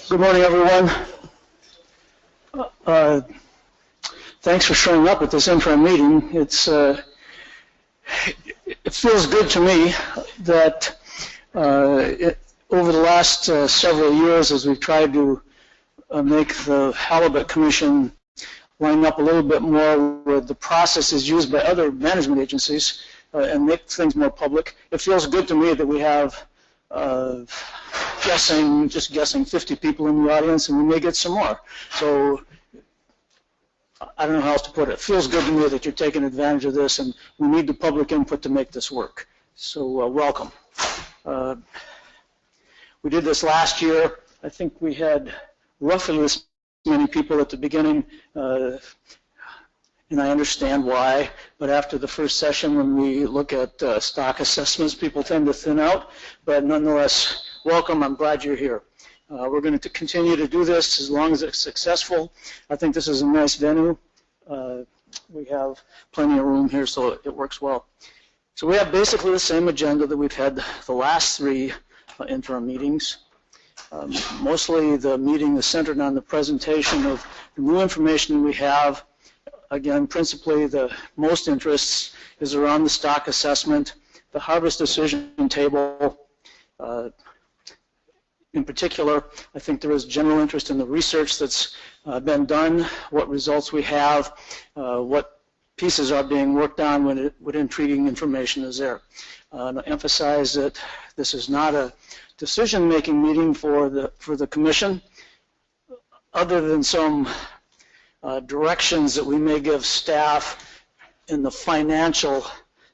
Good morning, everyone. Thanks for showing up at this interim meeting. It feels good to me that over the last several years, as we've tried to make the Halibut Commission line up a little bit more with the processes used by other management agencies and make things more public, it feels good to me that we have just guessing 50 people in the audience, and we may get some more. So I don't know how else to put it. It feels good to me that you're taking advantage of this, and we need the public input to make this work. So welcome. We did this last year. I think we had roughly this many people at the beginning, and I understand why, but after the first session when we look at stock assessments, people tend to thin out, but nonetheless, welcome. I'm glad you're here. We're going to continue to do this as long as it's successful. I think this is a nice venue. We have plenty of room here, so it works well. So we have basically the same agenda that we've had the last three interim meetings. Mostly the meeting is centered on the presentation of the new information we have. Again, principally the most interest is around the stock assessment, the harvest decision table. In particular, I think there is general interest in the research that's been done, what results we have, what pieces are being worked on when treating information is there. And I emphasize that this is not a decision-making meeting for the Commission, other than some directions that we may give staff in the financial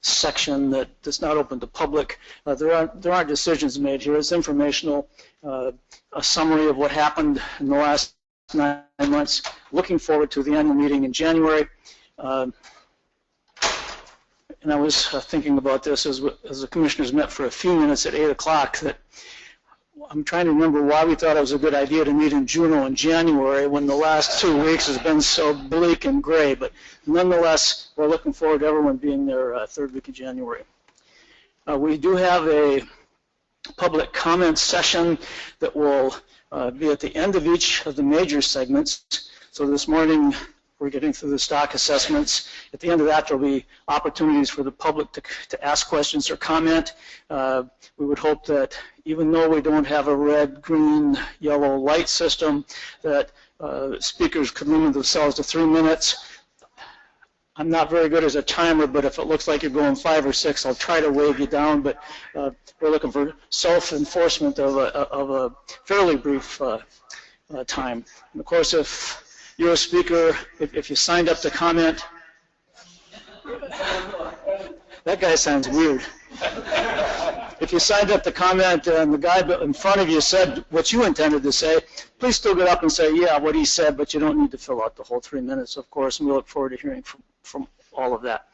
section that's not open to public. There aren't decisions made here. It's informational, a summary of what happened in the last 9 months. Looking forward to the annual meeting in January. And I was thinking about this as the commissioners met for a few minutes at 8 o'clock, that I'm trying to remember why we thought it was a good idea to meet in June or in January when the last 2 weeks has been so bleak and gray. But nonetheless, we're looking forward to everyone being there third week of January. We do have a public comment session that will be at the end of each of the major segments. So this morning, we're getting through the stock assessments. At the end of that, there will be opportunities for the public to ask questions or comment. We would hope that even though we don't have a red, green, yellow light system, that speakers could limit themselves to 3 minutes. I'm not very good as a timer, but if it looks like you're going 5 or 6, I'll try to wave you down. But we're looking for self-enforcement of a fairly brief time. And of course, if you're a speaker, if you signed up to comment, that guy sounds weird. If you signed up to comment and the guy in front of you said what you intended to say, please still get up and say, yeah, what he said, but you don't need to fill out the whole 3 minutes, of course, and we look forward to hearing from all of that.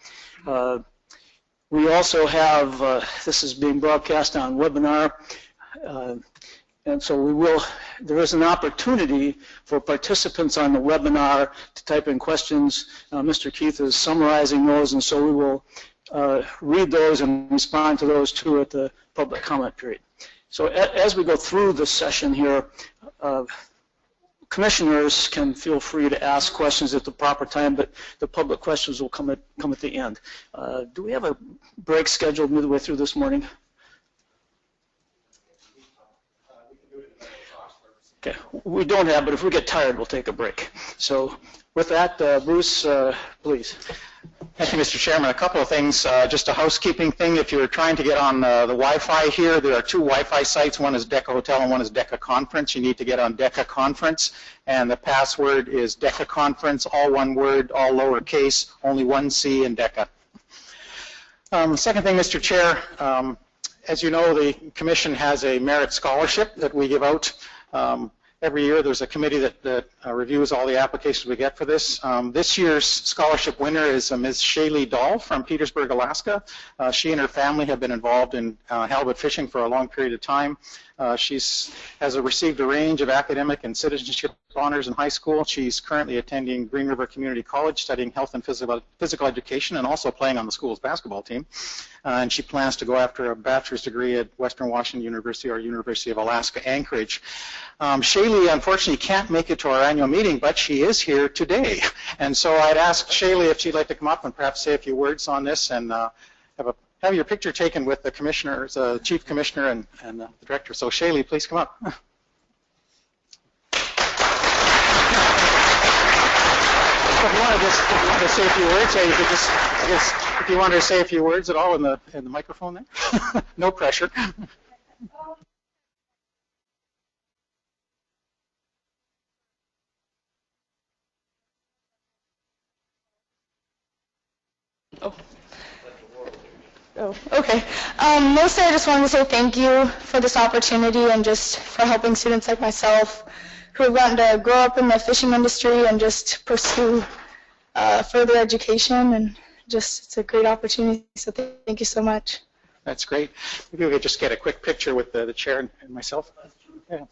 We also have, this is being broadcast on webinar, and so there is an opportunity for participants on the webinar to type in questions. Mr. Keith is summarizing those, and so we will read those and respond to those too at the public comment period. So as we go through the session here, commissioners can feel free to ask questions at the proper time, but the public questions will come at the end. Do we have a break scheduled midway through this morning? Okay, we don't have, but if we get tired, we'll take a break. So with that, Bruce, please. Thank you, Mr. Chairman. A couple of things, just a housekeeping thing. If you're trying to get on the Wi-Fi here, there are 2 Wi-Fi sites. One is Deca Hotel and one is Deca Conference. You need to get on Deca Conference, and the password is Deca Conference, all one word, all lowercase, only one C in Deca. Second thing, Mr. Chair, as you know, the Commission has a merit scholarship that we give out. Every year there's a committee that reviews all the applications we get for this. This year's scholarship winner is Ms. Shaylee Dahl from Petersburg, Alaska. She and her family have been involved in halibut fishing for a long period of time. She has received a range of academic and citizenship honors in high school. She's currently attending Green River Community College, studying health and physical education, and also playing on the school's basketball team. And she plans to go after a bachelor's degree at Western Washington University or University of Alaska Anchorage. Shaylee, unfortunately, can't make it to our annual meeting, but she is here today. And so I'd ask Shaylee if she'd like to come up and perhaps say a few words on this and have your picture taken with the commissioners, chief commissioner and the director. So Shaylee, please come up. If you wanted to say a few words, yeah, you could just, I guess, if you wanted to say a few words at all in the microphone there. No pressure. Oh, okay. Mostly I just wanted to say thank you for this opportunity and just for helping students like myself who have gotten to grow up in the fishing industry and just pursue further education, and just it's a great opportunity, so thank you so much. That's great. Maybe we could just get a quick picture with the chair and myself. Yeah.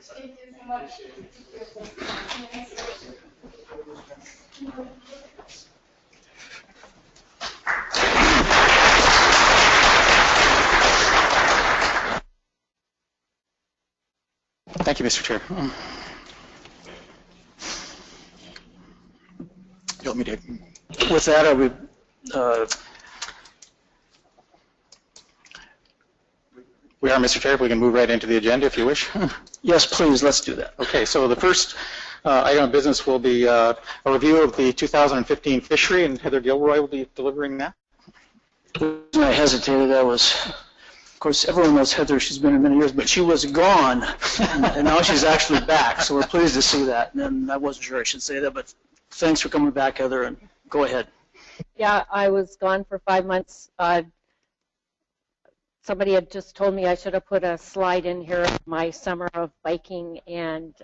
Thank you so much. Thank you, Mr. Chair. You want me to? With that, I would We are, Mr. Chair. We can move right into the agenda if you wish. yes, please, let's do that. Okay, so the first item of business will be a review of the 2015 fishery, and Heather Gilroy will be delivering that. The reason I hesitated, of course, everyone knows Heather, she's been here many years, but she was gone, and now she's actually back, so we're pleased to see that. And I wasn't sure I should say that, but thanks for coming back, Heather, and go ahead. Yeah, I was gone for 5 months. Somebody had just told me I should have put a slide in here of my summer of biking and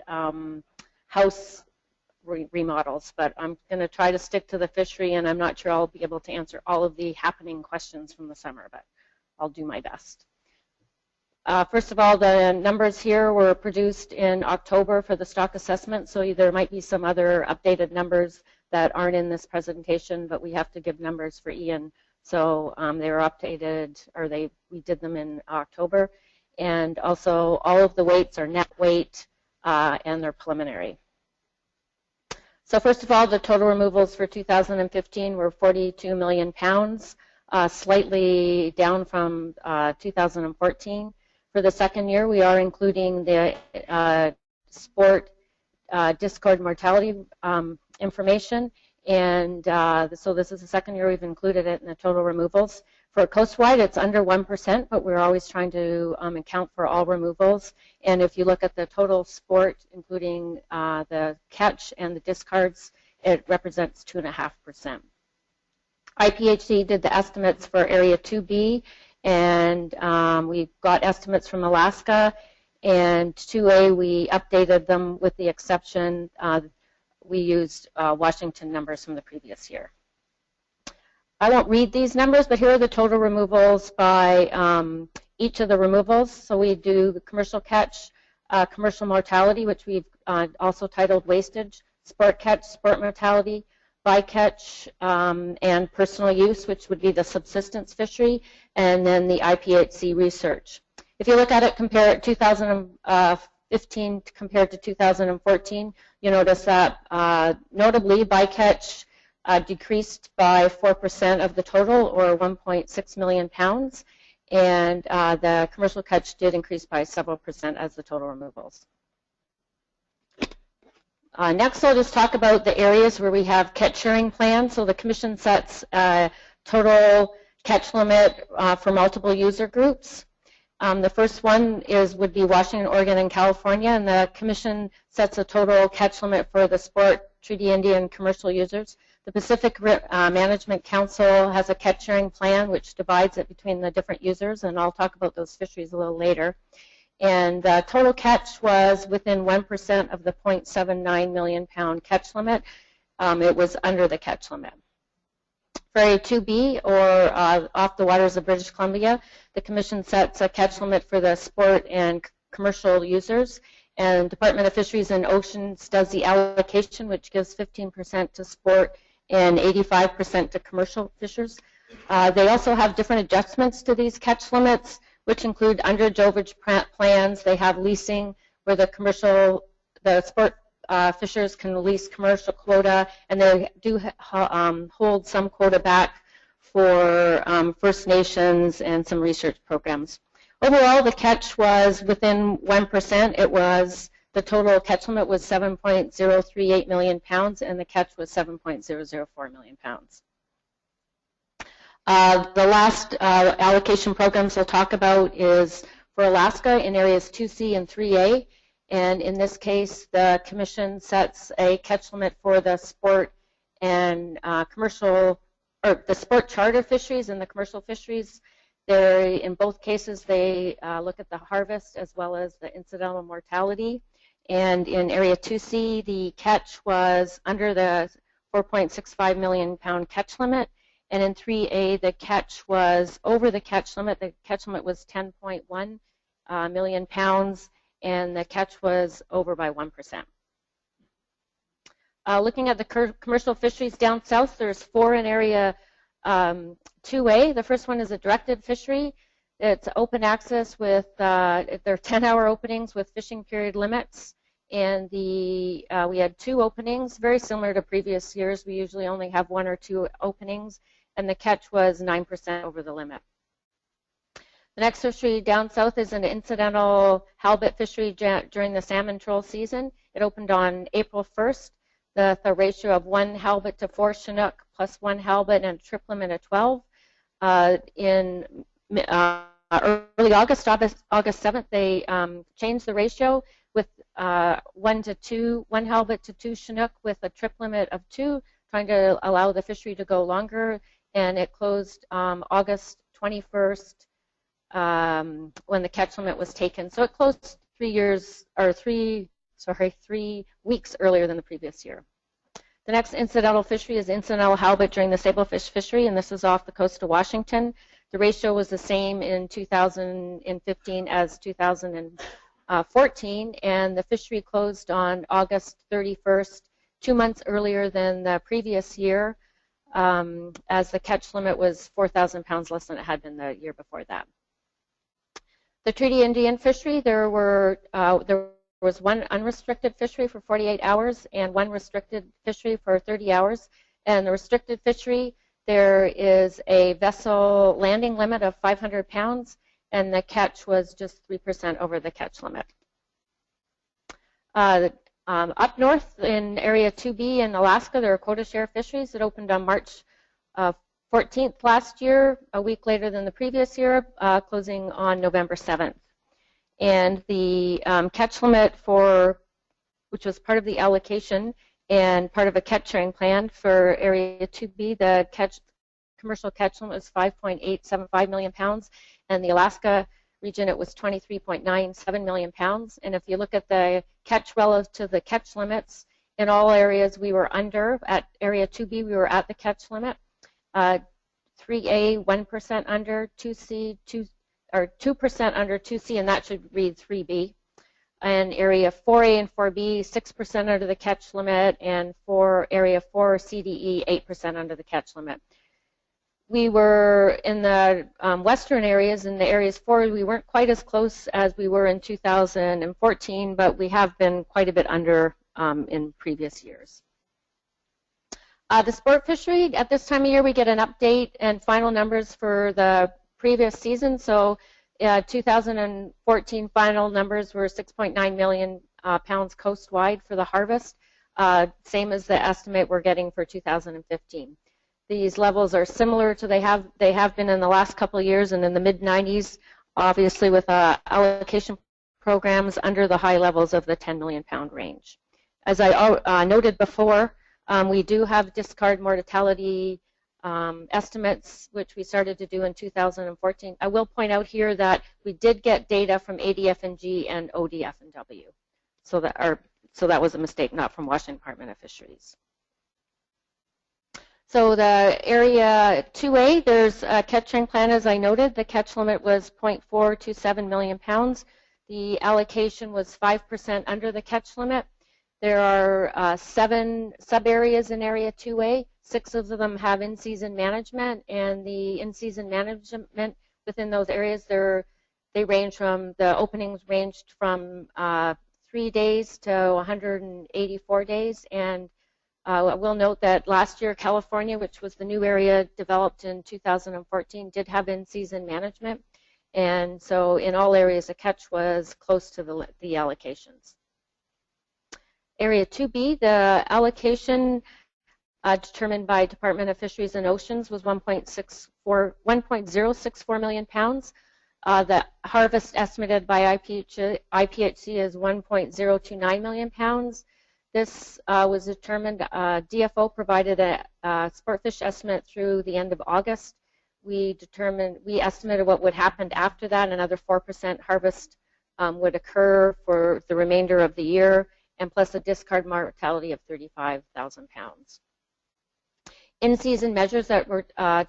house remodels, but I'm going to try to stick to the fishery, and I'm not sure I'll be able to answer all of the happening questions from the summer, but I'll do my best. First of all, the numbers here were produced in October for the stock assessment, so there might be some other updated numbers that aren't in this presentation, but we have to give numbers for Ian. So they were updated, or we did them in October. And also all of the weights are net weight and they're preliminary. So first of all, the total removals for 2015 were 42 million pounds, slightly down from 2014. For the second year, we are including the sport discard mortality information. And so this is the second year we've included it in the total removals. For Coastwide, it's under 1%, but we're always trying to account for all removals. And if you look at the total sport, including the catch and the discards, it represents 2.5%. IPHC did the estimates for Area 2B, and we've got estimates from Alaska. And 2A, we updated them with the exception we used Washington numbers from the previous year. I won't read these numbers, but here are the total removals by each of the removals. So we do the commercial catch, commercial mortality, which we've also titled wastage, sport catch, sport mortality, bycatch, and personal use, which would be the subsistence fishery, and then the IPHC research. If you look at it, compare it 2015 compared to 2014, you notice that notably bycatch decreased by 4% of the total, or 1.6 million pounds, and the commercial catch did increase by several percent as the total removals. Next, I'll just talk about the areas where we have catch sharing plans. So the Commission sets a total catch limit for multiple user groups. The first one would be Washington, Oregon, and California, and the Commission sets a total catch limit for the sport Treaty Indian commercial users. The Pacific Management Council has a catch sharing plan which divides it between the different users, and I'll talk about those fisheries a little later. And the total catch was within 1% of the 0.79 million pound catch limit. It was under the catch limit. For Area 2B, or off the waters of British Columbia, the Commission sets a catch limit for the sport and commercial users, and Department of Fisheries and Oceans does the allocation, which gives 15% to sport and 85% to commercial fishers. They also have different adjustments to these catch limits, which include underage overage plans. They have leasing, where the sport fishers can lease commercial quota, and they do hold some quota back for First Nations and some research programs. Overall, the catch was within 1%. The total catch limit was 7.038 million pounds, and the catch was 7.004 million pounds. The last allocation programs we'll talk about is for Alaska in areas 2C and 3A. And in this case, the Commission sets a catch limit for the sport and commercial, or the sport charter fisheries and the commercial fisheries. In both cases, they look at the harvest as well as the incidental mortality. And in Area 2C, the catch was under the 4.65 million pound catch limit. And in 3A, the catch was over the catch limit. The catch limit was 10.1 million pounds, and the catch was over by 1%. Looking at the commercial fisheries down south, there's 4 in Area 2A. The first one is a directed fishery. It's open access with, there are 10-hour openings with fishing period limits. And we had 2 openings, very similar to previous years. We usually only have 1 or 2 openings, and the catch was 9% over the limit. The next fishery down south is an incidental halibut fishery during the salmon troll season. It opened on April 1st. The ratio of 1 halibut to 4 Chinook plus 1 halibut and a trip limit of 12. In early August 7th, they changed the ratio with 1 halibut to 2 Chinook with a trip limit of 2, trying to allow the fishery to go longer, and it closed August 21st when the catch limit was taken. So it closed 3 weeks earlier than the previous year. The next incidental fishery is incidental halibut during the sablefish fishery, and this is off the coast of Washington. The ratio was the same in 2015 as 2014, and the fishery closed on August 31st, 2 months earlier than the previous year, as the catch limit was 4,000 pounds less than it had been the year before that. The Treaty Indian fishery, there was 1 unrestricted fishery for 48 hours and 1 restricted fishery for 30 hours. And the restricted fishery, there is a vessel landing limit of 500 pounds, and the catch was just 3% over the catch limit. Up north in Area 2B in Alaska, there are quota share fisheries that opened on March 14th last year, a week later than the previous year, closing on November 7th. And the catch limit which was part of the allocation and part of a catch sharing plan for Area 2B, the commercial catch limit was 5.875 million pounds, and the Alaska region it was 23.97 million pounds. And if you look at the catch relative to the catch limits, in all areas we were under. At Area 2B we were at the catch limit. 3A 1% under, 2C 2% under 2C, and that should read 3B. And Area 4A and 4B 6% under the catch limit, and for Area 4 CDE 8% under the catch limit. We were in the western areas, in the areas 4, we weren't quite as close as we were in 2014, but we have been quite a bit under in previous years. The sport fishery, at this time of year we get an update and final numbers for the previous season. So 2014 final numbers were 6.9 million pounds coastwide for the harvest, same as the estimate we're getting for 2015. These levels are similar to they have been in the last couple of years, and in the mid-90s, obviously with allocation programs under the high levels of the 10 million pound range. As I noted before, we do have discard mortality estimates, which we started to do in 2014. I will point out here that we did get data from ADF&G and ODF&W. So that was a mistake, not from Washington Department of Fisheries. So the area 2A, there's a catching plan, as I noted. The catch limit was 0.427 million pounds. The allocation was 5% under the catch limit. There are 7 sub-areas in Area 2A. 6 of them have in-season management, and the in-season management within those areas, they range from, the openings ranged from 3 days to 184 days. And I will note that last year, California, which was the new area developed in 2014, did have in-season management. And so in all areas, the catch was close to the allocations. Area 2B, the allocation determined by Department of Fisheries and Oceans was 1.064 million pounds. The harvest estimated by IPHC is 1.029 million pounds. This was determined, DFO provided a sportfish estimate through the end of August. We estimated what would happen after that. Another 4% harvest would occur for the remainder of the year, and plus a discard mortality of 35,000 pounds. In-season measures that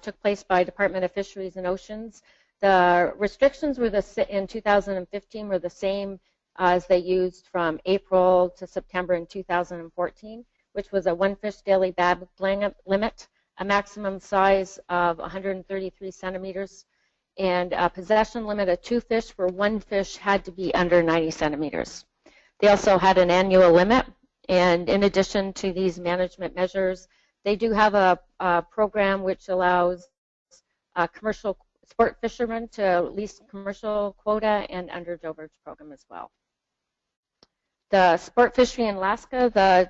took place by Department of Fisheries and Oceans, the restrictions were in 2015 were the same as they used from April to September in 2014, which was a 1 fish daily bag limit, a maximum size of 133 centimeters, and a possession limit of 2 fish where 1 fish had to be under 90 centimeters. They also had an annual limit, and in addition to these management measures, they do have a program which allows commercial sport fishermen to lease commercial quota and underage overage program as well. The sport fishery in Alaska, the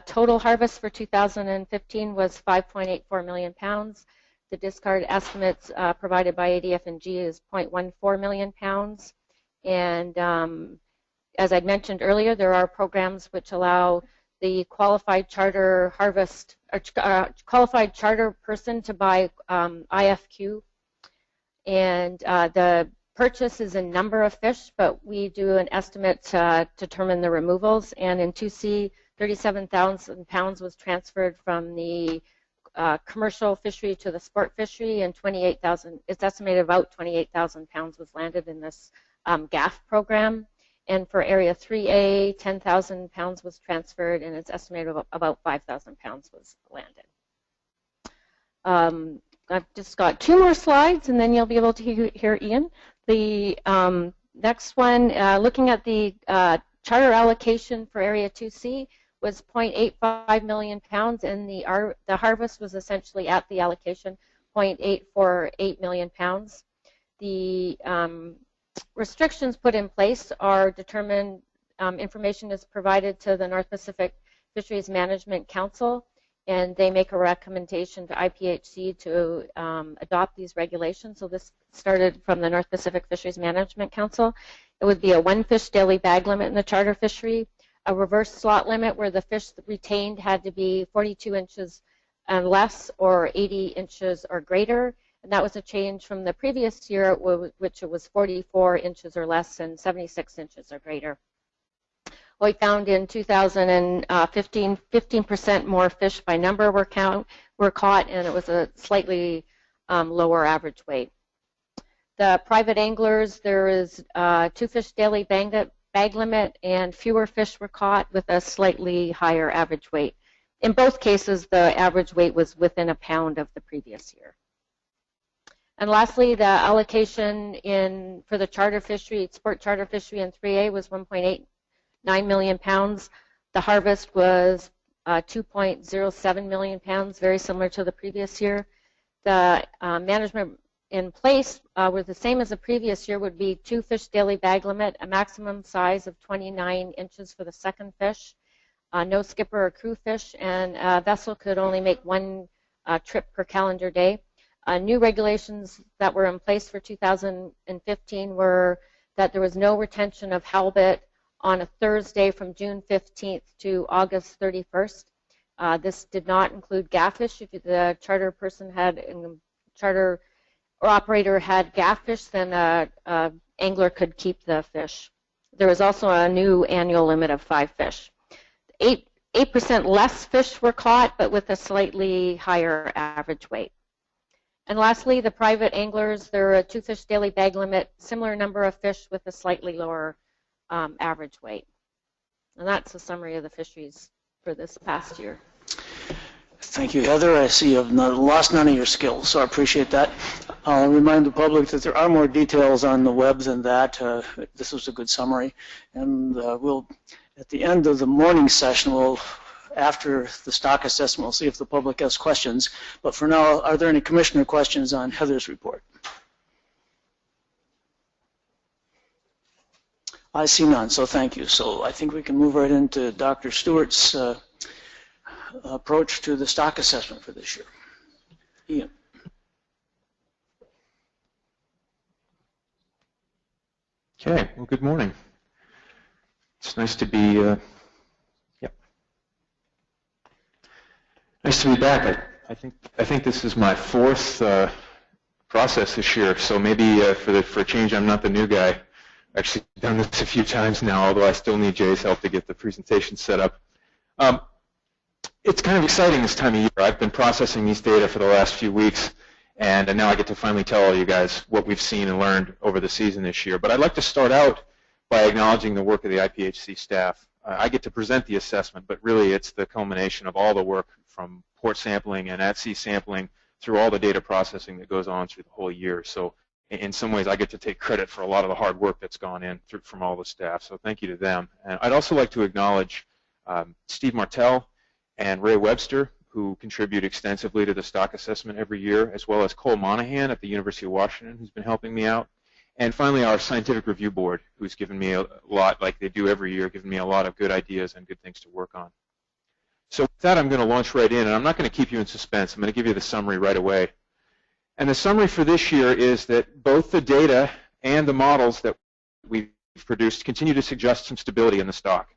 total harvest for 2015 was 5.84 million pounds. The discard estimates provided by ADF&G is 0.14 million pounds. And as I mentioned earlier, there are programs which allow the qualified charter harvest, qualified charter person to buy IFQ. And the purchase is a number of fish, but we do an estimate to determine the removals. And in 2C, 37,000 pounds was transferred from the commercial fishery to the sport fishery, and 28,000, it's estimated about 28,000 pounds was landed in this GAF program. And for Area 3A, 10,000 pounds was transferred, and it's estimated about 5,000 pounds was landed. I've just got 2 more slides, and then you'll be able to hear Ian. The next one, looking at the charter allocation for Area 2C, was 0.85 million pounds, and the harvest was essentially at the allocation, 0.848 million pounds. The restrictions put in place are determined, information is provided to the North Pacific Fisheries Management Council, and they make a recommendation to IPHC to adopt these regulations. So this started from the North Pacific Fisheries Management Council. It would be a 1 fish daily bag limit in the charter fishery, a reverse slot limit where the fish retained had to be 42 inches and less or 80 inches or greater. And that was a change from the previous year, which it was 44 inches or less and 76 inches or greater. We found in 2015, 15% more fish by number were caught, and it was a slightly lower average weight. The private anglers, there is 2 fish daily bag limit, and fewer fish were caught with a slightly higher average weight. In both cases, the average weight was within a pound of the previous year. And lastly, the allocation for the charter fishery, sport charter fishery in 3A was 1.89 million pounds. The harvest was 2.07 million pounds, very similar to the previous year. The management in place were the same as the previous year, would be 2 fish daily bag limit, a maximum size of 29 inches for the second fish, no skipper or crew fish, and a vessel could only make 1 trip per calendar day. New regulations that were in place for 2015 were that there was no retention of halibut on a Thursday from June 15th to August 31st. This did not include gafffish. If the charter person had, charter or operator had gafffish, then an angler could keep the fish. There was also a new annual limit of 5 fish. 8% less fish were caught, but with a slightly higher average weight. And lastly, the private anglers, there are a 2 fish daily bag limit, similar number of fish with a slightly lower average weight. And that's a summary of the fisheries for this past year. Thank you, Heather. I see you've lost none of your skills, so I appreciate that. I'll remind the public that there are more details on the web than that. This was a good summary. And we'll, at the end of the morning session, after the stock assessment, we'll see if the public has questions. But for now, are there any commissioner questions on Heather's report? I see none, so thank you. So I think we can move right into Dr. Stewart's approach to the stock assessment for this year. Ian. Okay, well, good morning. It's nice to be, nice to be back. I think this is my 4th process this year, so maybe for a change, I'm not the new guy. I've actually done this a few times now, although I still need Jay's help to get the presentation set up. It's kind of exciting this time of year. I've been processing these data for the last few weeks, and now I get to finally tell all you guys what we've seen and learned over the season this year. But I'd like to start out by acknowledging the work of the IPHC staff. I get to present the assessment, but really it's the culmination of all the work from port sampling and at-sea sampling through all the data processing that goes on through the whole year. So in some ways, I get to take credit for a lot of the hard work that's gone in from all the staff. So thank you to them. And I'd also like to acknowledge Steve Martell and Ray Webster, who contribute extensively to the stock assessment every year, as well as Cole Monahan at the University of Washington, who's been helping me out. And finally, our scientific review board, who's given me a lot, like they do every year, given me a lot of good ideas and good things to work on. So with that, I'm going to launch right in, and I'm not going to keep you in suspense. I'm going to give you the summary right away. And the summary for this year is that both the data and the models that we've produced continue to suggest some stability in the stock.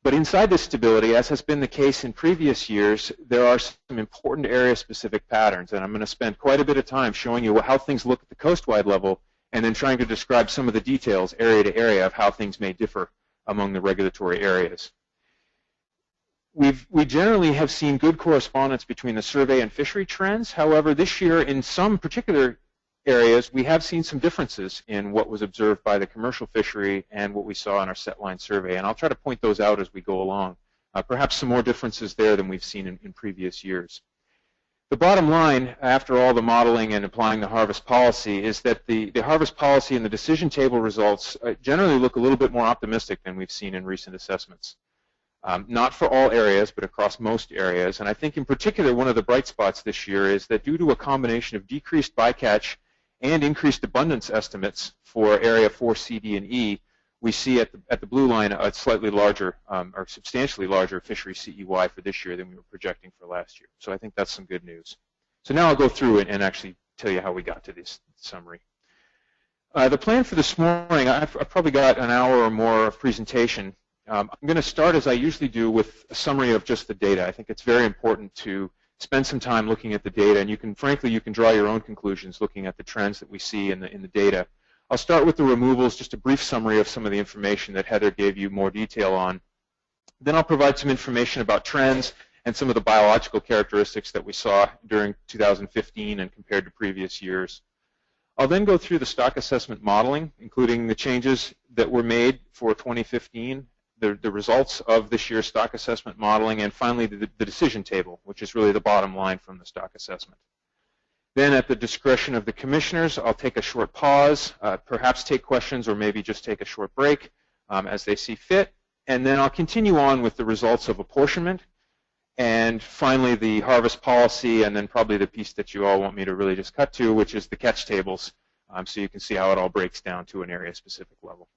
But inside this stability, as has been the case in previous years, there are some important area-specific patterns, and I'm going to spend quite a bit of time showing you how things look at the coastwide level and then trying to describe some of the details area to area of how things may differ among the regulatory areas. We generally have seen good correspondence between the survey and fishery trends. However, this year in some particular areas, we have seen some differences in what was observed by the commercial fishery and what we saw in our set line survey. And I'll try to point those out as we go along. Perhaps some more differences there than we've seen in previous years. The bottom line, after all the modeling and applying the harvest policy, is that the harvest policy and the decision table results generally look a little bit more optimistic than we've seen in recent assessments. Not for all areas, but across most areas. And I think in particular, one of the bright spots this year is that due to a combination of decreased bycatch and increased abundance estimates for area 4, C, D, and E, we see at the blue line a slightly larger or substantially larger fishery CEY for this year than we were projecting for last year. So I think that's some good news. So now I'll go through it and actually tell you how we got to this summary. The plan for this morning, I've probably got an hour or more of presentation. I'm going to start, as I usually do, with a summary of just the data. I think it's very important to spend some time looking at the data, and you can draw your own conclusions looking at the trends that we see in the data. I'll start with the removals, just a brief summary of some of the information that Heather gave you more detail on. Then I'll provide some information about trends and some of the biological characteristics that we saw during 2015 and compared to previous years. I'll then go through the stock assessment modeling, including the changes that were made for 2015, the results of this year's stock assessment modeling, and finally the decision table, which is really the bottom line from the stock assessment. Then at the discretion of the commissioners, I'll take a short pause, perhaps take questions or maybe just take a short break as they see fit, and then I'll continue on with the results of apportionment, and finally the harvest policy, and then probably the piece that you all want me to really just cut to, which is the catch tables, so you can see how it all breaks down to an area-specific level.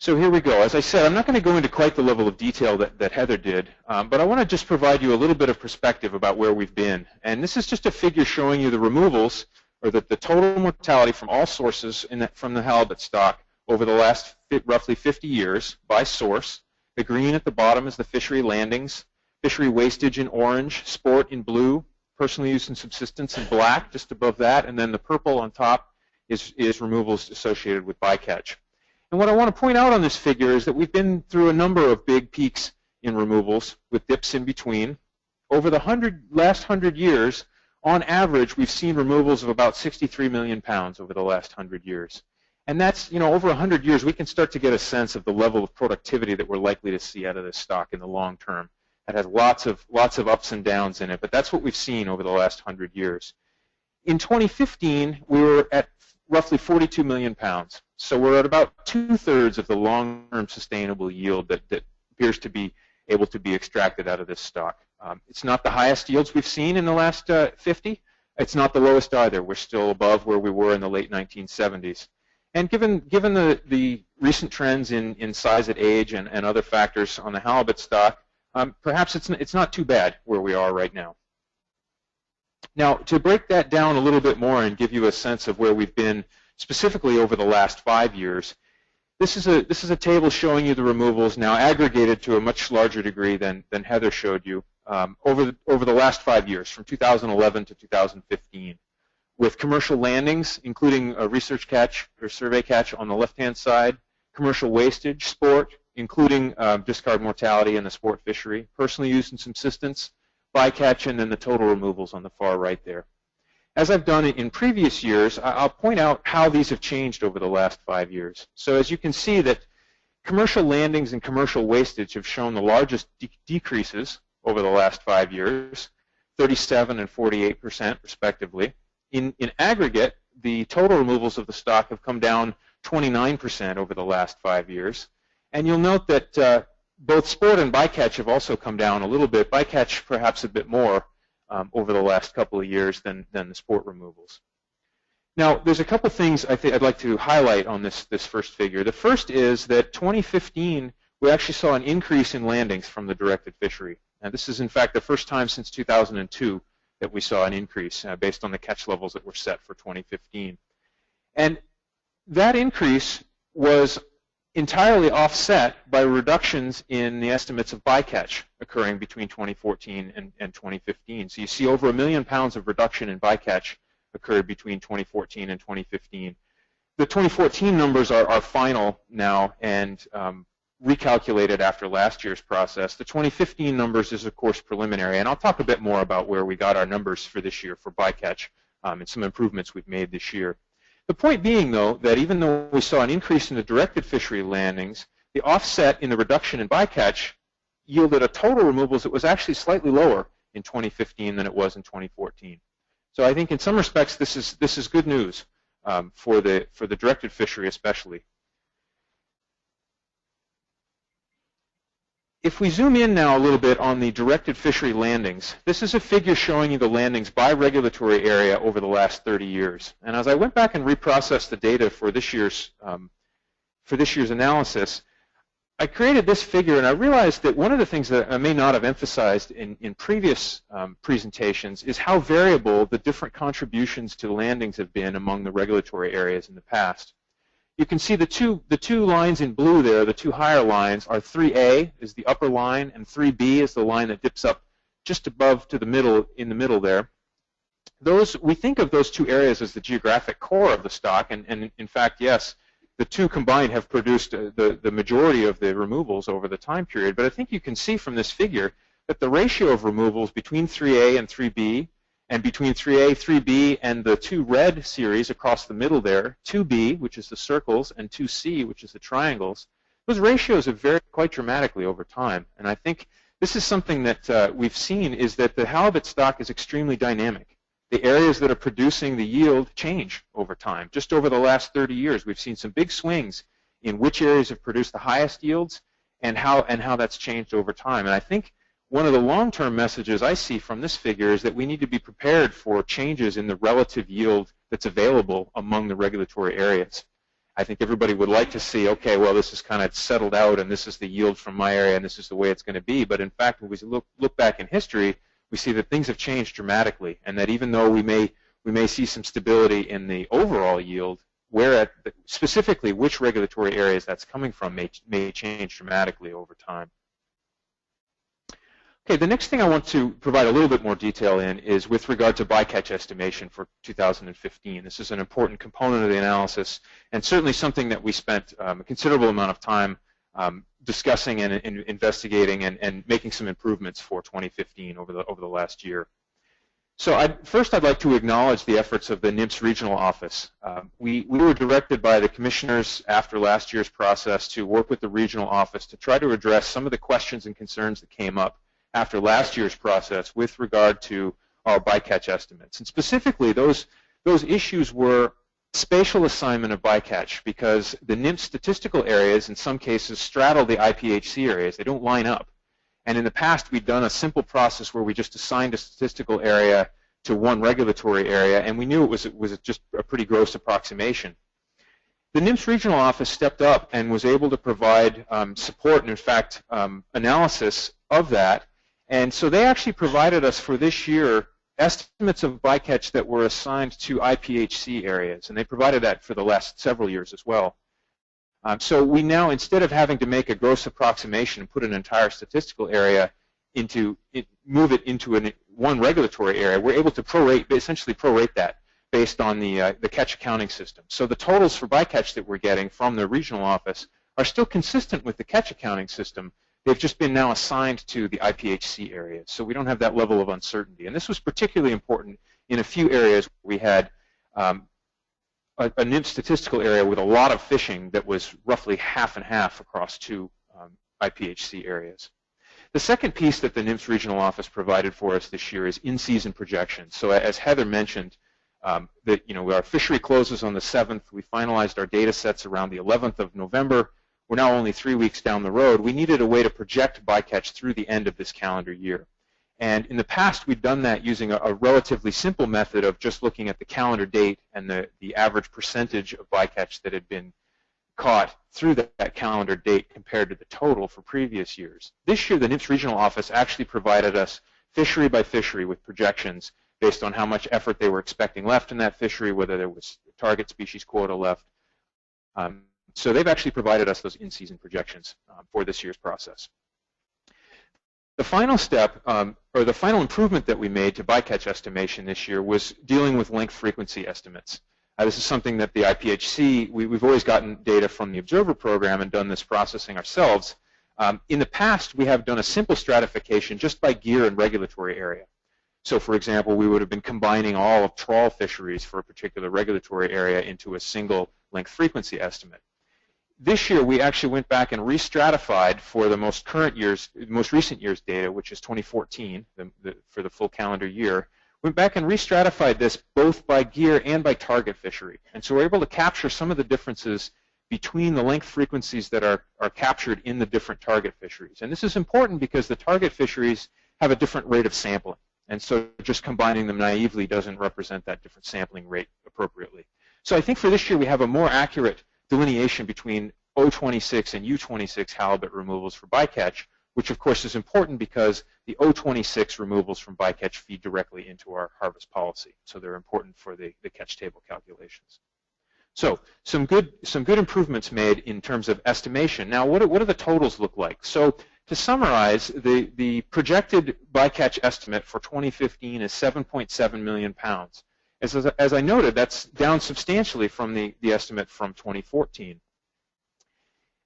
So here we go. As I said, I'm not going to go into quite the level of detail that Heather did, but I want to just provide you a little bit of perspective about where we've been. And this is just a figure showing you the removals, or the total mortality from all sources from the halibut stock over the last roughly 50 years by source. The green at the bottom is the fishery landings, fishery wastage in orange, sport in blue, personal use and subsistence in black just above that, and then the purple on top is removals associated with bycatch. And what I want to point out on this figure is that we've been through a number of big peaks in removals with dips in between. Over the last 100 years, on average, we've seen removals of about 63 million pounds over the last 100 years. And that's, over 100 years, we can start to get a sense of the level of productivity that we're likely to see out of this stock in the long term. It has lots of ups and downs in it, but that's what we've seen over the last 100 years. In 2015, we were at roughly 42 million pounds. So we're at about 2/3 of the long-term sustainable yield that appears to be able to be extracted out of this stock. It's not the highest yields we've seen in the last 50. It's not the lowest either. We're still above where we were in the late 1970s. And given the recent trends in size at age and other factors on the halibut stock, perhaps it's not too bad where we are right now. Now, to break that down a little bit more and give you a sense of where we've been specifically over the last 5 years, this is a table showing you the removals now aggregated to a much larger degree than Heather showed you over the last 5 years, from 2011 to 2015, with commercial landings, including a research catch or survey catch on the left-hand side, commercial wastage, sport, including discard mortality in the sport fishery, personal use and subsistence, bycatch, and then the total removals on the far right there. As I've done in previous years, I'll point out how these have changed over the last 5 years. So as you can see that commercial landings and commercial wastage have shown the largest decreases over the last 5 years, 37% and 48% respectively. In aggregate, the total removals of the stock have come down 29% over the last 5 years. And you'll note that both sport and bycatch have also come down a little bit, bycatch perhaps a bit more over the last couple of years than the sport removals. Now, there's a couple things I'd like to highlight on this first figure. The first is that 2015, we actually saw an increase in landings from the directed fishery. And this is, in fact, the first time since 2002 that we saw an increase based on the catch levels that were set for 2015. And that increase was entirely offset by reductions in the estimates of bycatch occurring between 2014 and 2015. So you see over 1 million pounds of reduction in bycatch occurred between 2014 and 2015. The 2014 numbers are final now and recalculated after last year's process. The 2015 numbers is, of course, preliminary, and I'll talk a bit more about where we got our numbers for this year for bycatch and some improvements we've made this year. The point being, though, that even though we saw an increase in the directed fishery landings, the offset in the reduction in bycatch yielded a total removals that was actually slightly lower in 2015 than it was in 2014. So I think in some respects this is good news for the directed fishery especially. If we zoom in now a little bit on the directed fishery landings, this is a figure showing you the landings by regulatory area over the last 30 years. And as I went back and reprocessed the data for this year's analysis, I created this figure, and I realized that one of the things that I may not have emphasized in previous presentations is how variable the different contributions to landings have been among the regulatory areas in the past. You can see the two lines in blue there, the two higher lines, are 3A is the upper line, and 3B is the line that dips up just above to the middle, in the middle there. We think of those two areas as the geographic core of the stock, and in fact, yes, the two combined have produced the majority of the removals over the time period. But I think you can see from this figure that the ratio of removals between 3A and 3B, and between 3A, 3B, and the two red series across the middle there, 2B, which is the circles, and 2C, which is the triangles, those ratios have varied quite dramatically over time. And I think this is something that we've seen, is that the halibut stock is extremely dynamic. The areas that are producing the yield change over time. Just over the last 30 years, we've seen some big swings in which areas have produced the highest yields and how that's changed over time. And I think one of the long-term messages I see from this figure is that we need to be prepared for changes in the relative yield that's available among the regulatory areas. I think everybody would like to see, okay, well, this is kind of settled out and this is the yield from my area and this is the way it's going to be. But in fact, when we look back in history, we see that things have changed dramatically, and that even though we may see some stability in the overall yield, specifically which regulatory areas that's coming from may change dramatically over time. Okay, the next thing I want to provide a little bit more detail in is with regard to bycatch estimation for 2015. This is an important component of the analysis and certainly something that we spent a considerable amount of time discussing and investigating and making some improvements for 2015 over the last year. So first I'd like to acknowledge the efforts of the NMFS Regional Office. We were directed by the commissioners after last year's process to work with the regional office to try to address some of the questions and concerns that came up after last year's process with regard to our bycatch estimates. And specifically, those issues were spatial assignment of bycatch, because the NMFS statistical areas in some cases straddle the IPHC areas. They don't line up. And in the past, we'd done a simple process where we just assigned a statistical area to one regulatory area, and we knew it was just a pretty gross approximation. The NMFS Regional Office stepped up and was able to provide support and, in fact, analysis of that. And so they actually provided us for this year estimates of bycatch that were assigned to IPHC areas, and they provided that for the last several years as well. So we now, instead of having to make a gross approximation and put an entire statistical area move it into one regulatory area, we're able to essentially prorate that based on the catch accounting system. So the totals for bycatch that we're getting from the regional office are still consistent with the catch accounting system. They've just been now assigned to the IPHC areas, so we don't have that level of uncertainty. And this was particularly important in a few areas where we had a NMFS statistical area with a lot of fishing that was roughly half and half across two IPHC areas. The second piece that the NMFS Regional Office provided for us this year is in-season projections. So as Heather mentioned, our fishery closes on the 7th. We finalized our data sets around the 11th of November. We're now only 3 weeks down the road. We needed a way to project bycatch through the end of this calendar year. And in the past, we'd done that using a relatively simple method of just looking at the calendar date and the average percentage of bycatch that had been caught through that calendar date compared to the total for previous years. This year, the NMFS Regional Office actually provided us fishery by fishery with projections based on how much effort they were expecting left in that fishery, whether there was target species quota left. So they've actually provided us those in-season projections for this year's process. The final step, or the final improvement that we made to bycatch estimation this year was dealing with length frequency estimates. This is something that the IPHC, we've always gotten data from the Observer program and done this processing ourselves. In the past, we have done a simple stratification just by gear and regulatory area. So, for example, we would have been combining all of trawl fisheries for a particular regulatory area into a single length frequency estimate. This year, we actually went back and re-stratified for the most recent year's data, which is 2014, for the full calendar year. Went back and re-stratified this both by gear and by target fishery. And so we're able to capture some of the differences between the length frequencies that are captured in the different target fisheries. And this is important because the target fisheries have a different rate of sampling. And so just combining them naively doesn't represent that different sampling rate appropriately. So I think for this year, we have a more accurate delineation between O26 and U26 halibut removals for bycatch, which of course is important because the O26 removals from bycatch feed directly into our harvest policy. So they're important for the catch table calculations. So some good improvements made in terms of estimation. Now, what do the totals look like? So to summarize, the projected bycatch estimate for 2015 is 7.7 million pounds. As I noted, that's down substantially from the estimate from 2014.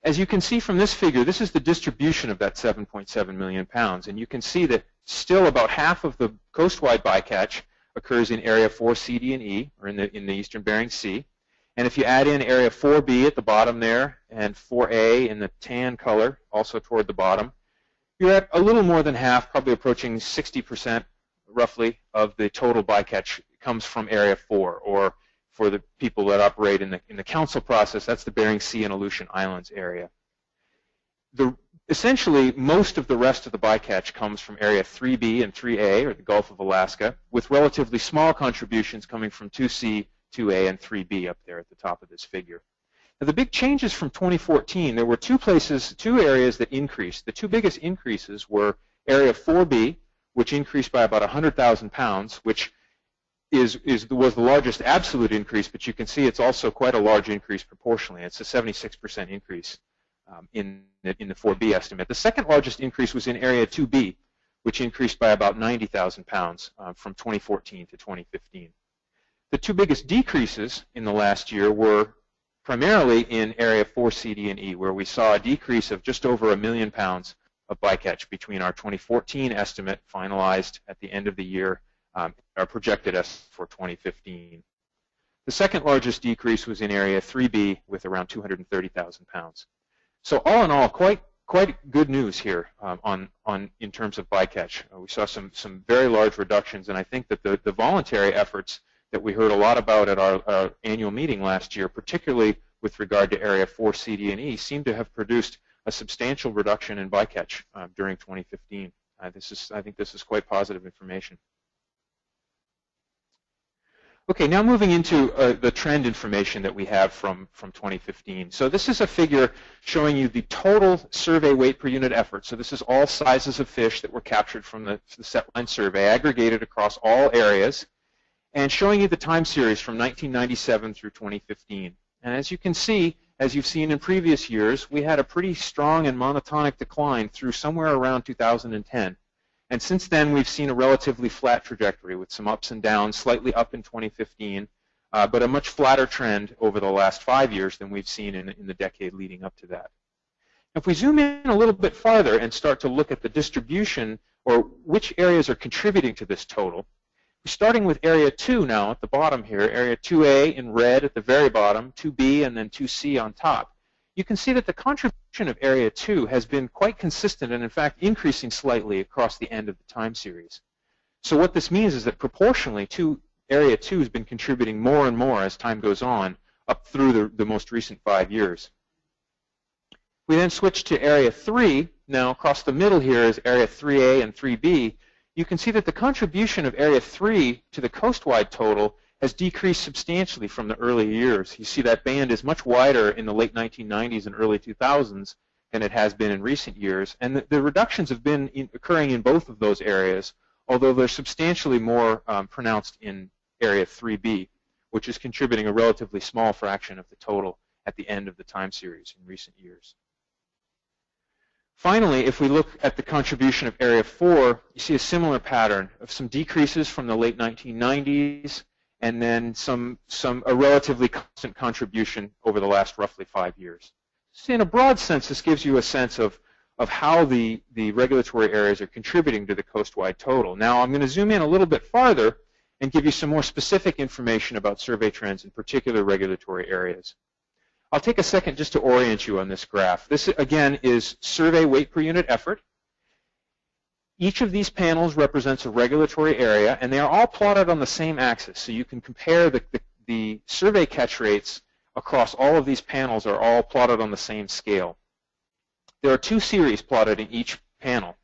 As you can see from this figure, this is the distribution of that 7.7 million pounds, and you can see that still about half of the coastwide bycatch occurs in Area 4, C, D, and E, or in the Eastern Bering Sea. And if you add in Area 4B at the bottom there, and 4A in the tan color, also toward the bottom, you're at a little more than half, probably approaching 60% roughly of the total bycatch comes from Area 4, or for the people that operate in the council process, that's the Bering Sea and Aleutian Islands area. Essentially, most of the rest of the bycatch comes from Area 3B and 3A, or the Gulf of Alaska, with relatively small contributions coming from 2C, 2A, and 3B up there at the top of this figure. Now, the big changes from 2014, there were two areas that increased. The two biggest increases were Area 4B, which increased by about 100,000 pounds, which was the largest absolute increase, but you can see it's also quite a large increase proportionally. It's a 76% increase in the 4B estimate. The second largest increase was in Area 2B, which increased by about 90,000 pounds from 2014 to 2015. The two biggest decreases in the last year were primarily in Area 4C, D, and E, where we saw a decrease of just over 1 million pounds of bycatch between our 2014 estimate finalized at the end of the year, our projected estimate for 2015. The second largest decrease was in Area 3B with around 230,000 pounds. So all in all, quite good news here in terms of bycatch. We saw some very large reductions, and I think that the voluntary efforts that we heard a lot about at our annual meeting last year, particularly with regard to Area 4, C, D, and E, seem to have produced a substantial reduction in bycatch during 2015. I think this is quite positive information. Okay, now moving into the trend information that we have from 2015. So this is a figure showing you the total survey weight per unit effort. So this is all sizes of fish that were captured from the setline survey, aggregated across all areas, and showing you the time series from 1997 through 2015. And as you can see, as you've seen in previous years, we had a pretty strong and monotonic decline through somewhere around 2010. And since then, we've seen a relatively flat trajectory with some ups and downs, slightly up in 2015, but a much flatter trend over the last 5 years than we've seen in the decade leading up to that. If we zoom in a little bit farther and start to look at the distribution or which areas are contributing to this total, starting with Area 2 now at the bottom here, Area 2A in red at the very bottom, 2B and then 2C on top, you can see that the contribution of Area 2 has been quite consistent and in fact increasing slightly across the end of the time series. So what this means is that proportionally Area 2 has been contributing more and more as time goes on up through the most recent 5 years. We then switch to Area 3. Now across the middle here is Area 3A and 3B. You can see that the contribution of Area 3 to the coastwide total has decreased substantially from the early years. You see that band is much wider in the late 1990s and early 2000s than it has been in recent years. And the reductions have been occurring in both of those areas, although they're substantially more pronounced in Area 3B, which is contributing a relatively small fraction of the total at the end of the time series in recent years. Finally, if we look at the contribution of Area 4, you see a similar pattern of some decreases from the late 1990s and then a relatively constant contribution over the last roughly 5 years. So in a broad sense, this gives you a sense of how the regulatory areas are contributing to the coastwide total. Now I'm going to zoom in a little bit farther and give you some more specific information about survey trends in particular regulatory areas. I'll take a second just to orient you on this graph. This, again, is survey weight per unit effort. Each of these panels represents a regulatory area, and they are all plotted on the same axis. So you can compare the survey catch rates across all of these panels are all plotted on the same scale. There are two series plotted in each panel.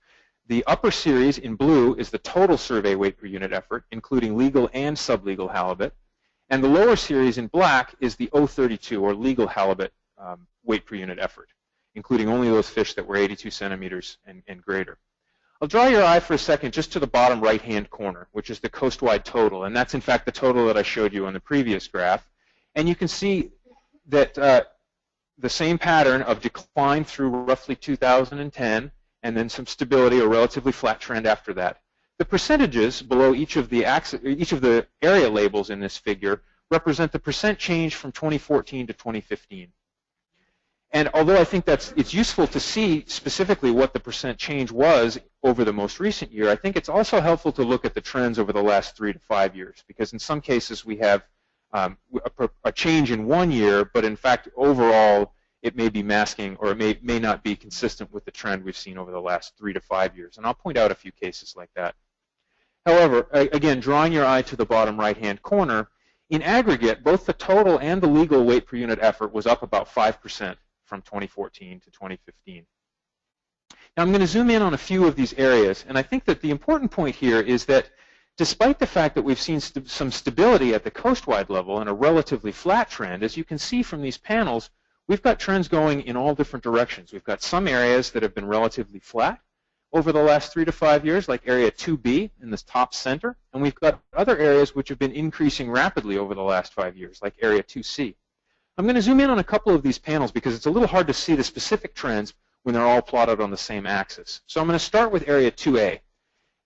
The upper series in blue is the total survey weight per unit effort, including legal and sublegal halibut. And the lower series in black is the O32, or legal halibut weight per unit effort, including only those fish that were 82 centimeters and greater. I'll draw your eye for a second just to the bottom right-hand corner, which is the coastwide total. And that's, in fact, the total that I showed you on the previous graph. And you can see that the same pattern of decline through roughly 2010, and then some stability or relatively flat trend after that. The percentages below each of the area labels in this figure represent the percent change from 2014 to 2015. And although I think it's useful to see specifically what the percent change was over the most recent year, I think it's also helpful to look at the trends over the last 3 to 5 years, because in some cases we have a change in 1 year, but in fact overall it may be masking or it may not be consistent with the trend we've seen over the last 3 to 5 years. And I'll point out a few cases like that. However, again, drawing your eye to the bottom right-hand corner, in aggregate, both the total and the legal weight per unit effort was up about 5% from 2014 to 2015. Now I'm going to zoom in on a few of these areas, and I think that the important point here is that despite the fact that we've seen some stability at the coastwide level and a relatively flat trend, as you can see from these panels, we've got trends going in all different directions. We've got some areas that have been relatively flat. over the last 3 to 5 years, like Area 2B in this top center, and we've got other areas which have been increasing rapidly over the last 5 years, like Area 2C. I'm going to zoom in on a couple of these panels because it's a little hard to see the specific trends when they're all plotted on the same axis. So I'm going to start with Area 2A.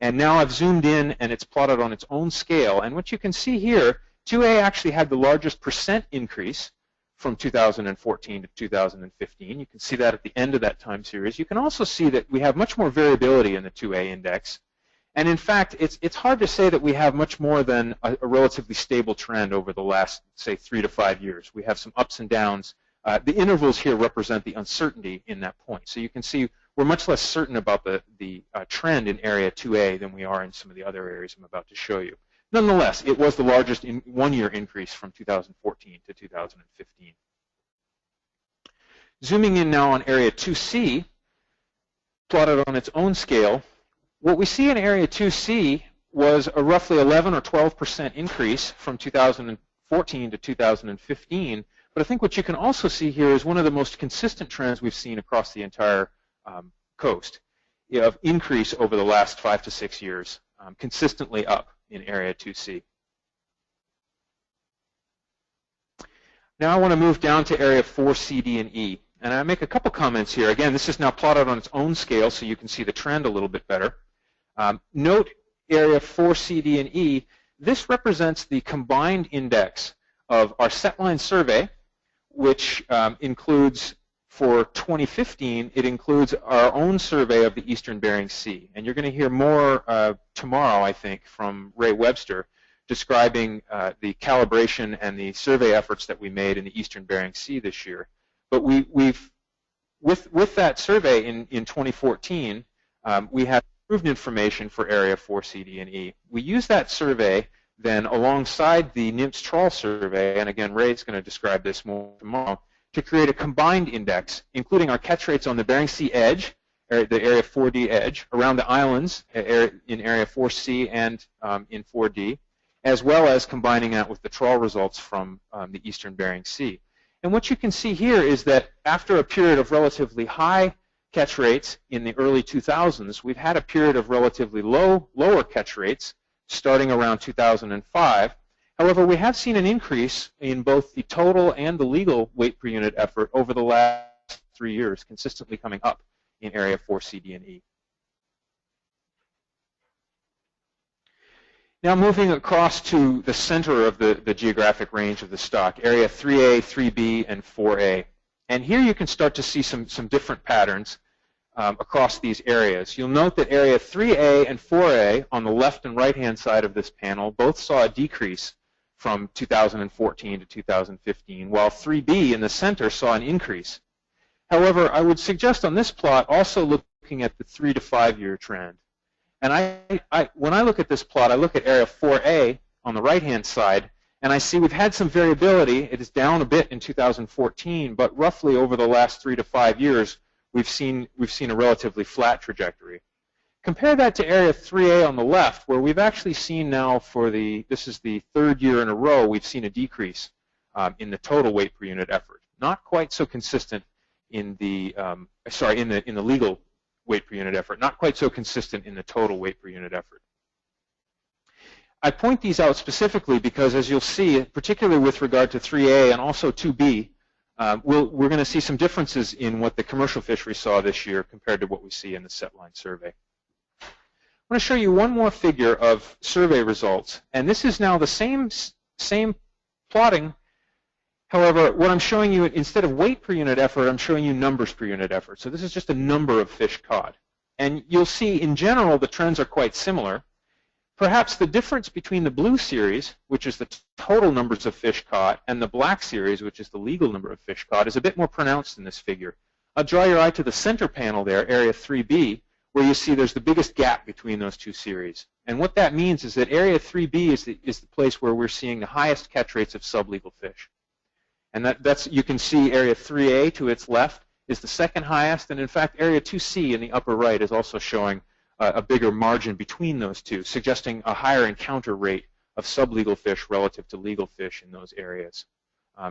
And now I've zoomed in and it's plotted on its own scale. And what you can see here, 2A actually had the largest percent increase from 2014 to 2015. You can see that at the end of that time series. You can also see that we have much more variability in the 2A index. And in fact, it's hard to say that we have much more than a relatively stable trend over the last, say, 3 to 5 years. We have some ups and downs. The intervals here represent the uncertainty in that point. So you can see we're much less certain about the trend in Area 2A than we are in some of the other areas I'm about to show you. Nonetheless, it was the largest one-year increase from 2014 to 2015. Zooming in now on Area 2C, plotted on its own scale, what we see in Area 2C was a roughly 11 or 12% increase from 2014 to 2015. But I think what you can also see here is one of the most consistent trends we've seen across the entire coast of increase over the last 5 to 6 years, consistently up in Area 2C. Now I want to move down to Area 4C, D, and E. And I make a couple comments here. Again, this is now plotted on its own scale so you can see the trend a little bit better. Note Area 4C, D, and E. This represents the combined index of our setline survey, which includes, for 2015, it includes our own survey of the Eastern Bering Sea. And you're going to hear more tomorrow, I think, from Ray Webster describing the calibration and the survey efforts that we made in the Eastern Bering Sea this year. But with that survey in 2014, we have improved information for Area 4C, D, and E. We use that survey then alongside the NMFS trawl survey, and again, Ray's going to describe this more tomorrow, to create a combined index, including our catch rates on the Bering Sea edge, the Area 4D edge, around the islands in Area 4C and in 4D, as well as combining that with the trawl results from the Eastern Bering Sea. And what you can see here is that after a period of relatively high catch rates in the early 2000s, we've had a period of relatively lower catch rates starting around 2005. However, we have seen an increase in both the total and the legal weight per unit effort over the last 3 years, consistently coming up in Area 4C, D, and E. Now moving across to the center of the geographic range of the stock, Area 3A, 3B, and 4A. And here you can start to see some different patterns across these areas. You'll note that Area 3A and 4A on the left and right-hand side of this panel both saw a decrease from 2014 to 2015, while 3B in the center saw an increase. However, I would suggest on this plot also looking at the 3 to 5 year trend. And when I look at this plot, I look at Area 4A on the right-hand side, and I see we've had some variability. It is down a bit in 2014, but roughly over the last 3 to 5 years, we've seen a relatively flat trajectory. Compare that to Area 3A on the left, where we've actually seen now this is the 3rd year in a row, we've seen a decrease in the total weight per unit effort. Not quite so consistent in the legal weight per unit effort, not quite so consistent in the total weight per unit effort. I point these out specifically because, as you'll see, particularly with regard to 3A and also 2B, we're going to see some differences in what the commercial fishery saw this year compared to what we see in the setline survey. I'm going to show you one more figure of survey results, and this is now the same plotting. However, what I'm showing you, instead of weight per unit effort, I'm showing you numbers per unit effort. So this is just a number of fish caught. And you'll see, in general, the trends are quite similar. Perhaps the difference between the blue series, which is the total numbers of fish caught, and the black series, which is the legal number of fish caught, is a bit more pronounced in this figure. I'll draw your eye to the center panel there, Area 3B, where you see there's the biggest gap between those two series. And what that means is that Area 3B is the place where we're seeing the highest catch rates of sublegal fish. And you can see Area 3A to its left is the second highest, and in fact Area 2C in the upper right is also showing a bigger margin between those two, suggesting a higher encounter rate of sublegal fish relative to legal fish in those areas.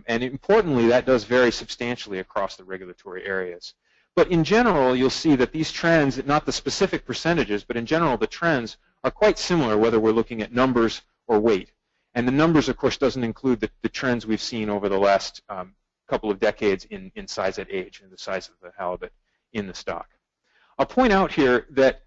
And importantly, that does vary substantially across the regulatory areas. But in general, you'll see that these trends, not the specific percentages, but in general, the trends are quite similar whether we're looking at numbers or weight. And the numbers, of course, doesn't include the trends we've seen over the last couple of decades in size at age and the size of the halibut in the stock. I'll point out here that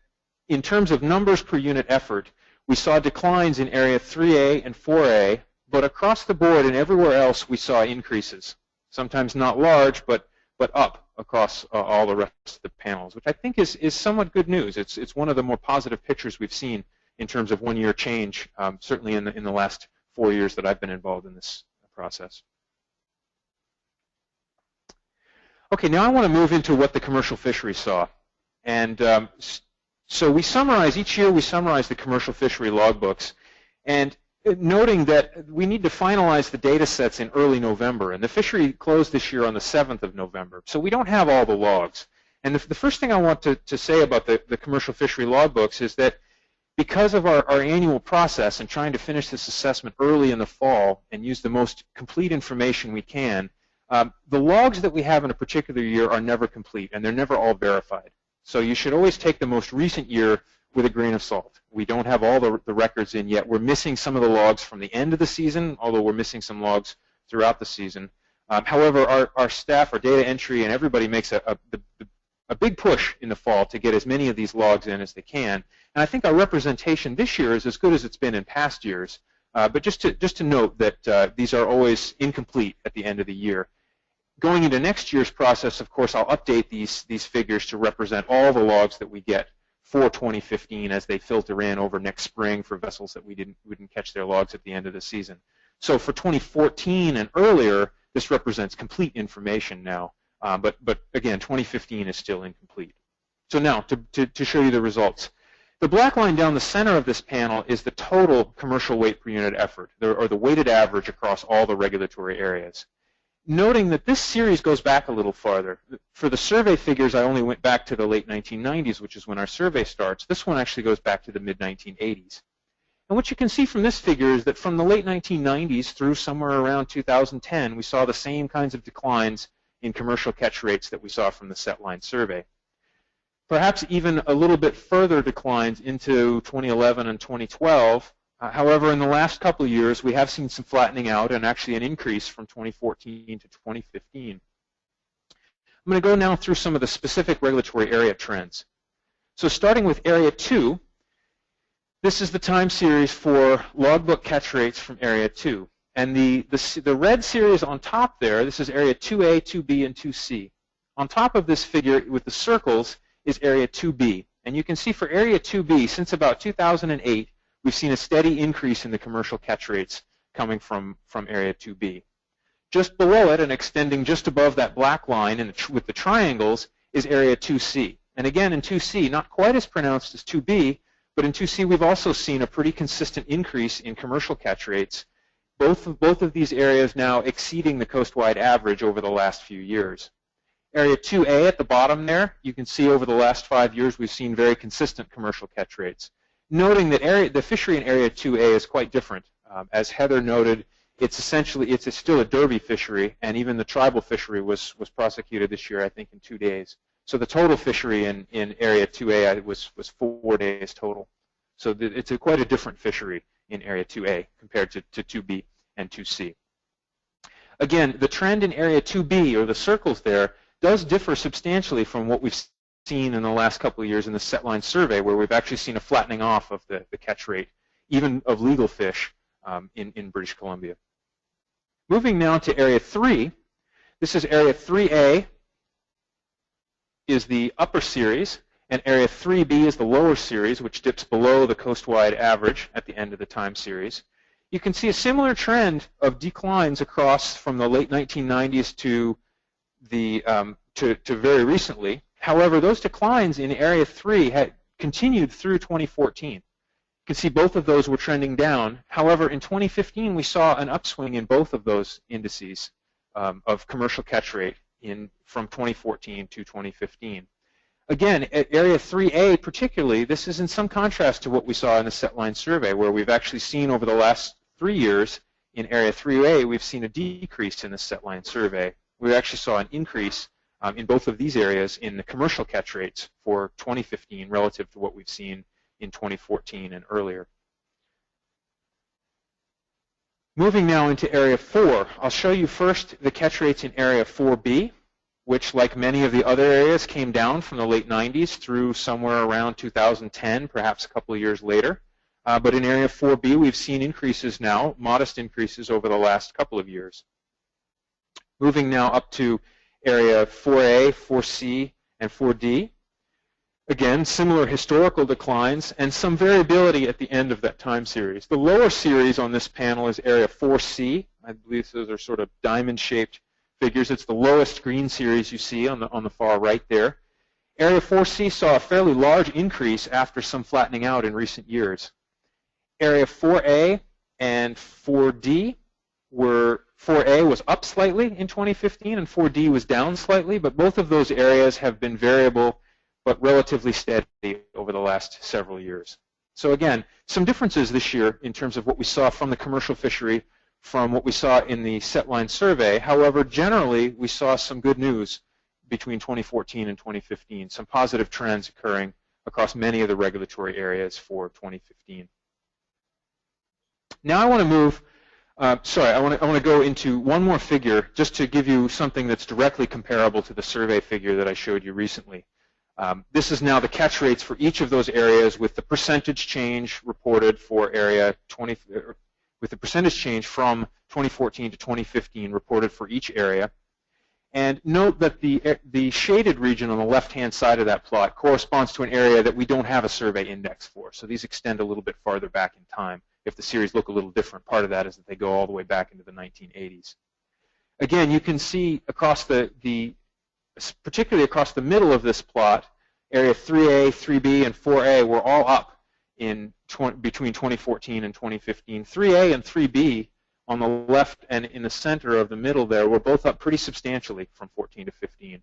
in terms of numbers per unit effort, we saw declines in area 3A and 4A, but across the board and everywhere else we saw increases. Sometimes not large, but up across all the rest of the panels, which I think is somewhat good news. It's one of the more positive pictures we've seen in terms of one-year change, certainly in the last 4 years that I've been involved in this process. Okay, now I want to move into what the commercial fishery saw. And so we summarize, each year we summarize the commercial fishery logbooks, and noting that we need to finalize the data sets in early November, and the fishery closed this year on the 7th of November, so we don't have all the logs. And the first thing I want to say about the commercial fishery logbooks is that because of our annual process and trying to finish this assessment early in the fall and use the most complete information we can, the logs that we have in a particular year are never complete, and they're never all verified. So you should always take the most recent year with a grain of salt. We don't have all the records in yet. We're missing some of the logs from the end of the season, although we're missing some logs throughout the season. However, our staff, our data entry, and everybody makes a big push in the fall to get as many of these logs in as they can. And I think our representation this year is as good as it's been in past years. But just to note that these are always incomplete at the end of the year. Going into next year's process, of course, I'll update these figures to represent all the logs that we get for 2015 as they filter in over next spring for vessels that we didn't catch their logs at the end of the season. So for 2014 and earlier, this represents complete information now. But again, 2015 is still incomplete. So now, to show you the results. The black line down the center of this panel is the total commercial weight per unit effort, or the weighted average across all the regulatory areas. Noting that this series goes back a little farther. For the survey figures, I only went back to the late 1990s, which is when our survey starts. This one actually goes back to the mid-1980s. And what you can see from this figure is that from the late 1990s through somewhere around 2010, we saw the same kinds of declines in commercial catch rates that we saw from the set line survey. Perhaps even a little bit further declines into 2011 and 2012. However, in the last couple of years, we have seen some flattening out and actually an increase from 2014 to 2015. I'm going to go now through some of the specific regulatory area trends. So starting with Area 2, this is the time series for logbook catch rates from Area 2. And the red series on top there, this is Area 2A, 2B, and 2C. On top of this figure with the circles is Area 2B. And you can see for Area 2B, since about 2008, we've seen a steady increase in the commercial catch rates coming from Area 2B. Just below it and extending just above that black line with the triangles is Area 2C. And again, in 2C, not quite as pronounced as 2B, but in 2C we've also seen a pretty consistent increase in commercial catch rates, both of these areas now exceeding the coastwide average over the last few years. Area 2A at the bottom there, you can see over the last 5 years we've seen very consistent commercial catch rates. Noting that the fishery in Area 2A is quite different. As Heather noted, it's still a derby fishery, and even the tribal fishery was prosecuted this year, I think, in 2 days. So the total fishery in Area 2A was 4 days total. So it's quite a different fishery in Area 2A compared to 2B and 2C. Again, the trend in Area 2B, or the circles there, does differ substantially from what we've seen in the last couple of years in the set line survey, where we've actually seen a flattening off of the catch rate, even of legal fish in British Columbia. Moving now to Area 3, this is Area 3A is the upper series, and Area 3B is the lower series, which dips below the coastwide average at the end of the time series. You can see a similar trend of declines across from the late 1990s to very recently. However, those declines in Area 3 had continued through 2014. You can see both of those were trending down. However, in 2015, we saw an upswing in both of those indices of commercial catch rate from 2014 to 2015. Again, at Area 3A particularly, this is in some contrast to what we saw in the set line survey, where we've actually seen over the last 3 years in Area 3A, we've seen a decrease in the set line survey. We actually saw an increase in both of these areas in the commercial catch rates for 2015 relative to what we've seen in 2014 and earlier. Moving now into Area 4, I'll show you first the catch rates in Area 4B, which, like many of the other areas, came down from the late 90s through somewhere around 2010, perhaps a couple of years later. But in Area 4B, we've seen increases now, modest increases over the last couple of years. Moving now up to Area 4A, 4C, and 4D. Again, similar historical declines and some variability at the end of that time series. The lower series on this panel is Area 4C. I believe those are sort of diamond-shaped figures. It's the lowest green series you see on the far right there. Area 4C saw a fairly large increase after some flattening out in recent years. Area 4A and 4D were, 4A was up slightly in 2015 and 4D was down slightly, but both of those areas have been variable but relatively steady over the last several years. So again, some differences this year in terms of what we saw from the commercial fishery from what we saw in the setline survey. However, generally, we saw some good news between 2014 and 2015, some positive trends occurring across many of the regulatory areas for 2015. Now I want to move, I want to go into one more figure just to give you something that's directly comparable to the survey figure that I showed you recently. This is now the catch rates for each of those areas with the percentage change reported for area 20, with the percentage change from 2014 to 2015 reported for each area. And note that the shaded region on the left-hand side of that plot corresponds to an area that we don't have a survey index for. So these extend a little bit farther back in time. If the series look a little different, part of that is that they go all the way back into the 1980s. Again, you can see across particularly across the middle of this plot, Area 3A, 3B, and 4A were all up in between 2014 and 2015. 3A and 3B on the left and in the center of the middle there were both up pretty substantially from 14 to 15.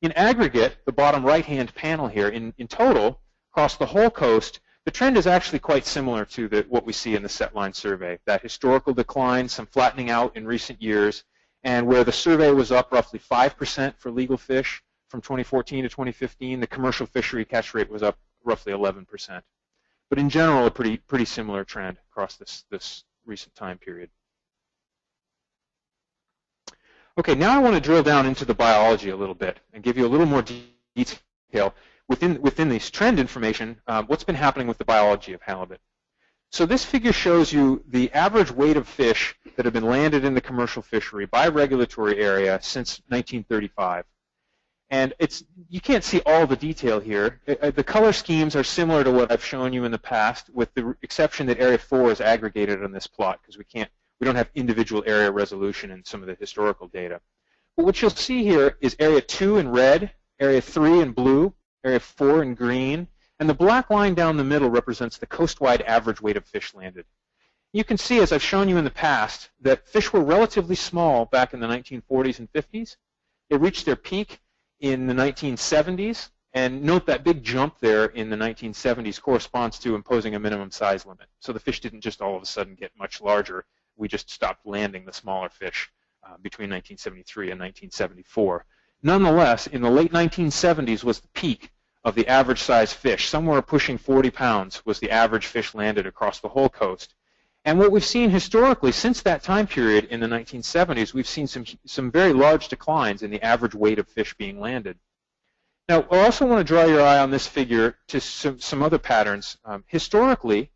In aggregate, the bottom right-hand panel here, in total, across the whole coast, the trend is actually quite similar to what we see in the setline survey. That historical decline, some flattening out in recent years, and where the survey was up roughly 5% for legal fish from 2014 to 2015, the commercial fishery catch rate was up roughly 11%. But in general, a pretty similar trend across this recent time period. Okay, now I want to drill down into the biology a little bit and give you a little more detail within this trend information, what's been happening with the biology of halibut. So this figure shows you the average weight of fish that have been landed in the commercial fishery by regulatory area since 1935. And you can't see all the detail here. The color schemes are similar to what I've shown you in the past, with the exception that Area 4 is aggregated on this plot because we don't have individual area resolution in some of the historical data. But what you'll see here is Area 2 in red, Area 3 in blue, Area 4 in green, and the black line down the middle represents the coastwide average weight of fish landed. You can see, as I've shown you in the past, that fish were relatively small back in the 1940s and 50s. They reached their peak in the 1970s, and note that big jump there in the 1970s corresponds to imposing a minimum size limit. So the fish didn't just all of a sudden get much larger. We just stopped landing the smaller fish between 1973 and 1974. Nonetheless, in the late 1970s was the peak of the average size fish. Somewhere pushing 40 pounds was the average fish landed across the whole coast. And what we've seen historically since that time period in the 1970s, we've seen some very large declines in the average weight of fish being landed. Now, I also want to draw your eye on this figure to some other patterns. Historically,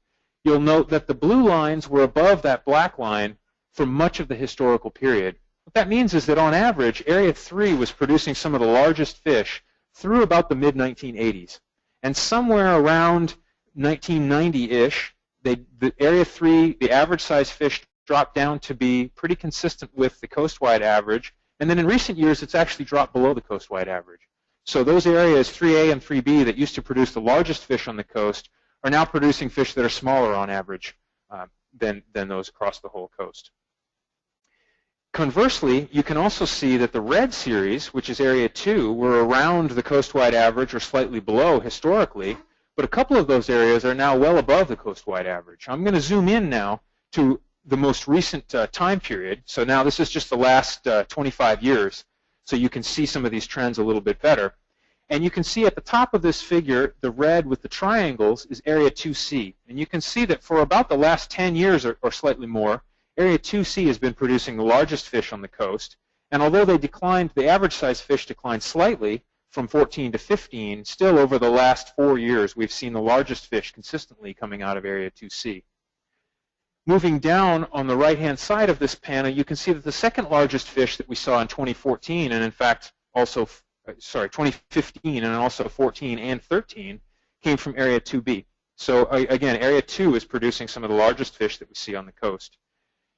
you'll note that the blue lines were above that black line for much of the historical period. What that means is that on average, Area 3 was producing some of the largest fish through about the mid-1980s. And somewhere around 1990-ish, the Area 3, the average size fish dropped down to be pretty consistent with the coastwide average. And then in recent years, it's actually dropped below the coastwide average. So those areas, 3A and 3B, that used to produce the largest fish on the coast are now producing fish that are smaller on average than those across the whole coast. Conversely, you can also see that the red series, which is Area 2, were around the coastwide average or slightly below historically, but a couple of those areas are now well above the coastwide average. I'm going to zoom in now to the most recent time period. So now this is just the last 25 years. so you can see some of these trends a little bit better. And you can see at the top of this figure, the red with the triangles is Area 2C. And you can see that for about the last 10 years or slightly more, Area 2C has been producing the largest fish on the coast. And although they declined, the average size fish declined slightly from 14 to 15, still over the last 4 years, we've seen the largest fish consistently coming out of Area 2C. Moving down on the right-hand side of this panel, you can see that the second largest fish that we saw in 2014, and in fact also, 2015 and also 14 and 13, came from Area 2B. So again, Area 2 is producing some of the largest fish that we see on the coast.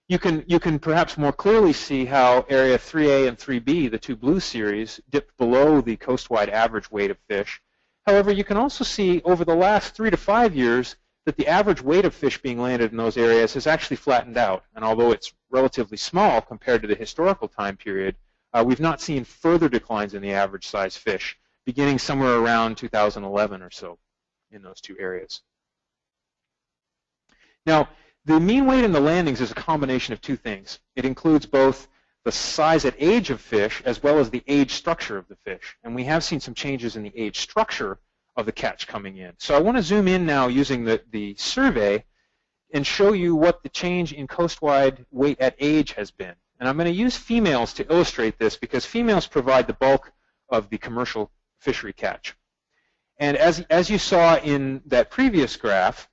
You can perhaps more clearly see how Area 3A and 3B, the two blue series, dipped below the coastwide average weight of fish. However, you can also see over the last 3 to 5 years that the average weight of fish being landed in those areas has actually flattened out. And although it's relatively small compared to the historical time period, we've not seen further declines in the average size fish, beginning somewhere around 2011 or so in those two areas. Now, the mean weight in the landings is a combination of two things. It includes both the size at age of fish as well as the age structure of the fish. And we have seen some changes in the age structure of the catch coming in. So I want to zoom in now using the survey and show you what the change in coastwide weight at age has been. And I'm going to use females to illustrate this because females provide the bulk of the commercial fishery catch. And as you saw in that previous graph,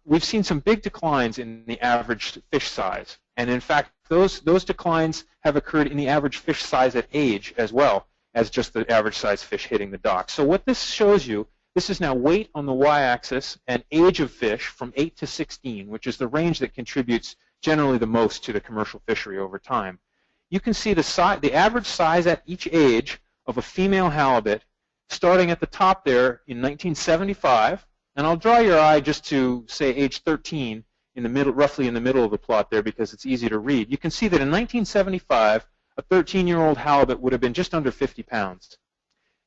we've seen some big declines in the average fish size. And in fact, those declines have occurred in the average fish size at age as well as just the average size fish hitting the dock. So what this shows you, this is now weight on the y-axis and age of fish from 8 to 16, which is the range that contributes generally the most to the commercial fishery over time. You can see the average size at each age of a female halibut starting at the top there in 1975. And I'll draw your eye just to, say, age 13 in the middle, roughly in the middle of the plot there because it's easy to read. You can see that in 1975, a 13-year-old halibut would have been just under 50 pounds.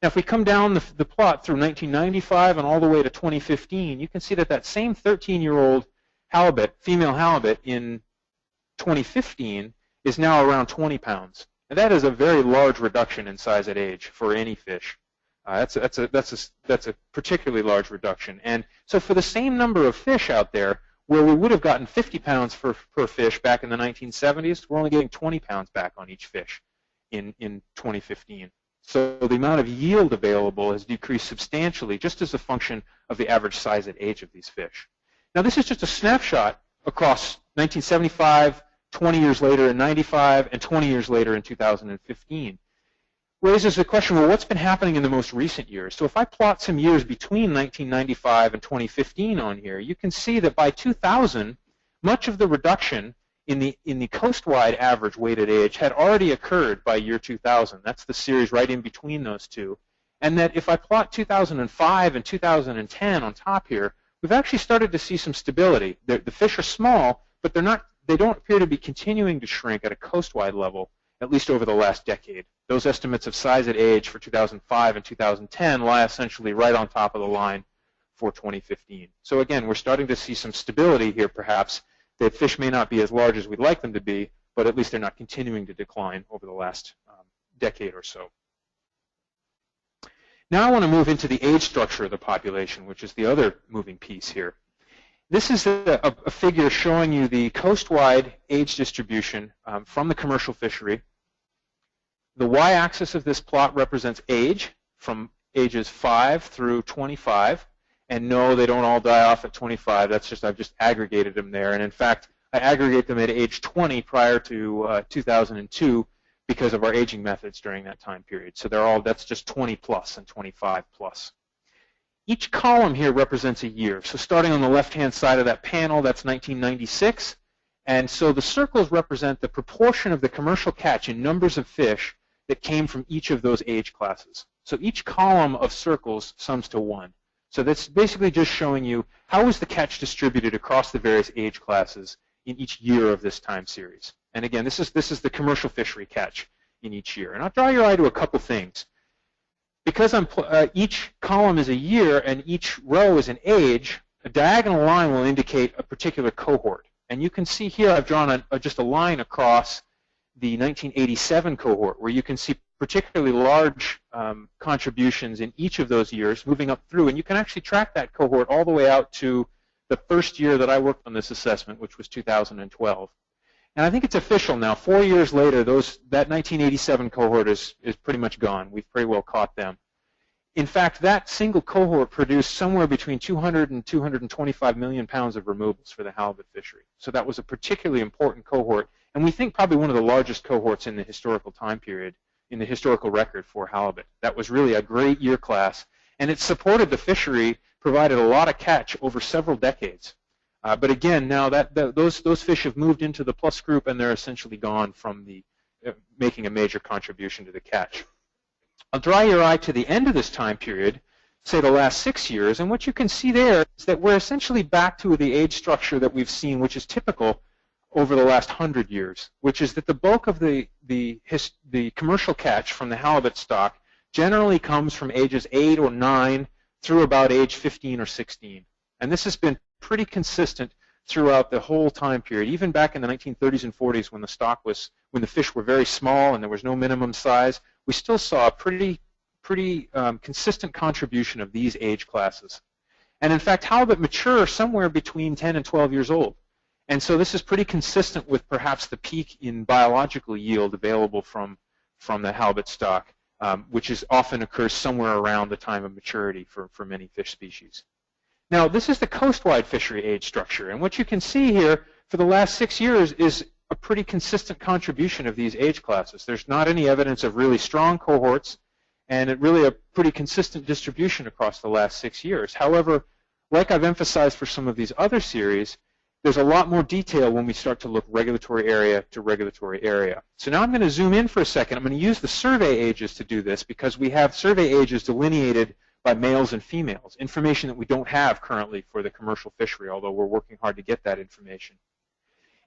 Now, if we come down the plot through 1995 and all the way to 2015, you can see that that same 13-year-old halibut, female halibut, in 2015 is now around 20 pounds. And that is a very large reduction in size at age for any fish. That's a particularly large reduction. And so for the same number of fish out there, where we would have gotten 50 pounds per fish back in the 1970s, we're only getting 20 pounds back on each fish in 2015. So the amount of yield available has decreased substantially just as a function of the average size at age of these fish. Now this is just a snapshot across 1975, 20 years later in 95, and 20 years later in 2015. Raises the question, well, what's been happening in the most recent years? So if I plot some years between 1995 and 2015 on here, you can see that by 2000, much of the reduction in the coastwide average weighted age had already occurred by year 2000. That's the series right in between those two. And that if I plot 2005 and 2010 on top here, we've actually started to see some stability. The fish are small, but they don't appear to be continuing to shrink at a coastwide level, at least over the last decade. Those estimates of size at age for 2005 and 2010 lie essentially right on top of the line for 2015. So again, we're starting to see some stability here perhaps. The fish may not be as large as we'd like them to be, but at least they're not continuing to decline over the last decade or so. Now I want to move into the age structure of the population, which is the other moving piece here. This is a figure showing you the coastwide age distribution from the commercial fishery. The y-axis of this plot represents age from ages 5 through 25. And no, they don't all die off at 25. That's just, I've just aggregated them there. And in fact, I aggregate them at age 20 prior to 2002 because of our aging methods during that time period. So that's just 20 plus and 25 plus. Each column here represents a year. So starting on the left-hand side of that panel, that's 1996. And so the circles represent the proportion of the commercial catch in numbers of fish that came from each of those age classes. So each column of circles sums to 1. So that's basically just showing you how is the catch distributed across the various age classes in each year of this time series. And again, this is the commercial fishery catch in each year. And I'll draw your eye to a couple things. Because each column is a year and each row is an age, a diagonal line will indicate a particular cohort. And you can see here I've drawn just a line across the 1987 cohort where you can see particularly large contributions in each of those years, moving up through, and you can actually track that cohort all the way out to the first year that I worked on this assessment, which was 2012. And I think it's official now. 4 years later, that 1987 cohort is pretty much gone. We've pretty well caught them. In fact, that single cohort produced somewhere between 200 and 225 million pounds of removals for the halibut fishery. So that was a particularly important cohort, and we think probably one of the largest cohorts in the historical time period, in the historical record for halibut. That was really a great year class, and it supported the fishery, provided a lot of catch over several decades. But again, now those fish have moved into the plus group, and they're essentially gone from the making a major contribution to the catch. I'll draw your eye to the end of this time period, say the last 6 years, and what you can see there is that we're essentially back to the age structure that we've seen, which is typical over the last 100 years, which is that the bulk of the commercial catch from the halibut stock generally comes from ages 8 or 9 through about age 15 or 16. And this has been pretty consistent throughout the whole time period, even back in the 1930s and 40s when the fish were very small and there was no minimum size. We still saw a pretty consistent contribution of these age classes. And in fact, halibut mature somewhere between 10 and 12 years old. And so this is pretty consistent with perhaps the peak in biological yield available from the halibut stock, which often occurs somewhere around the time of maturity for many fish species. Now, this is the coastwide fishery age structure. And what you can see here for the last 6 years is a pretty consistent contribution of these age classes. There's not any evidence of really strong cohorts, and really a pretty consistent distribution across the last 6 years. However, like I've emphasized for some of these other series, there's a lot more detail when we start to look regulatory area to regulatory area. So now I'm going to zoom in for a second. I'm going to use the survey ages to do this because we have survey ages delineated by males and females, information that we don't have currently for the commercial fishery, although we're working hard to get that information.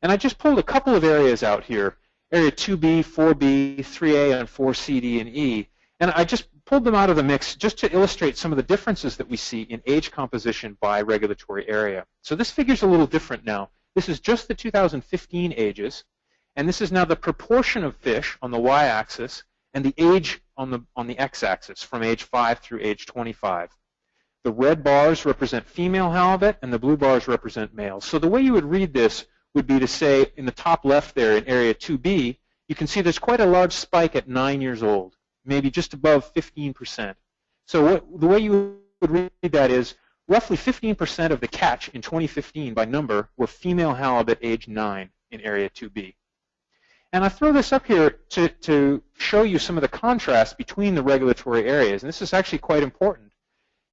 And I just pulled a couple of areas out here, area 2B, 4B, 3A, and 4C, D, and E. And I just pulled them out of the mix just to illustrate some of the differences that we see in age composition by regulatory area. So this figure's a little different now. This is just the 2015 ages, and this is now the proportion of fish on the y-axis and the age on the x-axis from age 5 through age 25. The red bars represent female halibut, and the blue bars represent males. So the way you would read this would be to say, in the top left there in area 2B, you can see there's quite a large spike at 9 years old, maybe just above 15%. So the way you would read that is roughly 15% of the catch in 2015 by number were female halibut age 9 in area 2B. And I throw this up here to show you some of the contrast between the regulatory areas, and this is actually quite important.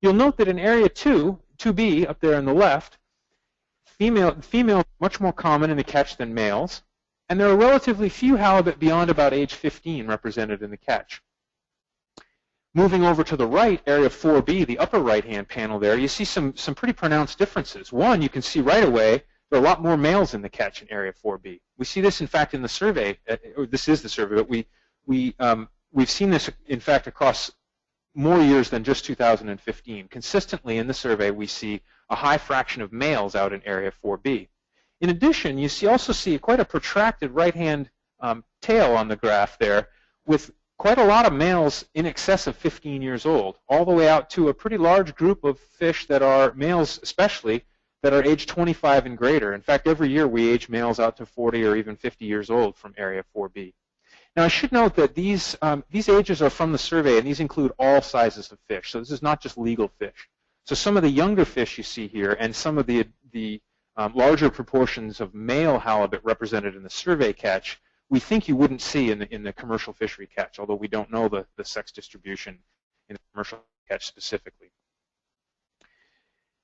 You'll note that in area 2B, up there on the left, female much more common in the catch than males, and there are relatively few halibut beyond about age 15 represented in the catch. Moving over to the right, area 4B, the upper right-hand panel there, you see some pretty pronounced differences. One, you can see right away, there are a lot more males in the catch in area 4B. We see this, in fact, in the survey. This is the survey, but we've seen this, in fact, across more years than just 2015. Consistently in the survey, we see a high fraction of males out in area 4B. In addition, you also see quite a protracted right-hand tail on the graph there with quite a lot of males in excess of 15 years old, all the way out to a pretty large group of fish that are, males especially, that are age 25 and greater. In fact, every year we age males out to 40 or even 50 years old from area 4B. Now, I should note that these ages are from the survey, and these include all sizes of fish. So this is not just legal fish. So some of the younger fish you see here and some of the larger proportions of male halibut represented in the survey catch, we think you wouldn't see in the commercial fishery catch, although we don't know the sex distribution in the commercial catch specifically.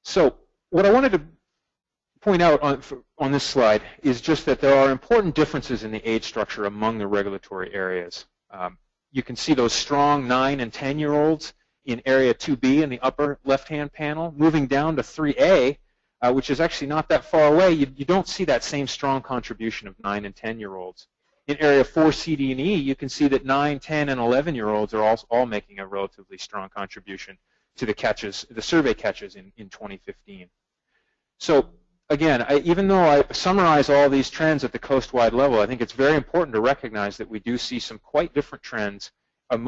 So what I wanted to point out on this slide is just that there are important differences in the age structure among the regulatory areas. You can see those strong 9 and 10-year-olds in area 2B in the upper left-hand panel. Moving down to 3A, which is actually not that far away, you don't see that same strong contribution of 9 and 10-year-olds. In area 4, C, D, and E, you can see that 9, 10, and 11-year-olds are all making a relatively strong contribution to the catches, the survey catches in 2015. So again, even though I summarize all these trends at the coastwide level, I think it's very important to recognize that we do see some quite different trends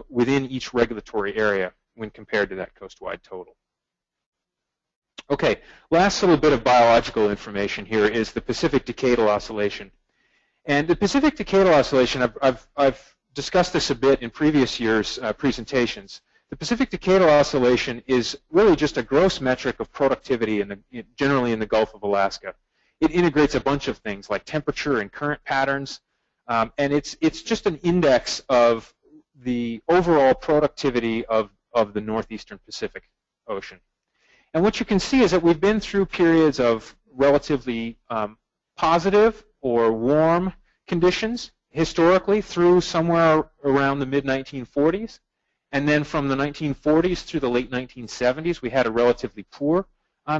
within each regulatory area when compared to that coastwide total. Okay, last little bit of biological information here is the Pacific Decadal Oscillation. And the Pacific Decadal Oscillation, I've discussed this a bit in previous years' presentations. The Pacific Decadal Oscillation is really just a gross metric of productivity generally in the Gulf of Alaska. It integrates a bunch of things like temperature and current patterns, and it's just an index of the overall productivity of the northeastern Pacific Ocean. And what you can see is that we've been through periods of relatively positive or warm conditions historically through somewhere around the mid-1940s. And then from the 1940s through the late 1970s, we had a relatively poor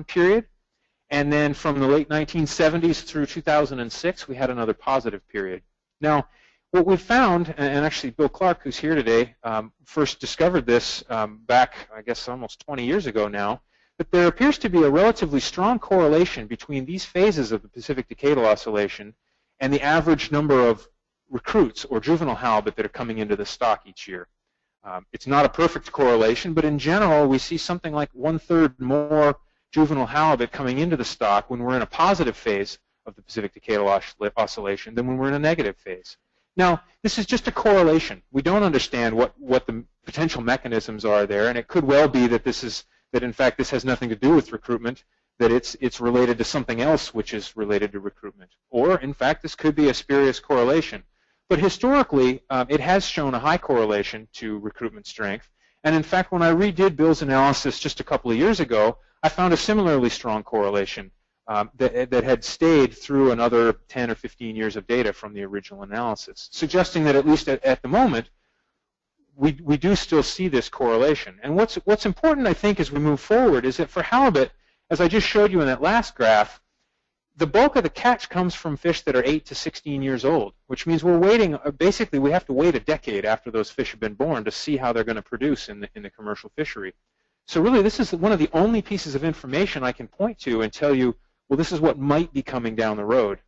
period. And then from the late 1970s through 2006, we had another positive period. Now, what we've found, and actually Bill Clark, who's here today, first discovered this back, I guess, almost 20 years ago now, but there appears to be a relatively strong correlation between these phases of the Pacific Decadal Oscillation and the average number of recruits or juvenile halibut that are coming into the stock each year. It's not a perfect correlation, but in general, we see something like 1/3 more juvenile halibut coming into the stock when we're in a positive phase of the Pacific Decadal Oscillation than when we're in a negative phase. Now, this is just a correlation. We don't understand what the potential mechanisms are there, and it could well be that in fact this has nothing to do with recruitment, that it's related to something else which is related to recruitment. Or, in fact, this could be a spurious correlation. But historically, it has shown a high correlation to recruitment strength. And in fact, when I redid Bill's analysis just a couple of years ago, I found a similarly strong correlation that had stayed through another 10 or 15 years of data from the original analysis, suggesting that at least at the moment, we do still see this correlation. And what's important, I think, as we move forward is that for halibut, as I just showed you in that last graph, the bulk of the catch comes from fish that are 8 to 16 years old, which means we're waiting, basically we have to wait a decade after those fish have been born to see how they're going to produce in the commercial fishery. So really this is one of the only pieces of information I can point to and tell you, well, this is what might be coming down the road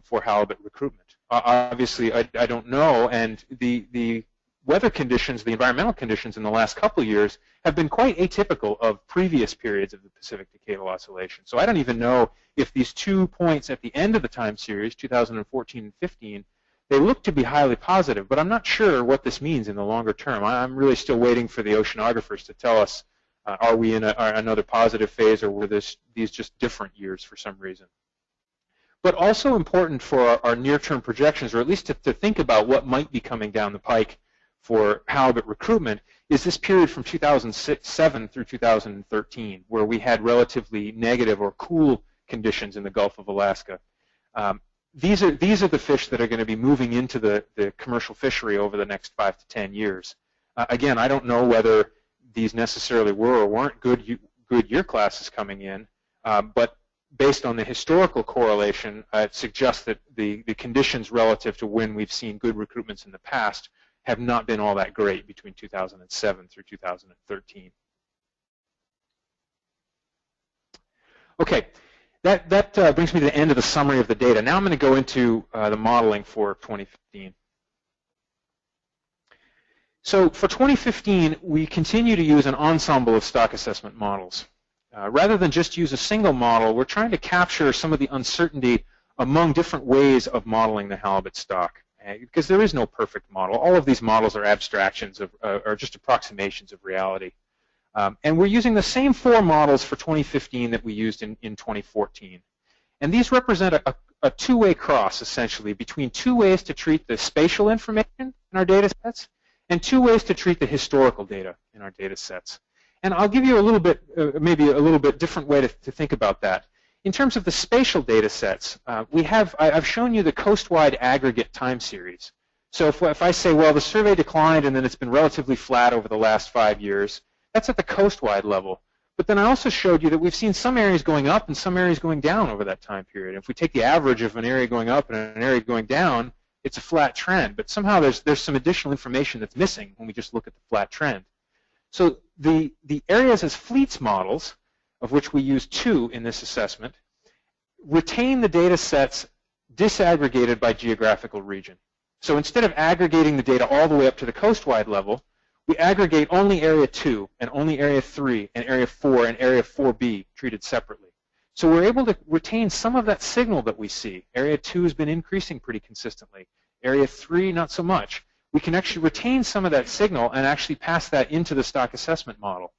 for halibut recruitment. Obviously, I don't know, and the weather conditions, the environmental conditions in the last couple of years have been quite atypical of previous periods of the Pacific Decadal Oscillation. So I don't even know if these 2 points at the end of the time series, 2014 and 15, they look to be highly positive, but I'm not sure what this means in the longer term. I'm really still waiting for the oceanographers to tell us, are we in another positive phase, or were these just different years for some reason? But also important for our near-term projections, or at least to think about what might be coming down the pike for halibut recruitment, is this period from 2007 through 2013, where we had relatively negative or cool conditions in the Gulf of Alaska. These are the fish that are going to be moving into the commercial fishery over the next 5 to 10 years. Again, I don't know whether these necessarily were or weren't good year classes coming in, but based on the historical correlation, it suggests that the conditions relative to when we've seen good recruitments in the past have not been all that great between 2007 through 2013. Okay, that brings me to the end of the summary of the data. Now I'm going to go into the modeling for 2015. So for 2015, we continue to use an ensemble of stock assessment models. Rather than just use a single model, we're trying to capture some of the uncertainty among different ways of modeling the halibut stock, because there is no perfect model. All of these models are abstractions or just approximations of reality. And we're using the same 4 models for 2015 that we used in 2014. And these represent a two-way cross, essentially, between 2 ways to treat the spatial information in our data sets and 2 ways to treat the historical data in our data sets. And I'll give you a little bit, maybe a little bit different way to think about that. In terms of the spatial data sets, I've shown you the coastwide aggregate time series. So if I say, well, the survey declined and then it's been relatively flat over the last 5 years, that's at the coastwide level. But then I also showed you that we've seen some areas going up and some areas going down over that time period. If we take the average of an area going up and an area going down, it's a flat trend. But somehow there's some additional information that's missing when we just look at the flat trend. So the areas as fleets models, of which we use 2 in this assessment, retain the data sets disaggregated by geographical region. So instead of aggregating the data all the way up to the coastwide level, we aggregate only Area 2 and only Area 3 and Area 4 and Area 4B treated separately. So we're able to retain some of that signal that we see. Area 2 has been increasing pretty consistently. Area 3, not so much. We can actually retain some of that signal and actually pass that into the stock assessment model.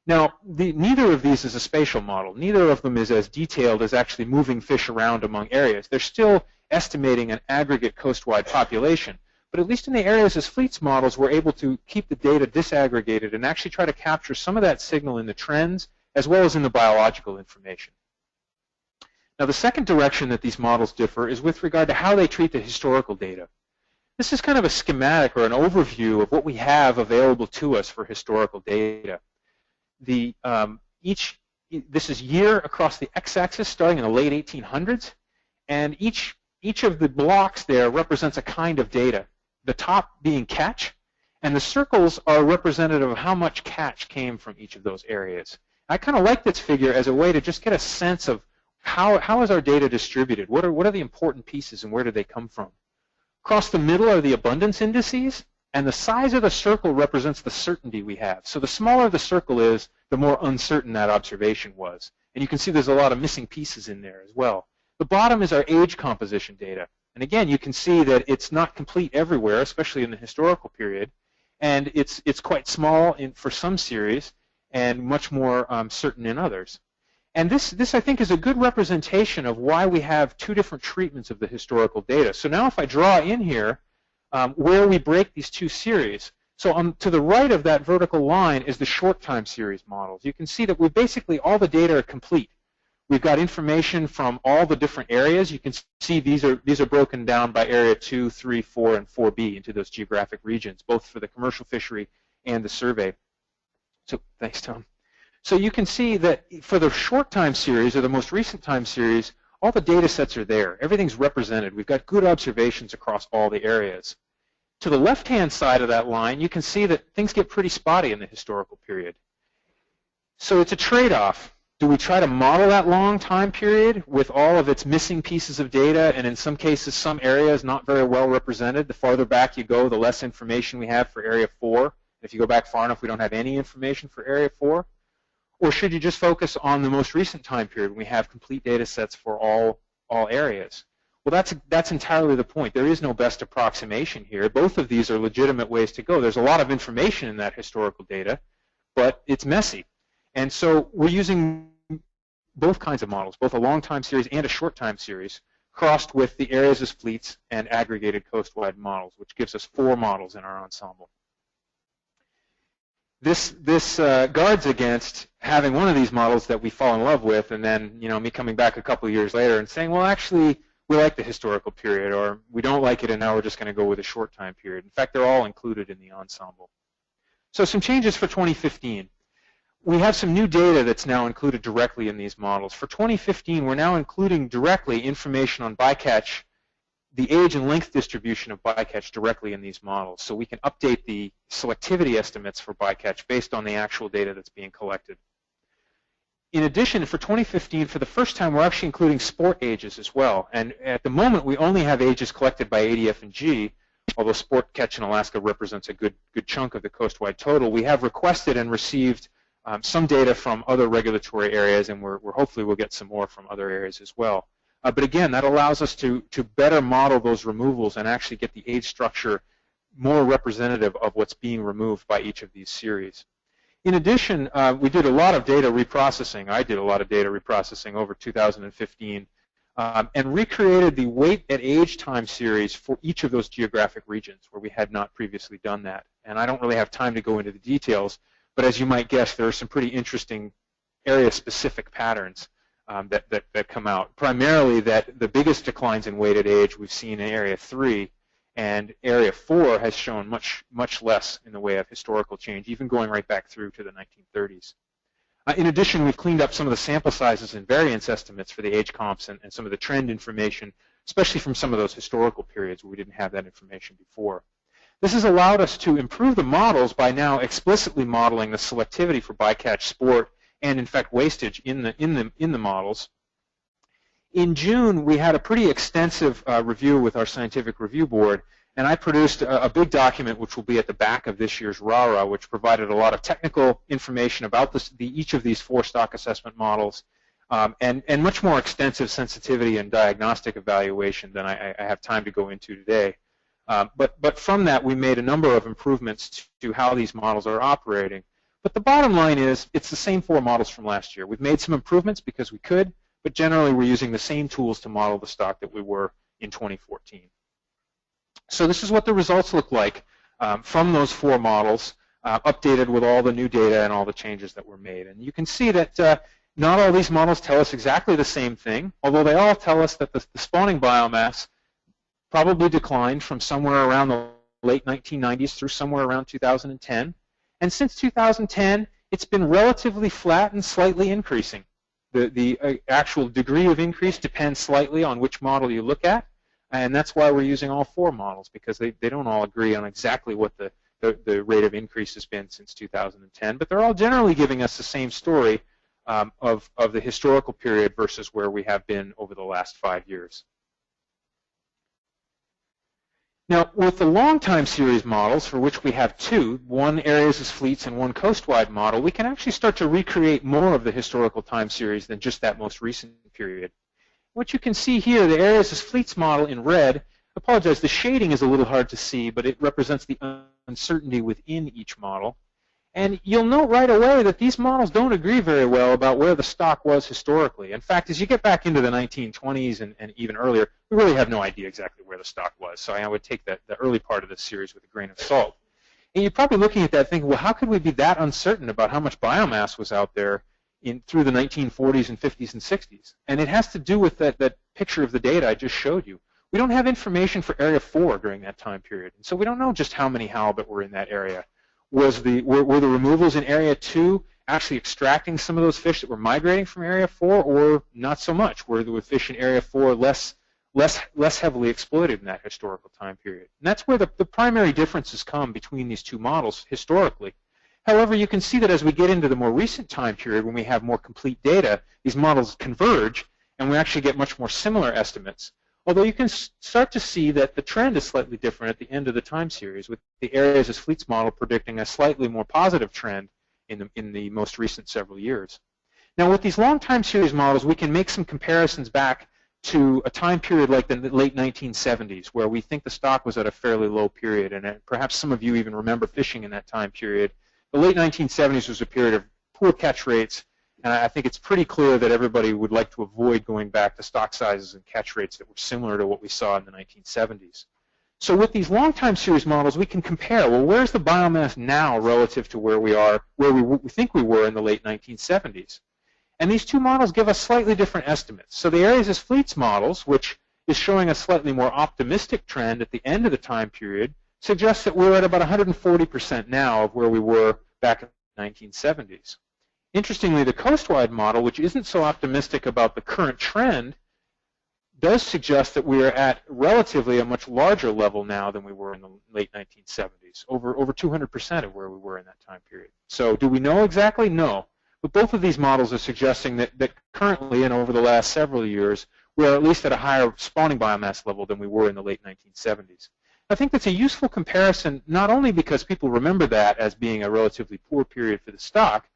Now, neither of these is a spatial model. Neither of them is as detailed as actually moving fish around among areas. They're still estimating an aggregate coastwide population. But at least in the areas as fleets models, we're able to keep the data disaggregated and actually try to capture some of that signal in the trends as well as in the biological information. Now, the second direction that these models differ is with regard to how they treat the historical data. This is kind of a schematic or an overview of what we have available to us for historical data. This is year across the x-axis starting in the late 1800s, and each of the blocks there represents a kind of data, the top being catch, and the circles are representative of how much catch came from each of those areas. I kind of like this figure as a way to just get a sense of how is our data distributed, what are the important pieces and where do they come from. Across the middle are the abundance indices, and the size of the circle represents the certainty we have. So the smaller the circle is, the more uncertain that observation was. And you can see there's a lot of missing pieces in there as well. The bottom is our age composition data. And again, you can see that it's not complete everywhere, especially in the historical period. And it's quite small for some series and much more certain in others. And this, I think, is a good representation of why we have two different treatments of the historical data. So now if I draw in here where we break these two series, so to the right of that vertical line is the short time series models. You can see that basically all the data are complete. We've got information from all the different areas. You can see these are broken down by Area 2, 3, 4, and 4B into those geographic regions, both for the commercial fishery and the survey. So thanks, Tom. So you can see that for the short time series or the most recent time series, all the data sets are there. Everything's represented. We've got good observations across all the areas. To the left-hand side of that line, you can see that things get pretty spotty in the historical period. So it's a trade-off. Do we try to model that long time period with all of its missing pieces of data, and in some cases, some areas not very well represented? The farther back you go, the less information we have for Area 4. If you go back far enough, we don't have any information for Area 4. Or should you just focus on the most recent time period when we have complete data sets for all areas? Well, that's entirely the point. There is no best approximation here. Both of these are legitimate ways to go. There's a lot of information in that historical data, but it's messy. And so we're using both kinds of models, both a long time series and a short time series, crossed with the areas as fleets and aggregated coastwide models, which gives us 4 models in our ensemble. This guards against having one of these models that we fall in love with, and then me coming back a couple of years later and saying, well, actually, we like the historical period, or we don't like it, and now we're just going to go with a short time period. In fact, they're all included in the ensemble. So some changes for 2015. We have some new data that's now included directly in these models. For 2015, we're now including directly information on bycatch, the age and length distribution of bycatch directly in these models. So we can update the selectivity estimates for bycatch based on the actual data that's being collected. In addition, for 2015, for the first time, we're actually including sport ages as well. And at the moment, we only have ages collected by ADF and G, although sport catch in Alaska represents a good chunk of the coastwide total. We have requested and received some data from other regulatory areas, and we're hopefully we'll get some more from other areas as well. But again, that allows us to better model those removals and actually get the age structure more representative of what's being removed by each of these series. In addition, we did a lot of data reprocessing. I did a lot of data reprocessing over 2015 and recreated the weight at age time series for each of those geographic regions where we had not previously done that. And I don't really have time to go into the details, but as you might guess, there are some pretty interesting area-specific patterns that come out. Primarily that the biggest declines in weighted age we've seen in Area 3, and Area 4 has shown much less in the way of historical change, even going right back through to the 1930s. In addition, we've cleaned up some of the sample sizes and variance estimates for the age comps and some of the trend information, especially from some of those historical periods where we didn't have that information before. This has allowed us to improve the models by now explicitly modeling the selectivity for bycatch, sport, and in fact wastage in the models. In June, we had a pretty extensive review with our scientific review board, And I produced a big document which will be at the back of this year's RARA, which provided a lot of technical information about each of these 4 stock assessment models, and much more extensive sensitivity and diagnostic evaluation than I have time to go into today. But from that, we made a number of improvements to how these models are operating. But the bottom line is, it's the same 4 models from last year. We've made some improvements because we could, but generally we're using the same tools to model the stock that we were in 2014. So this is what the results look like from those 4 models, updated with all the new data and all the changes that were made. And you can see that not all these models tell us exactly the same thing, although they all tell us that the spawning biomass probably declined from somewhere around the late 1990s through somewhere around 2010. And since 2010, it's been relatively flat and slightly increasing. The actual degree of increase depends slightly on which model you look at, and that's why we're using all 4 models, because they don't all agree on exactly what the rate of increase has been since 2010, but they're all generally giving us the same story of the historical period versus where we have been over the last 5 years. Now, with the long time series models, for which we have 2, one areas as fleets and one coastwide model, we can actually start to recreate more of the historical time series than just that most recent period. What you can see here, the areas as fleets model in red, I apologize, the shading is a little hard to see, but it represents the uncertainty within each model. And you'll note right away that these models don't agree very well about where the stock was historically. In fact, as you get back into the 1920s and even earlier, we really have no idea exactly where the stock was. So I would take the early part of this series with a grain of salt. And you're probably looking at that thinking, well, how could we be that uncertain about how much biomass was out there through the 1940s and 50s and 60s? And it has to do with that picture of the data I just showed you. We don't have information for Area 4 during that time period. And so we don't know just how many halibut were in that area. Were the removals in Area 2 actually extracting some of those fish that were migrating from Area 4, or not so much? Were the fish in Area 4 less heavily exploited in that historical time period? And that's where the primary differences come between these 2 models historically. However, you can see that as we get into the more recent time period, when we have more complete data, these models converge, and we actually get much more similar estimates. Although you can start to see that the trend is slightly different at the end of the time series, with the areas as fleets model predicting a slightly more positive trend in the most recent several years. Now, with these long time series models, we can make some comparisons back to a time period like the late 1970s, where we think the stock was at a fairly low period, and perhaps some of you even remember fishing in that time period. The late 1970s was a period of poor catch rates, and I think it's pretty clear that everybody would like to avoid going back to stock sizes and catch rates that were similar to what we saw in the 1970s. So with these long time series models, we can compare, well, where's the biomass now relative to where we are, where we think we were in the late 1970s? And these 2 models give us slightly different estimates. So the areas as fleets models, which is showing a slightly more optimistic trend at the end of the time period, suggests that we're at about 140% now of where we were back in the 1970s. Interestingly, the coastwide model, which isn't so optimistic about the current trend, does suggest that we are at relatively a much larger level now than we were in the late 1970s, over 200% of where we were in that time period. So do we know exactly? No. But both of these models are suggesting that currently and over the last several years, we're at least at a higher spawning biomass level than we were in the late 1970s. I think that's a useful comparison, not only because people remember that as being a relatively poor period for the stock,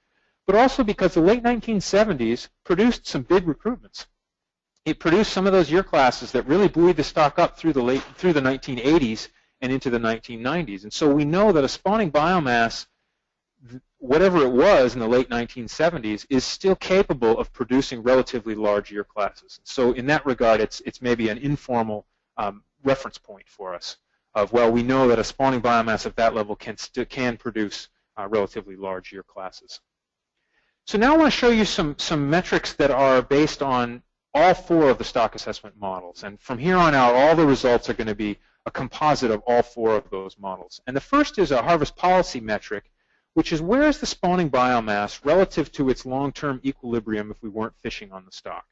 but also because the late 1970s produced some big recruitments. It produced some of those year classes that really buoyed the stock up through the 1980s and into the 1990s. And so we know that a spawning biomass, whatever it was in the late 1970s, is still capable of producing relatively large year classes. So in that regard, it's maybe an informal reference point for us of, well, we know that a spawning biomass at that level can produce relatively large year classes. So now I want to show you some metrics that are based on all 4 of the stock assessment models. And from here on out, all the results are going to be a composite of all 4 of those models. And the first is a harvest policy metric, which is where is the spawning biomass relative to its long-term equilibrium if we weren't fishing on the stock.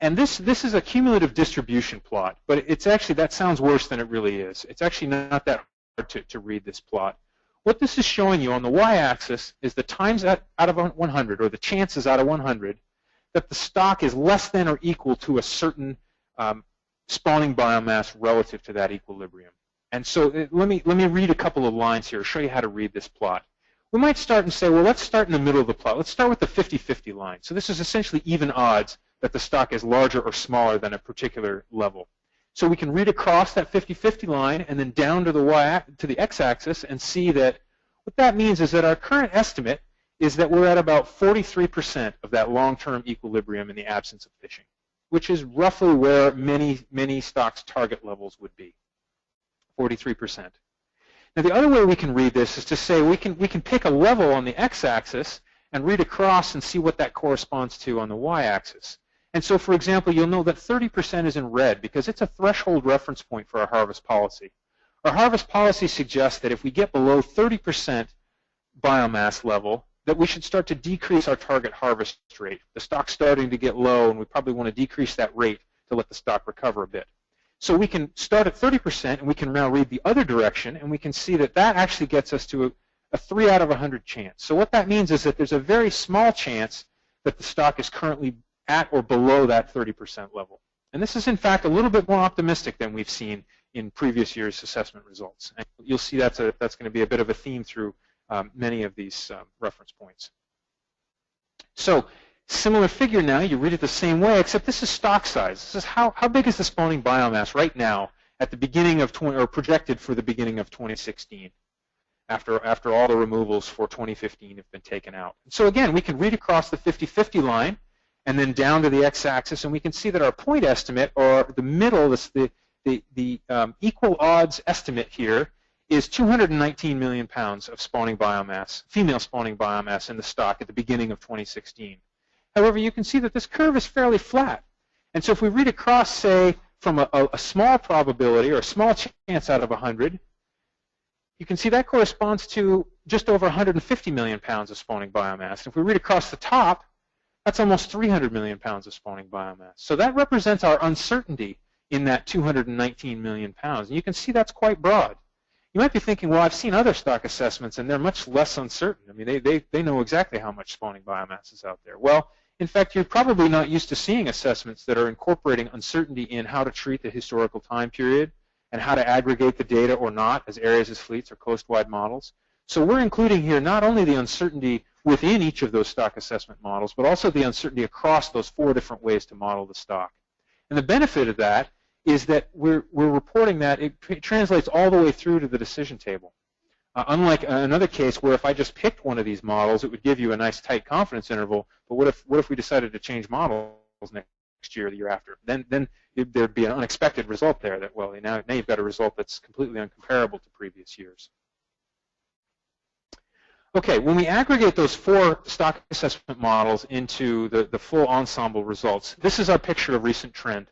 And this is a cumulative distribution plot, but it's actually, that sounds worse than it really is. It's actually not that hard to read this plot. What this is showing you on the y-axis is the times out of 100, or the chances out of 100, that the stock is less than or equal to a certain spawning biomass relative to that equilibrium. And so let me read a couple of lines here, show you how to read this plot. We might start and say, well, let's start in the middle of the plot. Let's start with the 50-50 line. So this is essentially even odds that the stock is larger or smaller than a particular level. So we can read across that 50-50 line and then down to the x-axis and see that what that means is that our current estimate is that we're at about 43% of that long-term equilibrium in the absence of fishing, which is roughly where many stocks' target levels would be, 43%. Now the other way we can read this is to say we can pick a level on the x-axis and read across and see what that corresponds to on the y-axis. And so, for example, you'll know that 30% is in red because it's a threshold reference point for our harvest policy. Our harvest policy suggests that if we get below 30% biomass level, that we should start to decrease our target harvest rate. The stock's starting to get low, and we probably want to decrease that rate to let the stock recover a bit. So we can start at 30%, and we can now read the other direction, and we can see that that actually gets us to a 3 out of 100 chance. So what that means is that there's a very small chance that the stock is currently at or below that 30% level. And this is, in fact, a little bit more optimistic than we've seen in previous years' assessment results. And you'll see that's going to be a bit of a theme through many of these reference points. So similar figure now, you read it the same way, except this is stock size. This is how big is the spawning biomass right now at the beginning of or projected for the beginning of 2016 after all the removals for 2015 have been taken out. And so again, we can read across the 50-50 line and then down to the x-axis, and we can see that our point estimate, or the middle, the equal odds estimate here, is 219 million pounds of spawning biomass, female spawning biomass in the stock at the beginning of 2016. However, you can see that this curve is fairly flat. And so if we read across, say, from a small probability or a small chance out of 100, you can see that corresponds to just over 150 million pounds of spawning biomass. If we read across the top, that's almost 300 million pounds of spawning biomass. So that represents our uncertainty in that 219 million pounds. And you can see that's quite broad. You might be thinking, well, I've seen other stock assessments, and they're much less uncertain. I mean, they know exactly how much spawning biomass is out there. Well, in fact, you're probably not used to seeing assessments that are incorporating uncertainty in how to treat the historical time period and how to aggregate the data or not as areas as fleets or coastwide models. So we're including here not only the uncertainty within each of those stock assessment models, but also the uncertainty across those 4 different ways to model the stock. And the benefit of that is that we're reporting that it translates all the way through to the decision table. Unlike another case where if I just picked one of these models, it would give you a nice tight confidence interval, but what if we decided to change models next year or the year after? Then there'd be an unexpected result there that, well, now you've got a result that's completely uncomparable to previous years. Okay, when we aggregate those 4 stock assessment models into the full ensemble results, this is our picture of recent trend.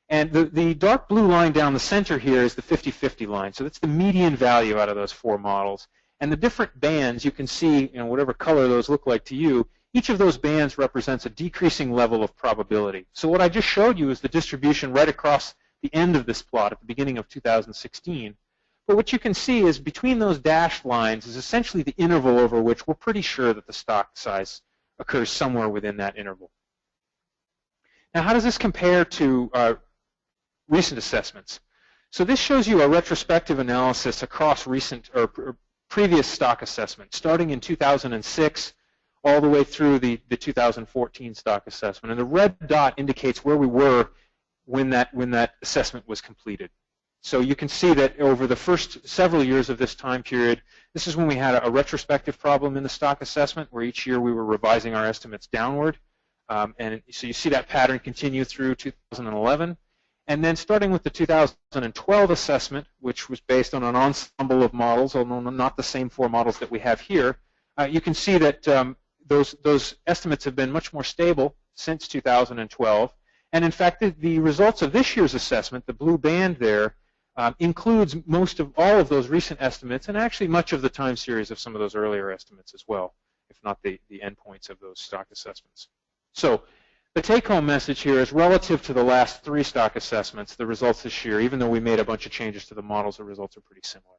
And the dark blue line down the center here is the 50-50 line. So that's the median value out of those 4 models. And the different bands, you can see, whatever color those look like to you, each of those bands represents a decreasing level of probability. So what I just showed you is the distribution right across the end of this plot at the beginning of 2016. But what you can see is between those dashed lines is essentially the interval over which we're pretty sure that the stock size occurs somewhere within that interval. Now, how does this compare to recent assessments? So this shows you a retrospective analysis across recent or previous stock assessments, starting in 2006 all the way through the 2014 stock assessment. And the red dot indicates where we were when that assessment was completed. So you can see that over the first several years of this time period, this is when we had a retrospective problem in the stock assessment, where each year we were revising our estimates downward. And so you see that pattern continue through 2011. And then starting with the 2012 assessment, which was based on an ensemble of models, although not the same 4 models that we have here, you can see that those estimates have been much more stable since 2012. And in fact, the results of this year's assessment, the blue band there, includes most of all of those recent estimates, and actually much of the time series of some of those earlier estimates as well, if not the endpoints of those stock assessments. So the take-home message here is relative to the last 3 stock assessments, the results this year, even though we made a bunch of changes to the models, the results are pretty similar.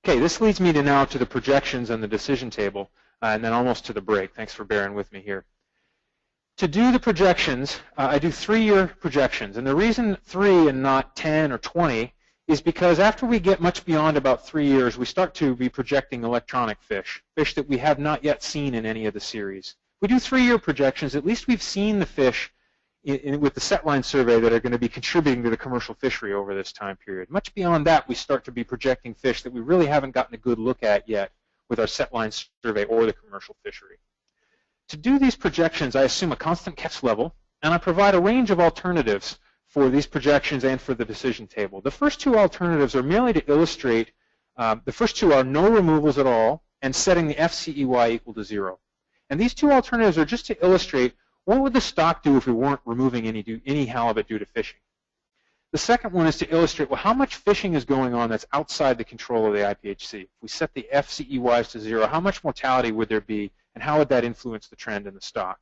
Okay, this leads me now to the projections and the decision table, and then almost to the break. Thanks for bearing with me here. To do the projections, I do 3-year projections, and the reason 3 and not 10 or 20 is because after we get much beyond about 3 years, we start to be projecting electronic fish, fish that we have not yet seen in any of the series. If we do 3-year projections, at least we've seen the fish with the setline survey that are going to be contributing to the commercial fishery over this time period. Much beyond that, we start to be projecting fish that we really haven't gotten a good look at yet with our setline survey or the commercial fishery. To do these projections, I assume a constant catch level, and I provide a range of alternatives for these projections and for the decision table. The first two alternatives are merely to illustrate, the first two are no removals at all and setting the FCEY equal to 0. And these two alternatives are just to illustrate what would the stock do if we weren't removing any halibut due to fishing. The second one is to illustrate, well, how much fishing is going on that's outside the control of the IPHC. If we set the FCEYs to 0, how much mortality would there be, and how would that influence the trend in the stock?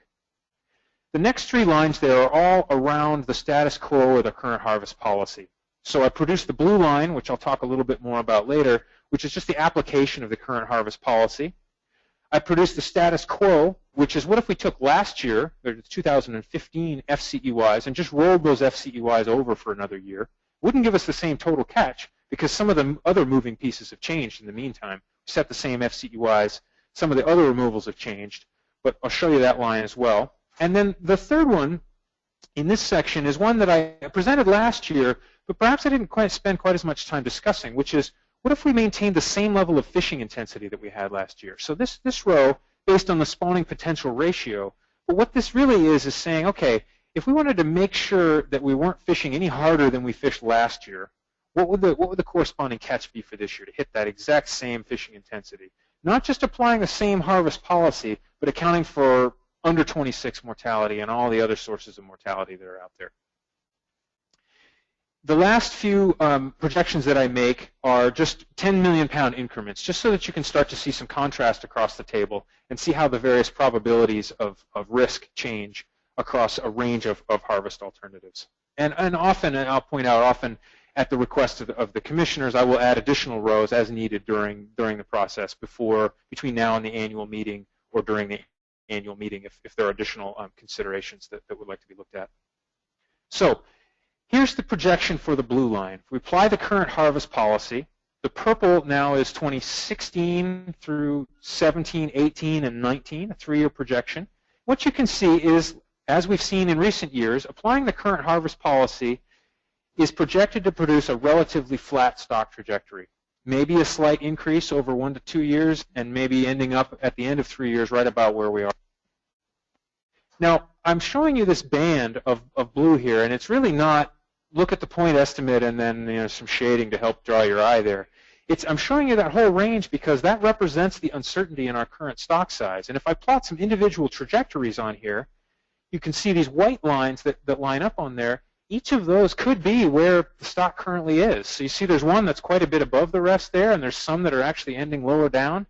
The next 3 lines there are all around the status quo of the current harvest policy. So I produced the blue line, which I'll talk a little bit more about later, which is just the application of the current harvest policy. I produced the status quo, which is what if we took last year, the 2015 FCEYs, and just rolled those FCEYs over for another year. Wouldn't give us the same total catch because some of the other moving pieces have changed in the meantime. We set the same FCEYs. Some of the other removals have changed, but I'll show you that line as well. And then the third one in this section is one that I presented last year, but perhaps I didn't spend quite as much time discussing, which is what if we maintained the same level of fishing intensity that we had last year? So this row, based on the spawning potential ratio, but what this really is saying, okay, if we wanted to make sure that we weren't fishing any harder than we fished last year, what would the corresponding catch be for this year to hit that exact same fishing intensity? Not just applying the same harvest policy, but accounting for under 26 mortality and all the other sources of mortality that are out there. The last few projections that I make are just 10 million pound increments, just so that you can start to see some contrast across the table and see how the various probabilities of risk change across a range of harvest alternatives. And often, and I'll point out, often at the request of the commissioners, I will add additional rows as needed during the process between now and the annual meeting or during the annual meeting if there are additional considerations that would like to be looked at. So here's the projection for the blue line. If we apply the current harvest policy, the purple now is 2016 through 17, 18, and 19, a 3-year projection. What you can see is, as we've seen in recent years, applying the current harvest policy is projected to produce a relatively flat stock trajectory. Maybe a slight increase over 1 to 2 years, and maybe ending up at the end of 3 years right about where we are. Now, I'm showing you this band of blue here, and it's really not look at the point estimate and then some shading to help draw your eye there. I'm showing you that whole range because that represents the uncertainty in our current stock size. And if I plot some individual trajectories on here, you can see these white lines that line up on there. Each of those could be where the stock currently is. So you see there's one that's quite a bit above the rest there, and there's some that are actually ending lower down.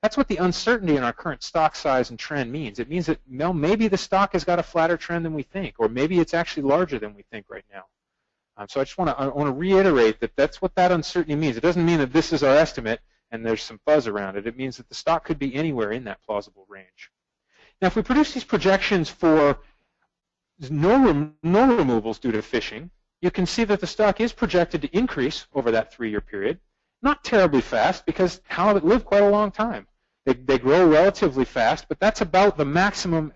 That's what the uncertainty in our current stock size and trend means. It means that maybe the stock has got a flatter trend than we think, or maybe it's actually larger than we think right now. So I just want to reiterate that that's what that uncertainty means. It doesn't mean that this is our estimate and there's some fuzz around it. It means that the stock could be anywhere in that plausible range. Now, if we produce these projections for no removals due to fishing, you can see that the stock is projected to increase over that 3-year period. Not terribly fast because halibut live quite a long time. They grow relatively fast, but that's about the maximum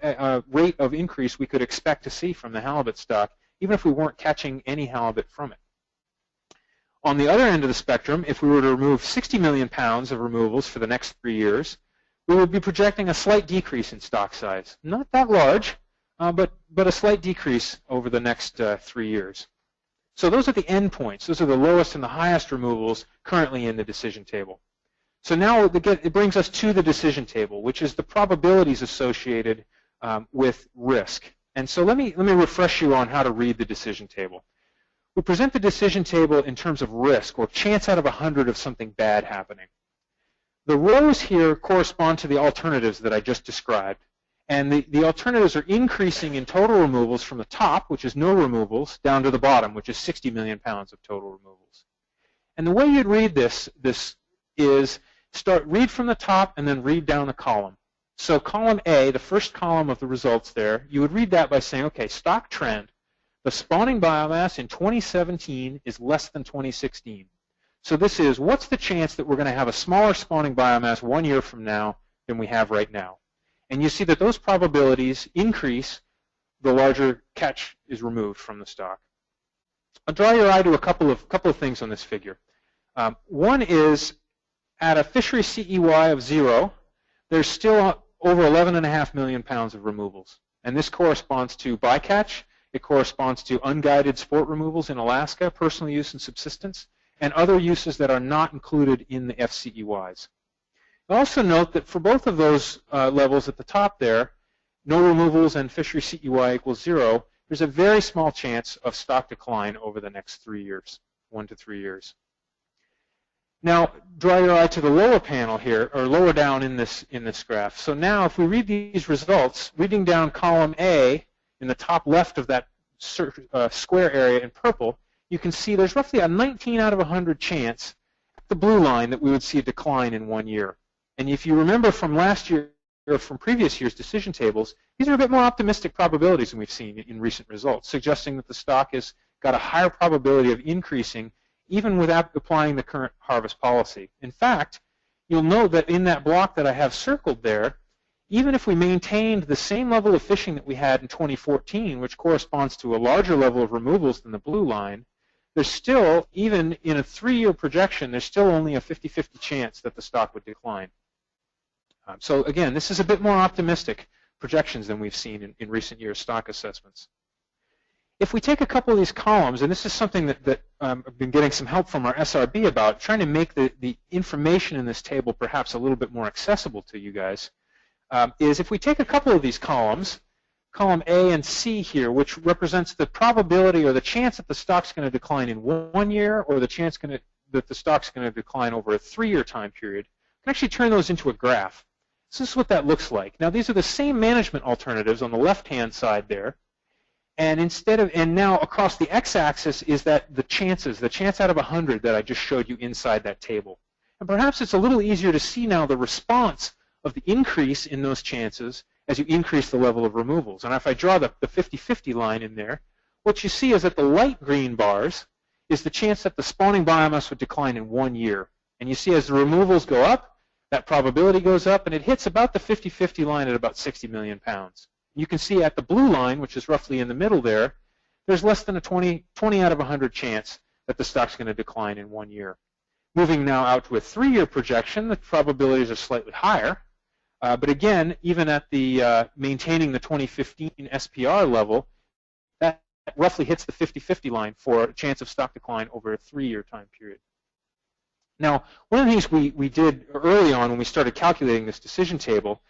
rate of increase we could expect to see from the halibut stock, even if we weren't catching any halibut from it. On the other end of the spectrum, if we were to remove 60 million pounds of removals for the next 3 years, we would be projecting a slight decrease in stock size. Not that large, but a slight decrease over the next 3 years. So those are the endpoints. Those are the lowest and the highest removals currently in the decision table. So now it brings us to the decision table, which is the probabilities associated with risk. And so let me refresh you on how to read the decision table. We present the decision table in terms of risk, or chance out of 100 of something bad happening. The rows here correspond to the alternatives that I just described. And the alternatives are increasing in total removals from the top, which is no removals, down to the bottom, which is 60 million pounds of total removals. And the way you'd read this is read from the top and then read down the column. So column A, the first column of the results there, you would read that by saying, okay, stock trend. the spawning biomass in 2017 is less than 2016. So this is, what's the chance that we're going to have a smaller spawning biomass 1 year from now than we have right now? And you see that those probabilities increase the larger catch is removed from the stock. I'll draw your eye to a couple of things on this figure. One is, at a fishery CEY of 0, there's still over 11.5 million pounds of removals. And this corresponds to bycatch. It corresponds to unguided sport removals in Alaska, personal use and subsistence, and other uses that are not included in the FCEYs. Also note that for both of those levels at the top there, no removals and fishery CEY equals 0, there's a very small chance of stock decline over the next 3 years, 1 to 3 years. Now, draw your eye to the lower panel here, or lower down in this graph. So now, if we read these results, reading down column A in the top left of that square area in purple, you can see there's roughly a 19 out of 100 chance at the blue line that we would see a decline in 1 year. And if you remember from last year or from previous year's decision tables, these are a bit more optimistic probabilities than we've seen in recent results, suggesting that the stock has got a higher probability of increasing even without applying the current harvest policy. In fact, you'll note that in that block that I have circled there, even if we maintained the same level of fishing that we had in 2014, which corresponds to a larger level of removals than the blue line, there's still, even in a 3-year projection, there's still only a 50-50 chance that the stock would decline. So again, this is a bit more optimistic projections than we've seen in recent years' stock assessments. If we take a couple of these columns, and this is something that I've been getting some help from our SRB about, trying to make the information in this table perhaps a little bit more accessible to you guys, is if we take a couple of these columns, column A and C here, which represents the probability or the chance that the stock's going to decline in 1 year or the chance that the stock's going to decline over a 3-year time period, we can actually turn those into a graph. So this is what that looks like. Now, these are the same management alternatives on the left-hand side there. And now across the x-axis is the chance out of 100 that I just showed you inside that table. And perhaps it's a little easier to see now the response of the increase in those chances as you increase the level of removals. And if I draw the 50-50 line in there, what you see is that the light green bars is the chance that the spawning biomass would decline in 1 year. And you see as the removals go up, that probability goes up, and it hits about the 50-50 line at about 60 million pounds. You can see at the blue line, which is roughly in the middle there, there's less than a 20 out of 100 chance that the stock's going to decline in 1 year. Moving now out to a 3-year projection, the probabilities are slightly higher. But again, even at the maintaining the 2015 SPR level, that roughly hits the 50-50 line for a chance of stock decline over a 3-year time period. Now, one of the things we did early on when we started calculating this decision table,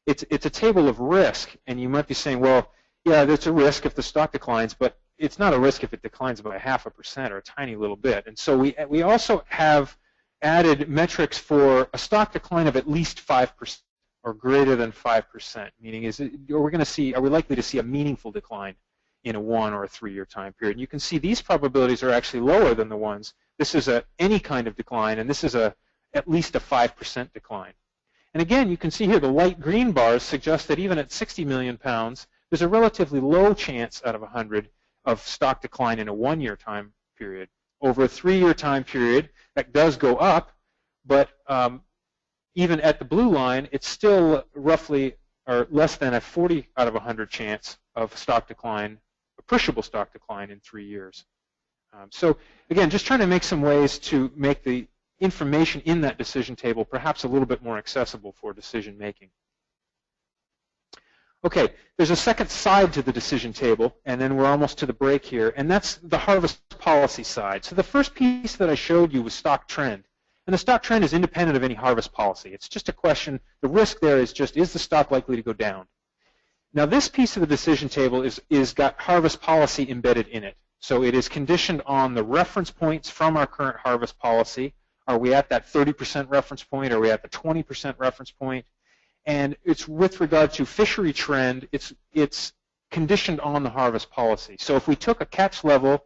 it's a table of risk, and you might be saying, well, yeah, there's a risk if the stock declines, but it's not a risk if it declines by 0.5% or a tiny little bit. And so we also have added metrics for a stock decline of at least 5% or greater than 5%, meaning are we likely to see a meaningful decline in a 1 or a 3-year time period? And you can see these probabilities are actually lower than the ones. This is any kind of decline, and this is at least a 5% decline. And again, you can see here the light green bars suggest that even at 60 million pounds, there's a relatively low chance out of 100 of stock decline in a 1-year time period. Over a 3-year time period, that does go up, but even at the blue line, it's still roughly or less than a 40 out of 100 chance of stock decline, appreciable stock decline in 3 years. So again, just trying to make some ways to make the information in that decision table perhaps a little bit more accessible for decision making. Okay, there's a second side to the decision table, and then we're almost to the break here, and that's the harvest policy side. So the first piece that I showed you was stock trend. And the stock trend is independent of any harvest policy. It's just a question, the risk there is just, is the stock likely to go down? Now this piece of the decision table is got harvest policy embedded in it. So it is conditioned on the reference points from our current harvest policy. Are we at that 30% reference point? Are we at the 20% reference point? And it's with regard to fishery trend, it's conditioned on the harvest policy. So if we took a catch level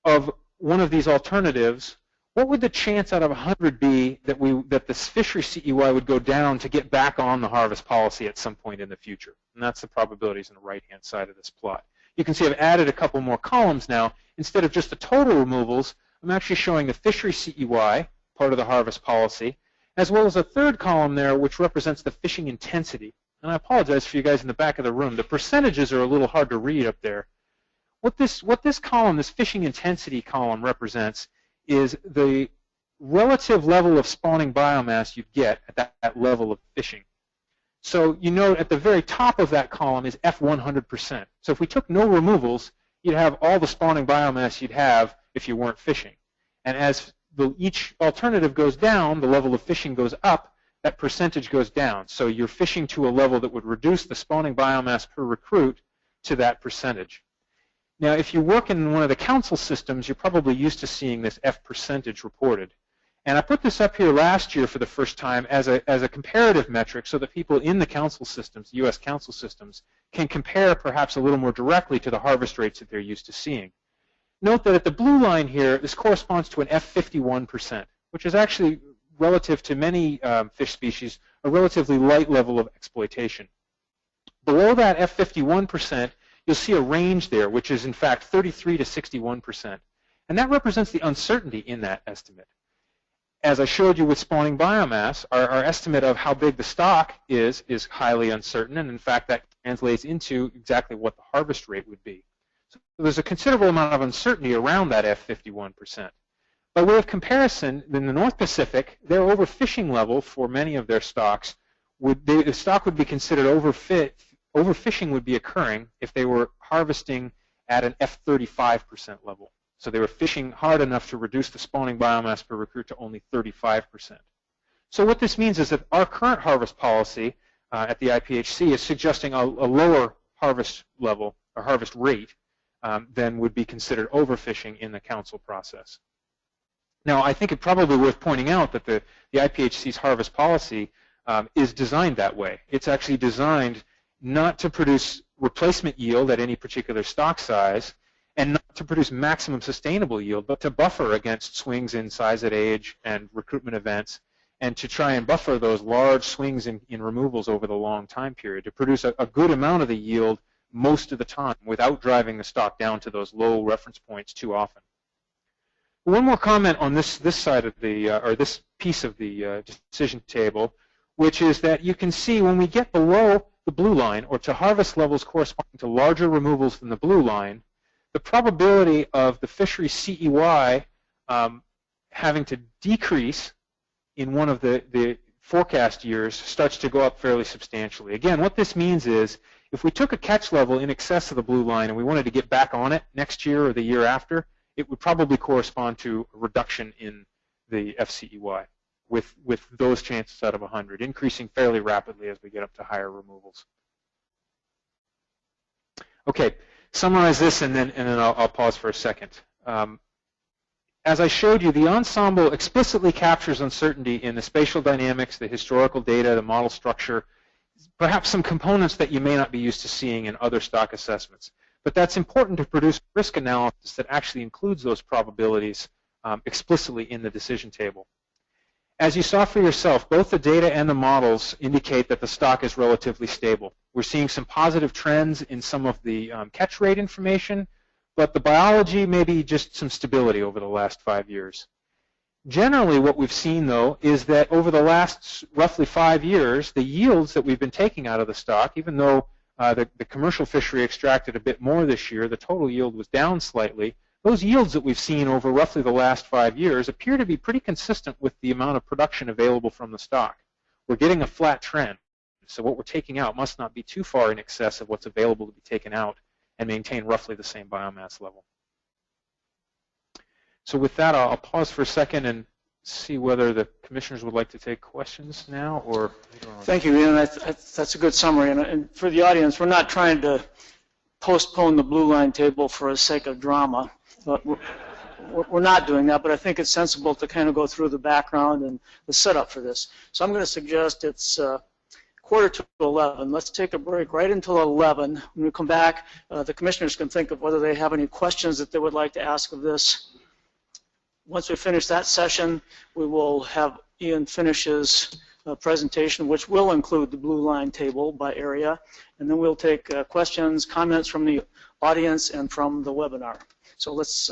of one of these alternatives, what would the chance out of 100 be that this fishery CEY would go down to get back on the harvest policy at some point in the future? And that's the probabilities on the right-hand side of this plot. You can see I've added a couple more columns now. Instead of just the total removals, I'm actually showing the fishery CEY, part of the harvest policy, as well as a third column there which represents the fishing intensity. And I apologize for you guys in the back of the room. The percentages are a little hard to read up there. What this column, this fishing intensity column, represents is the relative level of spawning biomass you get at that level of fishing. So you note at the very top of that column is F100%. So if we took no removals, you'd have all the spawning biomass you'd have if you weren't fishing. And as each alternative goes down, the level of fishing goes up, that percentage goes down. So you're fishing to a level that would reduce the spawning biomass per recruit to that percentage. Now, if you work in one of the council systems, you're probably used to seeing this F percentage reported. And I put this up here last year for the first time as a comparative metric so that people in the council systems, U.S. council systems, can compare perhaps a little more directly to the harvest rates that they're used to seeing. Note that at the blue line here, this corresponds to an F51%, which is actually, relative to many fish species, a relatively light level of exploitation. Below that F51%, you'll see a range there, which is in fact 33 to 61%. And that represents the uncertainty in that estimate. As I showed you with spawning biomass, our estimate of how big the stock is highly uncertain, and in fact that translates into exactly what the harvest rate would be. So there's a considerable amount of uncertainty around that F51%. By way of comparison, in the North Pacific, their overfishing level for many of their stocks, the stock would be considered overfishing would be occurring if they were harvesting at an F35% level. So they were fishing hard enough to reduce the spawning biomass per recruit to only 35%. So what this means is that our current harvest policy at the IPHC is suggesting a lower harvest level or harvest rate than would be considered overfishing in the council process. Now, I think it's probably worth pointing out that the IPHC's harvest policy is designed that way. It's actually designed not to produce replacement yield at any particular stock size and not to produce maximum sustainable yield, but to buffer against swings in size at age and recruitment events, and to try and buffer those large swings in removals over the long time period, to produce a good amount of the yield most of the time without driving the stock down to those low reference points too often. One more comment on this side of the, or this piece of the decision table, which is that you can see when we get below the blue line, or to harvest levels corresponding to larger removals than the blue line, the probability of the fishery CEY having to decrease in one of the forecast years starts to go up fairly substantially. Again, what this means is if we took a catch level in excess of the blue line and we wanted to get back on it next year or the year after, it would probably correspond to a reduction in the FCEY with those chances out of 100, increasing fairly rapidly as we get up to higher removals. Okay, summarize this and then I'll pause for a second. As I showed you, the ensemble explicitly captures uncertainty in the spatial dynamics, the historical data, the model structure, perhaps some components that you may not be used to seeing in other stock assessments. But that's important to produce risk analysis that actually includes those probabilities explicitly in the decision table. As you saw for yourself, both the data and the models indicate that the stock is relatively stable. We're seeing some positive trends in some of the catch rate information, but the biology may be just some stability over the last 5 years. Generally, what we've seen, though, is that over the last roughly 5 years, the yields that we've been taking out of the stock, even though the commercial fishery extracted a bit more this year, the total yield was down slightly. Those yields that we've seen over roughly the last 5 years appear to be pretty consistent with the amount of production available from the stock. We're getting a flat trend, so what we're taking out must not be too far in excess of what's available to be taken out and maintain roughly the same biomass level. So with that, I'll pause for a second and see whether the commissioners would like to take questions now or later on. Thank you, Ian. That's a good summary. And for the audience, we're not trying to postpone the blue line table for the sake of drama. But we're not doing that, but I think it's sensible to kind of go through the background and the setup for this. So I'm going to suggest it's 10:45. Let's take a break right until 11. When we come back, the commissioners can think of whether they have any questions that they would like to ask of this. Once we finish that session, we will have Ian finish his presentation, which will include the blue line table by area, and then we'll take questions, comments from the audience and from the webinar. So let's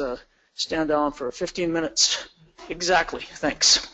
stand down for 15 minutes exactly. Thanks.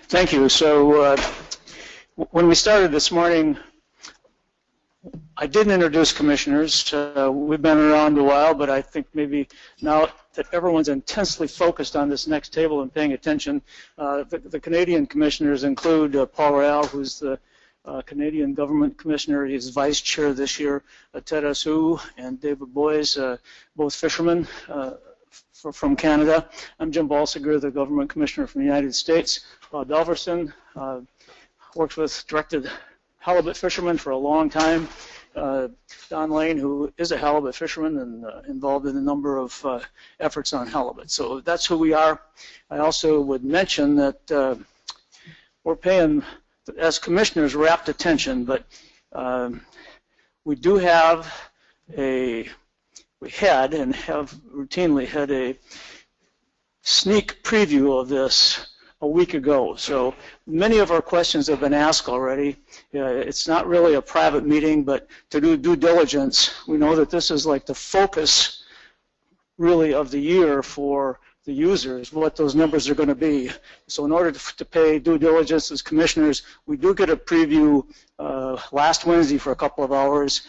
Thank you. So when we started this morning, I didn't introduce commissioners. We've been around a while, but I think maybe now that everyone's intensely focused on this next table and paying attention, the Canadian commissioners include Paul Royal, who's the Canadian Government Commissioner. He's Vice Chair this year, Ted Asou and David Boys, both fishermen from Canada. I'm Jim Balsiger, the Government Commissioner from the United States. Bob Delverson directed halibut fishermen for a long time. Don Lane, who is a halibut fisherman and involved in a number of efforts on halibut. So that's who we are. I also would mention that we're paying, as commissioners, rapt attention, but we do have we had and have routinely had a sneak preview of this a week ago. So many of our questions have been asked already. It's not really a private meeting, but to do due diligence, we know that this is like the focus really of the year for the users, what those numbers are going to be. So in order to pay due diligence as commissioners, we do get a preview last Wednesday for a couple of hours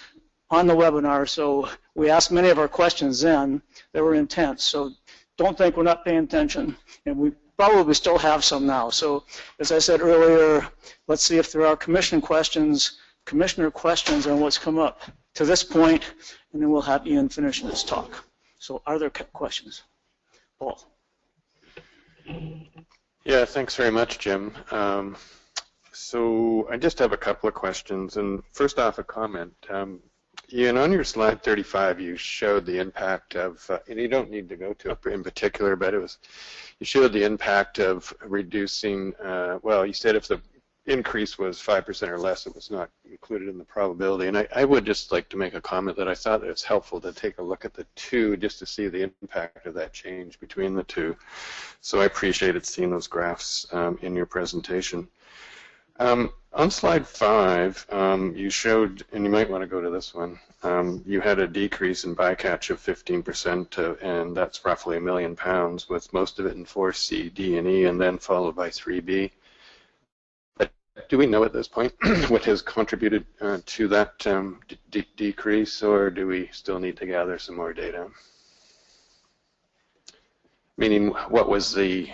on the webinar. So we asked many of our questions then. They were intense. So don't think we're not paying attention. And we probably still have some now. So as I said earlier, let's see if there are commissioner questions on what's come up to this point, and then we'll have Ian finish his talk. So are there questions? Paul. Yeah, thanks very much, Jim. So I just have a couple of questions, and first off a comment. Ian, on your slide 35, you showed the impact of, and you don't need to go to it in particular, but you showed the impact of reducing, well, you said if the increase was 5% or less, it was not included in the probability. And I would just like to make a comment that I thought it was helpful to take a look at the two just to see the impact of that change between the two. So I appreciated seeing those graphs in your presentation. On slide 5, you showed, and you might want to go to this one, you had a decrease in bycatch of 15%, and that's roughly £1 million, with most of it in 4C, D, and E, and then followed by 3B. But do we know at this point what has contributed to that decrease, or do we still need to gather some more data? Meaning, what was the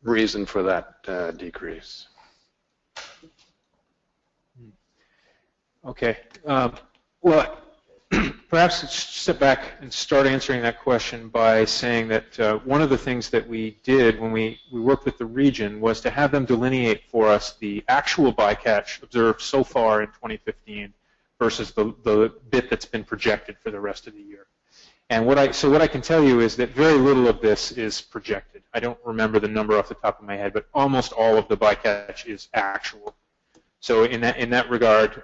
reason for that decrease? Okay. Well, perhaps let's step back and start answering that question by saying that one of the things that we did when we worked with the region was to have them delineate for us the actual bycatch observed so far in 2015 versus the bit that's been projected for the rest of the year. And what I can tell you is that very little of this is projected. I don't remember the number off the top of my head, but almost all of the bycatch is actual. So in that regard,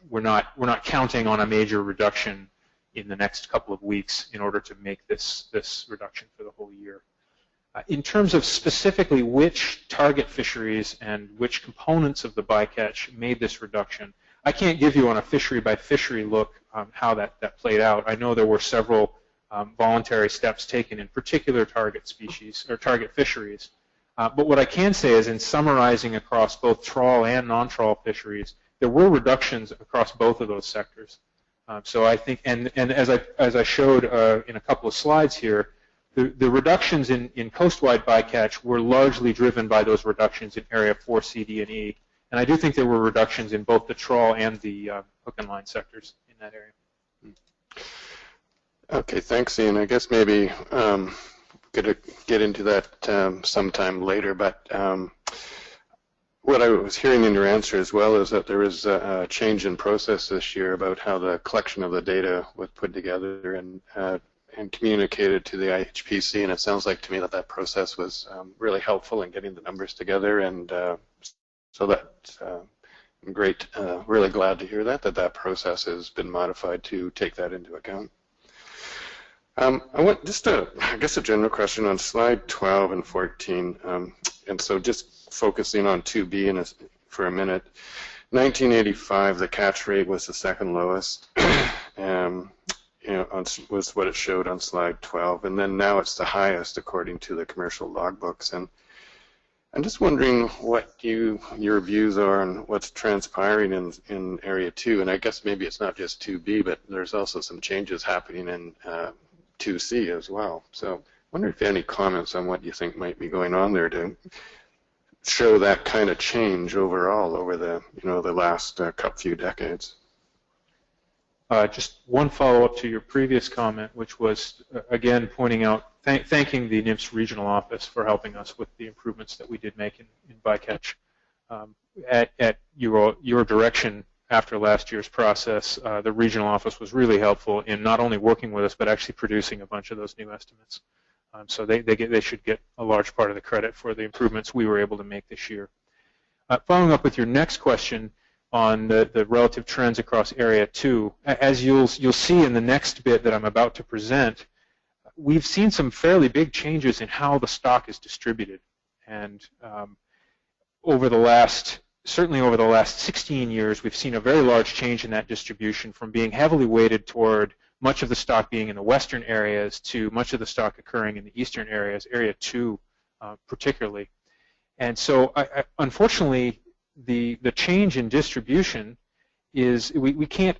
we're not counting on a major reduction in the next couple of weeks in order to make this reduction for the whole year. In terms of specifically which target fisheries and which components of the bycatch made this reduction, I can't give you on a fishery by fishery look how that played out. I know there were several voluntary steps taken in particular target species or target fisheries. But what I can say is, in summarizing across both trawl and non-trawl fisheries, there were reductions across both of those sectors. So I think, and as I showed in a couple of slides here, the reductions in coastwide bycatch were largely driven by those reductions in area 4C, D, and E. And I do think there were reductions in both the trawl and the hook and line sectors in that area. Okay, thanks, Ian. I guess maybe going to get into that sometime later, but what I was hearing in your answer as well is that there was a change in process this year about how the collection of the data was put together and communicated to the IPHC, and it sounds like to me that that process was really helpful in getting the numbers together, and so that's great. Really glad to hear that process has been modified to take that into account. I want just I guess a general question on slide 12 and 14, and so just focusing on 2B for a minute. 1985, the catch rate was the second lowest, was what it showed on slide 12, and then now it's the highest according to the commercial logbooks. And I'm just wondering what your views are on what's transpiring in Area 2, and I guess maybe it's not just 2B, but there's also some changes happening in 2C as well. So I wonder if you have any comments on what you think might be going on there to show that kind of change overall over the the last few decades. Just one follow-up to your previous comment, which was again pointing out, thanking the NMFS regional office for helping us with the improvements that we did make in Bycatch. At your direction after last year's process, the regional office was really helpful in not only working with us but actually producing a bunch of those new estimates. So they should get a large part of the credit for the improvements we were able to make this year. Following up with your next question on the relative trends across Area 2, as you'll see in the next bit that I'm about to present, we've seen some fairly big changes in how the stock is distributed. And certainly over the last 16 years, we've seen a very large change in that distribution from being heavily weighted toward much of the stock being in the western areas to much of the stock occurring in the eastern areas, Area 2 particularly. And so, unfortunately, the change in distribution is, we can't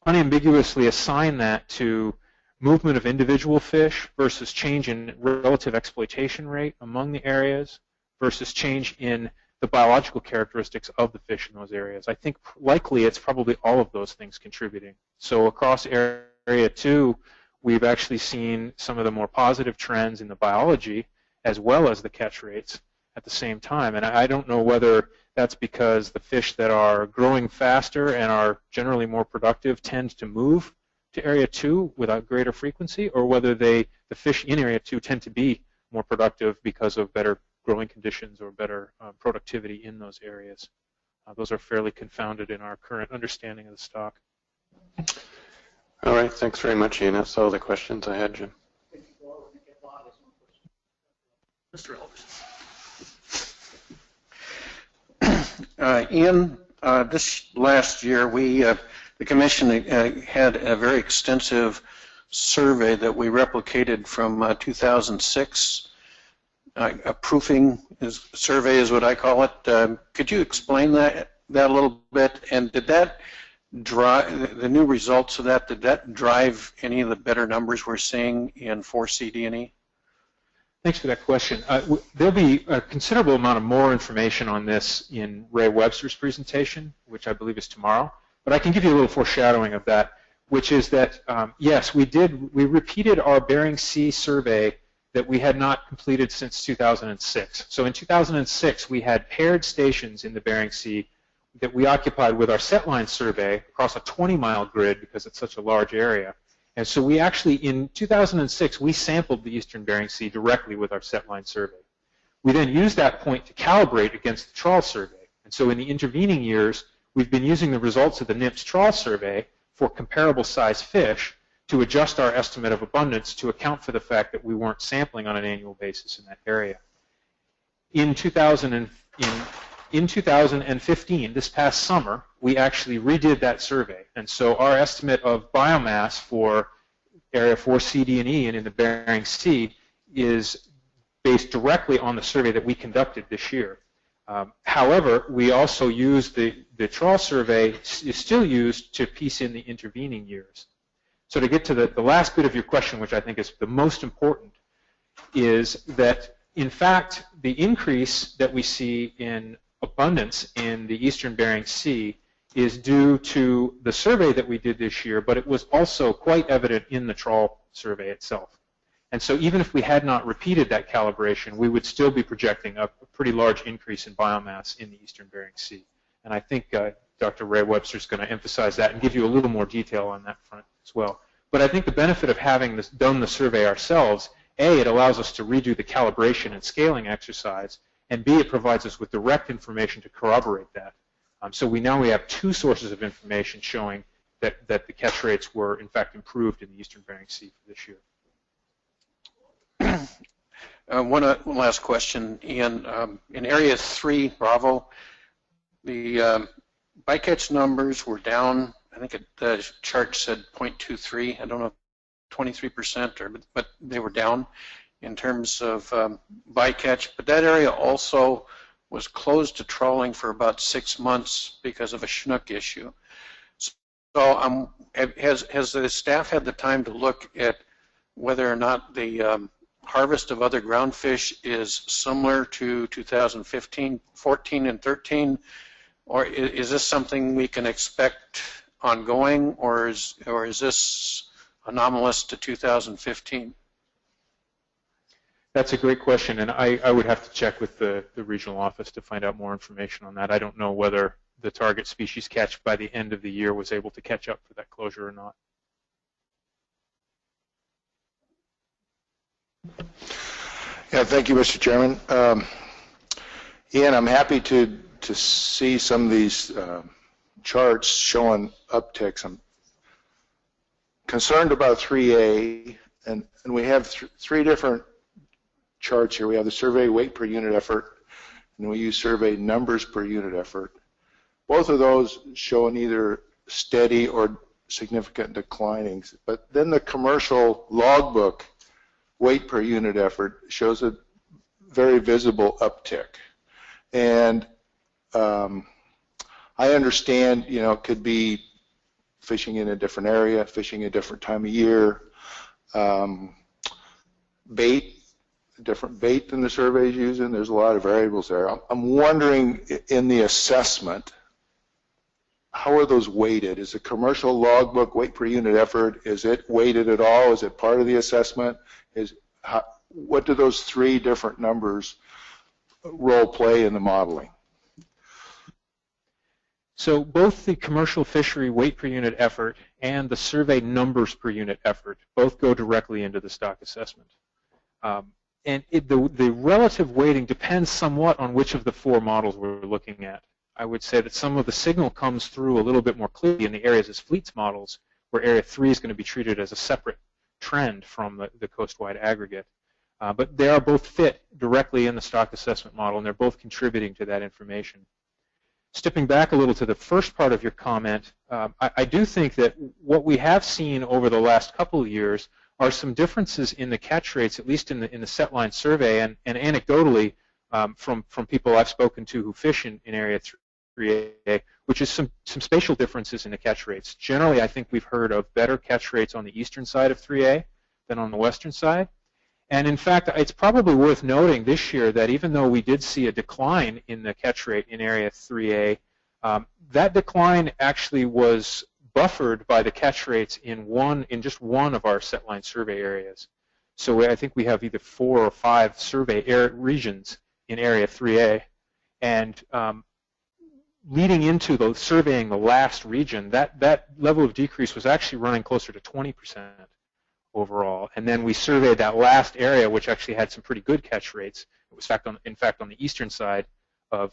unambiguously assign that to movement of individual fish versus change in relative exploitation rate among the areas versus change in the biological characteristics of the fish in those areas. I think likely it's probably all of those things contributing. So across Area 2, we've actually seen some of the more positive trends in the biology as well as the catch rates at the same time. And I don't know whether that's because the fish that are growing faster and are generally more productive tend to move to Area 2 without greater frequency, or whether the fish in Area 2 tend to be more productive because of better growing conditions or better productivity in those areas. Those are fairly confounded in our current understanding of the stock. All right, thanks very much, Ian. That's all the questions I had, Jim. Mr. Elvis. Ian, this last year, the Commission had a very extensive survey that we replicated from 2006. A proofing survey is what I call it. Could you explain that a little bit? And did that drive the new results of that? Did that drive any of the better numbers we're seeing in 4C D&E? Thanks for that question. There'll be a considerable amount of more information on this in Ray Webster's presentation, which I believe is tomorrow. But I can give you a little foreshadowing of that, which is that, yes, we repeated our Bering Sea survey that we had not completed since 2006. So in 2006, we had paired stations in the Bering Sea that we occupied with our setline survey across a 20-mile grid because it's such a large area. And so we actually, in 2006, we sampled the eastern Bering Sea directly with our setline survey. We then used that point to calibrate against the trawl survey. And so in the intervening years, we've been using the results of the NMFS trawl survey for comparable size fish to adjust our estimate of abundance to account for the fact that we weren't sampling on an annual basis in that area. In 2015, this past summer, we actually redid that survey. And so our estimate of biomass for Area 4C D&E and in the Bering Sea is based directly on the survey that we conducted this year. However, we also use the trawl survey is still used to piece in the intervening years. So to get to the last bit of your question, which I think is the most important, is that in fact the increase that we see in abundance in the eastern Bering Sea is due to the survey that we did this year, but it was also quite evident in the trawl survey itself. And so even if we had not repeated that calibration, we would still be projecting a pretty large increase in biomass in the eastern Bering Sea. And I think Dr. Ray Webster is going to emphasize that and give you a little more detail on that front as well. But I think the benefit of having done the survey ourselves, A, it allows us to redo the calibration and scaling exercise, and B, it provides us with direct information to corroborate that. So we have two sources of information showing that the catch rates were, in fact, improved in the eastern Bering Sea for this year. One last question, Ian. In Area 3, Bravo, the bycatch numbers were down. I think the chart said 0.23. I don't know, 23%, but they were down in terms of bycatch. But that area also was closed to trawling for about 6 months because of a Chinook issue. So has the staff had the time to look at whether or not the harvest of other groundfish is similar to 2015, 14, and 13, or is this something we can expect ongoing, or is this anomalous to 2015? That's a great question, and I would have to check with the regional office to find out more information on that. I don't know whether the target species catch by the end of the year was able to catch up for that closure or not. Yeah, thank you, Mr. Chairman. Ian, I'm happy to see some of these charts showing upticks. I'm concerned about 3A, and we have three different charts here. We have the survey weight per unit effort, and we use survey numbers per unit effort. Both of those show an either steady or significant declining, but then the commercial logbook weight per unit effort shows a very visible uptick. And I understand, it could be fishing in a different area, fishing a different time of year, different bait than the survey is using. There's a lot of variables there. I'm wondering, in the assessment, how are those weighted? Is the commercial logbook weight per unit effort, is it weighted at all? Is it part of the assessment? What do those three different numbers role play in the modeling? So both the commercial fishery weight per unit effort and the survey numbers per unit effort both go directly into the stock assessment. And the relative weighting depends somewhat on which of the four models we're looking at. I would say that some of the signal comes through a little bit more clearly in the areas as fleets models, where Area 3 is going to be treated as a separate trend from the coastwide aggregate. But they are both fit directly in the stock assessment model, and they're both contributing to that information. Stepping back a little to the first part of your comment, I do think that what we have seen over the last couple of years are some differences in the catch rates, at least in the setline survey, and anecdotally from people I've spoken to who fish in Area 3A, which is some spatial differences in the catch rates. Generally, I think we've heard of better catch rates on the eastern side of 3A than on the western side. And in fact, it's probably worth noting this year that even though we did see a decline in the catch rate in Area 3A, that decline actually was buffered by the catch rates in just one of our setline survey areas. So I think we have either 4 or 5 survey regions in Area 3A, and leading into surveying the last region, that level of decrease was actually running closer to 20% overall. And then we surveyed that last area, which actually had some pretty good catch rates. It was in fact on the eastern side of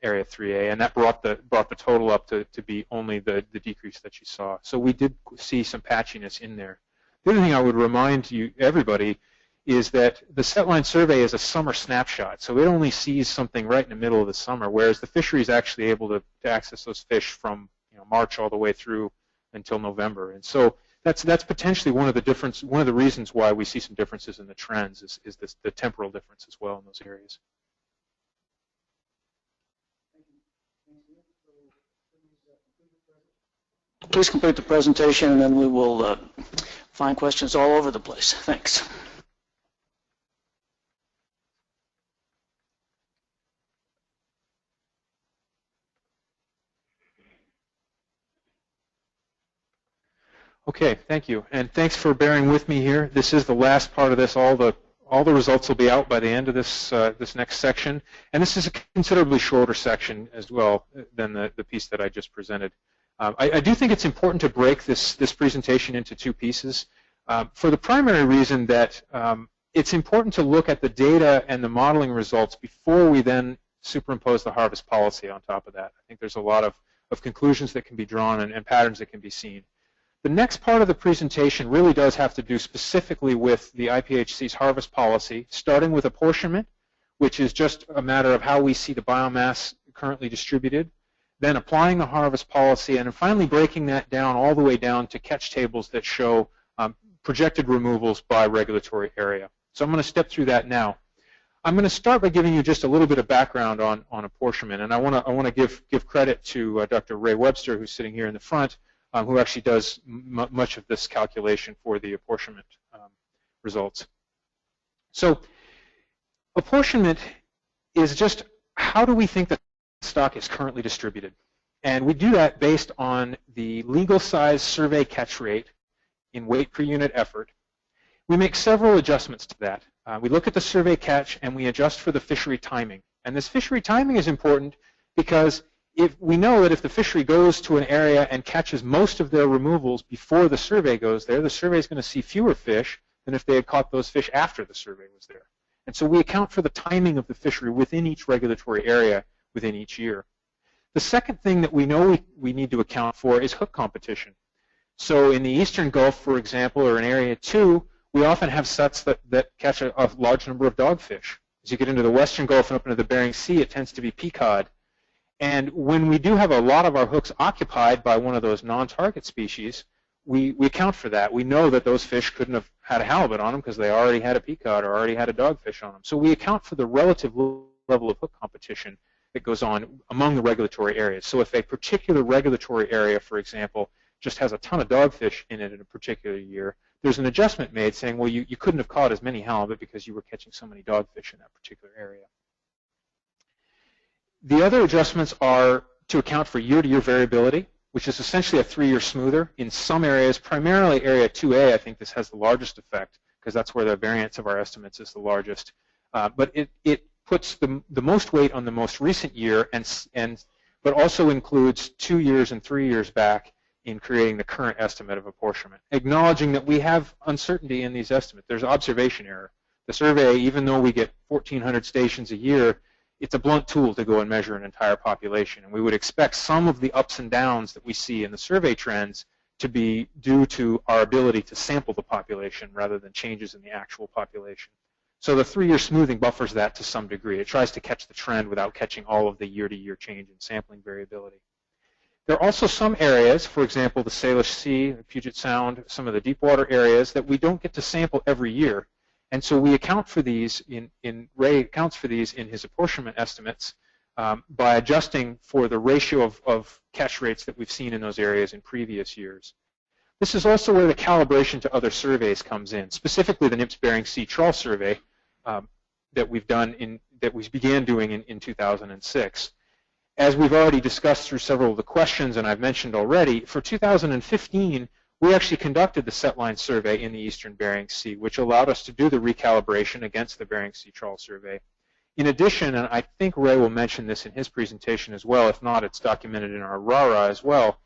Area 3A, and that brought the total up to be only the decrease that you saw. So we did see some patchiness in there. The other thing I would remind everybody is that the setline survey is a summer snapshot, so it only sees something right in the middle of the summer, whereas the fishery is actually able to access those fish from March all the way through until November. And so that's potentially one of the reasons why we see some differences in the trends is the temporal difference as well in those areas. Please complete the presentation, and then we will find questions all over the place. Thanks. Okay, thank you, and thanks for bearing with me here. This is the last part of this. All the results will be out by the end of this this next section, and this is a considerably shorter section as well than the piece that I just presented. I do think it's important to break this presentation into two pieces for the primary reason that it's important to look at the data and the modeling results before we then superimpose the harvest policy on top of that. I think there's a lot of conclusions that can be drawn and patterns that can be seen. The next part of the presentation really does have to do specifically with the IPHC's harvest policy, starting with apportionment, which is just a matter of how we see the biomass currently distributed, then applying the harvest policy, and finally breaking that down all the way down to catch tables that show projected removals by regulatory area. So I'm going to step through that now. I'm going to start by giving you just a little bit of background on apportionment, and I want to give credit to Dr. Ray Webster, who's sitting here in the front, who actually does much of this calculation for the apportionment results. So apportionment is just how do we think that stock is currently distributed? And we do that based on the legal size survey catch rate in weight per unit effort. We make several adjustments to that. We look at the survey catch and we adjust for the fishery timing. And this fishery timing is important because if we know that if the fishery goes to an area and catches most of their removals before the survey goes there, the survey is going to see fewer fish than if they had caught those fish after the survey was there. And so we account for the timing of the fishery within each regulatory area within each year. The second thing that we know we need to account for is hook competition. So in the Eastern Gulf, for example, or in Area 2, we often have sets that catch a large number of dogfish. As you get into the Western Gulf and up into the Bering Sea, it tends to be peacod. And when we do have a lot of our hooks occupied by one of those non-target species, we account for that. We know that those fish couldn't have had a halibut on them because they already had a peacod or already had a dogfish on them. So we account for the relative level of hook competition that goes on among the regulatory areas. So if a particular regulatory area, for example, just has a ton of dogfish in it in a particular year, there's an adjustment made saying, well, you couldn't have caught as many halibut because you were catching so many dogfish in that particular area. The other adjustments are to account for year-to-year variability, which is essentially a 3-year smoother. In some areas, primarily Area 2A, I think this has the largest effect because that's where the variance of our estimates is the largest. But it puts the most weight on the most recent year, but also includes 2 years and 3 years back in creating the current estimate of apportionment, acknowledging that we have uncertainty in these estimates. There's observation error. The survey, even though we get 1,400 stations a year, it's a blunt tool to go and measure an entire population. And we would expect some of the ups and downs that we see in the survey trends to be due to our ability to sample the population rather than changes in the actual population. So the 3-year smoothing buffers that to some degree. It tries to catch the trend without catching all of the year-to-year change in sampling variability. There are also some areas, for example, the Salish Sea, the Puget Sound, some of the deep water areas that we don't get to sample every year. And so we account for these, Ray accounts for these in his apportionment estimates by adjusting for the ratio of catch rates that we've seen in those areas in previous years. This is also where the calibration to other surveys comes in, specifically the NMFS Bering Sea Trawl Survey that we've done that we began doing in 2006. As we've already discussed through several of the questions and I've mentioned already, for 2015, we actually conducted the setline survey in the Eastern Bering Sea, which allowed us to do the recalibration against the Bering Sea Trawl Survey. In addition, and I think Ray will mention this in his presentation as well, if not, it's documented in our RARA as well,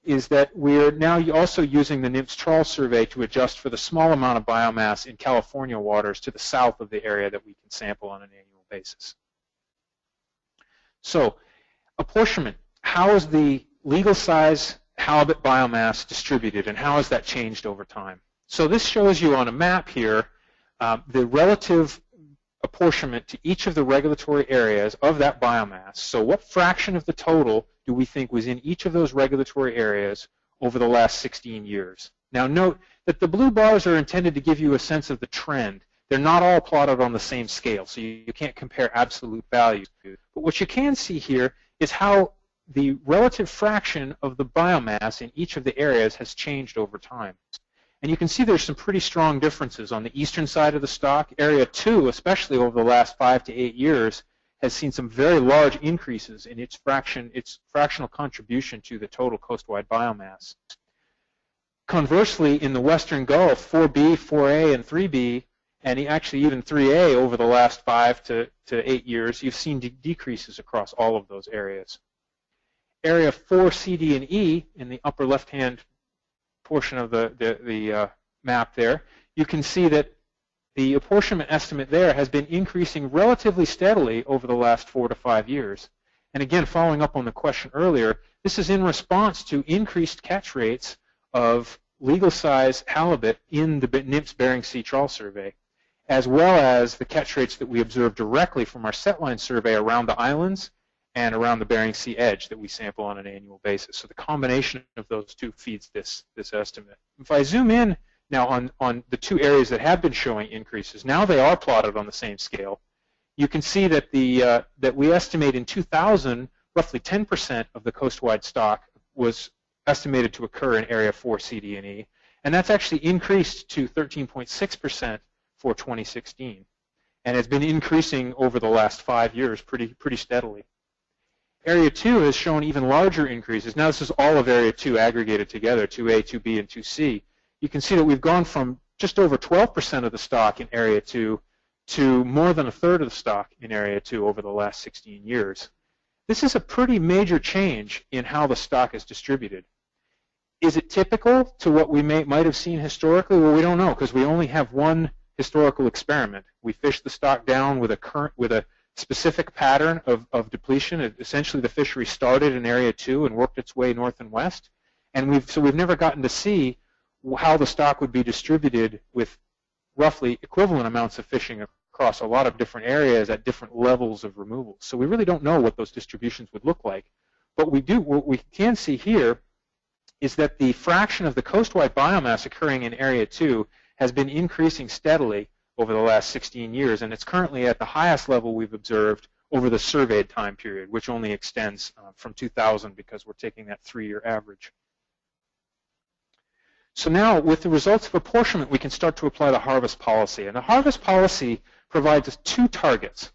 is that we're now also using the NMFS Trawl Survey to adjust for the small amount of biomass in California waters to the south of the area that we can sample on an annual basis. So, apportionment. How is the legal size halibut biomass distributed and how has that changed over time? So this shows you on a map here the relative apportionment to each of the regulatory areas of that biomass. So what fraction of the total do we think was in each of those regulatory areas over the last 16 years? Now note that the blue bars are intended to give you a sense of the trend. They're not all plotted on the same scale, so you can't compare absolute values. But what you can see here is how the relative fraction of the biomass in each of the areas has changed over time. And you can see there's some pretty strong differences on the eastern side of the stock. Area 2, especially over the last 5 to 8 years, has seen some very large increases in its fractional contribution to the total coastwide biomass. Conversely, in the Western Gulf, 4B, 4A, and 3B, and actually even 3A over the last 5 to 8 years, you've seen decreases across all of those areas. Area 4, C, D, and E, in the upper left-hand portion of the map there, you can see that the apportionment estimate there has been increasing relatively steadily over the last 4 to 5 years. And again, following up on the question earlier, this is in response to increased catch rates of legal size halibut in the NIMS Bering Sea Trawl Survey, as well as the catch rates that we observe directly from our setline survey around the islands and around the Bering Sea edge that we sample on an annual basis. So the combination of those two feeds this estimate. If I zoom in now on the two areas that have been showing increases, now they are plotted on the same scale. You can see that that we estimate in 2000, roughly 10% of the coastwide stock was estimated to occur in Area 4, C, D, and E, and that's actually increased to 13.6% for 2016, and has been increasing over the last 5 years pretty steadily. Area 2 has shown even larger increases. Now this is all of Area 2 aggregated together, 2A, 2B, and 2C. You can see that we've gone from just over 12% of the stock in Area 2 to more than a third of the stock in Area 2 over the last 16 years. This is a pretty major change in how the stock is distributed. Is it typical to what we might have seen historically? Well, we don't know, because we only have one historical experiment. We fished the stock down with a specific pattern of depletion. Essentially, the fishery started in Area 2 and worked its way north and west, and we've never gotten to see how the stock would be distributed with roughly equivalent amounts of fishing across a lot of different areas at different levels of removal. So we really don't know what those distributions would look like. But what we can see here is that the fraction of the coastwide biomass occurring in Area 2 has been increasing steadily over the last 16 years, and it's currently at the highest level we've observed over the surveyed time period, which only extends from 2000 because we're taking that 3-year average. So now, with the results of apportionment, we can start to apply the harvest policy. And the harvest policy provides us 2 targets.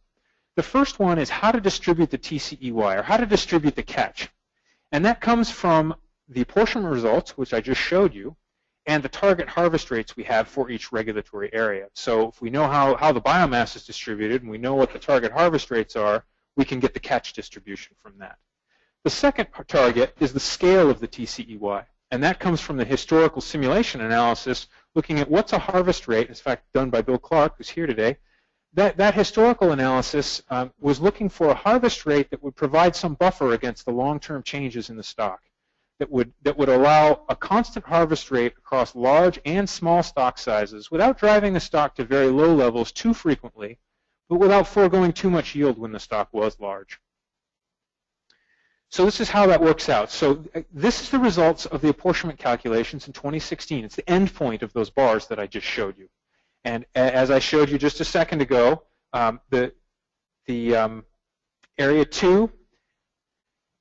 The first one is how to distribute the TCEY, or how to distribute the catch. And that comes from the apportionment results, which I just showed you, and the target harvest rates we have for each regulatory area. So if we know how the biomass is distributed and we know what the target harvest rates are, we can get the catch distribution from that. The second target is the scale of the TCEY, and that comes from the historical simulation analysis looking at what's a harvest rate, in fact done by Bill Clark, who's here today. That historical analysis was looking for a harvest rate that would provide some buffer against the long-term changes in the stock, that would allow a constant harvest rate across large and small stock sizes without driving the stock to very low levels too frequently, but without foregoing too much yield when the stock was large. So this is how that works out. So this is the results of the apportionment calculations in 2016. It's the end point of those bars that I just showed you. And as I showed you just a second ago, the Area 2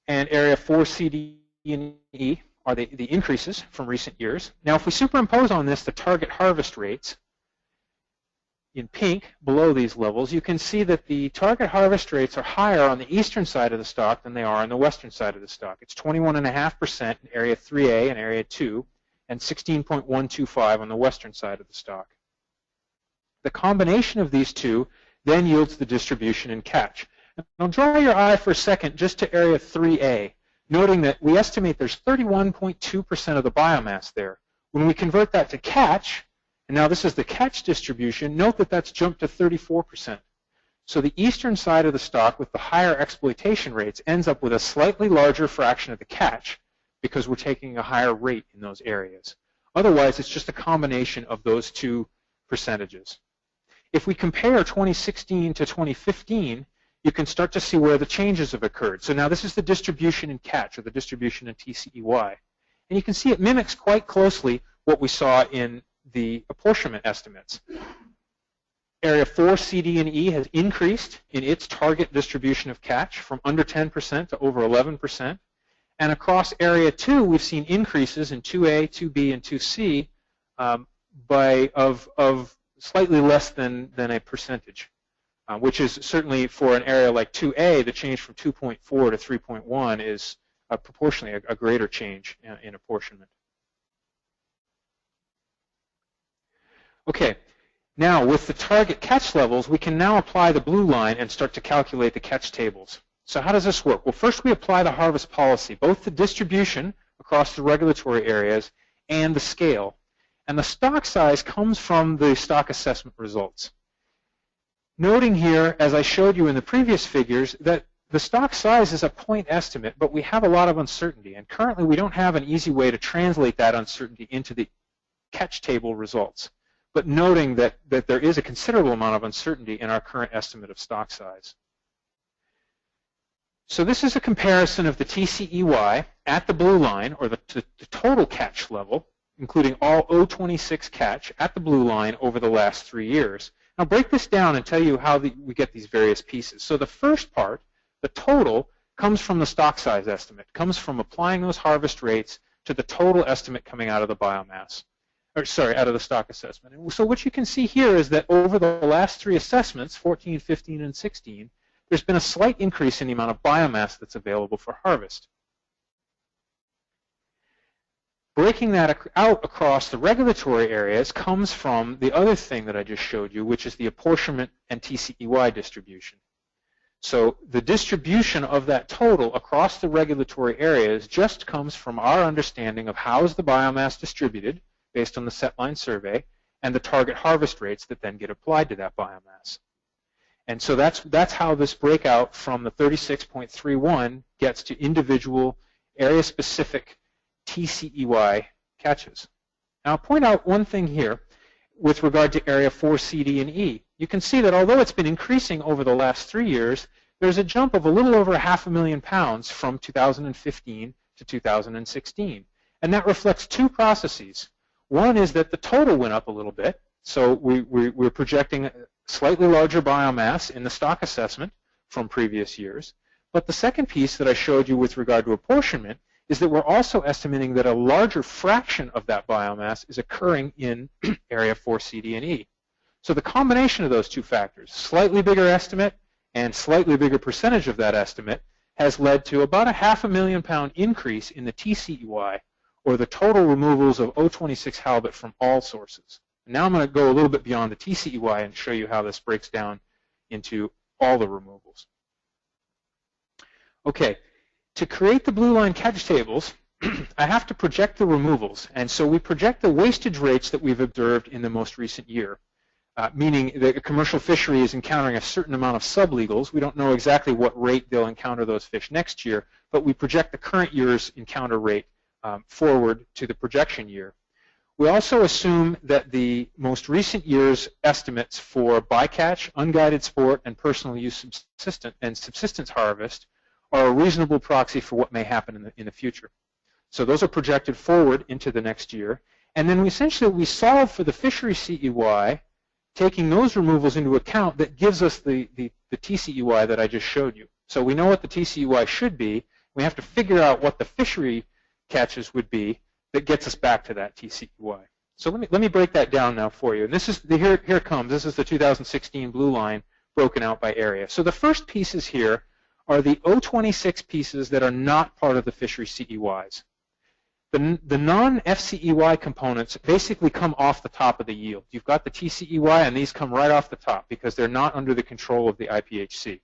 and Area 4 CD and E are the increases from recent years. Now, if we superimpose on this the target harvest rates in pink below these levels, you can see that the target harvest rates are higher on the eastern side of the stock than they are on the western side of the stock. It's 21.5% in Area 3A and Area 2, and 16.125 on the western side of the stock. The combination of these two then yields the distribution in catch. And I'll draw your eye for a second just to Area 3A, noting that we estimate there's 31.2% of the biomass there. When we convert that to catch, and now this is the catch distribution, note that that's jumped to 34%. So the eastern side of the stock with the higher exploitation rates ends up with a slightly larger fraction of the catch because we're taking a higher rate in those areas. Otherwise, it's just a combination of those two percentages. If we compare 2016 to 2015, you can start to see where the changes have occurred. So now this is the distribution in catch, or the distribution in TCEY. And you can see it mimics quite closely what we saw in the apportionment estimates. Area 4, C, D, and E has increased in its target distribution of catch from under 10% to over 11%. And across Area 2, we've seen increases in 2A, 2B, and 2C of slightly less than a percentage. Which is certainly for an area like 2A, the change from 2.4 to 3.1 is proportionally a greater change in apportionment. Okay, now with the target catch levels, we can now apply the blue line and start to calculate the catch tables. So how does this work? Well, first we apply the harvest policy, both the distribution across the regulatory areas and the scale. And the stock size comes from the stock assessment results. Noting here, as I showed you in the previous figures, that the stock size is a point estimate, but we have a lot of uncertainty. And currently we don't have an easy way to translate that uncertainty into the catch table results. But noting that there is a considerable amount of uncertainty in our current estimate of stock size. So this is a comparison of the TCEY at the blue line, or the total catch level, including all O26 catch at the blue line over the last 3 years. I'll break this down and tell you how we get these various pieces. So the first part, the total, comes from the stock size estimate, comes from applying those harvest rates to the total estimate coming out of the biomass, or sorry, out of the stock assessment. And so what you can see here is that over the last 3 assessments, 14, 15, and 16, there's been a slight increase in the amount of biomass that's available for harvest. Breaking that out across the regulatory areas comes from the other thing that I just showed you, which is the apportionment and TCEY distribution. So the distribution of that total across the regulatory areas just comes from our understanding of how is the biomass distributed based on the setline survey and the target harvest rates that then get applied to that biomass. And so that's how this breakout from the 36.31 gets to individual area-specific TCEY catches. Now I'll point out one thing here with regard to Area 4, C, D, and E. You can see that although it's been increasing over the last 3 years, there's a jump of a little over 500,000 pounds from 2015 to 2016. And that reflects 2 processes. One is that the total went up a little bit, so we're projecting a slightly larger biomass in the stock assessment from previous years. But the second piece that I showed you with regard to apportionment is that we're also estimating that a larger fraction of that biomass is occurring in Area 4, C, D, and E. So the combination of those 2 factors, slightly bigger estimate and slightly bigger percentage of that estimate, has led to about a 500,000 pound increase in the TCEY, or the total removals of O26 halibut from all sources. And now I'm going to go a little bit beyond the TCEY and show you how this breaks down into all the removals. Okay. To create the blue line catch tables, I have to project the removals. And so we project the wastage rates that we've observed in the most recent year, meaning that a commercial fishery is encountering a certain amount of sublegals. We don't know exactly what rate they'll encounter those fish next year, but we project the current year's encounter rate forward to the projection year. We also assume that the most recent year's estimates for bycatch, unguided sport, and personal use subsistence harvest are a reasonable proxy for what may happen in the future. So those are projected forward into the next year. And then we solve for the fishery CEY, taking those removals into account. That gives us the TCEY that I just showed you. So we know what the TCEY should be. We have to figure out what the fishery catches would be that gets us back to that TCEY. So let me break that down now for you. And this is here it comes. This is the 2016 blue line broken out by area. So the first pieces here are the O26 pieces that are not part of the fishery CEYs. The non-FCEY components basically come off the top of the yield. You've got the TCEY, and these come right off the top because they're not under the control of the IPHC.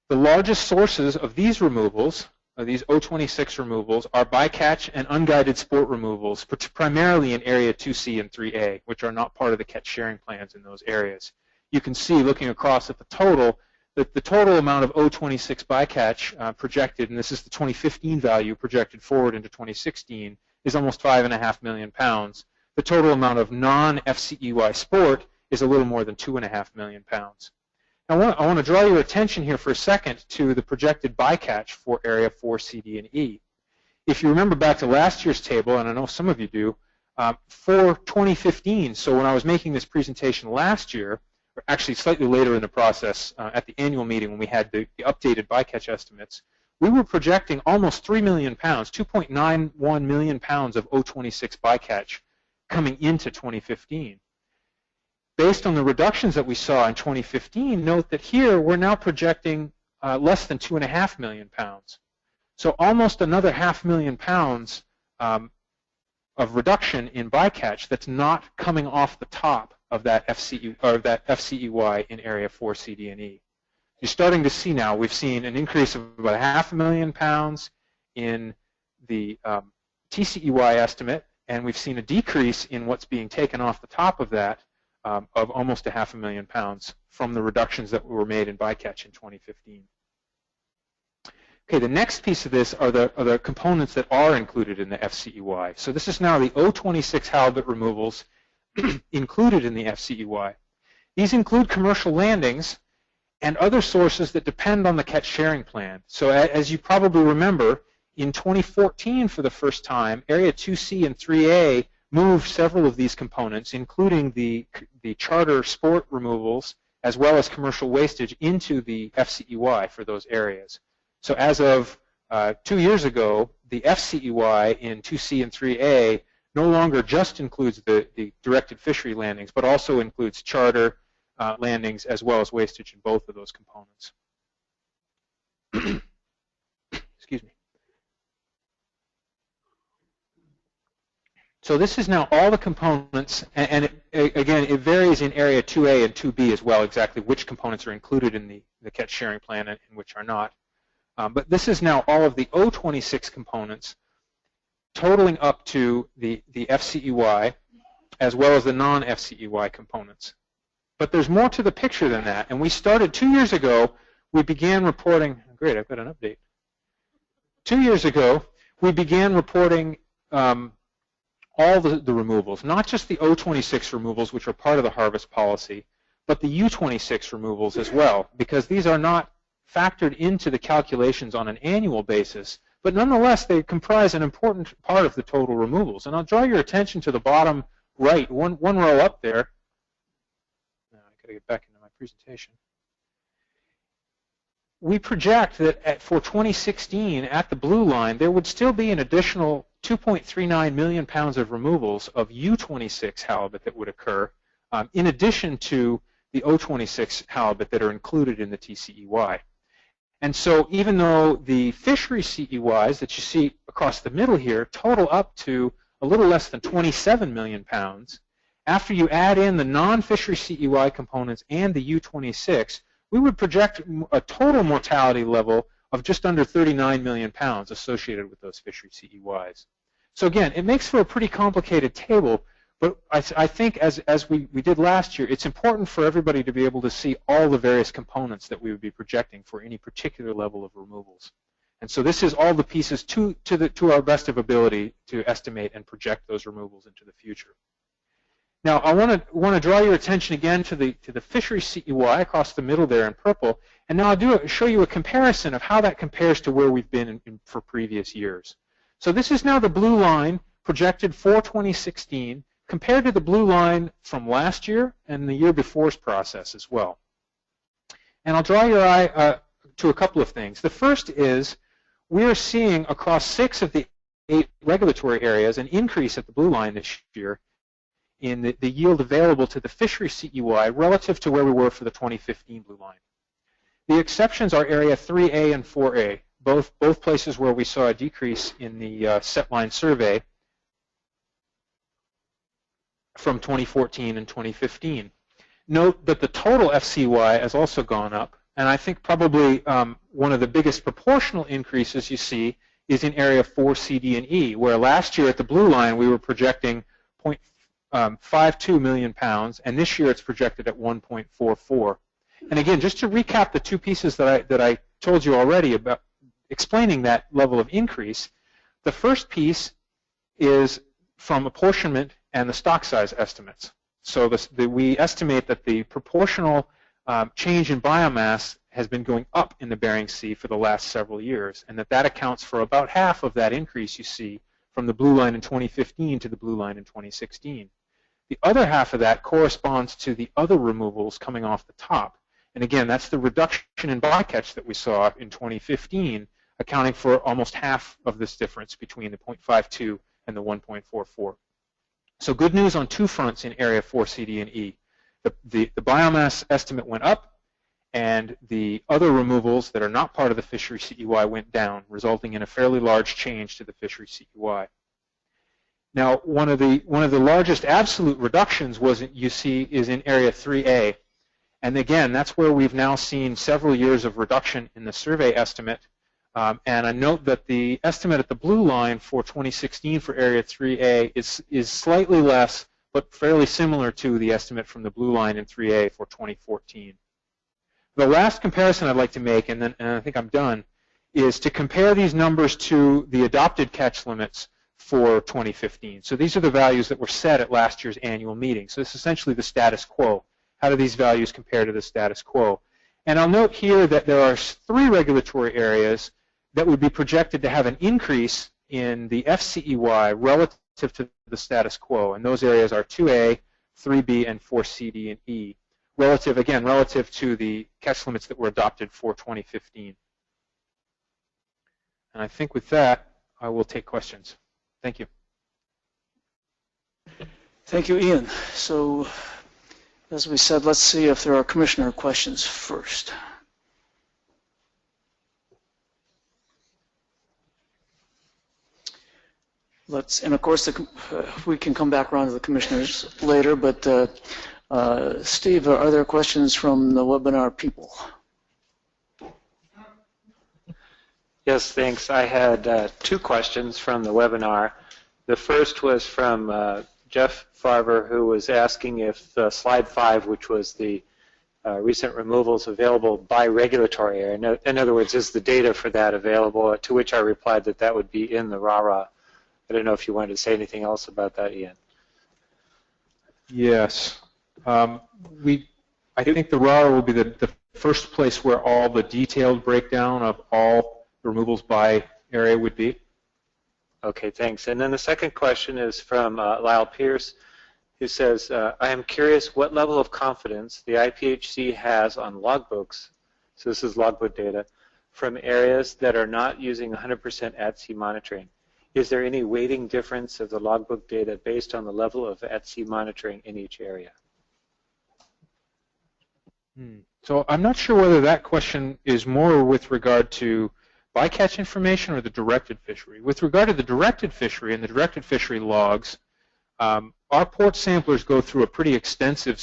The largest sources of these removals, these O26 removals, are bycatch and unguided sport removals, primarily in Area 2C and 3A, which are not part of the catch sharing plans in those areas. You can see, looking across at the total, that the total amount of O26 bycatch projected, and this is the 2015 value projected forward into 2016, is almost 5.5 million pounds. The total amount of non-FCEY sport is a little more than 2.5 million pounds. Now, I want to draw your attention here for a second to the projected bycatch for Area 4, C, D, and E. If you remember back to last year's table, and I know some of you do, for 2015, so when I was making this presentation last year, or actually slightly later in the process, at the annual meeting when we had the updated bycatch estimates, we were projecting almost 3 million pounds, 2.91 million pounds of O26 bycatch coming into 2015. Based on the reductions that we saw in 2015, note that here we're now projecting less than 2.5 million pounds. So almost another 500,000 pounds of reduction in bycatch that's not coming off the top of that FCEY in area 4 CD and E. You're starting to see now, we've seen an increase of about 500,000 pounds in the TCEY estimate, and we've seen a decrease in what's being taken off the top of that of almost 500,000 pounds from the reductions that were made in bycatch in 2015. Okay, the next piece of this are the components that are included in the FCEY. So this is now the O26 halibut removals included in the FCEY. These include commercial landings and other sources that depend on the catch sharing plan. So as you probably remember, in 2014 for the first time, Area 2C and 3A moved several of these components, including the charter sport removals as well as commercial wastage, into the FCEY for those areas. So as of 2 years ago, the FCEY in 2C and 3A no longer just includes the directed fishery landings, but also includes charter landings as well as wastage in both of those components. Excuse me. So this is now all the components, and again, it varies in Area 2A and 2B as well, exactly which components are included in the catch sharing plan and which are not. But this is now all of the O26 components totaling up to the FCEY as well as the non-FCEY components. But there's more to the picture than that, and we started 2 years ago, we began reporting, great, I've got an update. 2 years ago, we began reporting all the removals, not just the O26 removals, which are part of the harvest policy, but the U26 removals as well, because these are not factored into the calculations on an annual basis, but nonetheless they comprise an important part of the total removals. And I'll draw your attention to the bottom right, one row up there. Now I got to get back into my presentation. We project that for 2016, at the blue line, there would still be an additional 2.39 million pounds of removals of U26 halibut that would occur, in addition to the O26 halibut that are included in the TCEY. And so even though the fishery CEYs that you see across the middle here total up to a little less than 27 million pounds, after you add in the non-fishery CEY components and the U26, we would project a total mortality level of just under 39 million pounds associated with those fishery CEYs. So again, it makes for a pretty complicated table, but I think as we did last year, it's important for everybody to be able to see all the various components that we would be projecting for any particular level of removals. And so this is all the pieces to our best of ability to estimate and project those removals into the future. Now, I want to draw your attention again to the fishery CEY across the middle there in purple, and now I'll show you a comparison of how that compares to where we've been for previous years. So this is now the blue line projected for 2016 compared to the blue line from last year and the year before's process as well. And I'll draw your eye to a couple of things. The first is we are seeing across 6 of the 8 regulatory areas an increase at the blue line this year in the yield available to the fishery CEY relative to where we were for the 2015 blue line. The exceptions are Area 3A and 4A, both places where we saw a decrease in the set line survey from 2014 and 2015. Note that the total FCY has also gone up, and I think probably one of the biggest proportional increases you see is in Area 4, C, D, and E, where last year at the blue line we were projecting 0.52 million pounds, and this year it's projected at 1.44. And again, just to recap the two pieces that I told you already about explaining that level of increase, the first piece is from apportionment and the stock size estimates. So we estimate that the proportional change in biomass has been going up in the Bering Sea for the last several years, and that accounts for about half of that increase you see from the blue line in 2015 to the blue line in 2016. The other half of that corresponds to the other removals coming off the top. And again, that's the reduction in bycatch that we saw in 2015, accounting for almost half of this difference between the 0.52 and the 1.44. So good news on two fronts in Area 4, C, D, and E. The biomass estimate went up, and the other removals that are not part of the fishery CEY went down, resulting in a fairly large change to the fishery CEY. Now, one of the largest absolute reductions you see is in Area 3A. And again, that's where we've now seen several years of reduction in the survey estimate. And I note that the estimate at the blue line for 2016 for Area 3A is slightly less, but fairly similar to the estimate from the blue line in 3A for 2014. The last comparison I'd like to make, and I think I'm done, is to compare these numbers to the adopted catch limits for 2015. So these are the values that were set at last year's annual meeting. So this is essentially the status quo. How do these values compare to the status quo? And I'll note here that there are 3 regulatory areas that would be projected to have an increase in the FCEY relative to the status quo. And those areas are 2A, 3B, and 4C, D, and E, relative to the catch limits that were adopted for 2015. And I think with that, I will take questions. Thank you. Thank you, Ian. So, as we said, let's see if there are commissioner questions first. And of course, we can come back around to the commissioners later, but Steve, are there questions from the webinar people? Yes, thanks. I had 2 questions from the webinar. The first was from Jeff Farber, who was asking if slide 5, which was the recent removals available by regulatory area, in other words, is the data for that available, to which I replied that that would be in the RARA. I don't know if you wanted to say anything else about that, Ian. Yes. I think the RARA will be the first place where all the detailed breakdown of all removals by area would be. Okay, thanks. And then the second question is from Lyle Pierce, who says, I am curious what level of confidence the IPHC has on logbooks, so this is logbook data, from areas that are not using 100% at-sea monitoring. Is there any weighting difference of the logbook data based on the level of at-sea monitoring in each area? So I'm not sure whether that question is more with regard to bycatch information or the directed fishery. With regard to the directed fishery and the directed fishery logs, our port samplers go through a pretty extensive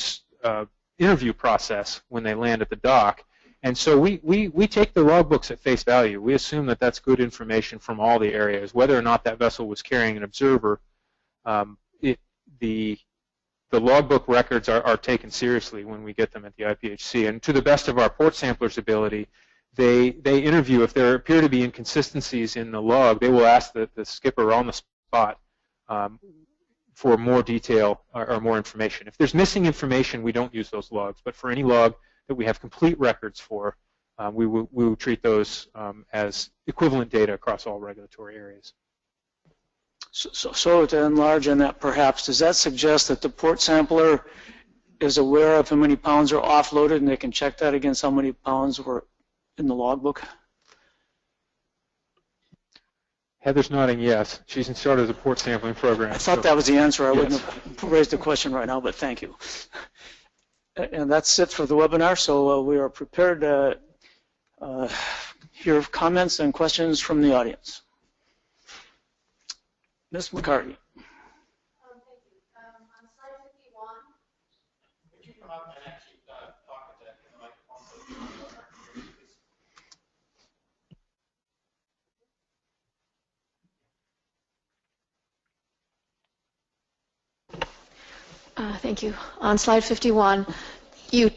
interview process when they land at the dock. And so we take the logbooks at face value. We assume that that's good information from all the areas. Whether or not that vessel was carrying an observer, the logbook records are taken seriously when we get them at the IPHC. And to the best of our port samplers' ability, they interview. If there appear to be inconsistencies in the log, they will ask the skipper on the spot for more detail or more information. If there's missing information, we don't use those logs. But for any log that we have complete records for, we will treat those as equivalent data across all regulatory areas. So to enlarge on that, perhaps, does that suggest that the port sampler is aware of how many pounds are offloaded and they can check that against how many pounds were in the logbook? Heather's nodding yes. She's in charge of the port sampling program. I thought that was the answer. I wouldn't have raised the question right now, but thank you. And that's it for the webinar, so we are prepared to hear comments and questions from the audience. Ms. McCarty. Thank you. On slide 51. Could you come up and actually talk to the microphone? Thank you. On slide 51, you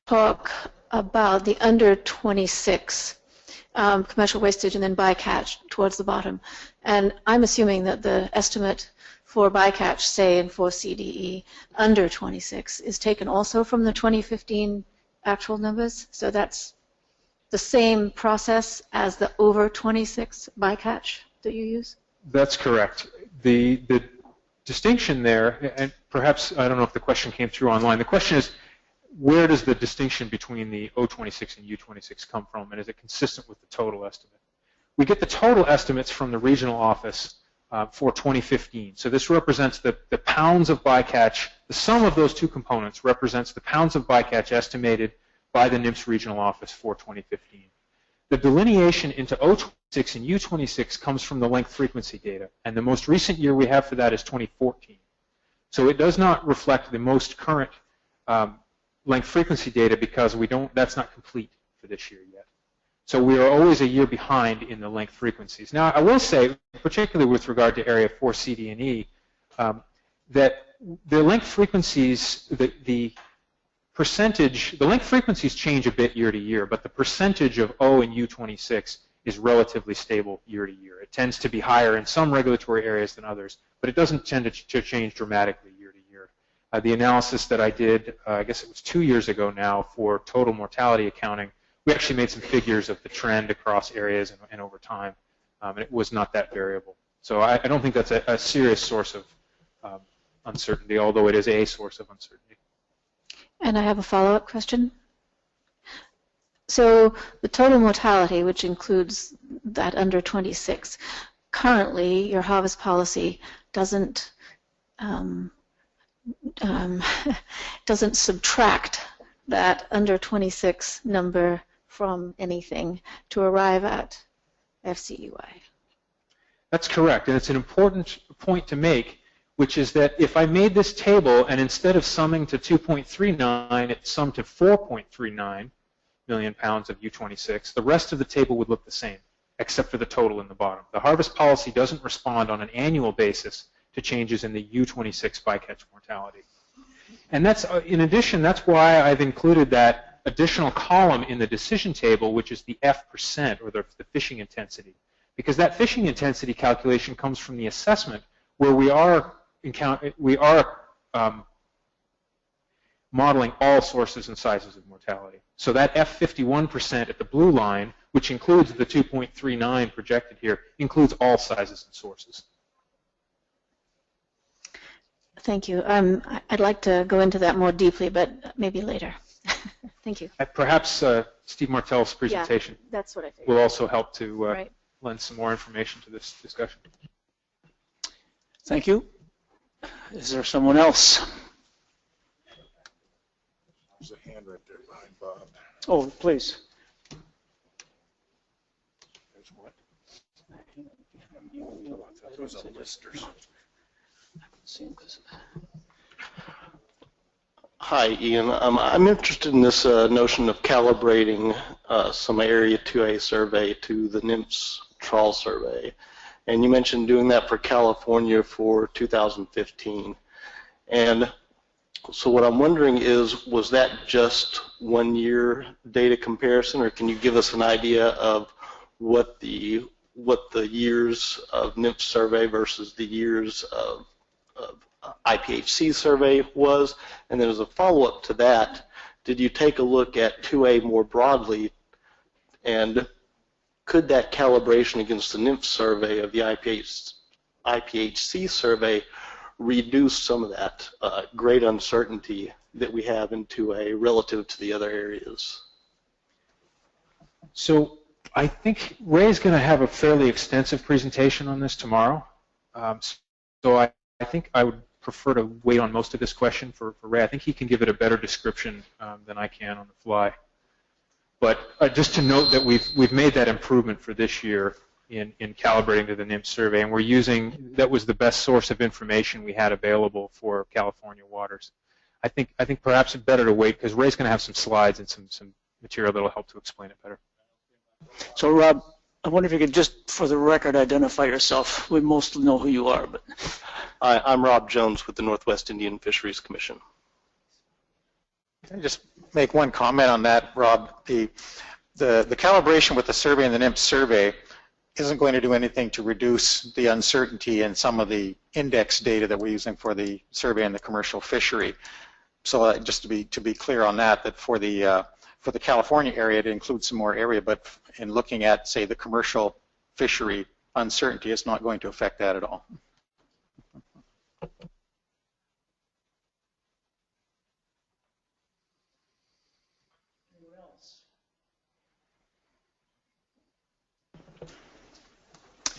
talk about the under 26 commercial wastage and then bycatch towards the bottom. And I'm assuming that the estimate for bycatch, say in 4CDE, under 26 is taken also from the 2015 actual numbers. So that's the same process as the over 26 bycatch that you use? That's correct. The distinction there, and perhaps, I don't know if the question came through online, the question is, where does the distinction between the O26 and U26 come from, and is it consistent with the total estimate? We get the total estimates from the regional office for 2015. So this represents the pounds of bycatch. The sum of those two components represents the pounds of bycatch estimated by the NMFS regional office for 2015. The delineation into O26 and U26 comes from the length frequency data, and the most recent year we have for that is 2014. So it does not reflect the most current length frequency data because that's not complete for this year yet. So we are always a year behind in the length frequencies. Now, I will say, particularly with regard to Area 4, C, D, and E, that the length frequencies, the length frequencies change a bit year to year, but the percentage of O and U26 is relatively stable year to year. It tends to be higher in some regulatory areas than others, but it doesn't tend to change dramatically year to year. The analysis that I did, I guess it was 2 years ago now, for total mortality accounting, we actually made some figures of the trend across areas and over time, and it was not that variable. So I don't think that's a serious source of uncertainty, although it is a source of uncertainty. And I have a follow-up question. So the total mortality, which includes that under 26, currently your harvest policy doesn't subtract that under 26 number from anything to arrive at FCUI. That's correct, and it's an important point to make, which is that if I made this table and instead of summing to 2.39, it summed to 4.39 million pounds of U26, the rest of the table would look the same, except for the total in the bottom. The harvest policy doesn't respond on an annual basis to changes in the U26 bycatch mortality. And that's, in addition, that's why I've included that additional column in the decision table, which is the F%, or the fishing intensity. Because that fishing intensity calculation comes from the assessment where we are modeling all sources and sizes of mortality. So that F51% at the blue line, which includes the 2.39 projected here, includes all sizes and sources. Thank you. I'd like to go into that more deeply, but maybe later. Thank you. Perhaps Steve Martell's presentation that's what I figured. will also help to lend some more information to this discussion. Thank you. Is there someone else? There's a hand right there behind Bob. Oh, please. There's what? Those are listers. Hi, Ian. I'm interested in this notion of calibrating some Area 2A survey to the NMFS trawl survey. And you mentioned doing that for California for 2015. And so what I'm wondering is, was that just 1 year data comparison, or can you give us an idea of what the years of NMFS survey versus the years of IPHC survey was? And then as a follow-up to that, did you take a look at 2A more broadly, and could that calibration against the NMFS survey of the IPHC survey reduce some of that great uncertainty that we have in 2A relative to the other areas? So I think Ray's going to have a fairly extensive presentation on this tomorrow. So I think I would prefer to wait on most of this question for Ray. I think he can give it a better description than I can on the fly. But just to note that we've made that improvement for this year in calibrating to the NMFS survey, and we're using, that was the best source of information we had available for California waters. I think perhaps it's better to wait because Ray's going to have some slides and some material that will help to explain it better. So Rob, I wonder if you could just, for the record, identify yourself. We mostly know who you are, but. I'm Rob Jones with the Northwest Indian Fisheries Commission. Can I just make one comment on that, Rob? The calibration with the survey and the NMFS survey isn't going to do anything to reduce the uncertainty in some of the index data that we're using for the survey and the commercial fishery. So just to be clear on that for the California area, it includes some more area, but in looking at, say, the commercial fishery uncertainty, it's not going to affect that at all.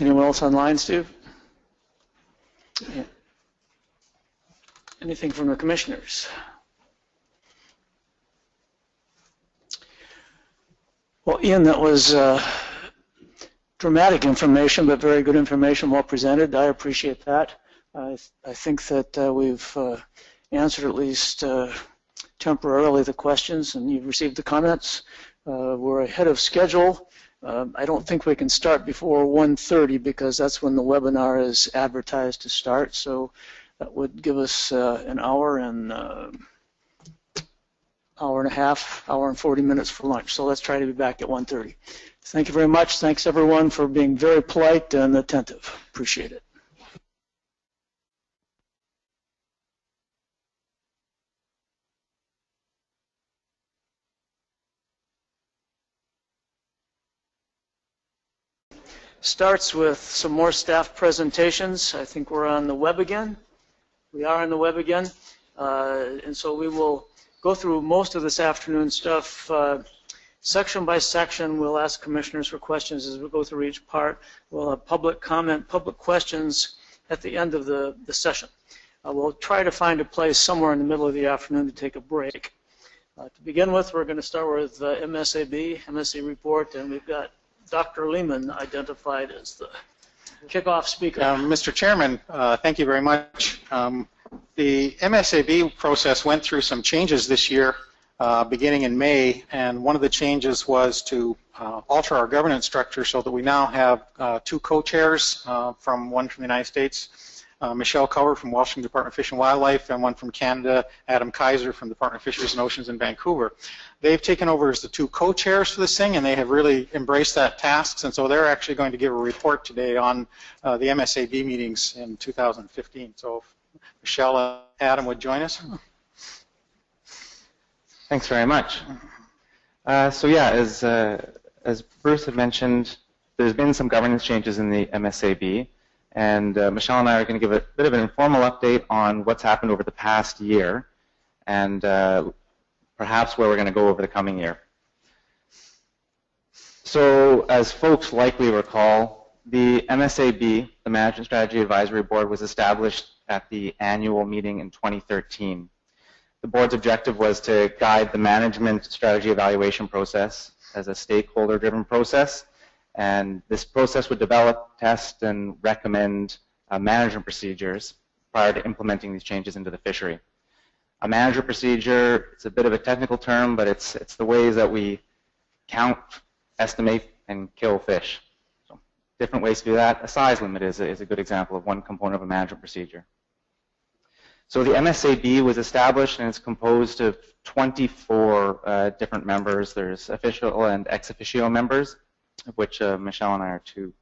Anyone else online, Steve? Yeah. Anything from the commissioners? Well, Ian, that was dramatic information, but very good information, well presented. I appreciate that. I think that we've answered at least temporarily the questions, and you've received the comments. We're ahead of schedule. I don't think we can start before 1:30 because that's when the webinar is advertised to start. So that would give us an hour and hour and a half, hour and 40 minutes for lunch. So let's try to be back at 1:30. Thank you very much. Thanks everyone for being very polite and attentive. Appreciate it. Starts with some more staff presentations. I think we're on the web again. We are on the web again. And so we will go through most of this afternoon stuff section by section. We'll ask commissioners for questions as we go through each part. We'll have public comment, public questions at the end of the session. We'll try to find a place somewhere in the middle of the afternoon to take a break. To begin with, we're going to start with MSA report, and we've got Dr. Lehman identified as the kickoff speaker. Mr. Chairman, thank you very much. The MSAB process went through some changes this year, beginning in May, and one of the changes was to alter our governance structure so that we now have two co-chairs, one from the United States, Michelle Cover from Washington Department of Fish and Wildlife, and one from Canada, Adam Kaiser from the Department of Fisheries and Oceans in Vancouver. They've taken over as the two co-chairs for this thing, and they have really embraced that task, and so they're actually going to give a report today on the MSAB meetings in 2015. So if Michelle and Adam would join us. Thanks very much. So yeah, as Bruce had mentioned, there's been some governance changes in the MSAB, and Michelle and I are going to give a bit of an informal update on what's happened over the past year, and perhaps where we're going to go over the coming year. So as folks likely recall, the MSAB, the Management Strategy Advisory Board, was established at the annual meeting in 2013. The board's objective was to guide the management strategy evaluation process as a stakeholder-driven process, and this process would develop, test, and recommend management procedures prior to implementing these changes into the fishery. A management procedure, it's a bit of a technical term, but it's the ways that we count, estimate, and kill fish. So different ways to do that. A size limit is a good example of one component of a management procedure. So the MSAB was established, and it's composed of 24 different members. There's official and ex officio members, of which Michelle and I are two.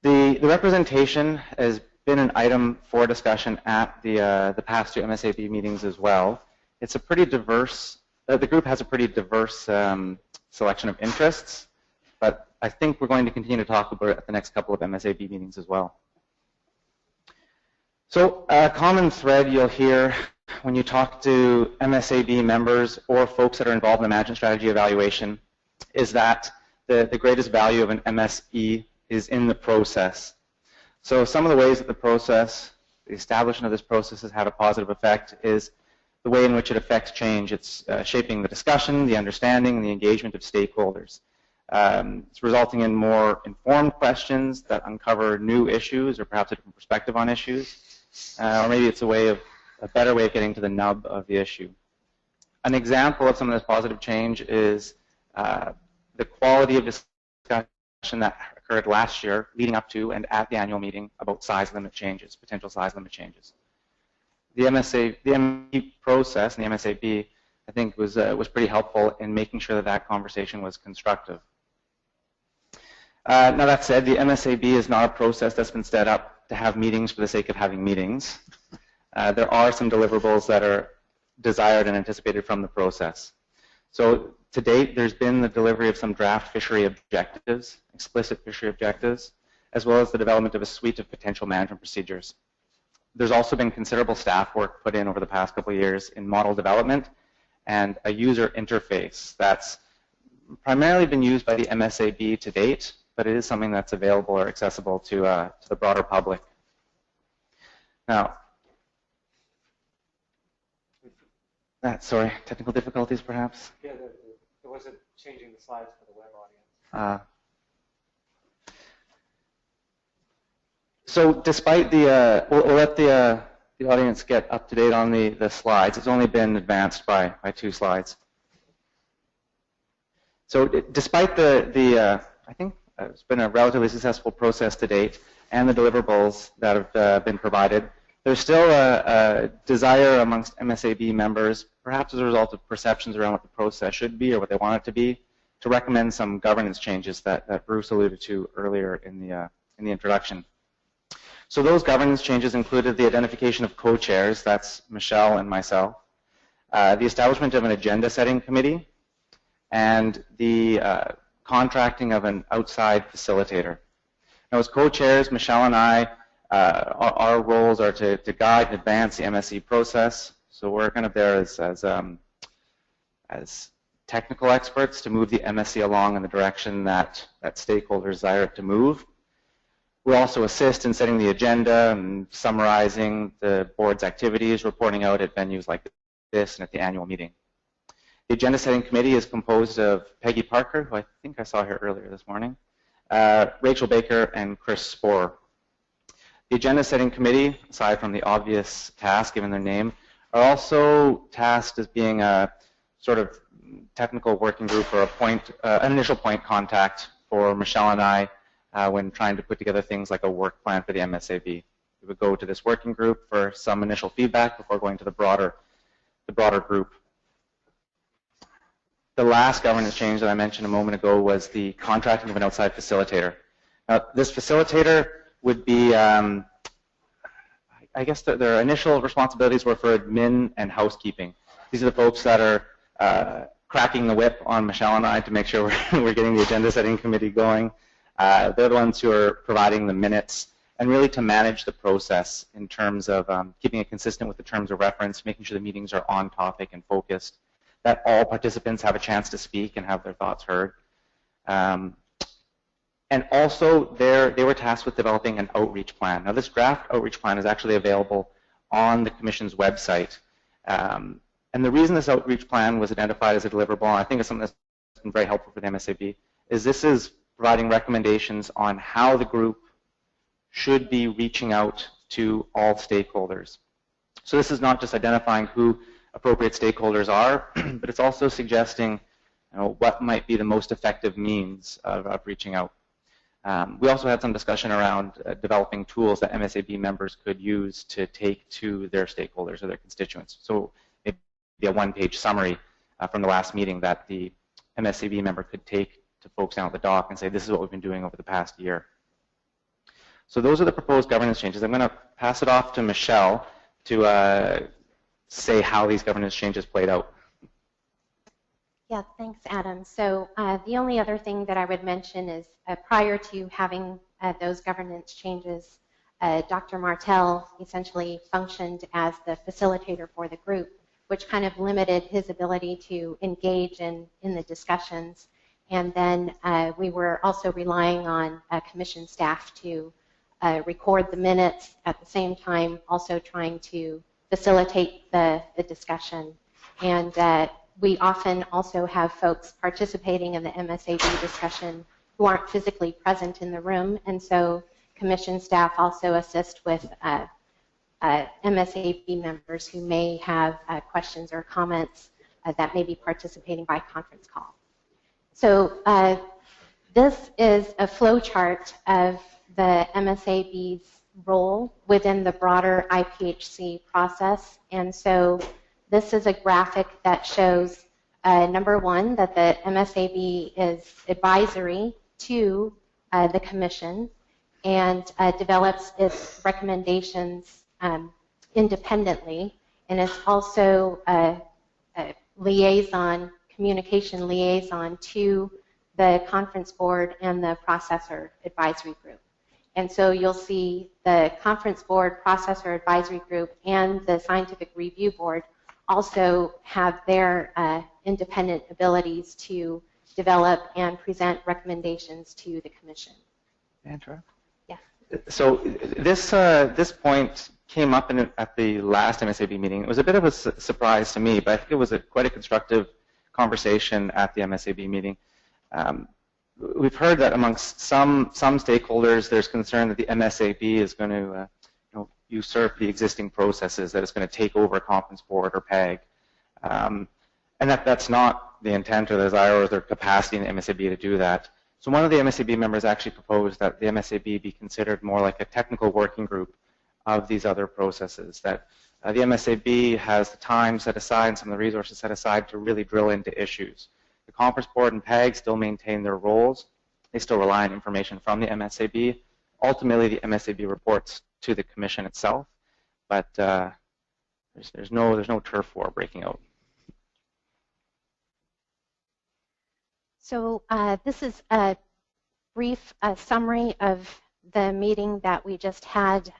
The representation has been an item for discussion at the past two MSAB meetings as well. It's a pretty diverse, the group has a pretty diverse selection of interests, but I think we're going to continue to talk about it at the next couple of MSAB meetings as well. So a common thread you'll hear when you talk to MSAB members or folks that are involved in the management strategy evaluation is that the greatest value of an MSE is in the process. So some of the ways that the establishment of this process has had a positive effect is the way in which it affects change. It's shaping the discussion, the understanding, and the engagement of stakeholders. It's resulting in more informed questions that uncover new issues or perhaps a different perspective on issues. Or maybe it's a better way of getting to the nub of the issue. An example of some of this positive change is the quality of discussion that occurred last year leading up to and at the annual meeting about size limit changes, potential size limit changes. The ME process and the MSAB, I think, was pretty helpful in making sure that that conversation was constructive. Now that said, the MSAB is not a process that's been set up to have meetings for the sake of having meetings. There are some deliverables that are desired and anticipated from the process. So to date, there's been the delivery of some draft fishery objectives, explicit fishery objectives, as well as the development of a suite of potential management procedures. There's also been considerable staff work put in over the past couple of years in model development and a user interface that's primarily been used by the MSAB to date, but it is something that's available or accessible to the broader public. Now, sorry, technical difficulties perhaps? Yeah, there was changing the slides for the web audience. So despite the, we'll let the audience get up to date on the slides. It's only been advanced by 2 slides. So despite I think it's been a relatively successful process to date and the deliverables that have been provided, there's still a desire amongst MSAB members, perhaps as a result of perceptions around what the process should be or what they want it to be, to recommend some governance changes that Bruce alluded to earlier in the introduction. So those governance changes included the identification of co-chairs, that's Michelle and myself, the establishment of an agenda-setting committee, and the contracting of an outside facilitator. Now, as co-chairs, Michelle and I, our roles are to guide and advance the MSE process. So we're kind of there as technical experts to move the MSE along in the direction that stakeholders desire it to move. We also assist in setting the agenda and summarizing the board's activities, reporting out at venues like this and at the annual meeting. The agenda setting committee is composed of Peggy Parker, who I think I saw here earlier this morning, Rachel Baker, and Chris Sporer. The agenda setting committee, aside from the obvious task given their name, are also tasked as being a sort of technical working group or an initial point contact for Michelle and I when trying to put together things like a work plan for the MSAB. We would go to this working group for some initial feedback before going to the broader group. The last governance change that I mentioned a moment ago was the contracting of an outside facilitator. Now, this facilitator would be, I guess their initial responsibilities were for admin and housekeeping. These are the folks that are cracking the whip on Michelle and I to make sure we're getting the agenda setting committee going. They're the ones who are providing the minutes and really to manage the process in terms of keeping it consistent with the terms of reference, making sure the meetings are on topic and focused, that all participants have a chance to speak and have their thoughts heard. And also, they were tasked with developing an outreach plan. Now, this draft outreach plan is actually available on the Commission's website. And the reason this outreach plan was identified as a deliverable, and I think it's something that's been very helpful for the MSAB, is this is providing recommendations on how the group should be reaching out to all stakeholders. So this is not just identifying who appropriate stakeholders are, but it's also suggesting what might be the most effective means of reaching out. We also had some discussion around developing tools that MSAB members could use to take to their stakeholders or their constituents. So maybe a one-page summary from the last meeting that the MSAB member could take to folks down at the dock and say, this is what we've been doing over the past year. So those are the proposed governance changes. I'm going to pass it off to Michelle to say how these governance changes played out. Yeah, thanks, Adam. So the only other thing that I would mention is prior to having those governance changes, Dr. Martell essentially functioned as the facilitator for the group, which kind of limited his ability to engage in the discussions. And then we were also relying on commission staff to record the minutes, at the same time also trying to facilitate the discussion. And we often also have folks participating in the MSAB discussion who aren't physically present in the room, and so commission staff also assist with MSAB members who may have questions or comments that may be participating by conference call. So this is a flow chart of the MSAB's role within the broader IPHC process, and so this is a graphic that shows, number one, that the MSAB is advisory to the Commission and develops its recommendations independently, and is also a liaison, communication liaison to the Conference Board and the Processor Advisory Group. And so you'll see the Conference Board, Processor Advisory Group, and the Scientific Review Board also have their independent abilities to develop and present recommendations to the Commission. Andrew? Yes. So this point came up at the last MSAB meeting. It was a bit of a surprise to me, but I think it was quite a constructive conversation at the MSAB meeting. We've heard that amongst some stakeholders, there's concern that the MSAB is going to usurp the existing processes, that it's going to take over Conference Board or PAG. And that's not the intent or the desire or their capacity in the MSAB to do that. So one of the MSAB members actually proposed that the MSAB be considered more like a technical working group of these other processes, that the MSAB has the time set aside and some of the resources set aside to really drill into issues. The Conference Board and PAG still maintain their roles. They still rely on information from the MSAB. Ultimately, the MSAB reports to the Commission itself, but there's no turf war breaking out. So this is a brief summary of the meeting that we just had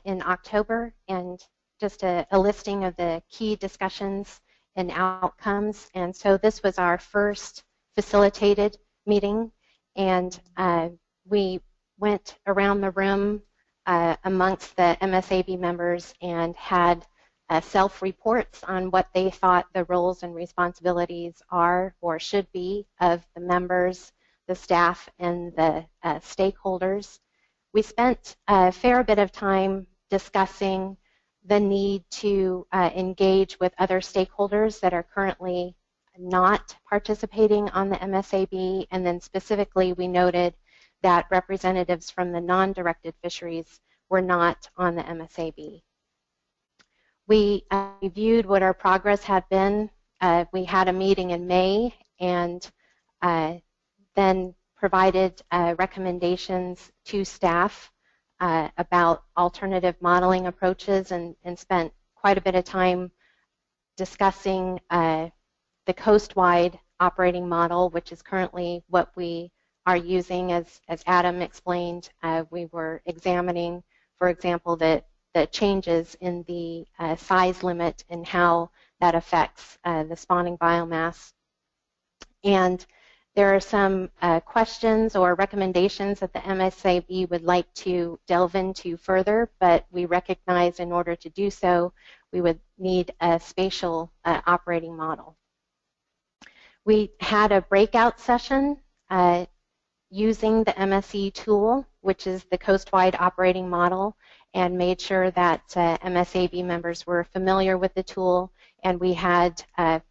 in October, and just a listing of the key discussions and outcomes. And so this was our first facilitated meeting, and we went around the room amongst the MSAB members and had self-reports on what they thought the roles and responsibilities are or should be of the members, the staff, and the stakeholders. We spent a fair bit of time discussing the need to engage with other stakeholders that are currently not participating on the MSAB, and then specifically we noted that representatives from the non-directed fisheries were not on the MSAB. We reviewed what our progress had been. We had a meeting in May and then provided recommendations to staff about alternative modeling approaches, and spent quite a bit of time discussing the Coastwide operating model, which is currently what we are using. As Adam explained, we were examining, for example, the changes in the size limit and how that affects the spawning biomass. And there are some questions or recommendations that the MSAB would like to delve into further, but we recognize in order to do so, we would need a spatial operating model. We had a breakout session using the MSE tool, which is the Coastwide operating model, and made sure that MSAB members were familiar with the tool. And we had an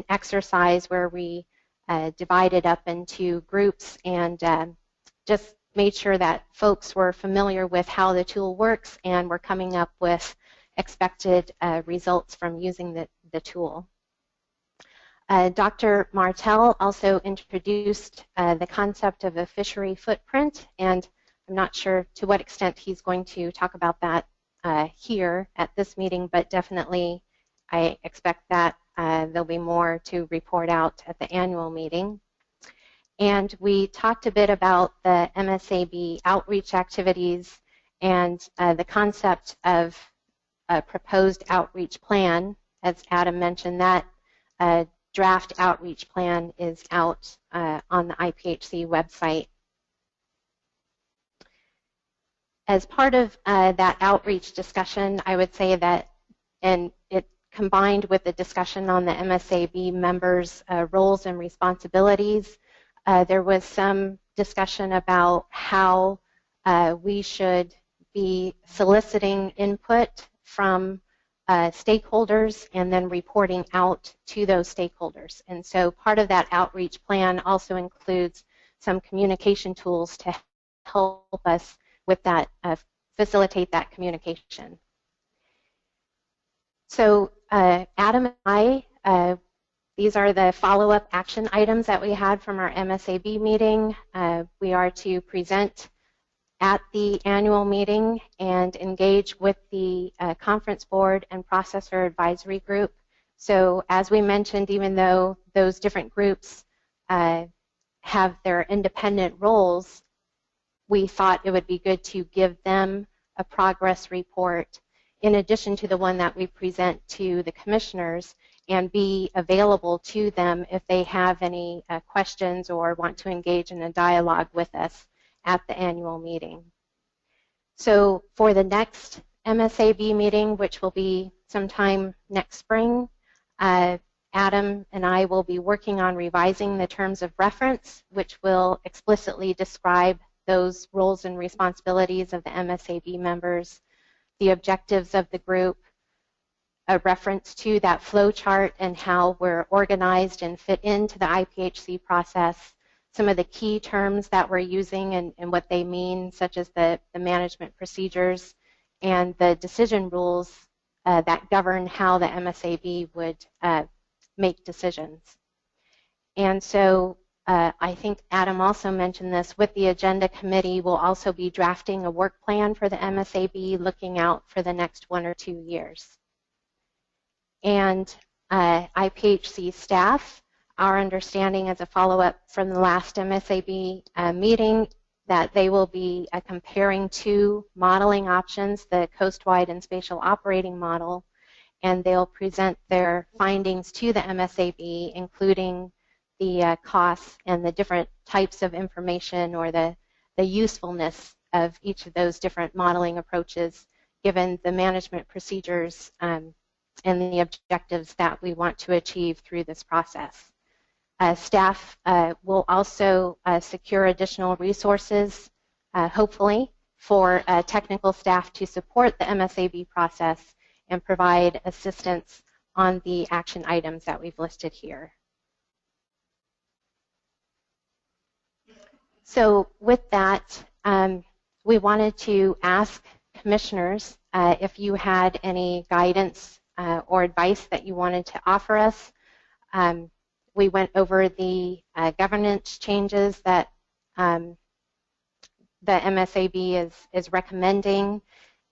exercise where we divided up into groups and just made sure that folks were familiar with how the tool works and were coming up with expected results from using the tool. Dr. Martel also introduced the concept of a fishery footprint, and I'm not sure to what extent he's going to talk about that here at this meeting, but definitely I expect that there'll be more to report out at the annual meeting. And we talked a bit about the MSAB outreach activities and the concept of a proposed outreach plan. As Adam mentioned, that draft outreach plan is out on the IPHC website. As part of that outreach discussion, I would say that, and it combined with the discussion on the MSAB members' roles and responsibilities, there was some discussion about how we should be soliciting input from stakeholders and then reporting out to those stakeholders. And so part of that outreach plan also includes some communication tools to help us with that, facilitate that communication. So Adam and I, these are the follow-up action items that we had from our MSAB meeting. We are to present at the annual meeting and engage with the conference board and processor advisory group. So as we mentioned, even though those different groups have their independent roles, we thought it would be good to give them a progress report in addition to the one that we present to the commissioners, and be available to them if they have any questions or want to engage in a dialogue with us at the annual meeting. So for the next MSAB meeting, which will be sometime next spring, Adam and I will be working on revising the terms of reference, which will explicitly describe those roles and responsibilities of the MSAB members, the objectives of the group, a reference to that flow chart and how we're organized and fit into the IPHC process, some of the key terms that we're using and what they mean, such as the management procedures and the decision rules that govern how the MSAB would make decisions. And so I think Adam also mentioned this, with the agenda committee, we'll also be drafting a work plan for the MSAB looking out for the next 1 or 2 years. And IPHC staff, our understanding as a follow-up from the last MSAB meeting, that they will be comparing 2 modeling options, the Coastwide and Spatial Operating Model, and they'll present their findings to the MSAB, including the costs and the different types of information or the usefulness of each of those different modeling approaches, given the management procedures and the objectives that we want to achieve through this process. Staff will also secure additional resources, hopefully, for technical staff to support the MSAB process and provide assistance on the action items that we've listed here. So with that, we wanted to ask commissioners if you had any guidance or advice that you wanted to offer us. We went over the governance changes that the MSAB is recommending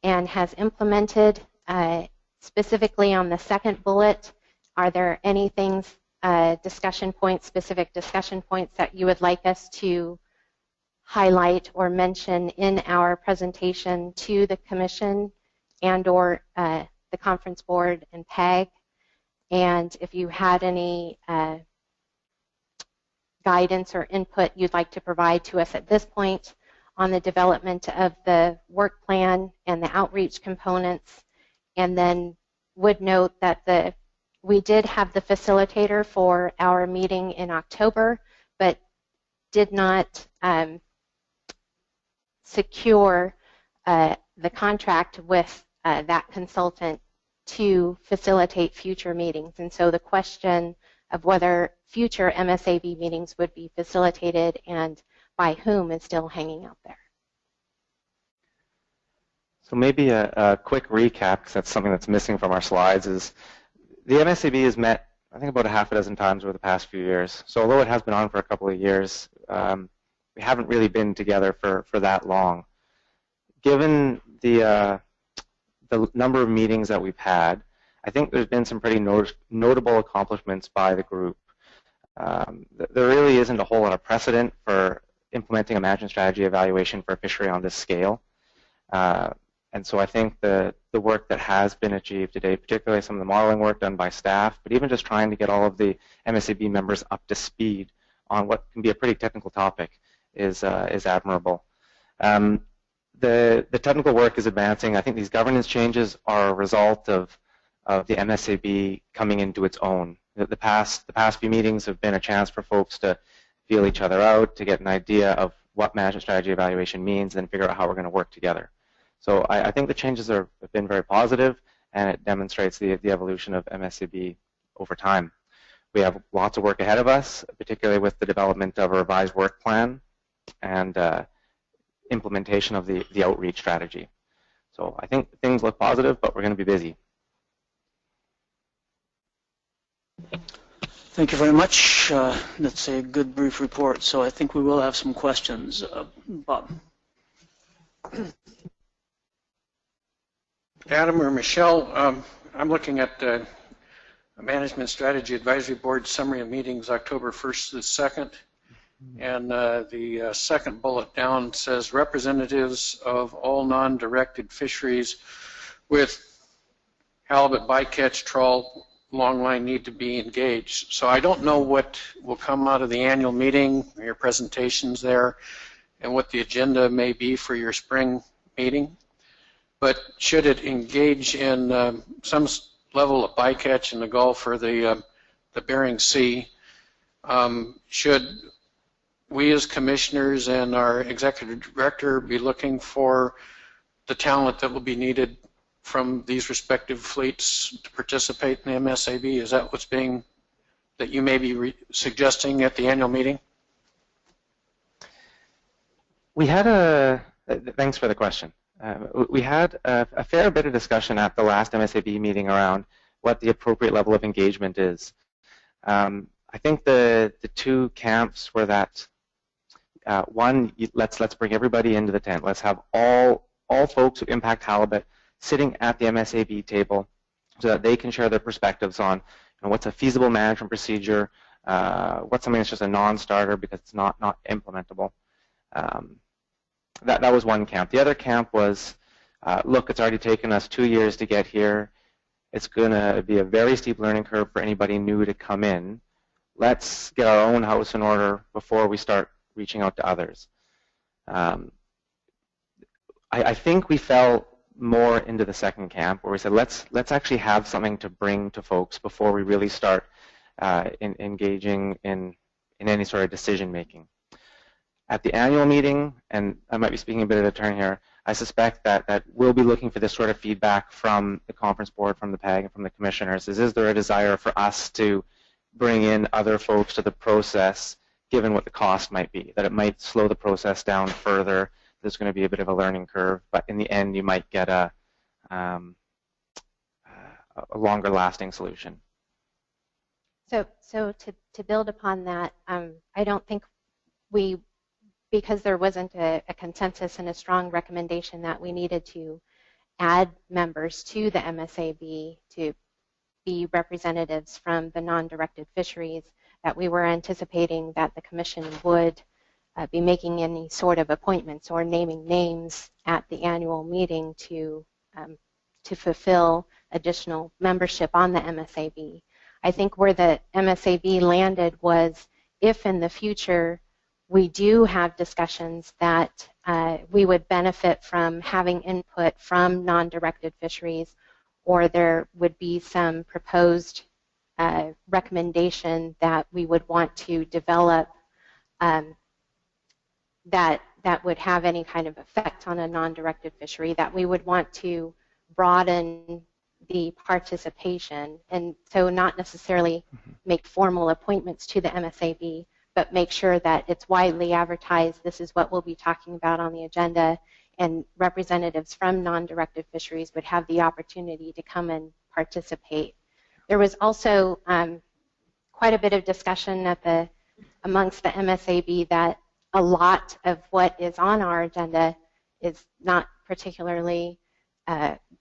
and has implemented. Specifically on the second bullet, are there any things, specific discussion points that you would like us to highlight or mention in our presentation to the Commission and or the Conference Board and PEG? And if you had any guidance or input you'd like to provide to us at this point on the development of the work plan and the outreach components. And then would note that we did have the facilitator for our meeting in October, but did not secure the contract with that consultant to facilitate future meetings. And so the question of whether future MSAB meetings would be facilitated and by whom is still hanging out there. So maybe a quick recap, because that's something that's missing from our slides, is the MSAB has met, I think, about 6 times over the past few years. So although it has been on for a couple of years, we haven't really been together for that long. Given the number of meetings that we've had, I think there's been some pretty notable accomplishments by the group. There really isn't a whole lot of precedent for implementing a management strategy evaluation for a fishery on this scale. And so I think the work that has been achieved today, particularly some of the modeling work done by staff, but even just trying to get all of the MSAB members up to speed on what can be a pretty technical topic is admirable. The technical work is advancing. I think these governance changes are a result of the MSAB coming into its own. The past few meetings have been a chance for folks to feel each other out, to get an idea of what management strategy evaluation means, and then figure out how we're going to work together. So I think the changes have been very positive, and it demonstrates the evolution of MSAB over time. We have lots of work ahead of us, particularly with the development of a revised work plan and implementation of the outreach strategy. So I think things look positive, but we're going to be busy. Thank you very much. That's a good brief report. So I think we will have some questions. Bob. Adam or Michelle, I'm looking at the Management Strategy Advisory Board summary of meetings October 1st to the 2nd. And the second bullet down says representatives of all non-directed fisheries with halibut, bycatch, trawl, longline need to be engaged. So I don't know what will come out of the annual meeting, your presentations there, and what the agenda may be for your spring meeting. But should it engage in some level of bycatch in the Gulf or the the Bering Sea. Should we as commissioners and our executive director be looking for the talent that will be needed from these respective fleets to participate in the MSAB? Is that what's being, that you may be suggesting at the annual meeting? We had thanks for the question. We had a fair bit of discussion at the last MSAB meeting around what the appropriate level of engagement is. I think the two camps were that one, let's bring everybody into the tent. Let's have all folks who impact halibut sitting at the MSAB table so that they can share their perspectives on what's a feasible management procedure, what's something that's just a non-starter because it's not implementable. That was one camp. The other camp was, look, it's already taken us 2 years to get here. It's going to be a very steep learning curve for anybody new to come in. Let's get our own house in order before we start reaching out to others. I think we fell more into the second camp where we said, let's actually have something to bring to folks before we really start engaging in any sort of decision making. At the annual meeting, and I might be speaking a bit of a turn here, I suspect that we'll be looking for this sort of feedback from the conference board, from the PAG, and from the commissioners. Is there a desire for us to bring in other folks to the process, given what the cost might be, that it might slow the process down further, there's going to be a bit of a learning curve, but in the end you might get a longer lasting solution. So to build upon that, I don't think because there wasn't a consensus and a strong recommendation that we needed to add members to the MSAB to be representatives from the non-directed fisheries, that we were anticipating that the Commission would be making any sort of appointments or naming names at the annual meeting to fulfill additional membership on the MSAB. I think where the MSAB landed was, if in the future we do have discussions that we would benefit from having input from non-directed fisheries, or there would be some proposed recommendation that we would want to develop that would have any kind of effect on a non-directed fishery, that we would want to broaden the participation, and so not necessarily make formal appointments to the MSAB, but make sure that it's widely advertised, this is what we'll be talking about on the agenda, and representatives from non-directed fisheries would have the opportunity to come and participate. There was also quite a bit of discussion amongst the MSAB that a lot of what is on our agenda is not particularly,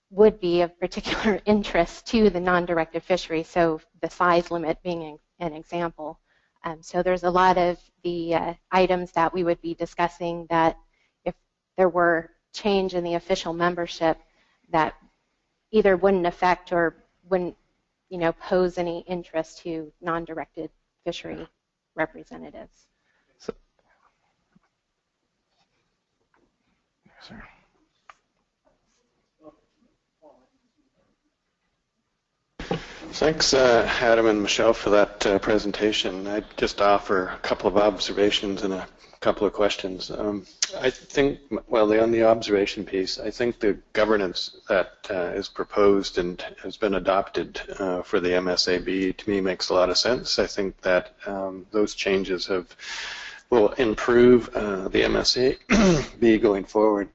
would be of particular interest to the non-directed fishery, so the size limit being an example. So there's a lot of the items that we would be discussing that if there were change in the official membership, that either wouldn't affect or wouldn't pose any interest to non-directed fishery representatives. Sir. Thanks, Adam and Michelle, for that presentation. I'd just offer a couple of observations and a couple of questions. I think, well, on the observation piece, I think the governance that is proposed and has been adopted for the MSAB, to me, makes a lot of sense. I think that those changes will improve the MSAB going forward.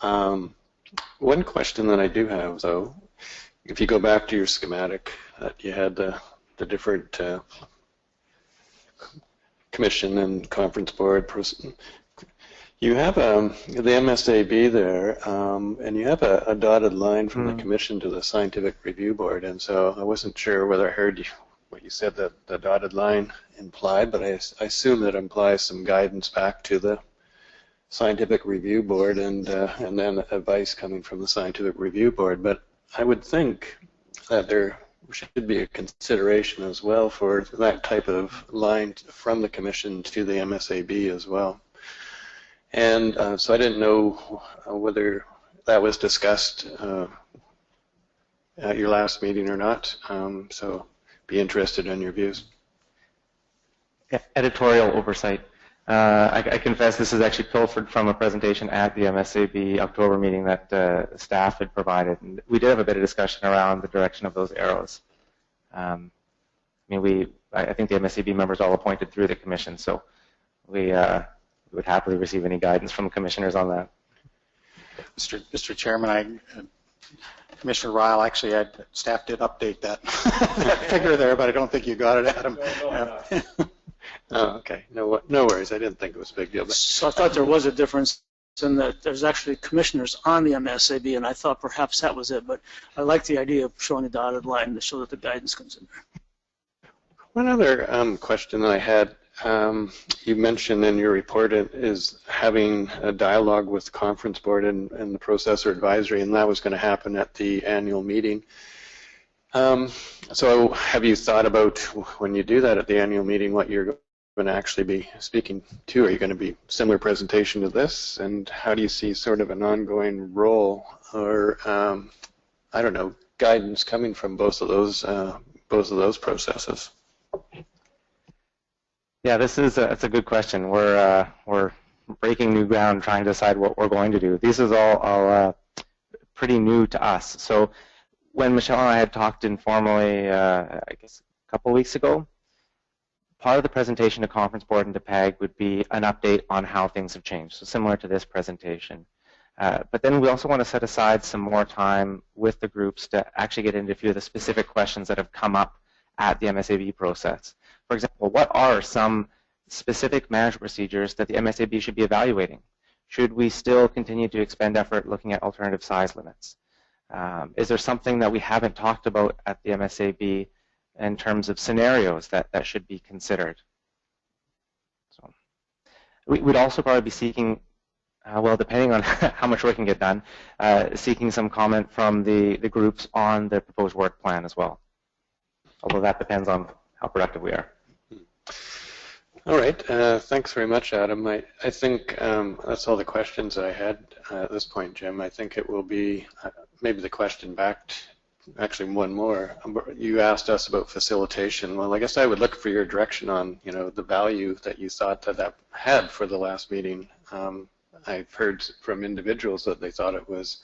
One question that I do have, though, if you go back to your schematic, you had the different commission and conference board person. You have the MSAB there, and you have a dotted line from the commission to the scientific review board, and so I wasn't sure whether I heard what you said that the dotted line implied, but I assume that implies some guidance back to the scientific review board and then advice coming from the scientific review board. But I would think that there should be a consideration as well for that type of line from the commission to the MSAB as well. And so I didn't know whether that was discussed at your last meeting or not. So be interested in your views. Yeah, editorial oversight. I confess this is actually pilfered from a presentation at the MSAB October meeting that staff had provided. And we did have a bit of discussion around the direction of those arrows. I think the MSAB members all appointed through the commission, so we would happily receive any guidance from commissioners on that. Mr. Chairman, Commissioner Ryle, actually, staff did update that, that figure there, but I don't think you got it, Adam. Oh, okay. No worries. I didn't think it was a big deal. But. So I thought there was a difference in that there's actually commissioners on the MSAB, and I thought perhaps that was it, but I like the idea of showing a dotted line to show that the guidance comes in there. One other question that I had, you mentioned in your report is having a dialogue with the conference board and the processor advisory, and that was going to happen at the annual meeting. So have you thought about, when you do that at the annual meeting, what you're going to actually be speaking to? Are you going to be similar presentation to this? And how do you see sort of an ongoing role or, I don't know, guidance coming from both of those processes? Yeah, it's a good question. We're breaking new ground trying to decide what we're going to do. This is all pretty new to us. So when Michelle and I had talked informally, I guess a couple of weeks ago, part of the presentation to Conference Board and to PAG would be an update on how things have changed, so similar to this presentation. But then we also want to set aside some more time with the groups to actually get into a few of the specific questions that have come up at the MSAB process. For example, what are some specific management procedures that the MSAB should be evaluating? Should we still continue to expend effort looking at alternative size limits? Is there something that we haven't talked about at the MSAB in terms of scenarios that should be considered? So we'd also probably be seeking, well, depending on how much work can get done, seeking some comment from the groups on the proposed work plan as well. Although that depends on how productive we are. All right. Thanks very much, Adam. I think that's all the questions I had at this point, Jim. I think it will be maybe the question back, actually one more. You asked us about facilitation. Well, I guess I would look for your direction on, the value that you thought that had for the last meeting. I've heard from individuals that they thought it was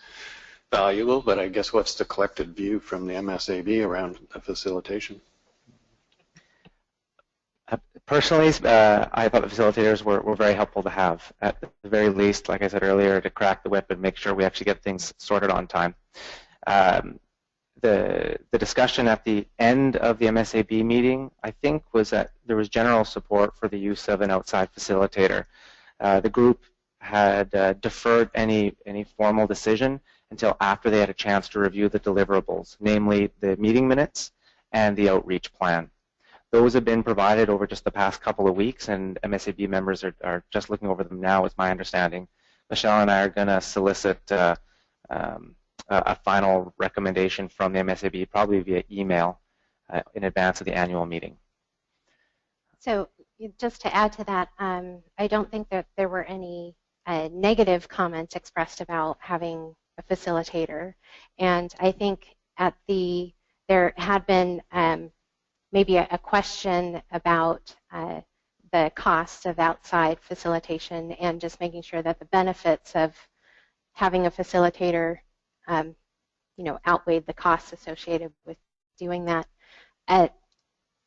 valuable, but I guess what's the collected view from the MSAB around the facilitation? Personally, I thought the facilitators were very helpful to have. At the very least, like I said earlier, to crack the whip and make sure we actually get things sorted on time. The discussion at the end of the MSAB meeting, I think, was that there was general support for the use of an outside facilitator. The group had deferred any formal decision until after they had a chance to review the deliverables, namely the meeting minutes and the outreach plan. Those have been provided over just the past couple of weeks, and MSAB members are just looking over them now, is my understanding. Michelle and I are going to solicit a final recommendation from the MSAB, probably via email, in advance of the annual meeting. So just to add to that, I don't think that there were any negative comments expressed about having a facilitator, and I think there had been maybe a question about the costs of outside facilitation and just making sure that the benefits of having a facilitator outweighed the costs associated with doing that.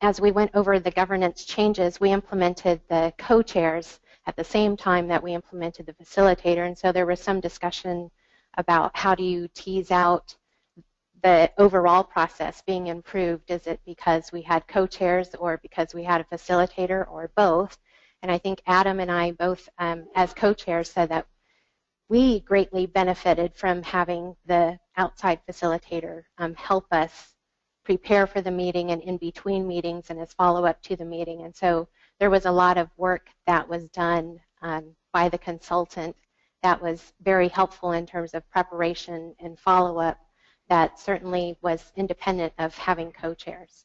As we went over the governance changes, we implemented the co-chairs at the same time that we implemented the facilitator, and so there was some discussion about how do you tease out the overall process being improved. Is it because we had co-chairs or because we had a facilitator or both? And I think Adam and I both, as co-chairs, said that we greatly benefited from having the outside facilitator help us prepare for the meeting and in between meetings and as follow-up to the meeting. And so there was a lot of work that was done by the consultant that was very helpful in terms of preparation and follow-up that certainly was independent of having co-chairs.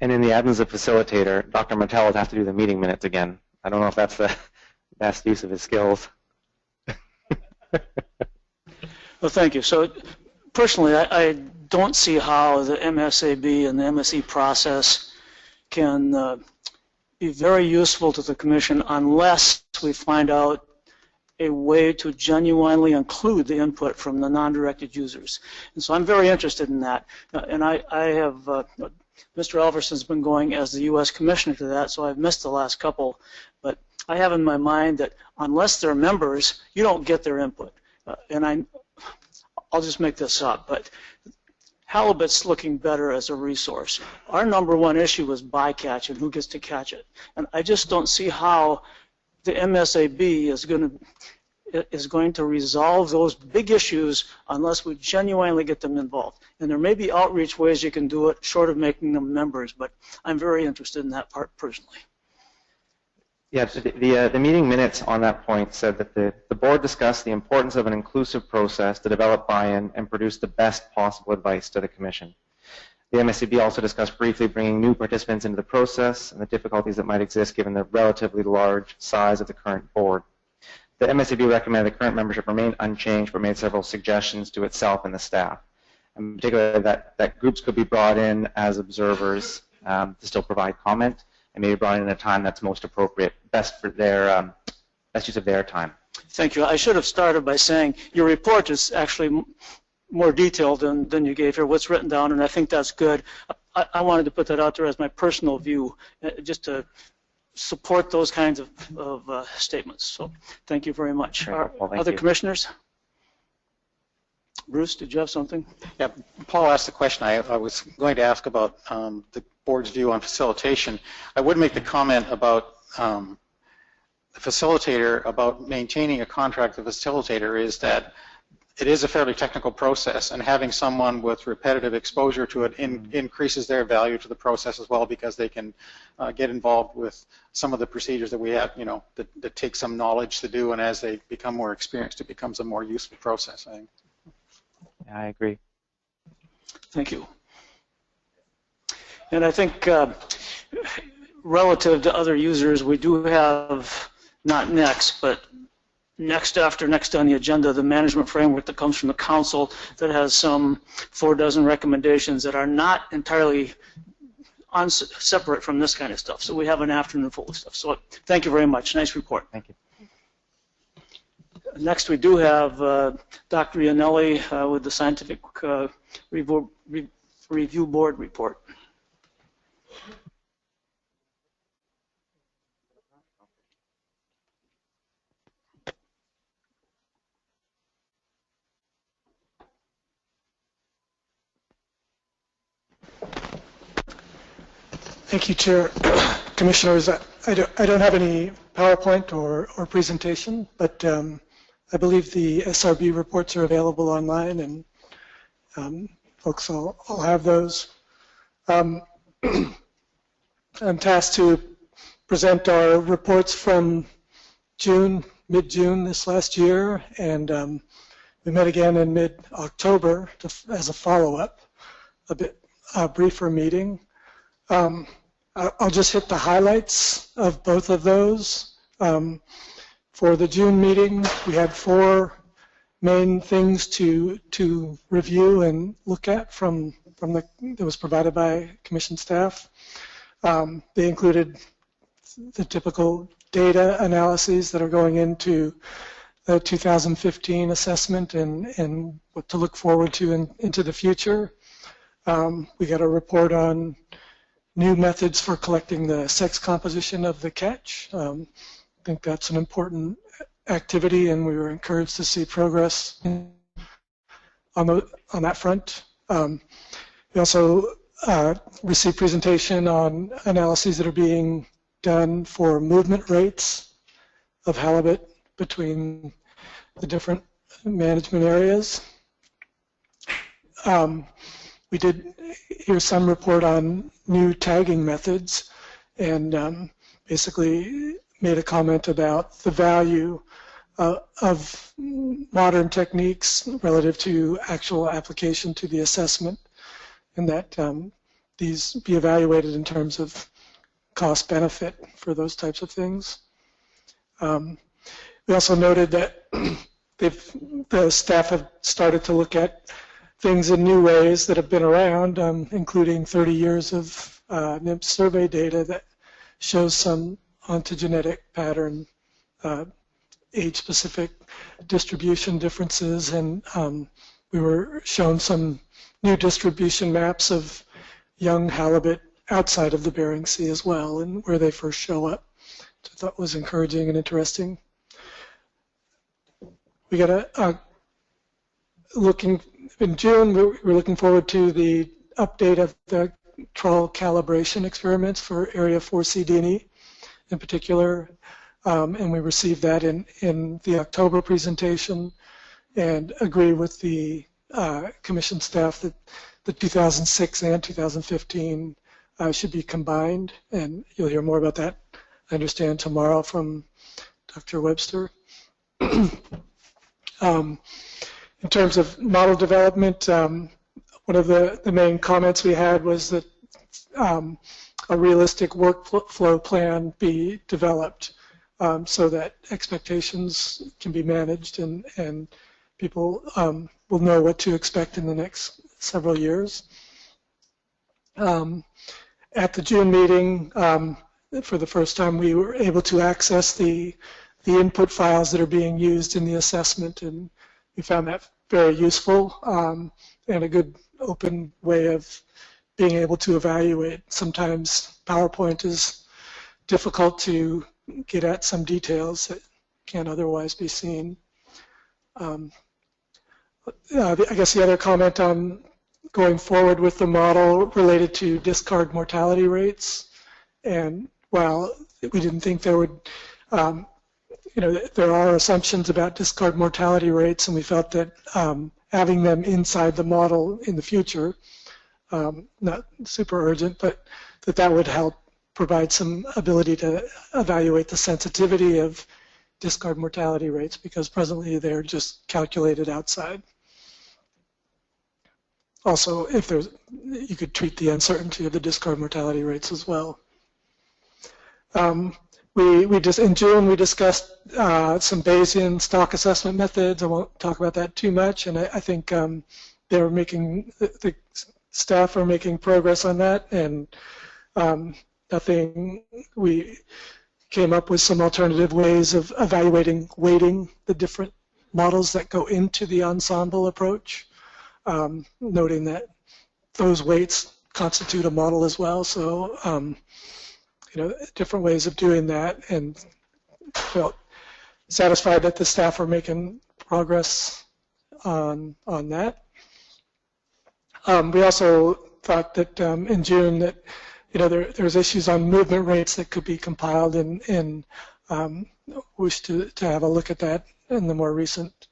And in the absence of facilitator, Dr. Martell would have to do the meeting minutes again. I don't know if that's the best use of his skills. Well, thank you. So personally, I don't see how the MSAB and the MSE process can be very useful to the Commission unless we find out a way to genuinely include the input from the non-directed users. And so I'm very interested in that. And I have, Mr. Alverson's been going as the U.S. Commissioner to that, so I've missed the last couple. But I have in my mind that unless they're members, you don't get their input. And I'll just make this up, but halibut's looking better as a resource. Our number one issue is bycatch and who gets to catch it. And I just don't see how the MSAB is going to resolve those big issues unless we genuinely get them involved. And there may be outreach ways you can do it short of making them members, but I'm very interested in that part personally. Yeah, the meeting minutes on that point said that the board discussed the importance of an inclusive process to develop buy-in and produce the best possible advice to the Commission. The MSAB also discussed briefly bringing new participants into the process and the difficulties that might exist given the relatively large size of the current board. The MSAB recommended the current membership remain unchanged but made several suggestions to itself and the staff. In particular, that groups could be brought in as observers to still provide comment and maybe brought in at a time that's most appropriate, best for their best use of their time. Thank you. I should have started by saying your report is actually more detailed than you gave here, what's written down, and I think that's good. I wanted to put that out there as my personal view, just to support those kinds of statements. So thank you very much. Well, other commissioners? Bruce, did you have something? Yeah, Paul asked the question I was going to ask about the board's view on facilitation. I would make the comment about the facilitator, about maintaining a contract with the facilitator, is that it is a fairly technical process, and having someone with repetitive exposure to it increases their value to the process as well, because they can get involved with some of the procedures that we have, you know, that take some knowledge to do, and as they become more experienced, it becomes a more useful process, I think. Yeah, I agree. Thank you. And I think relative to other users, we do have, not next, but next on the agenda, the management framework that comes from the council that has some 4 dozen recommendations that are not entirely separate from this kind of stuff. So we have an afternoon full of stuff. So thank you very much. Nice report. Thank you. Next, we do have Dr. Iannelli with the Scientific Review Board report. Thank you, Chair. Commissioners, I don't have any PowerPoint or presentation, but I believe the SRB reports are available online, and folks will have those. I'm tasked to present our reports from mid-June this last year, and we met again in mid-October as a follow-up, a briefer meeting. I'll just hit the highlights of both of those. For the June meeting, we had 4 main things to review and look at that was provided by Commission staff. They included the typical data analyses that are going into the 2015 assessment and what to look forward to into the future. We got a report on new methods for collecting the sex composition of the catch. I think that's an important activity, and we were encouraged to see progress on that front. We also received presentation on analyses that are being done for movement rates of halibut between the different management areas. We did hear some report on new tagging methods, and basically made a comment about the value of modern techniques relative to actual application to the assessment, and that these be evaluated in terms of cost benefit for those types of things. We also noted that the staff have started to look at things in new ways that have been around, including 30 years of NIMS survey data that shows some ontogenetic pattern, age-specific distribution differences, and we were shown some new distribution maps of young halibut outside of the Bering Sea as well, and where they first show up, which I thought was encouraging and interesting. We got in June, we're looking forward to the update of the trawl calibration experiments for Area 4C D&E in particular, and we received that in the October presentation, and agree with the Commission staff that the 2006 and 2015 should be combined, and you'll hear more about that, I understand, tomorrow from Dr. Webster. In terms of model development, one of the main comments we had was that a realistic workflow plan be developed so that expectations can be managed and people will know what to expect in the next several years. At the June meeting, for the first time, we were able to access the input files that are being used in the assessment, and we found that very useful and a good open way of being able to evaluate. Sometimes PowerPoint is difficult to get at some details that can't otherwise be seen. I guess the other comment on going forward with the model related to discard mortality rates, and while we didn't think there would there are assumptions about discard mortality rates, and we felt that having them inside the model in the future, not super urgent, but that would help provide some ability to evaluate the sensitivity of discard mortality rates, because presently they're just calculated outside. Also, if there's, you could treat the uncertainty of the discard mortality rates as well. In June, we discussed some Bayesian stock assessment methods. I won't talk about that too much, and I think the staff are making progress on that, and we came up with some alternative ways of weighting the different models that go into the ensemble approach, noting that those weights constitute a model as well. So different ways of doing that, and felt satisfied that the staff are making progress on that. We also thought that in June that there's issues on movement rates that could be compiled, and wish to have a look at that in the more recent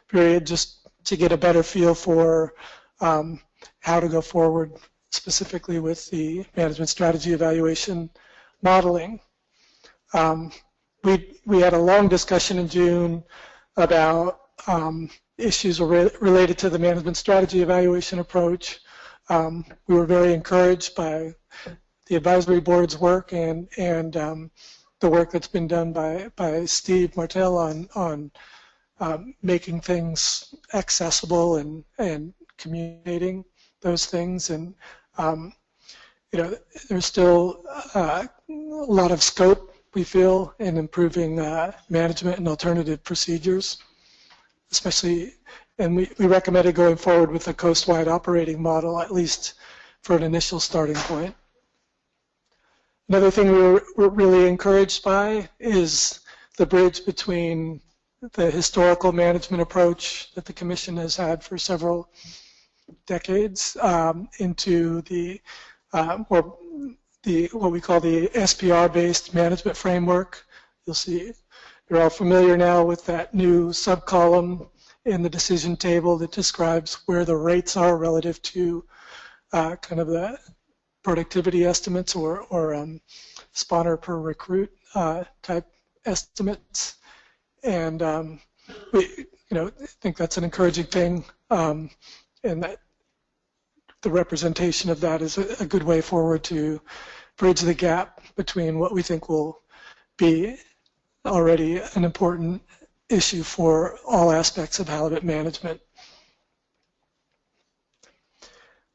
period, just to get a better feel for how to go forward specifically with the management strategy evaluation modeling. We had a long discussion in June about issues related to the management strategy evaluation approach. We were very encouraged by the advisory board's work and the work that's been done by Steve Martell on making things accessible and communicating those things. And there's still a lot of scope, we feel, in improving management and alternative procedures, especially, and we recommended going forward with a coastwide operating model, at least for an initial starting point. Another thing we're really encouraged by is the bridge between the historical management approach that the Commission has had for several decades into what we call the SPR-based management framework. You'll see you're all familiar now with that new sub-column in the decision table that describes where the rates are relative to kind of the productivity estimates or spawner per recruit type estimates. And we think that's an encouraging thing, and that the representation of that is a good way forward to bridge the gap between what we think will be already an important issue for all aspects of halibut management.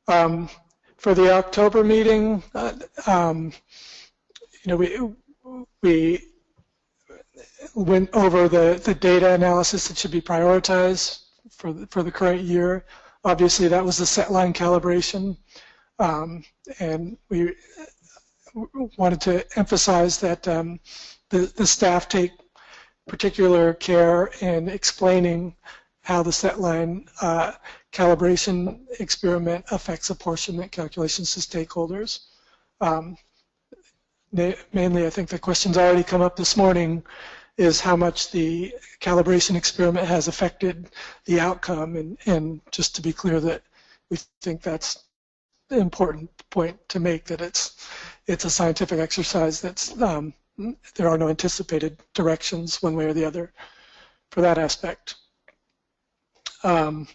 For the October meeting, we went over the data analysis that should be prioritized for the current year. Obviously, that was the set line calibration, and we wanted to emphasize that the staff take particular care in explaining how the set line calibration experiment affects apportionment calculations to stakeholders. Mainly, I think the question's already come up this morning, is how much the calibration experiment has affected the outcome, and just to be clear that we think that's the important point to make, that it's a scientific exercise that's there are no anticipated directions one way or the other for that aspect. In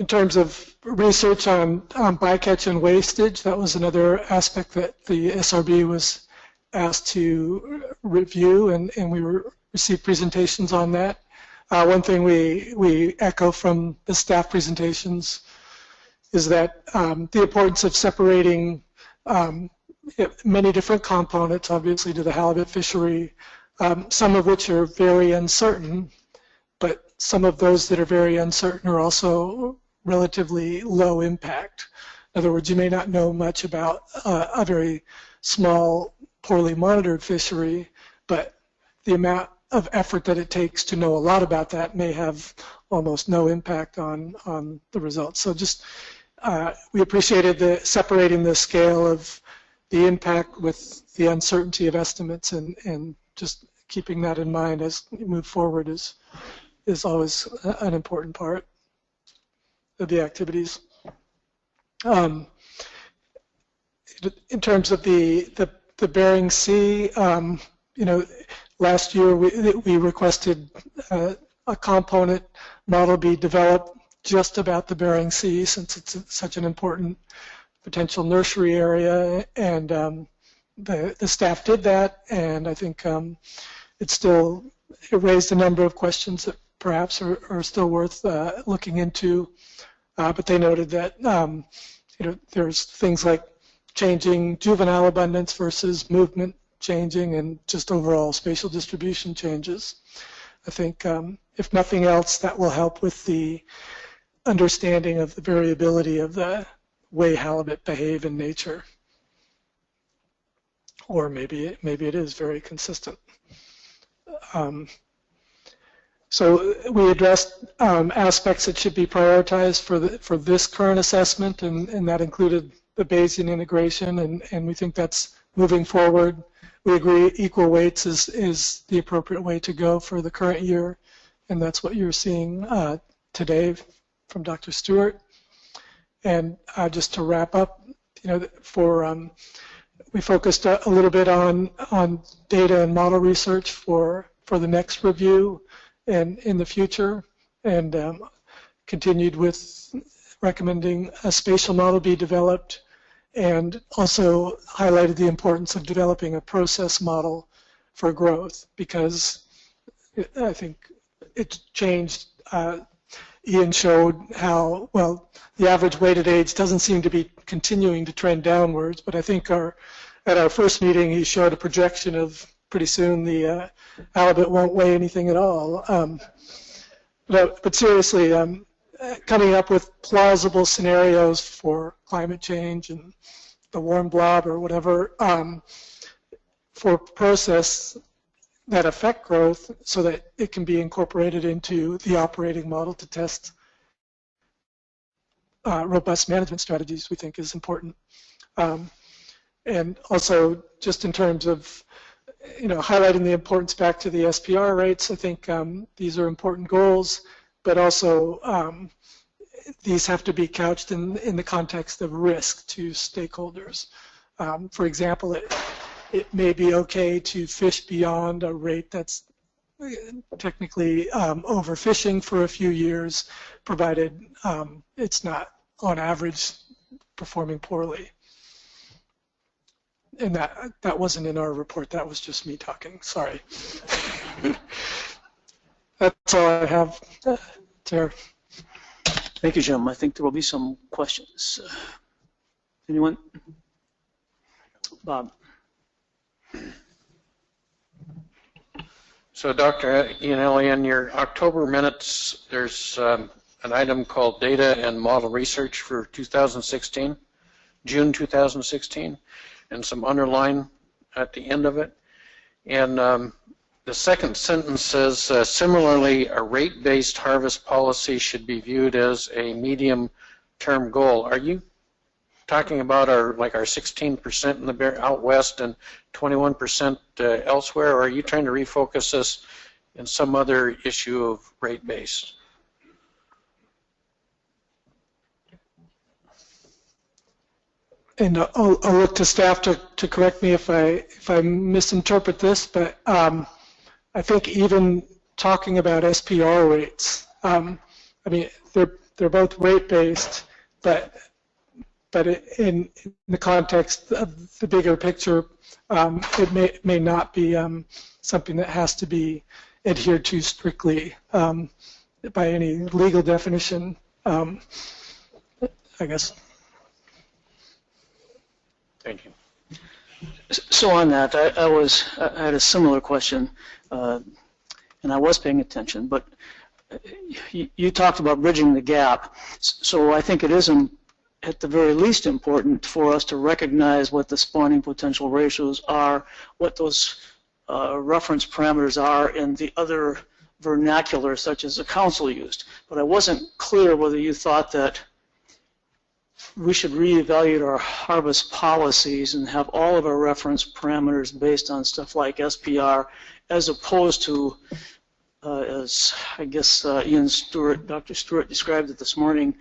terms of research on bycatch and wastage, that was another aspect that the SRB was asked to review, and we received presentations on that. One thing we echo from the staff presentations is that the importance of separating many different components, obviously, to the halibut fishery, some of which are very uncertain, but some of those that are very uncertain are also relatively low impact. In other words, you may not know much about a very small, poorly monitored fishery, but the amount of effort that it takes to know a lot about that may have almost no impact on the results. So just we appreciated separating the scale of the impact with the uncertainty of estimates, and just keeping that in mind as we move forward is always an important part of the activities. In terms of the Bering Sea, last year we requested a component model be developed just about the Bering Sea, since it's such an important potential nursery area, and the staff did that, and I think it raised a number of questions that perhaps are still worth looking into, but they noted that there's things like changing juvenile abundance versus movement changing, and just overall spatial distribution changes. I think if nothing else, that will help with the understanding of the variability of the way halibut behave in nature, or maybe it is very consistent. So we addressed aspects that should be prioritized for this current assessment, and that included the Bayesian integration, and we think that's moving forward. We agree equal weights is the appropriate way to go for the current year, and that's what you're seeing today from Dr. Stewart. And just to wrap up, we focused a little bit on data and model research for the next review and in the future, and continued with recommending a spatial model be developed, and also highlighted the importance of developing a process model for growth, because I think it's changed. Ian showed how, well, the average weighted age doesn't seem to be continuing to trend downwards, but I think at our first meeting he showed a projection of pretty soon the halibut won't weigh anything at all. But seriously, coming up with plausible scenarios for climate change and the warm blob or whatever for process that affect growth, so that it can be incorporated into the operating model to test robust management strategies, we think is important. And also, just in terms of highlighting the importance back to the SPR rates, I think these are important goals, but also these have to be couched in the context of risk to stakeholders. For example, it may be okay to fish beyond a rate that's technically overfishing for a few years, provided it's not, on average, performing poorly. And that wasn't in our report, that was just me talking, sorry. That's all I have, Chair. Thank you, Jim. I think there will be some questions. Anyone? Bob. So, Dr. Iannelli, in your October minutes, there's an item called Data and Model Research for 2016, June 2016, and some underline at the end of it. And the second sentence says, similarly, a rate-based harvest policy should be viewed as a medium-term goal. Are you talking about our 16% in the out west and 21% elsewhere, or are you trying to refocus us in some other issue of rate-based? And I'll look to staff to correct me if I misinterpret this, but I think even talking about SPR rates, I mean they're both rate-based, but in the context of the bigger picture, it may not be something that has to be adhered to strictly by any legal definition, I guess. Thank you. So on that, I had a similar question, and I was paying attention, but you talked about bridging the gap. So I think it is at the very least important for us to recognize what the spawning potential ratios are, what those reference parameters are in the other vernacular such as the council used. But I wasn't clear whether you thought that we should reevaluate our harvest policies and have all of our reference parameters based on stuff like SPR, as opposed to, as I guess Dr. Stewart described it this morning,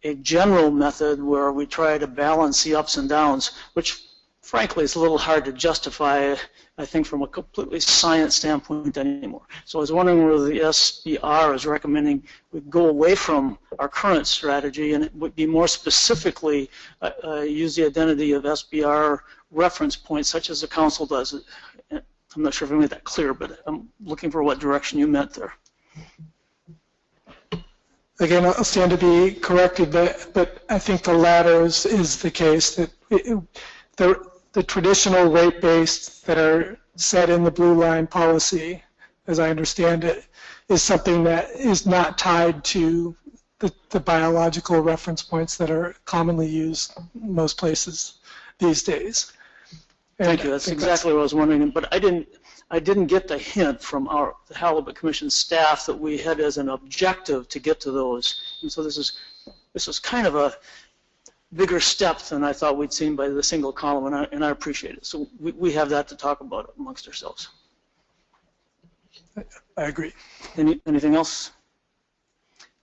a general method where we try to balance the ups and downs, which frankly is a little hard to justify, I think, from a completely science standpoint anymore. So I was wondering whether the SBR is recommending we go away from our current strategy and it would be more specifically use the identity of SBR reference points such as the council does. I'm not sure if I made that clear, but I'm looking for what direction you meant there. Again, I'll stand to be corrected, but I think the latter is the case, that the traditional rate-based that are set in the blue line policy, as I understand it, is something that is not tied to the biological reference points that are commonly used in most places these days. Thank you. That's exactly what I was wondering, but I didn't get the hint from the Halibut Commission staff that we had as an objective to get to those. And so this is kind of a bigger step than I thought we'd seen by the single column, and I appreciate it. So we have that to talk about amongst ourselves. I agree. Anything else?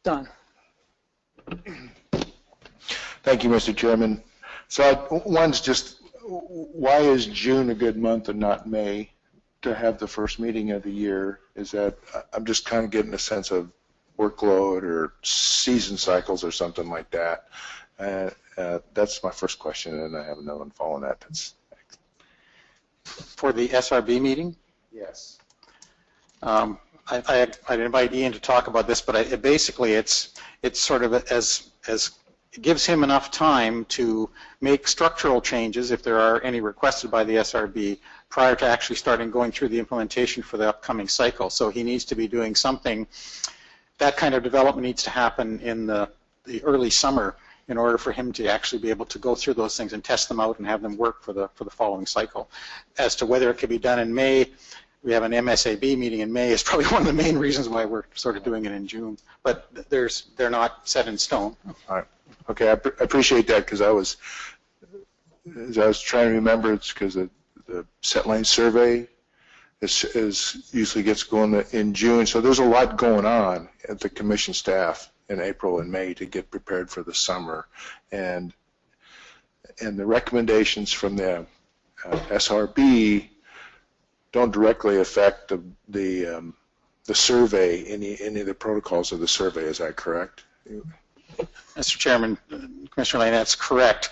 Don. Thank you, Mr. Chairman. So one's just, why is June a good month and not May to have the first meeting of the year? Is that, I'm just kind of getting a sense of workload or season cycles or something like that. That's my first question, and I have another one following that. For the SRB meeting? Yes. I'd invite Ian to talk about this, but basically it's sort of as it gives him enough time to make structural changes, if there are any requested by the SRB, prior to actually starting going through the implementation for the upcoming cycle. So he needs to be doing something. That kind of development needs to happen in the early summer in order for him to actually be able to go through those things and test them out and have them work for the following cycle. As to whether it could be done in May, we have an MSAB meeting in May is probably one of the main reasons why we're sort of doing it in June. But they're not set in stone. All right. Okay, I appreciate that, because as I was trying to remember, it's because the set line survey is usually gets going in June. So there's a lot going on at the commission staff in April and May to get prepared for the summer, and the recommendations from the SRB don't directly affect the survey, any of the protocols of the survey. Is that correct? Mr. Chairman, Commissioner Lane, that's correct.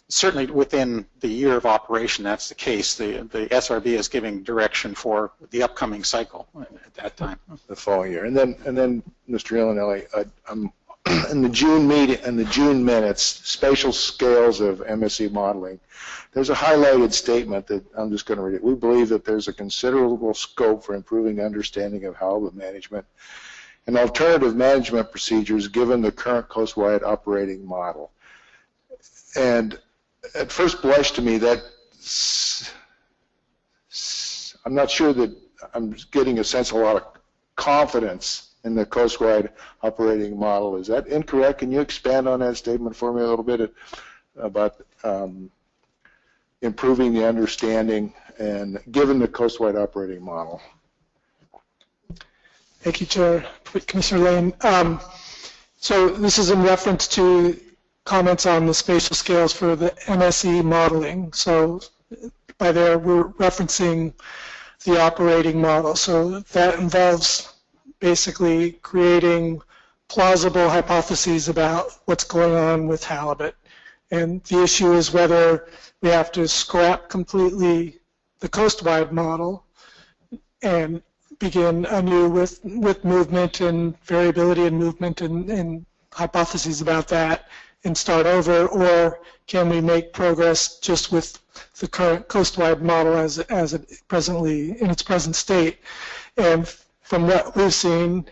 Certainly within the year of operation, that's the case. The SRB is giving direction for the upcoming cycle at that time. the following year. And then Mr. Iannelli, I'm in the June meeting, in the June minutes, spatial scales of MSE modeling, there's a highlighted statement that I'm just going to read it. We believe that there's a considerable scope for improving understanding of halibut management and alternative management procedures given the current coastwide operating model. And at first blush to me, that I'm not sure that I'm getting a sense of a lot of confidence in the coastwide operating model. Is that incorrect? Can you expand on that statement for me a little bit about improving the understanding and given the coastwide operating model? Thank you, Chair. Commissioner Lane. So this is in reference to comments on the spatial scales for the MSE modeling. So by there, we're referencing the operating model. So that involves basically creating plausible hypotheses about what's going on with halibut. And the issue is whether we have to scrap completely the coastwide model and begin anew with movement and variability in movement and hypotheses about that and start over, or can we make progress just with the current coastwide model as it presently in its present state? And from what we've seen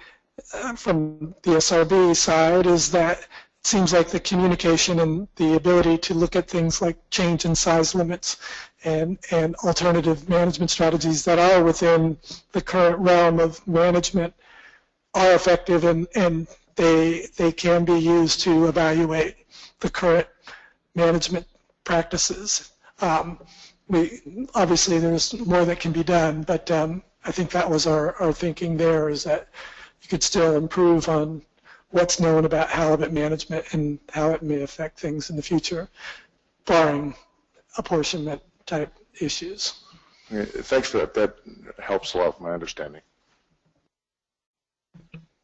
from the SRB side is that it seems like the communication and the ability to look at things like change in size limits and alternative management strategies that are within the current realm of management are effective, and they can be used to evaluate the current management practices. Obviously there's more that can be done, but I think that was our thinking there, is that you could still improve on what's known about halibut management and how it may affect things in the future, barring apportionment type issues. Yeah, thanks for that. That helps a lot with my understanding.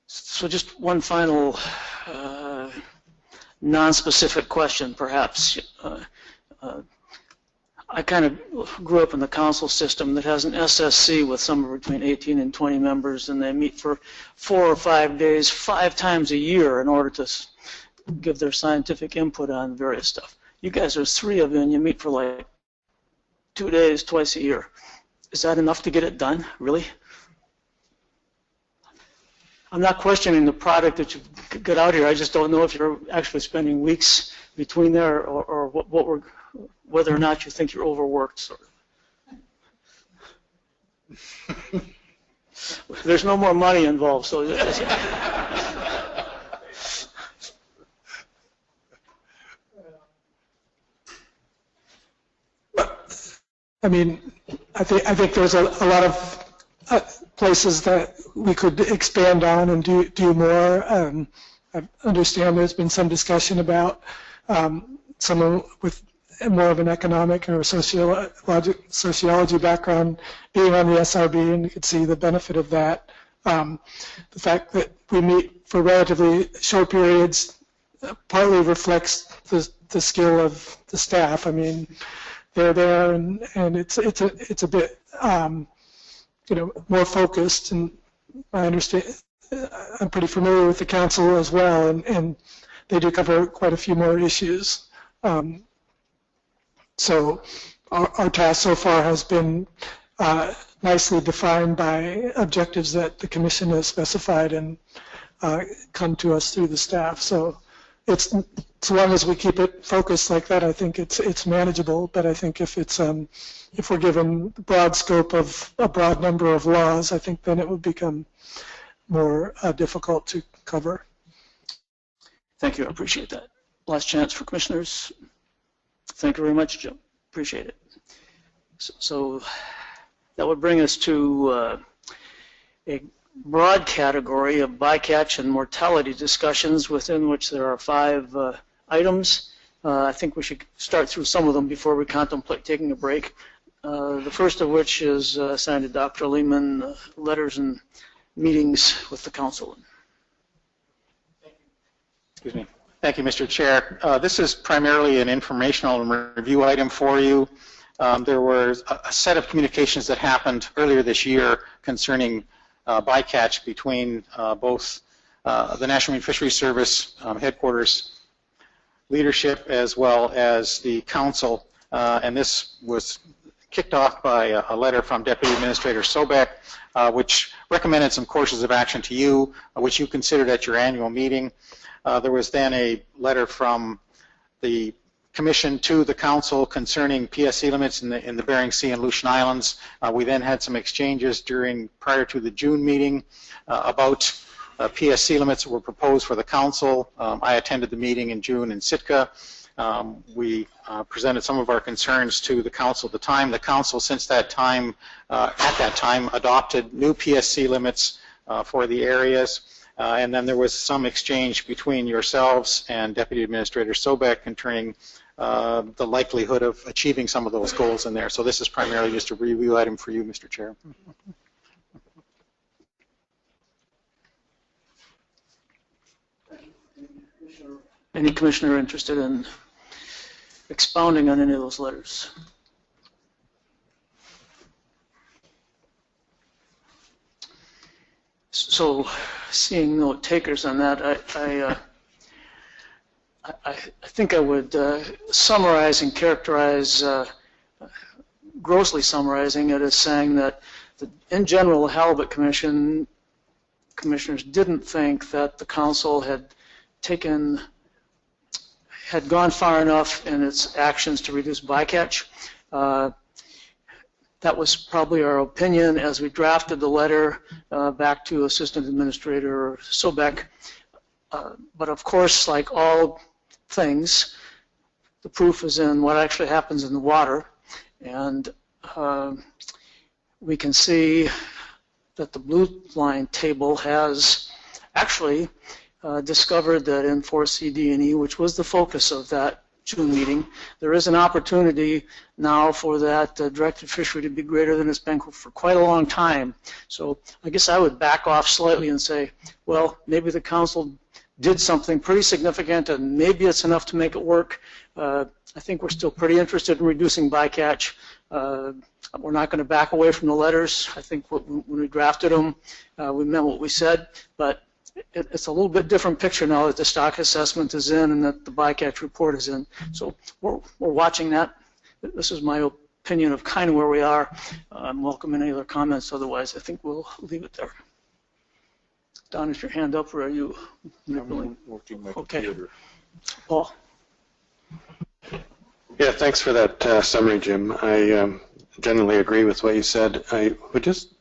So just one final non-specific question, perhaps. I kind of grew up in the council system that has an SSC with somewhere between 18 and 20 members, and they meet for 4 or 5 days, 5 times a year in order to give their scientific input on various stuff. You guys are 3 of you, and you meet for like 2 days, twice a year. Is that enough to get it done, really? I'm not questioning the product that you get out here. I just don't know if you're actually spending weeks between there, or whether or not you think you're overworked, sort of. There's no more money involved, so. I mean, I think there's a lot of places that we could expand on and do more. I understand there's been some discussion about someone with more of an economic or sociology background being on the SRB, and you could see the benefit of that. The fact that we meet for relatively short periods partly reflects the skill of the staff. I mean, they're there, and it's a bit more focused, and I understand. I'm pretty familiar with the council as well, and they do cover quite a few more issues. So our task so far has been nicely defined by objectives that the commission has specified and come to us through the staff. So it's, so long as we keep it focused like that, I think it's manageable. But I think if we're given the broad scope of a broad number of laws, I think then it would become more difficult to cover. Thank you. I appreciate that. Last chance for commissioners. Thank you very much, Joe. Appreciate it. So that would bring us to a broad category of bycatch and mortality discussions, within which there are 5 items. I think we should start through some of them before we contemplate taking a break. The first of which is assigned to Dr. Lehman, letters and meetings with the council. Excuse me. Thank you, Mr. Chair. This is primarily an informational and review item for you. There was a set of communications that happened earlier this year concerning bycatch between both the National Marine Fisheries Service headquarters leadership as well as the council, and this was kicked off by a letter from Deputy Administrator Sobek, which recommended some courses of action to you, which you considered at your annual meeting. There was then a letter from the Commission to the Council concerning PSC limits in the Bering Sea and Aleutian Islands. We then had some exchanges prior to the June meeting about PSC limits that were proposed for the Council. I attended the meeting in June in Sitka. We presented some of our concerns to the Council at the time. The Council, since that time, adopted new PSC limits for the areas. And then there was some exchange between yourselves and Deputy Administrator Sobek concerning the likelihood of achieving some of those goals in there. So this is primarily just a review item for you, Mr. Chair. Any commissioner interested in expounding on any of those letters? So, seeing no takers on that, I think I would summarize and characterize, grossly summarizing it as saying that in general, the Halibut commissioners didn't think that the council had gone far enough in its actions to reduce bycatch. That was probably our opinion as we drafted the letter back to Assistant Administrator Sobek. But of course, like all things, the proof is in what actually happens in the water. And we can see that the blue line table has actually discovered that in 4C-D&E, which was the focus of that June meeting, there is an opportunity now for that directed fishery to be greater than it's been for quite a long time. So I guess I would back off slightly and say, well, maybe the council did something pretty significant and maybe it's enough to make it work. I think we're still pretty interested in reducing bycatch. We're not going to back away from the letters. I think when we drafted them, we meant what we said, but it's a little bit different picture now that the stock assessment is in and that the bycatch report is in. So we're watching that. This is my opinion of kind of where we are. I'm welcoming any other comments. Otherwise, I think we'll leave it there. Don, is your hand up or are you? I'm working my computer. Paul. Yeah, thanks for that summary, Jim. I generally agree with what you said. I would just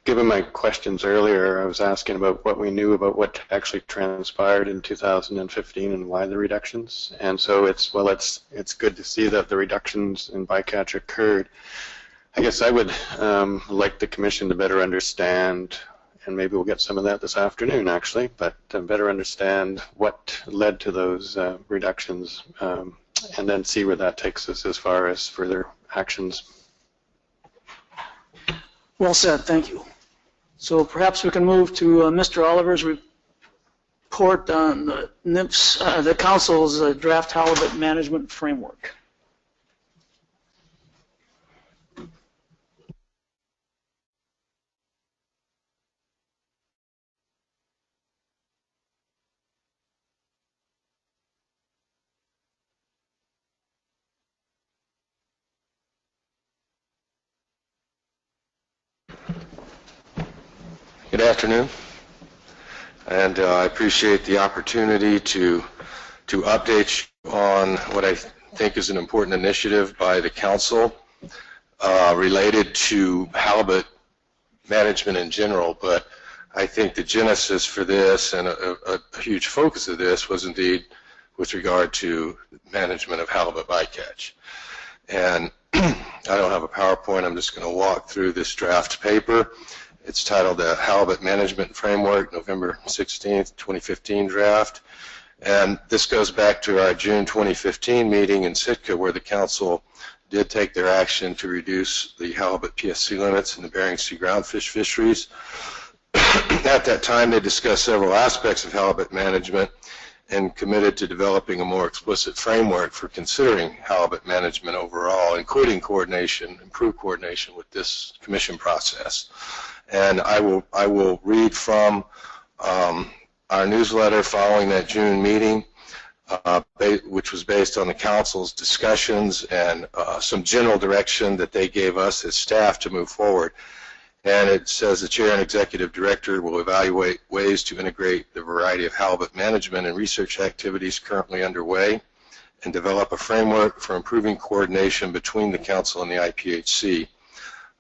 given my questions earlier, I was asking about what we knew about what actually transpired in 2015 and why the reductions. And so it's good to see that the reductions in bycatch occurred. I guess I would like the Commission to better understand, and maybe we'll get some of that this afternoon actually, but to better understand what led to those reductions and then see where that takes us as far as further actions. Well said, thank you. So perhaps we can move to Mr. Oliver's report on the NIMS, the Council's draft halibut management framework. Good afternoon, and I appreciate the opportunity to update you on what I think is an important initiative by the Council related to halibut management in general, but I think the genesis for this and a huge focus of this was indeed with regard to management of halibut bycatch. And I don't have a PowerPoint, I'm just going to walk through this draft paper. It's titled the Halibut Management Framework, November 16th, 2015 draft. And this goes back to our June 2015 meeting in Sitka where the Council did take their action to reduce the halibut PSC limits in the Bering Sea groundfish fisheries. At that time, they discussed several aspects of halibut management and committed to developing a more explicit framework for considering halibut management overall, including coordination, improved coordination with this Commission process. And I will read from our newsletter following that June meeting, which was based on the council's discussions and some general direction that they gave us as staff to move forward. And it says the chair and executive director will evaluate ways to integrate the variety of halibut management and research activities currently underway and develop a framework for improving coordination between the council and the IPHC.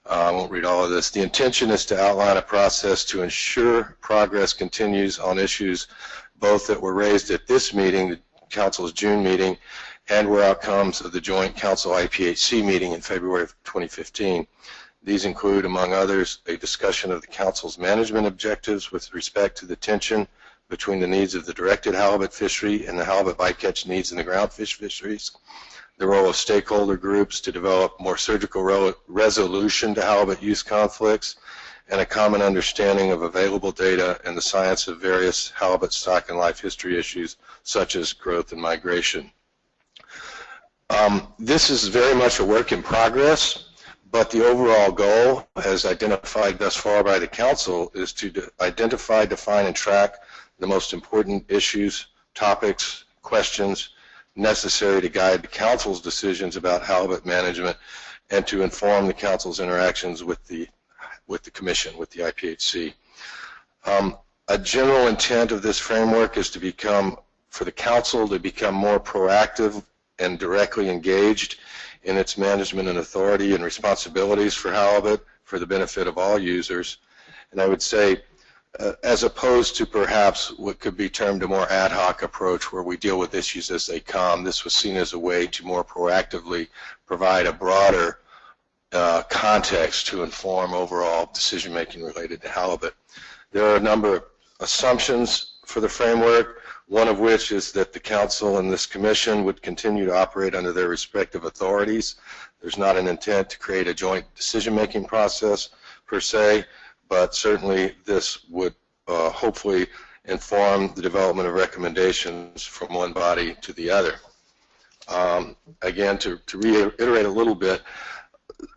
I won't read all of this. The intention is to outline a process to ensure progress continues on issues both that were raised at this meeting, the council's June meeting, and were outcomes of the joint council IPHC meeting in February of 2015. These include, among others, a discussion of the council's management objectives with respect to the tension between the needs of the directed halibut fishery and the halibut bycatch needs in the groundfish fisheries, the role of stakeholder groups to develop more surgical resolution to halibut use conflicts, and a common understanding of available data and the science of various halibut stock and life history issues such as growth and migration. This is very much a work in progress, but the overall goal, as identified thus far by the council, is to identify, define, and track the most important issues, topics, questions necessary to guide the council's decisions about halibut management and to inform the council's interactions with the commission, with the IPHC. A general intent of this framework is for the council to become more proactive and directly engaged in its management and authority and responsibilities for halibut for the benefit of all users. And I would say, as opposed to perhaps what could be termed a more ad hoc approach where we deal with issues as they come, this was seen as a way to more proactively provide a broader context to inform overall decision-making related to halibut. There are a number of assumptions for the framework, one of which is that the council and this commission would continue to operate under their respective authorities. There's not an intent to create a joint decision-making process per se, but certainly this would hopefully inform the development of recommendations from one body to the other. Again, to reiterate a little bit,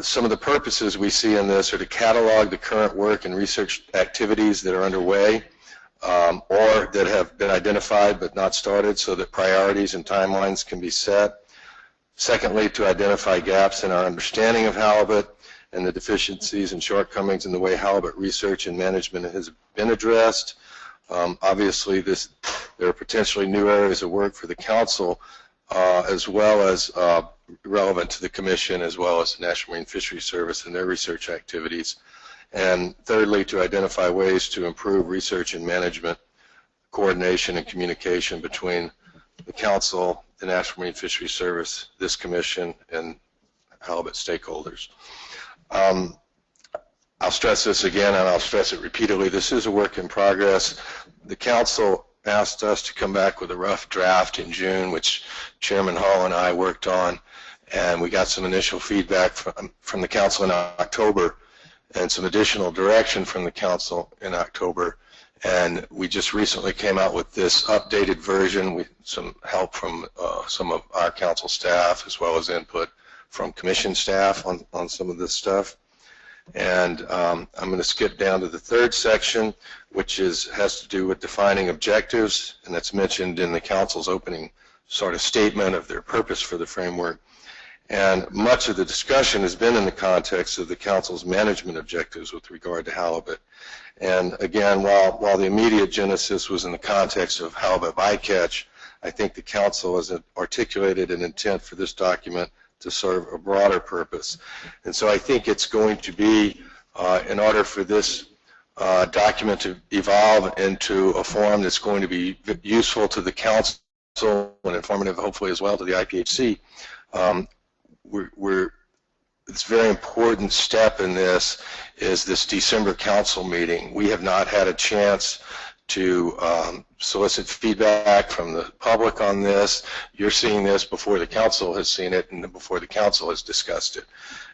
some of the purposes we see in this are to catalog the current work and research activities that are underway or that have been identified but not started so that priorities and timelines can be set. Secondly, to identify gaps in our understanding of halibut and the deficiencies and shortcomings in the way halibut research and management has been addressed. Obviously, there are potentially new areas of work for the council as well as relevant to the commission as well as the National Marine Fisheries Service and their research activities. And thirdly, to identify ways to improve research and management coordination and communication between the council, the National Marine Fisheries Service, this commission, and halibut stakeholders. I'll stress this again, and I'll stress it repeatedly. This is a work in progress. The council asked us to come back with a rough draft in June, which Chairman Hall and I worked on, and we got some initial feedback from the council in October and some additional direction from the council in October. And we just recently came out with this updated version with some help from some of our council staff as well as input from commission staff on some of this stuff. And I'm going to skip down to the third section, which has to do with defining objectives, and that's mentioned in the council's opening sort of statement of their purpose for the framework. And much of the discussion has been in the context of the council's management objectives with regard to halibut. And again, while the immediate genesis was in the context of halibut bycatch, I think the council has articulated an intent for this document to serve a broader purpose. And so I think it's going to be, in order for this document to evolve into a form that's going to be useful to the council and informative hopefully as well to the IPHC, it's a very important step in this is this December council meeting. We have not had a chance to solicit feedback from the public on this. You're seeing this before the council has seen it and before the council has discussed it.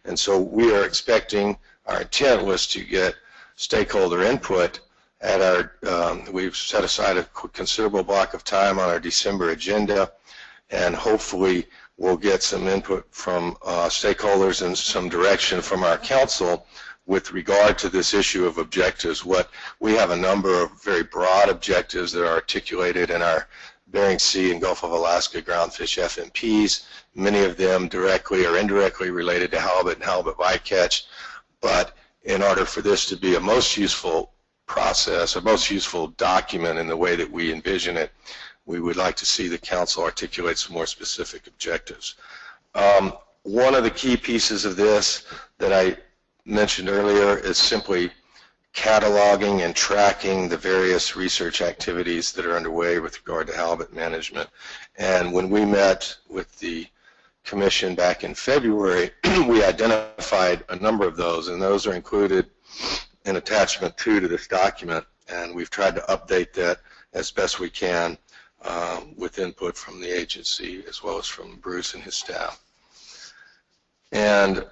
And so we are expecting, our intent was to get stakeholder input at our, we've set aside a considerable block of time on our December agenda, and hopefully we'll get some input from stakeholders and some direction from our council with regard to this issue of objectives, we have a number of very broad objectives that are articulated in our Bering Sea and Gulf of Alaska groundfish FMPs, many of them directly or indirectly related to halibut and halibut bycatch. But in order for this to be a most useful process, a most useful document in the way that we envision it, we would like to see the council articulate some more specific objectives. One of the key pieces of this that I mentioned earlier is simply cataloging and tracking the various research activities that are underway with regard to halibut management. And when we met with the Commission back in February, we identified a number of those, and those are included in attachment 2 to this document, and we've tried to update that as best we can with input from the agency as well as from Bruce and his staff. And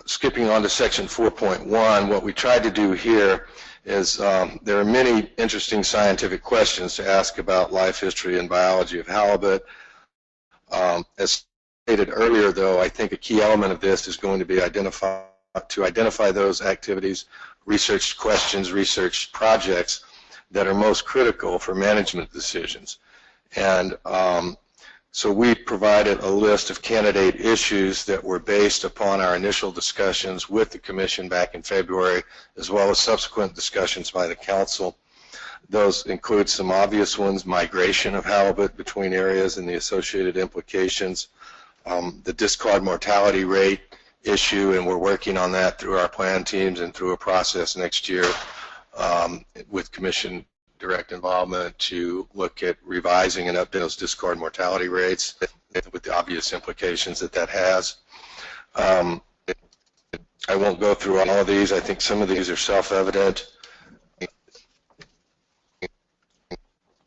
skipping on to section 4.1, what we tried to do here is there are many interesting scientific questions to ask about life history and biology of halibut. As stated earlier, though, I think a key element of this is going to be to identify those activities, research questions, research projects that are most critical for management decisions. And so we provided a list of candidate issues that were based upon our initial discussions with the Commission back in February, as well as subsequent discussions by the Council. Those include some obvious ones: migration of halibut between areas and the associated implications, the discard mortality rate issue, and we're working on that through our plan teams and through a process next year with Commission direct involvement to look at revising and updating those discard mortality rates with the obvious implications that that has. I won't go through all of these. I think some of these are self-evident.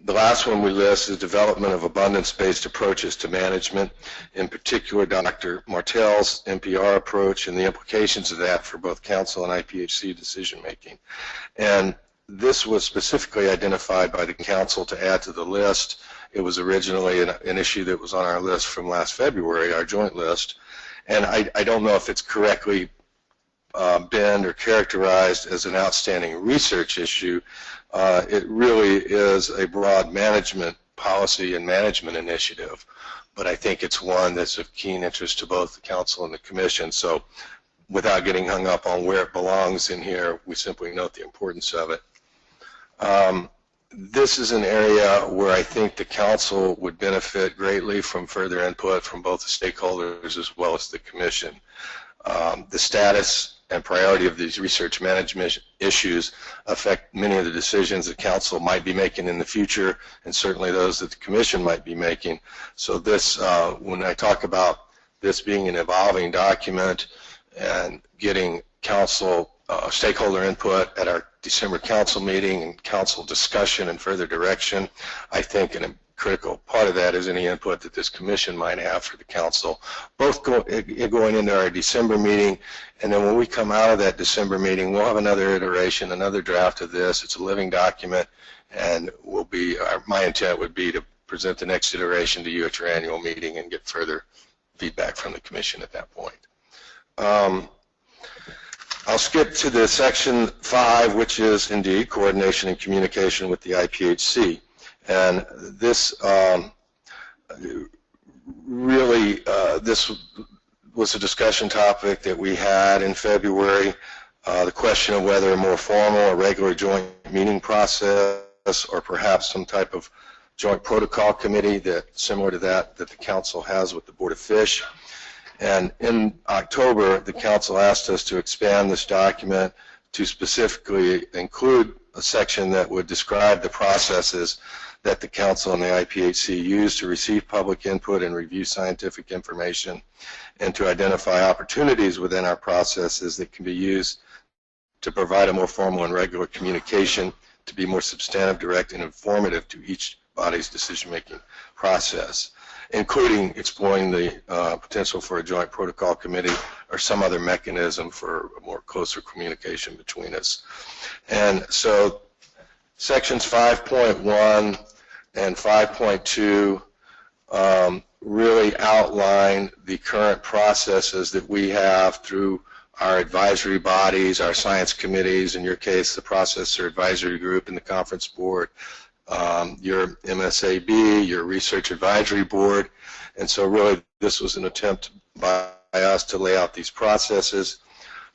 The last one we list is development of abundance-based approaches to management, in particular Dr. Martell's NPR approach and the implications of that for both Council and IPHC decision-making. And this was specifically identified by the Council to add to the list. It was originally an issue that was on our list from last February, our joint list, and I don't know if it's correctly been or characterized as an outstanding research issue. It really is a broad management policy and management initiative, but I think it's one that's of keen interest to both the Council and the Commission. So without getting hung up on where it belongs in here, we simply note the importance of it. This is an area where I think the Council would benefit greatly from further input from both the stakeholders as well as the Commission. The status and priority of these research management issues affect many of the decisions the Council might be making in the future, and certainly those that the Commission might be making. So this, when I talk about this being an evolving document and getting Council stakeholder input at our December Council meeting and Council discussion and further direction, I think a critical part of that is any input that this Commission might have for the Council, both going into our December meeting, and then when we come out of that December meeting, we'll have another iteration, another draft of this. It's a living document, and we'll be, my intent would be to present the next iteration to you at your annual meeting and get further feedback from the Commission at that point. I'll skip to the section 5, which is indeed coordination and communication with the IPHC. And this really, this was a discussion topic that we had in February, the question of whether a more formal or regular joint meeting process or perhaps some type of joint protocol committee that similar to that the Council has with the Board of Fish. And in October, the Council asked us to expand this document to specifically include a section that would describe the processes that the Council and the IPHC use to receive public input and review scientific information, and to identify opportunities within our processes that can be used to provide a more formal and regular communication to be more substantive, direct, and informative to each body's decision-making process, including exploring the potential for a joint protocol committee or some other mechanism for a more closer communication between us. And so sections 5.1 and 5.2 really outline the current processes that we have through our advisory bodies, our science committees, in your case the processor advisory group and the conference board, your MSAB, your research advisory board. And so really this was an attempt by us to lay out these processes.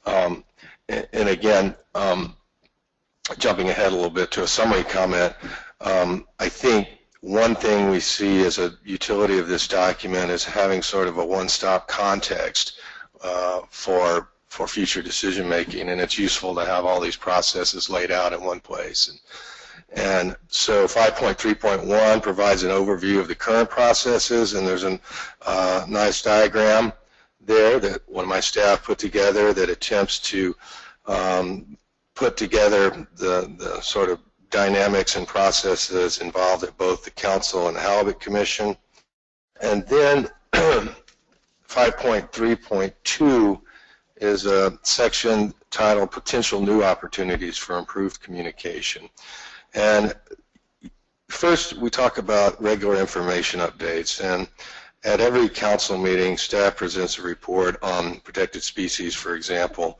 And again, jumping ahead a little bit to a summary comment, I think one thing we see as a utility of this document is having sort of a one-stop context for future decision making, and it's useful to have all these processes laid out in one place. And so 5.3.1 provides an overview of the current processes, and there's a nice diagram there that one of my staff put together that attempts to put together the sort of dynamics and processes involved at both the Council and the Halibut Commission. And then 5.3.2 is a section titled Potential New Opportunities for Improved Communication. And first we talk about regular information updates, and at every council meeting staff presents a report on protected species, for example.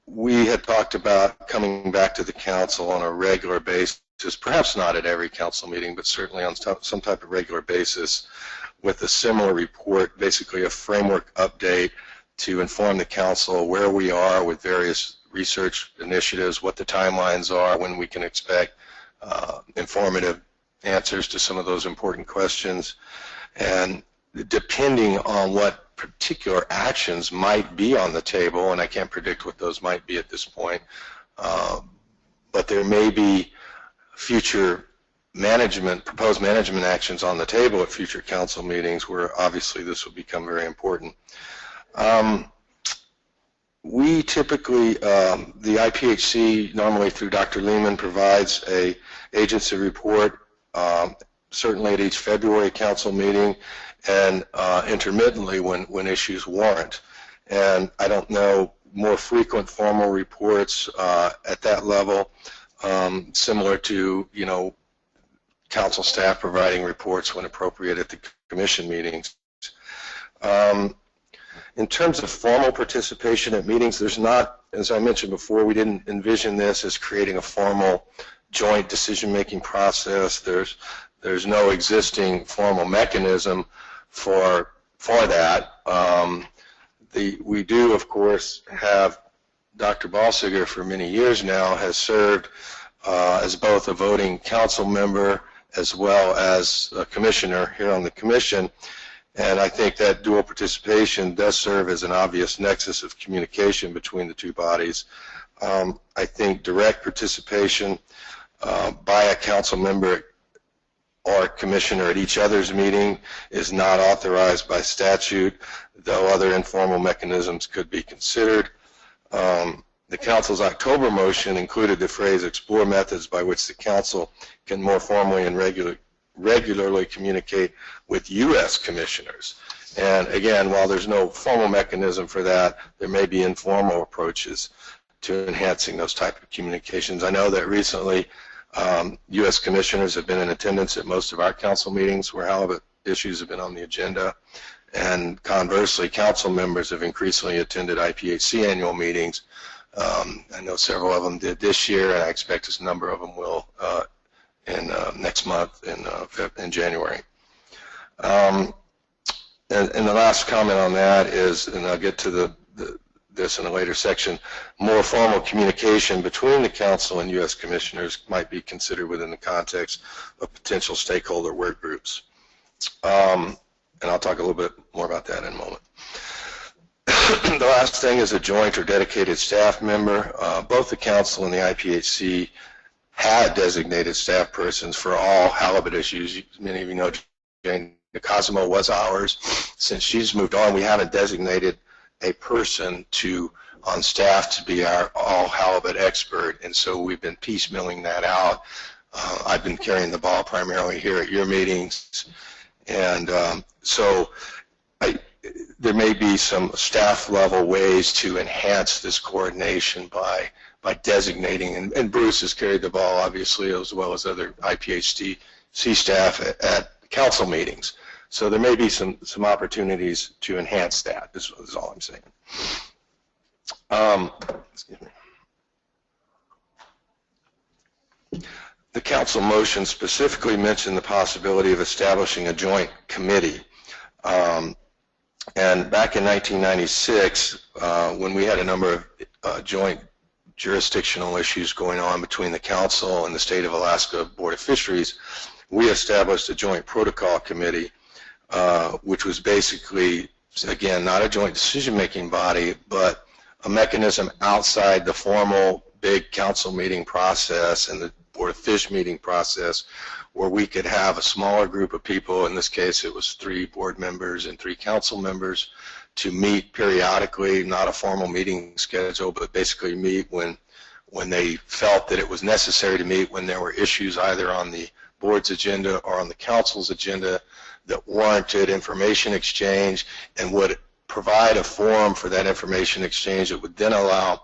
We had talked about coming back to the council on a regular basis, perhaps not at every council meeting, but certainly on some type of regular basis with a similar report, basically a framework update to inform the council where we are with various research initiatives, what the timelines are, when we can expect informative answers to some of those important questions. And depending on what particular actions might be on the table, and I can't predict what those might be at this point, but there may be future proposed management actions on the table at future council meetings where obviously this will become very important. We typically, the IPHC normally through Dr. Lehman provides a agency report certainly at each February council meeting and intermittently when issues warrant. And I don't know more frequent formal reports at that level, similar to, council staff providing reports when appropriate at the commission meetings. In terms of formal participation at meetings, there's not, as I mentioned before, we didn't envision this as creating a formal joint decision-making process. There's no existing formal mechanism for that. We do, of course, have Dr. Balsiger for many years now has served as both a voting council member as well as a commissioner here on the commission. And I think that dual participation does serve as an obvious nexus of communication between the two bodies. I think direct participation by a council member or commissioner at each other's meeting is not authorized by statute, though other informal mechanisms could be considered. The council's October motion included the phrase explore methods by which the council can more formally and regularly communicate with U.S. commissioners. And again, while there's no formal mechanism for that, there may be informal approaches to enhancing those type of communications. I know that recently U.S. commissioners have been in attendance at most of our council meetings where halibut issues have been on the agenda, and conversely, council members have increasingly attended IPHC annual meetings. I know several of them did this year, and I expect a number of them will in next month in January. And the last comment on that is, and I'll get to this in a later section, more formal communication between the council and U.S. commissioners might be considered within the context of potential stakeholder work groups. And I'll talk a little bit more about that in a moment. The last thing is a joint or dedicated staff member. Both the council and the IPHC had designated staff persons for all halibut issues. Many of you know Jane Cosimo was ours. Since she's moved on, we haven't designated a person on staff to be our all halibut expert, and so we've been piecemealing that out. I've been carrying the ball primarily here at your meetings, and so there may be some staff level ways to enhance this coordination by designating, and Bruce has carried the ball obviously as well as other IPHC staff at council meetings. So there may be some opportunities to enhance that, is all I'm saying. Excuse me. The council motion specifically mentioned the possibility of establishing a joint committee. And back in 1996, when we had a number of joint jurisdictional issues going on between the council and the State of Alaska Board of Fisheries, we established a joint protocol committee, which was basically, again, not a joint decision-making body, but a mechanism outside the formal big council meeting process and the Board of Fish meeting process, where we could have a smaller group of people, in this case it was 3 board members and 3 council members, to meet periodically, not a formal meeting schedule, but basically meet when they felt that it was necessary to meet, when there were issues either on the board's agenda or on the council's agenda that warranted information exchange, and would provide a forum for that information exchange that would then allow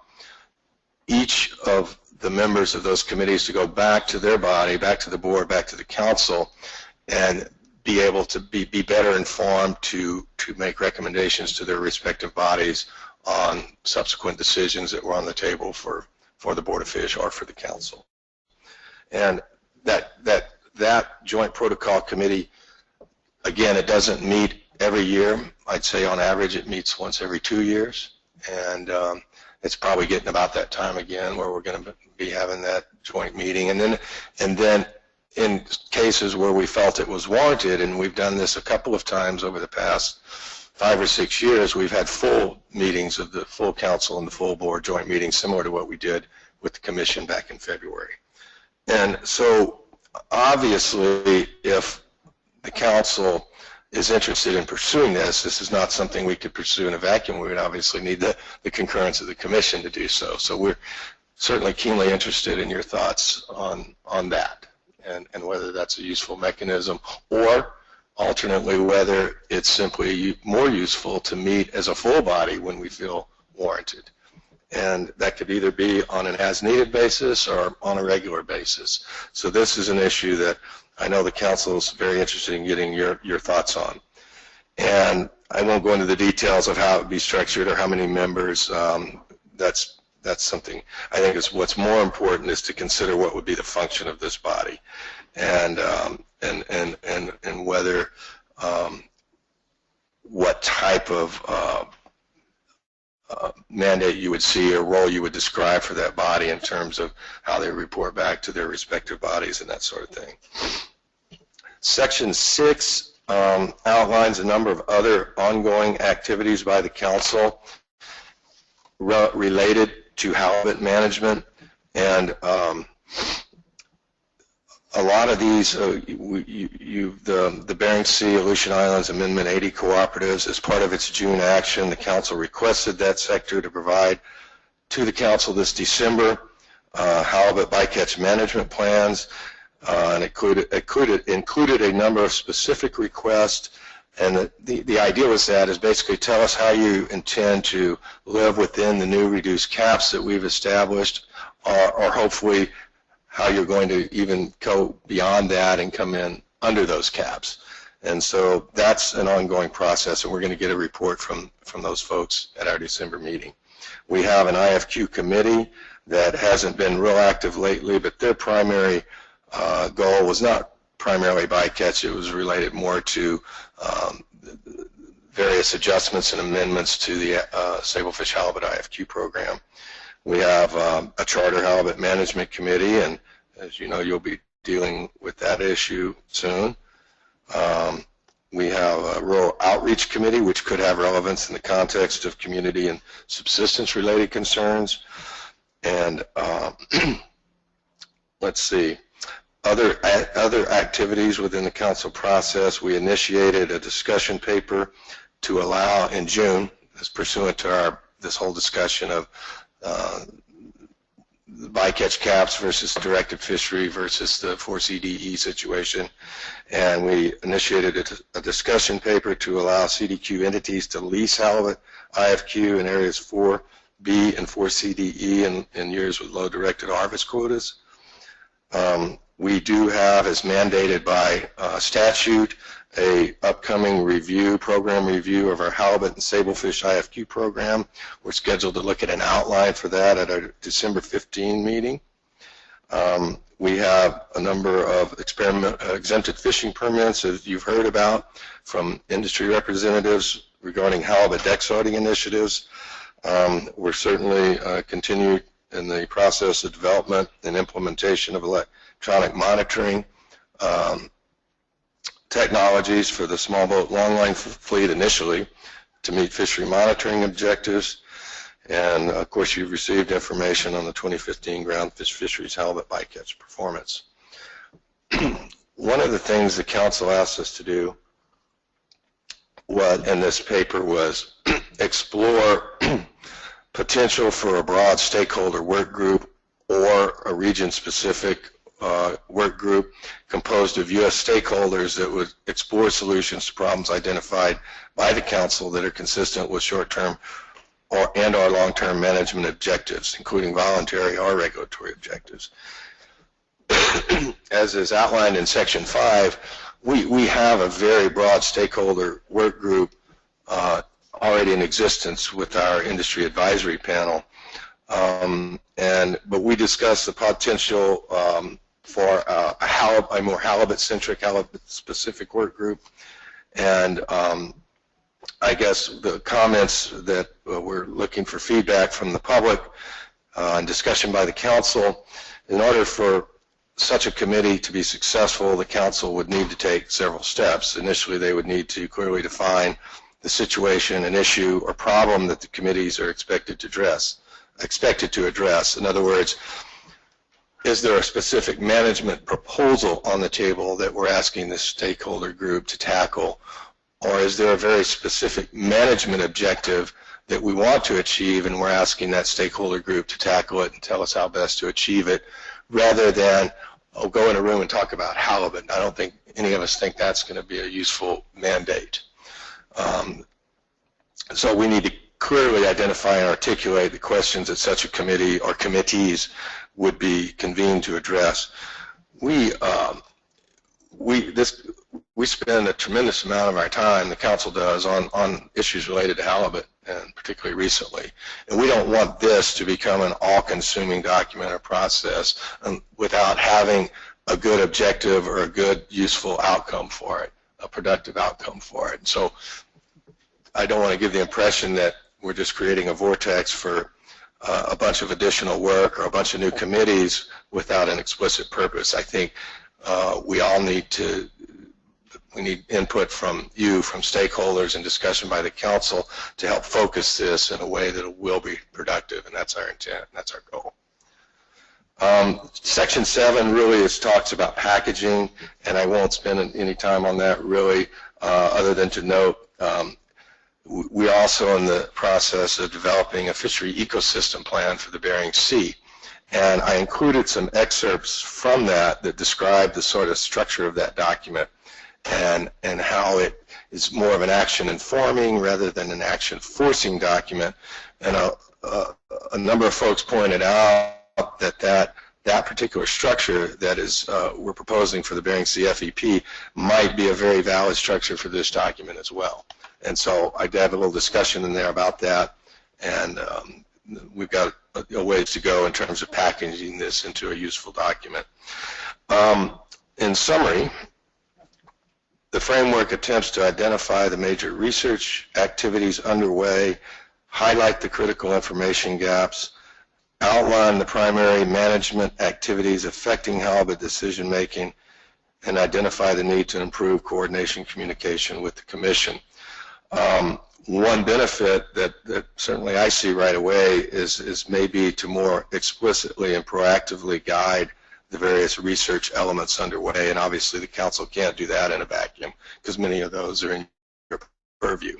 each of the members of those committees to go back to their body, back to the board, back to the council, and be able to be better informed to make recommendations to their respective bodies on subsequent decisions that were on the table for the Board of Fish or for the council. And that joint protocol committee, again, it doesn't meet every year. I'd say on average it meets once every 2 years, and it's probably getting about that time again where we're going to be having that joint meeting. And then in cases where we felt it was warranted, and we've done this a couple of times over the past 5 or 6 years, we've had full meetings of the full council and the full board joint meetings, similar to what we did with the commission back in February. And so obviously, if the council is interested in pursuing this is not something we could pursue in a vacuum. We would obviously need the concurrence of the commission to do so. So we're certainly keenly interested in your thoughts on that, and whether that's a useful mechanism, or alternately whether it's simply more useful to meet as a full body when we feel warranted. And that could either be on an as-needed basis or on a regular basis. So this is an issue that I know the council is very interested in getting your thoughts on. And I won't go into the details of how it would be structured or how many members. That's something I think is what's more important, is to consider what would be the function of this body, and whether what type of mandate you would see or role you would describe for that body in terms of how they report back to their respective bodies and that sort of thing. Section 6 outlines a number of other ongoing activities by the council related to halibut management, and a lot of these, the Bering Sea, Aleutian Islands Amendment 80 cooperatives, as part of its June action, the council requested that sector to provide to the council this December halibut bycatch management plans, and included a number of specific requests. And the idea with that is basically tell us how you intend to live within the new reduced caps that we've established, or hopefully how you're going to even go beyond that and come in under those caps. And so that's an ongoing process, and we're going to get a report from those folks at our December meeting. We have an IFQ committee that hasn't been real active lately, but their primary goal was not primarily bycatch. It was related more to various adjustments and amendments to the Sablefish Halibut IFQ program. We have a charter halibut management committee, and as you know, you'll be dealing with that issue soon. We have a rural outreach committee, which could have relevance in the context of community and subsistence related concerns. And let's see, other activities within the council process. We initiated a discussion paper to allow in June, as pursuant to this whole discussion of the bycatch caps versus directed fishery versus the 4CDE situation, and we initiated a discussion paper to allow CDQ entities to lease halibut IFQ in areas 4B and 4CDE in years with low directed harvest quotas. We do have, as mandated by statute, a upcoming program review of our halibut and sablefish IFQ program. We're scheduled to look at an outline for that at our December 15 meeting. We have a number of exempted fishing permits, as you've heard about, from industry representatives regarding halibut deck sorting initiatives. We're certainly continued in the process of development and implementation of electronic monitoring technologies for the small boat longline fleet initially to meet fishery monitoring objectives. And of course, you've received information on the 2015 ground fisheries halibut bycatch performance. One of the things the council asked us to do in this paper was explore potential for a broad stakeholder work group or a region-specific work group composed of U.S. stakeholders that would explore solutions to problems identified by the council that are consistent with short-term and or long-term management objectives, including voluntary or regulatory objectives. As is outlined in Section 5, we have a very broad stakeholder work group already in existence with our industry advisory panel. But we discussed the potential for a more halibut-centric, halibut-specific work group. And I guess the comments that we're looking for feedback from the public and discussion by the council. In order for such a committee to be successful, the council would need to take several steps. Initially, they would need to clearly define the situation, an issue, or problem that the committees are expected to address. In other words, is there a specific management proposal on the table that we're asking this stakeholder group to tackle, or is there a very specific management objective that we want to achieve and we're asking that stakeholder group to tackle it and tell us how best to achieve it, rather than go in a room and talk about halibut. I don't think any of us think that's going to be a useful mandate. So we need to clearly identify and articulate the questions that such a committee or committees would be convened to address. We spend a tremendous amount of our time, the council does, on issues related to halibut, and particularly recently. And we don't want this to become an all-consuming document or process without having a good objective or a good, useful outcome for it, a productive outcome for it. So I don't want to give the impression that we're just creating a vortex for a bunch of additional work or a bunch of new committees without an explicit purpose. I think we all need input from you, from stakeholders, and discussion by the council to help focus this in a way that it will be productive, and that's our intent, and that's our goal. Section 7 really talks about packaging, and I won't spend any time on that really, other than to note we're also in the process of developing a fishery ecosystem plan for the Bering Sea. And I included some excerpts from that describe the sort of structure of that document and how it is more of an action-informing rather than an action-forcing document. And a number of folks pointed out that particular structure that we're proposing for the Bering Sea FEP might be a very valid structure for this document as well. And so I did have a little discussion in there about that, and we've got a ways to go in terms of packaging this into a useful document. In summary, the framework attempts to identify the major research activities underway, highlight the critical information gaps, outline the primary management activities affecting halibut decision-making, and identify the need to improve coordination communication with the Commission. One benefit that certainly I see right away is maybe to more explicitly and proactively guide the various research elements underway, and obviously the Council can't do that in a vacuum because many of those are in your purview.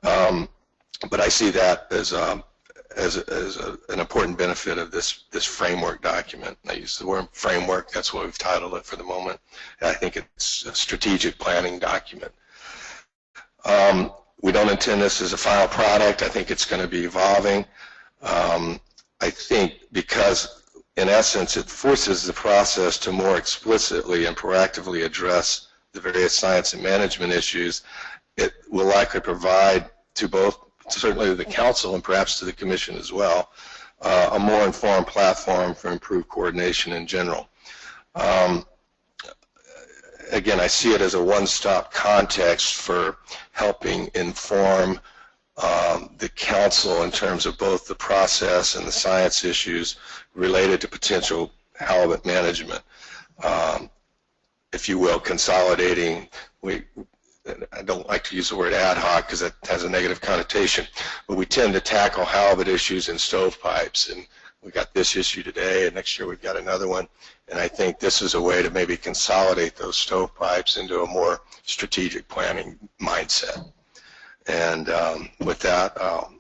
But I see that as an important benefit of this framework document. I use the word framework, that's what we've titled it for the moment. And I think it's a strategic planning document. We don't intend this as a final product. I think it's going to be evolving. I think because, in essence, it forces the process to more explicitly and proactively address the various science and management issues, it will likely provide to both, certainly to the council and perhaps to the commission as well, a more informed platform for improved coordination in general. Again, I see it as a one-stop context for helping inform the council in terms of both the process and the science issues related to potential halibut management. If you will, consolidating. I don't like to use the word ad hoc because it has a negative connotation, but we tend to tackle halibut issues in stovepipes, and we got this issue today, and next year we've got another one, and I think this is a way to maybe consolidate those stovepipes into a more strategic planning mindset. And with that, I'll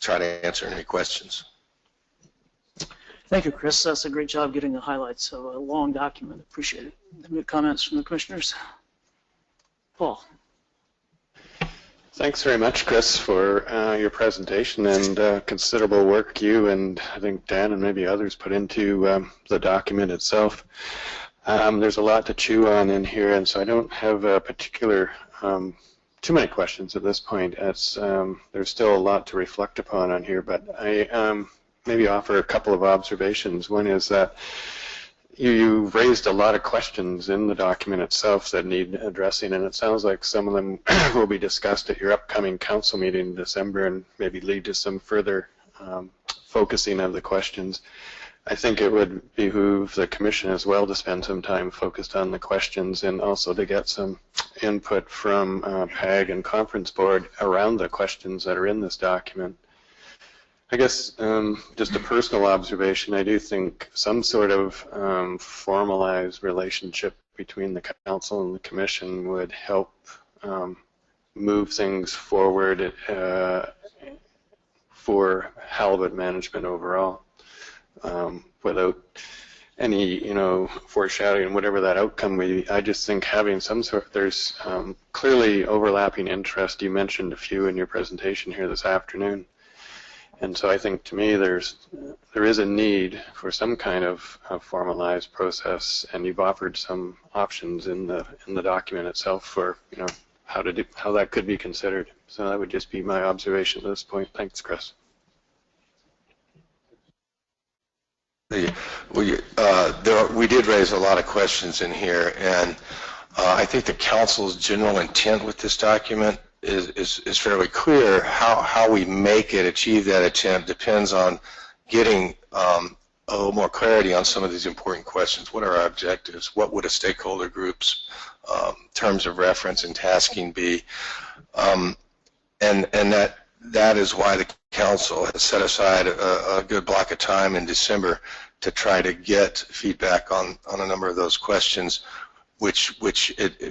try to answer any questions. Thank you, Chris. That's a great job getting the highlights of a long document. Appreciate it. Any comments from the commissioners? Paul. Thanks very much, Chris, for your presentation and considerable work you and I think Dan and maybe others put into the document itself. There's a lot to chew on in here, and so I don't have a particular too many questions at this point, as there's still a lot to reflect upon on here, but I maybe offer a couple of observations. One is that you raised a lot of questions in the document itself that need addressing, and it sounds like some of them will be discussed at your upcoming council meeting in December and maybe lead to some further focusing of the questions. I think it would behoove the commission as well to spend some time focused on the questions and also to get some input from PAG and conference board around the questions that are in this document. I guess just a personal observation, I do think some sort of formalized relationship between the council and the commission would help move things forward for halibut management overall, without any, foreshadowing whatever that outcome may be. I just think having some sort, there's clearly overlapping interest. You mentioned a few in your presentation here this afternoon. And so I think, to me, there is a need for some kind of formalized process, and you've offered some options in the document itself for how that could be considered. So that would just be my observation at this point. Thanks, Chris. We did raise a lot of questions in here, and I think the council's general intent with this document is fairly clear. How we make it achieve that intent depends on getting a little more clarity on some of these important questions. What are our objectives? What would a stakeholder group's terms of reference and tasking be? And that is why the council has set aside a good block of time in December to try to get feedback on a number of those questions, which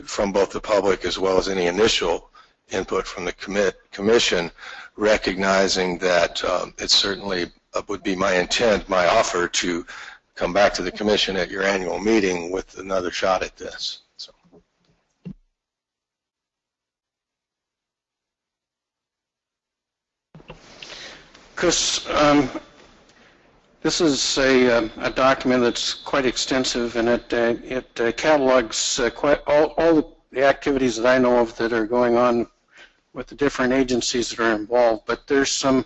from both the public as well as any initial input from the commission, recognizing that it certainly would be my intent, my offer, to come back to the commission at your annual meeting with another shot at this. So. Chris, this is a document that's quite extensive, and it catalogs all the activities that I know of that are going on with the different agencies that are involved. But there's some,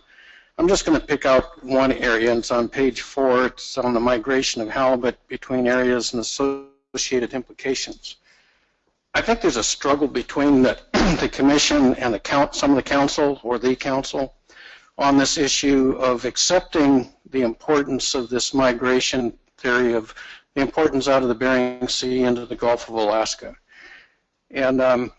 I'm just going to pick out one area, and it's on page 4. It's on the migration of halibut between areas and associated implications. I think there's a struggle between the commission and some of the council or the council on this issue of accepting the importance of this migration theory, of the importance out of the Bering Sea into the Gulf of Alaska. And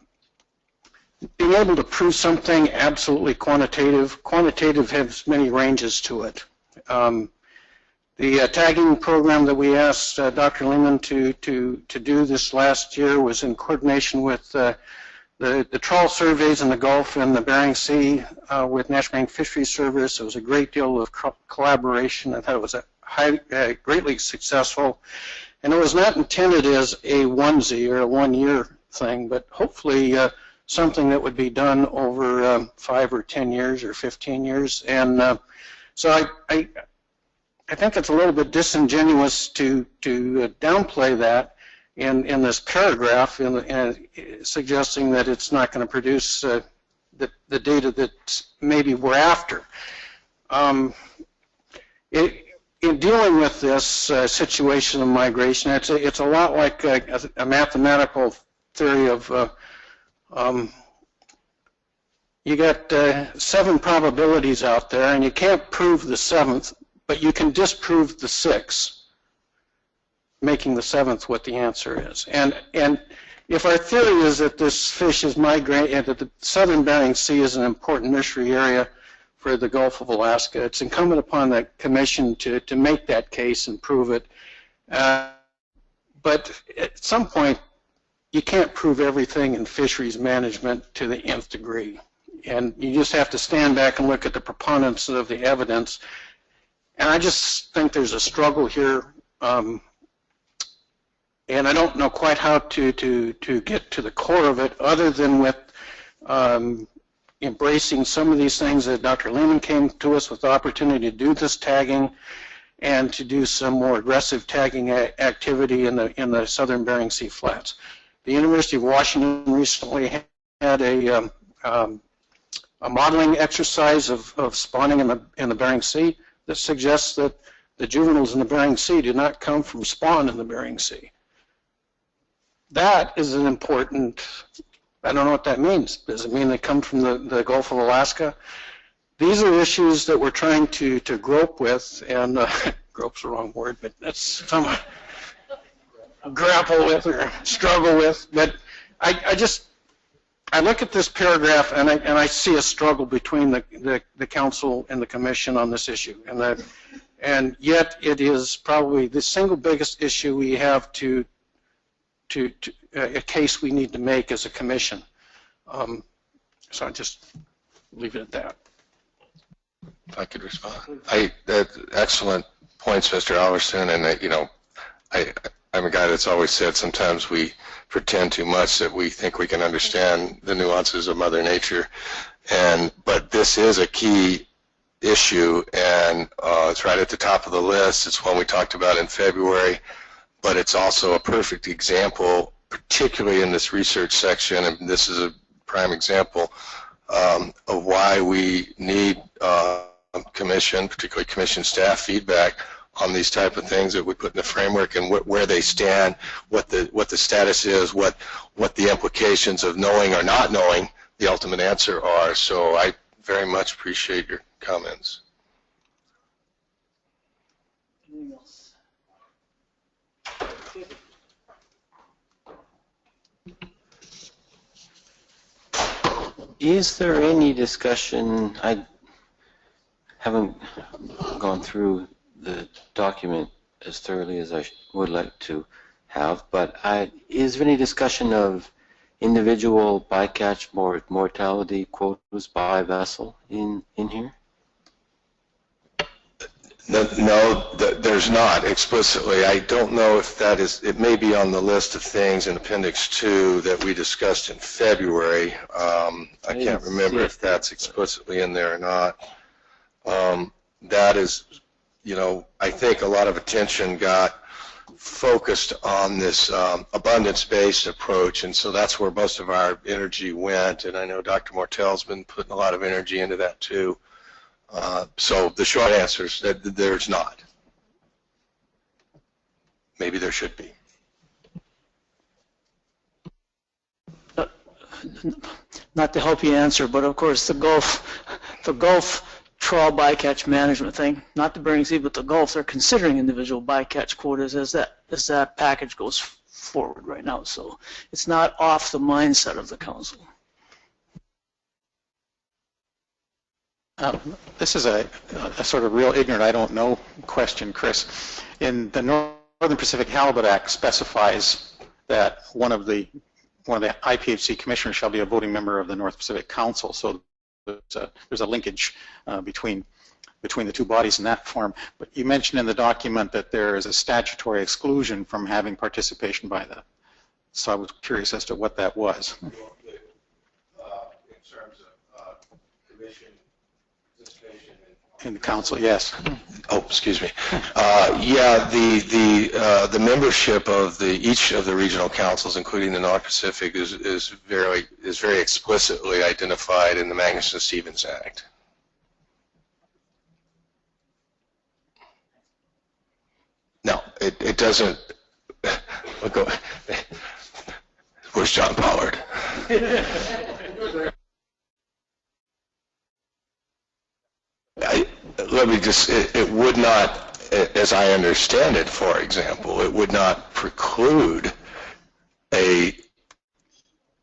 being able to prove something absolutely quantitative has many ranges to it. The tagging program that we asked Dr. Lehman to do this last year was in coordination with the trawl surveys in the Gulf and the Bering Sea with National Marine Fisheries Service. It was a great deal of collaboration. I thought it was greatly successful. And it was not intended as a onesie or a one-year thing, but hopefully something that would be done over 5 or 10 years or 15 years. And so I think it's a little bit disingenuous to downplay that in this paragraph, and suggesting that it's not going to produce the data that maybe we're after. In dealing with this situation of migration, it's a lot like a mathematical theory of you got 7 probabilities out there, and you can't prove the 7th, but you can disprove the 6th, making the 7th what the answer is. And if our theory is that this fish is migrating, and that the southern Bering Sea is an important nursery area for the Gulf of Alaska, it's incumbent upon the Commission to make that case and prove it. But at some point, you can't prove everything in fisheries management to the nth degree. And you just have to stand back and look at the proponents of the evidence. And I just think there's a struggle here. And I don't know quite how to get to the core of it, other than with embracing some of these things that Dr. Lehman came to us with the opportunity to do this tagging, and to do some more aggressive tagging activity in the southern Bering Sea flats. The University of Washington recently had a modeling exercise of spawning in the Bering Sea that suggests that the juveniles in the Bering Sea do not come from spawn in the Bering Sea. That is an important, I don't know what that means. Does it mean they come from the Gulf of Alaska? These are issues that we're trying to grope with, and grope's the wrong word, but that's some grapple with or struggle with. But I look at this paragraph and I see a struggle between the council and the commission on this issue, and yet it is probably the single biggest issue we have to a case we need to make as a commission. So I just leave it at that. If I could respond. Excellent points, Mr. Alverson, and I'm a guy that's always said sometimes we pretend too much that we think we can understand the nuances of Mother Nature, but this is a key issue, and it's right at the top of the list. It's one we talked about in February, but it's also a perfect example, particularly in this research section, and this is a prime example of why we need commission, particularly commission staff feedback on these type of things that we put in the framework, and where they stand, what the status is, what the implications of knowing or not knowing the ultimate answer are. So I very much appreciate your comments. Anything else? Is there any discussion? I haven't gone through the document as thoroughly as I would like to have, but is there any discussion of individual bycatch mortality quotas by vessel in here? No, there's not explicitly. I don't know if that is, it may be on the list of things in Appendix 2 that we discussed in February. I can't remember if that's explicitly in there or not. That is, I think a lot of attention got focused on this abundance-based approach, and so that's where most of our energy went, and I know Dr. Mortel's been putting a lot of energy into that too. So the short answer is that there's not. Maybe there should be. Not to help you answer, but of course the Gulf trawl bycatch management thing, not the Bering Sea, but the Gulf, they're considering individual bycatch quotas as that package goes forward right now. So it's not off the mindset of the council. This is a sort of real ignorant, I don't know question, Chris. In the Northern Pacific Halibut Act specifies that one of the IPHC commissioners shall be a voting member of the North Pacific Council. So there's a linkage between the two bodies in that form. But you mentioned in the document that there is a statutory exclusion from having participation by that. So I was curious as to what that was. In terms of commission participation in the council, yes. Oh, excuse me. Yeah, the membership of each of the regional councils, including the North Pacific, is very explicitly identified in the Magnuson-Stevens Act. No, it doesn't. Where's John Pollard? Let me just, it would not, as I understand it, for example, it would not preclude a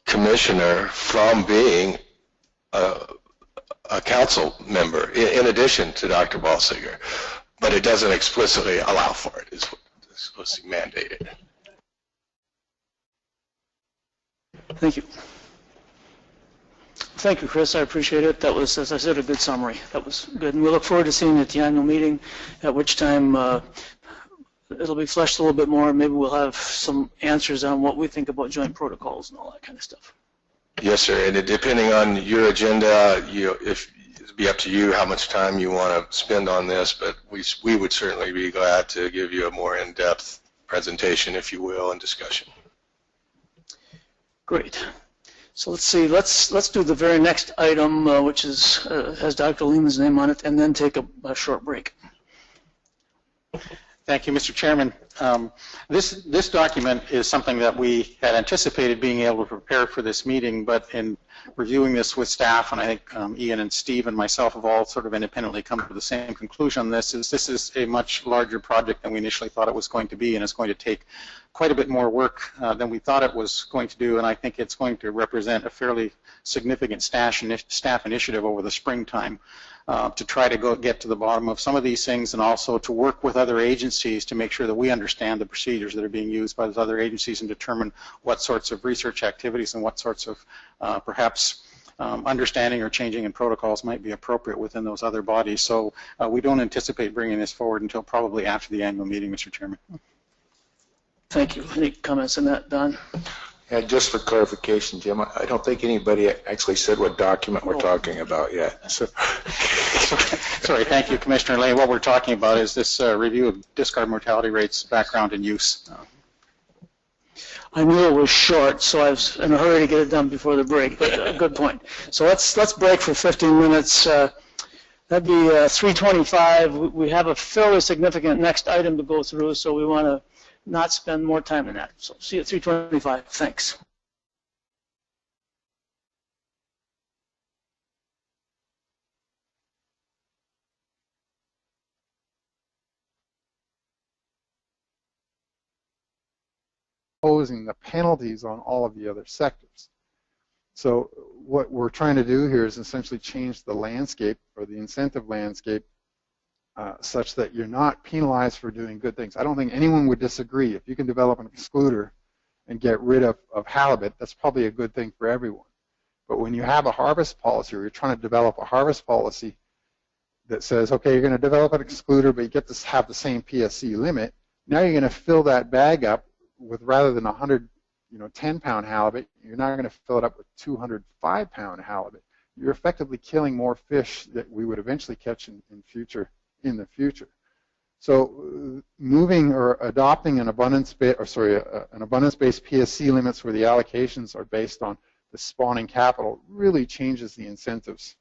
commissioner from being a council member, in addition to Dr. Balsiger, but it doesn't explicitly allow for it, it's explicitly mandated. Thank you. Thank you, Chris. I appreciate it. That was, as I said, a good summary. That was good. And we look forward to seeing you at the annual meeting, at which time it'll be fleshed a little bit more. Maybe we'll have some answers on what we think about joint protocols and all that kind of stuff. Yes, sir. And depending on your agenda, it'd be up to you how much time you want to spend on this, but we would certainly be glad to give you a more in-depth presentation, if you will, and discussion. Great. So let's see. Let's do the very next item, which has Dr. Lehman's name on it, and then take a short break. Thank you, Mr. Chairman. This document is something that we had anticipated being able to prepare for this meeting, but in reviewing this with staff, and I think Ian and Steve and myself have all sort of independently come to the same conclusion on this, this is a much larger project than we initially thought it was going to be, and it's going to take quite a bit more work than we thought it was going to do, and I think it's going to represent a fairly significant staff initiative over the springtime to try to get to the bottom of some of these things, and also to work with other agencies to make sure that we understand the procedures that are being used by those other agencies and determine what sorts of research activities and what sorts of perhaps understanding or changing in protocols might be appropriate within those other bodies. So we don't anticipate bringing this forward until probably after the annual meeting, Mr. Chairman. Thank you. Any comments on that, Don? Yeah, just for clarification, Jim, I don't think anybody actually said what document we're talking about yet. So. Sorry, thank you, Commissioner Lane. What we're talking about is this review of discard mortality rates, background, and use. I knew it was short, so I was in a hurry to get it done before the break, but good point. So let's break for 15 minutes. That'd be 3:25. We have a fairly significant next item to go through, so we want to not spend more time on that. So see you at 3:25. Thanks. Imposing the penalties on all of the other sectors. So what we're trying to do here is essentially change the landscape or the incentive landscape such that you're not penalized for doing good things. I don't think anyone would disagree. If you can develop an excluder and get rid of halibut, that's probably a good thing for everyone. But when you have a harvest policy, or you're trying to develop a harvest policy that says, okay, you're going to develop an excluder, but you get to have the same PSC limit, now you're going to fill that bag up with, rather than 100, 10-pound halibut, you're now going to fill it up with 205-pound halibut. You're effectively killing more fish that we would eventually catch in the future. So moving or adopting an abundance-based PSC limits where the allocations are based on the spawning capital really changes the incentives.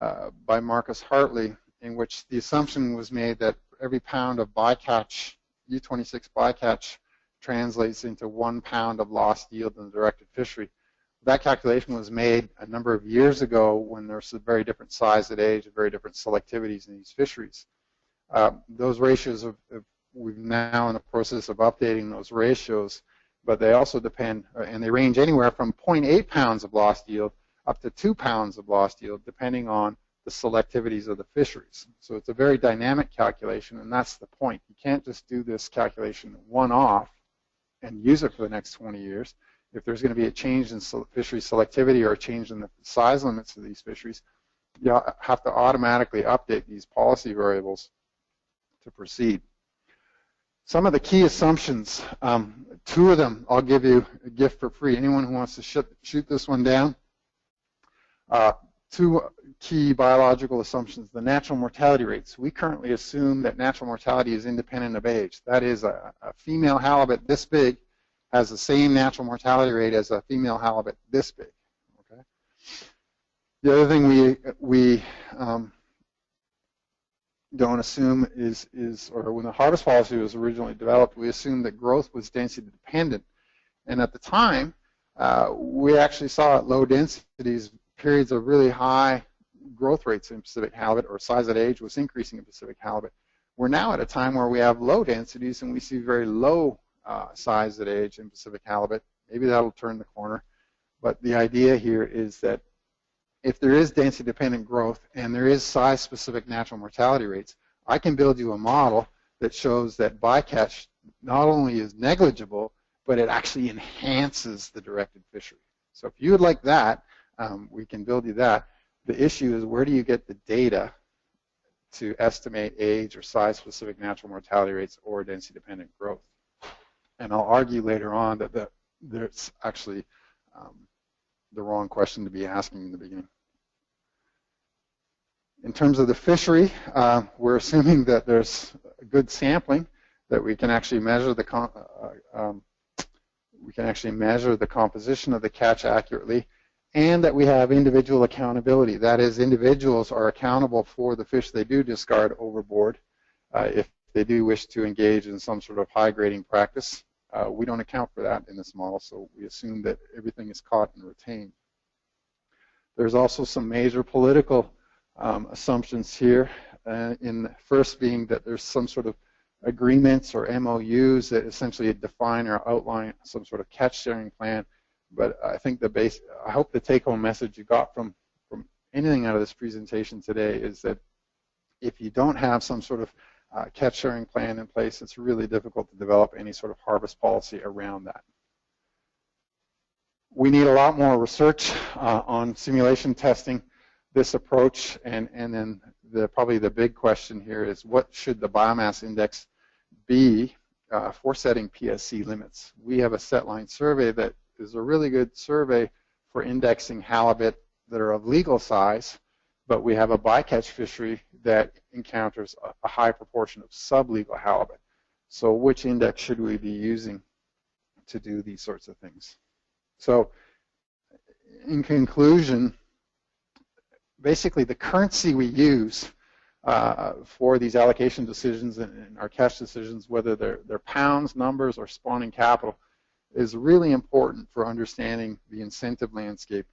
by Marcus Hartley, in which the assumption was made that every pound of bycatch, U26 bycatch, translates into 1 pound of lost yield in the directed fishery. That calculation was made a number of years ago when there's a very different size at age and very different selectivities in these fisheries. Those ratios, we're now in the process of updating those ratios, but they also depend, and they range anywhere from 0.8 pounds of lost yield up to 2 pounds of lost yield, depending on the selectivities of the fisheries. So it's a very dynamic calculation, and that's the point. You can't just do this calculation one-off and use it for the next 20 years. If there's going to be a change in fishery selectivity or a change in the size limits of these fisheries, you have to automatically update these policy variables to proceed. Some of the key assumptions, 2 of them I'll give you a gift for free. Anyone who wants to shoot this one down. 2 key biological assumptions. The natural mortality rates. We currently assume that natural mortality is independent of age. That is, a female halibut this big has the same natural mortality rate as a female halibut this big. Okay. The other thing we don't assume is, or when the harvest policy was originally developed, we assumed that growth was density dependent. And at the time, we actually saw at low densities periods of really high growth rates in Pacific halibut, or size at age was increasing in Pacific halibut. We're now at a time where we have low densities and we see very low size at age in Pacific halibut. Maybe that'll turn the corner. But the idea here is that if there is density-dependent growth and there is size-specific natural mortality rates, I can build you a model that shows that bycatch not only is negligible, but it actually enhances the directed fishery. So if you would like that, we can build you that. The issue is, where do you get the data to estimate age or size-specific natural mortality rates or density-dependent growth? And I'll argue later on that that's actually the wrong question to be asking in the beginning. In terms of the fishery, we're assuming that there's a good sampling, that we can actually measure the composition of the catch accurately, and that we have individual accountability. That is, individuals are accountable for the fish they do discard overboard if they do wish to engage in some sort of high grading practice. We don't account for that in this model, so we assume that everything is caught and retained. There's also some major political assumptions here, in the first being that there's some sort of agreements or MOUs that essentially define or outline some sort of catch sharing plan. But I think I hope the take-home message you got from anything out of this presentation today is that if you don't have some sort of catch sharing plan in place, it's really difficult to develop any sort of harvest policy around that. We need a lot more research on simulation testing this approach, and then probably the big question here is, what should the biomass index be for setting PSC limits? We have a set line survey that is a really good survey for indexing halibut that are of legal size, but we have a bycatch fishery that encounters a high proportion of sublegal halibut. So which index should we be using to do these sorts of things? So in conclusion, basically the currency we use for these allocation decisions and our catch decisions, whether they're pounds, numbers, or spawning capital, is really important for understanding the incentive landscape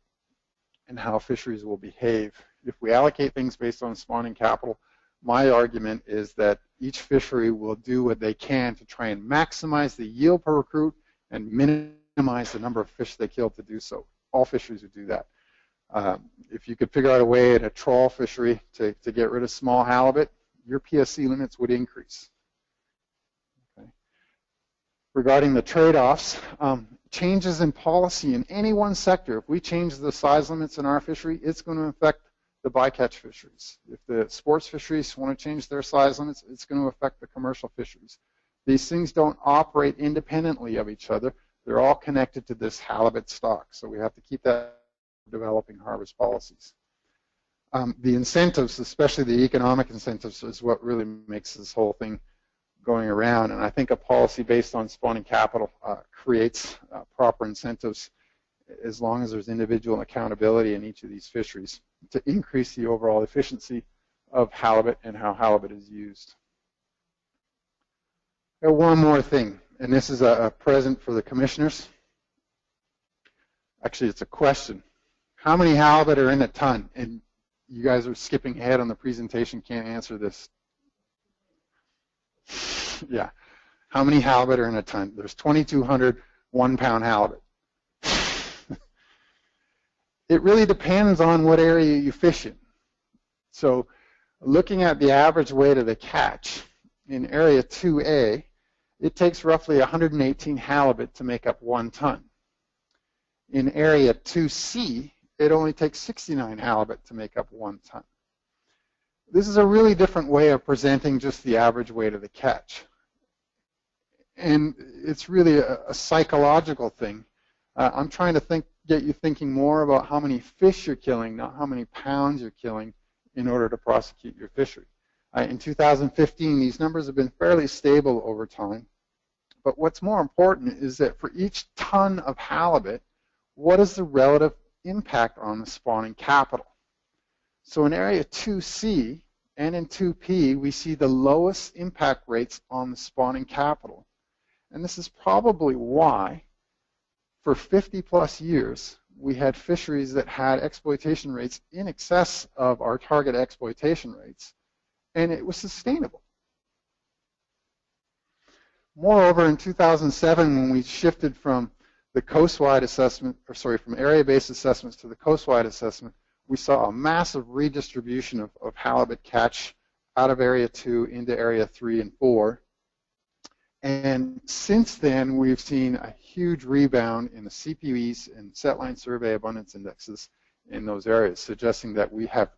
and how fisheries will behave. If we allocate things based on spawning capital, my argument is that each fishery will do what they can to try and maximize the yield per recruit and minimize the number of fish they kill to do so. All fisheries would do that. If you could figure out a way at a trawl fishery to get rid of small halibut, your PSC limits would increase. Okay. Regarding the trade-offs, changes in policy in any one sector, if we change the size limits in our fishery, it's going to affect the bycatch fisheries. If the sports fisheries want to change their size limits, it's going to affect the commercial fisheries. These things don't operate independently of each other. They're all connected to this halibut stock, so we have to keep that developing harvest policies. The incentives, especially the economic incentives, is what really makes this whole thing going around, and I think a policy based on spawning capital creates proper incentives as long as there's individual accountability in each of these fisheries. to increase the overall efficiency of halibut and how halibut is used. One more thing, and this is a present for the commissioners. Actually, it's a question. How many halibut are in a ton? And you guys are skipping ahead on the presentation, can't answer this. Yeah. How many halibut are in a ton? There's 2,200 one-pound halibut. It really depends on what area you fish in. So looking at the average weight of the catch, in Area 2A, it takes roughly 118 halibut to make up 1 ton. In Area 2C, it only takes 69 halibut to make up 1 ton. This is a really different way of presenting just the average weight of the catch. And it's really a psychological thing. I'm trying to get you thinking more about how many fish you're killing, not how many pounds you're killing in order to prosecute your fishery. In 2015, these numbers have been fairly stable over time. But what's more important is that for each ton of halibut, what is the relative impact on the spawning capital? So in Area 2C and in 2P, we see the lowest impact rates on the spawning capital. And this is probably why, for 50-plus years, we had fisheries that had exploitation rates in excess of our target exploitation rates, and it was sustainable. Moreover, in 2007, when we shifted from the coastwide assessment, or sorry, from area-based assessments to the coastwide assessment, we saw a massive redistribution of halibut catch out of Area 2 into Area 3 and 4. And since then, we've seen a huge rebound in the CPUEs and setline survey abundance indexes in those areas, suggesting that we have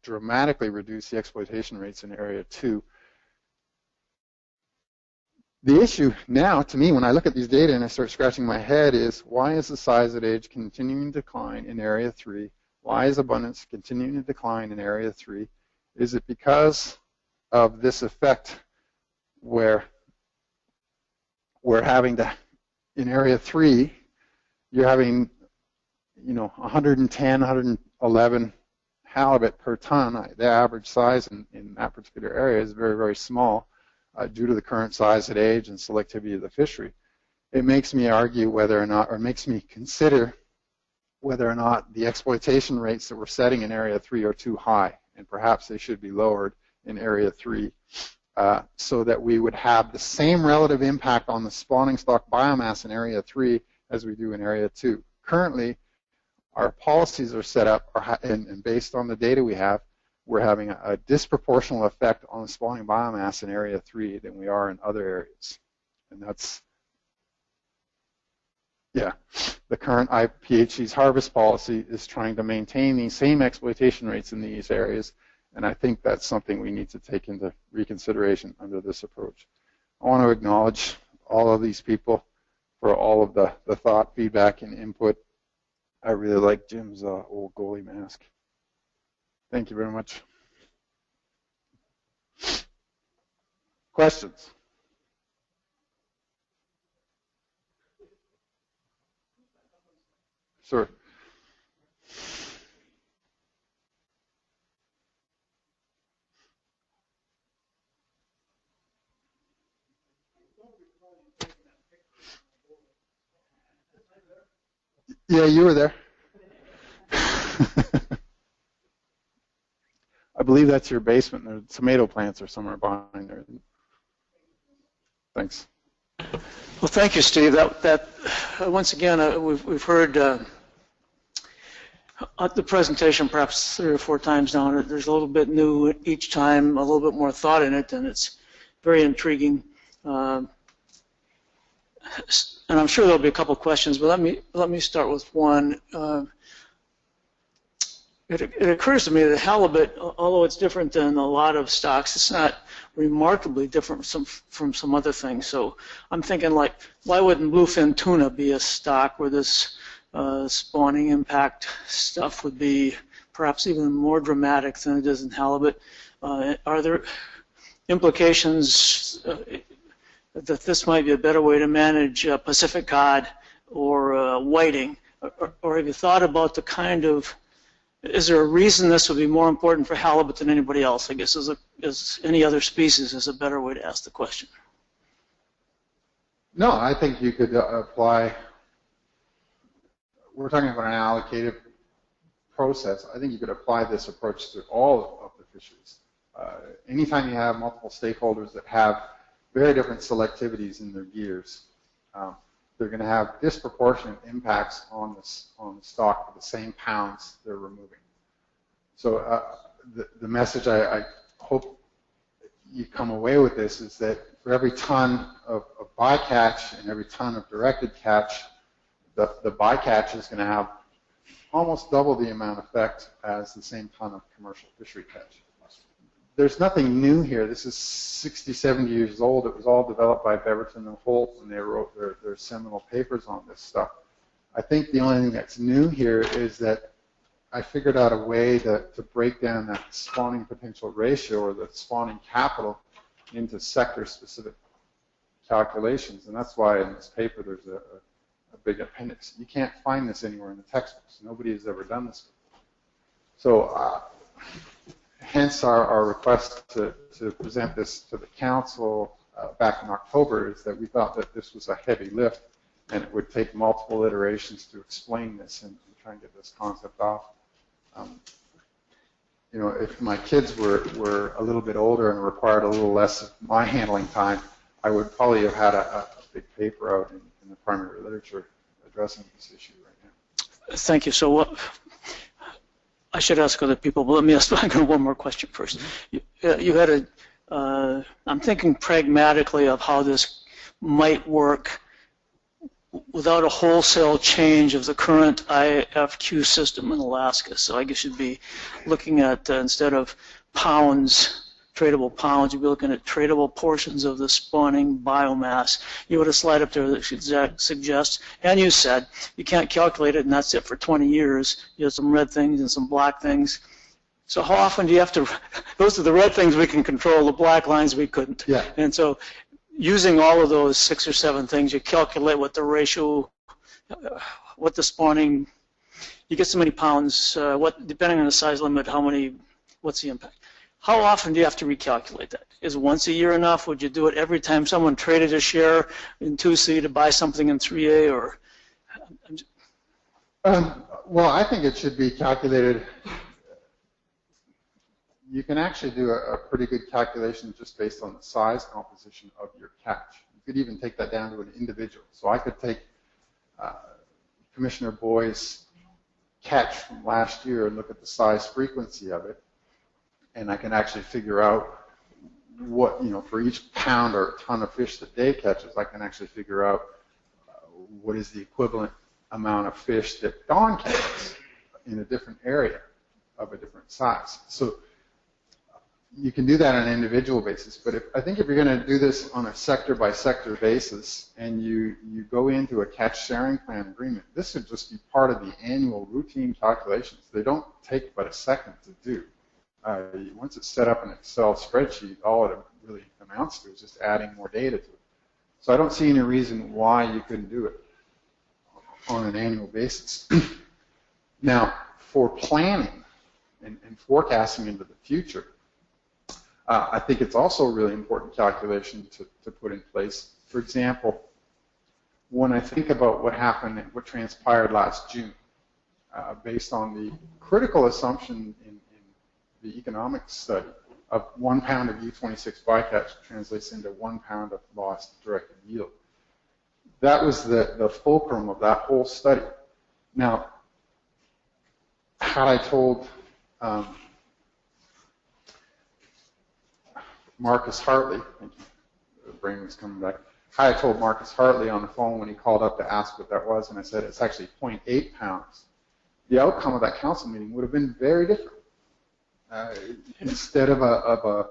dramatically reduced the exploitation rates in Area 2. The issue now, to me, when I look at these data and I start scratching my head, is why is the size at age continuing to decline in Area 3? Why is abundance continuing to decline in Area 3? Is it because of this effect where we're having to, in Area 3, you're having, 110, 111 halibut per ton. The average size in that particular area is very, very small due to the current size at age and selectivity of the fishery. It makes me argue whether or not, or makes me consider whether or not the exploitation rates that we're setting in Area 3 are too high, and perhaps they should be lowered in Area 3. So that we would have the same relative impact on the spawning stock biomass in Area 3 as we do in Area 2. Currently, our policies are set up, and based on the data we have, we're having a disproportional effect on the spawning biomass in Area 3 than we are in other areas. And that's, the current IPHC's harvest policy is trying to maintain these same exploitation rates in these areas. And I think that's something we need to take into reconsideration under this approach. I want to acknowledge all of these people for all of the thought, feedback, and input. I really like Jim's old goalie mask. Thank you very much. Questions? Sir. Yeah, you were there. I believe that's your basement. There are tomato plants are somewhere behind there. Thanks. Well, thank you, Steve. Once again, we've heard the presentation perhaps 3 or 4 times now. There's a little bit new each time, a little bit more thought in it, and it's very intriguing. And I'm sure there'll be a couple questions, but let me start with one. It occurs to me that halibut, although it's different than a lot of stocks, it's not remarkably different from some other things. So I'm thinking, like, why wouldn't bluefin tuna be a stock where this spawning impact stuff would be perhaps even more dramatic than it is in halibut? Are there implications that this might be a better way to manage Pacific cod or whiting or have you thought about the kind of, is there a reason this would be more important for halibut than anybody else? I guess is any other species is a better way to ask the question. No, I think you could apply, we're talking about an allocative process. I think you could apply this approach to all of the fisheries. Anytime you have multiple stakeholders that have very different selectivities in their gears, they're going to have disproportionate impacts on the stock for the same pounds they're removing. So the message I hope you come away with this is that for every ton of bycatch and every ton of directed catch, the bycatch is going to have almost double the amount of effect as the same ton of commercial fishery catch. There's nothing new here. This is 60, 70 years old. It was all developed by Beverton and Holt when they wrote their seminal papers on this stuff. I think the only thing that's new here is that I figured out a way to break down that spawning potential ratio or the spawning capital into sector-specific calculations, and that's why in this paper there's a big appendix. You can't find this anywhere in the textbooks. Nobody has ever done this before. So hence our request to present this to the council back in October is that we thought that this was a heavy lift and it would take multiple iterations to explain this and try and get this concept off. You know, if my kids were a little bit older and required a little less of my handling time, I would probably have had a big paper out in the primary literature addressing this issue right now. Thank you. So what, I should ask other people, but let me ask one more question first. You had I'm thinking pragmatically of how this might work without a wholesale change of the current IFQ system in Alaska. So I guess you'd be looking at, instead of pounds, tradable pounds, you'd be looking at tradable portions of the spawning biomass. You had a slide up there that should suggest, and you said, you can't calculate it and that's it for 20 years. You have some red things and some black things. So how often do you have to, those are the red things we can control, the black lines we couldn't. Yeah. And so using all of those 6 or 7 things, you calculate what the ratio, what the spawning, you get so many pounds, what, depending on the size limit, how many, what's the impact? How often do you have to recalculate that? Is once a year enough? Would you do it every time someone traded a share in 2C to buy something in 3A? Or well, I think it should be calculated. You can actually do a pretty good calculation just based on the size composition of your catch. You could even take that down to an individual. So I could take Commissioner Boyd's catch from last year and look at the size frequency of it, and I can actually figure out what, you know, for each pound or ton of fish that Dave catches, I can actually figure out what is the equivalent amount of fish that Don catches in a different area of a different size. So you can do that on an individual basis, but I think if you're going to do this on a sector-by-sector basis and you go into a catch sharing plan agreement, this should just be part of the annual routine calculations. They don't take but a second to do. Once it's set up in an Excel spreadsheet, all it really amounts to is just adding more data to it. So I don't see any reason why you couldn't do it on an annual basis. Now, for planning and forecasting into the future, I think it's also a really important calculation to put in place. For example, when I think about what happened and what transpired last June, based on the critical assumption in the economic study of 1 pound of U26 bycatch translates into 1 pound of lost directed yield. That was the fulcrum of that whole study. Now, had I told Marcus Hartley, thank you, the brain was coming back, had I told Marcus Hartley on the phone when he called up to ask what that was, and I said it's actually 0.8 pounds, the outcome of that council meeting would have been very different. Instead of a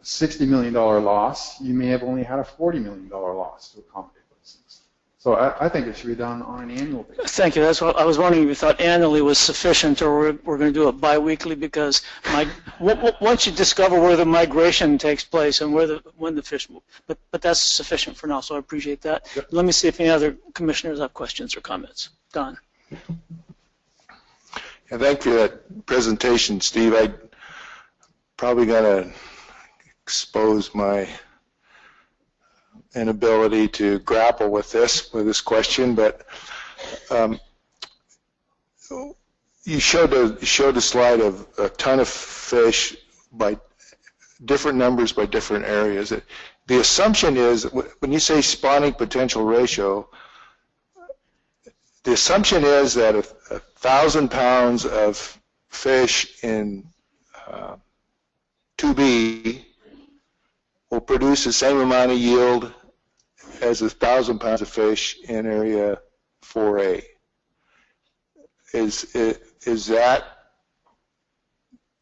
$60 million loss, you may have only had a $40 million loss to accommodate those things. So I think it should be done on an annual basis. Thank you. That's what I was wondering if you thought annually was sufficient, or we're going to do it biweekly, because once you discover where the migration takes place and when the fish move, but that's sufficient for now. So I appreciate that. Yep. Let me see if any other commissioners have questions or comments. done. Yeah, thank you for that presentation, Steve. I'm probably going to expose my inability to grapple with this question, but you showed a slide of a ton of fish by different numbers by different areas. The assumption is, when you say spawning potential ratio, the assumption is that 1,000 pounds of fish in 2B will produce the same amount of yield as 1,000 pounds of fish in area 4A. Is that,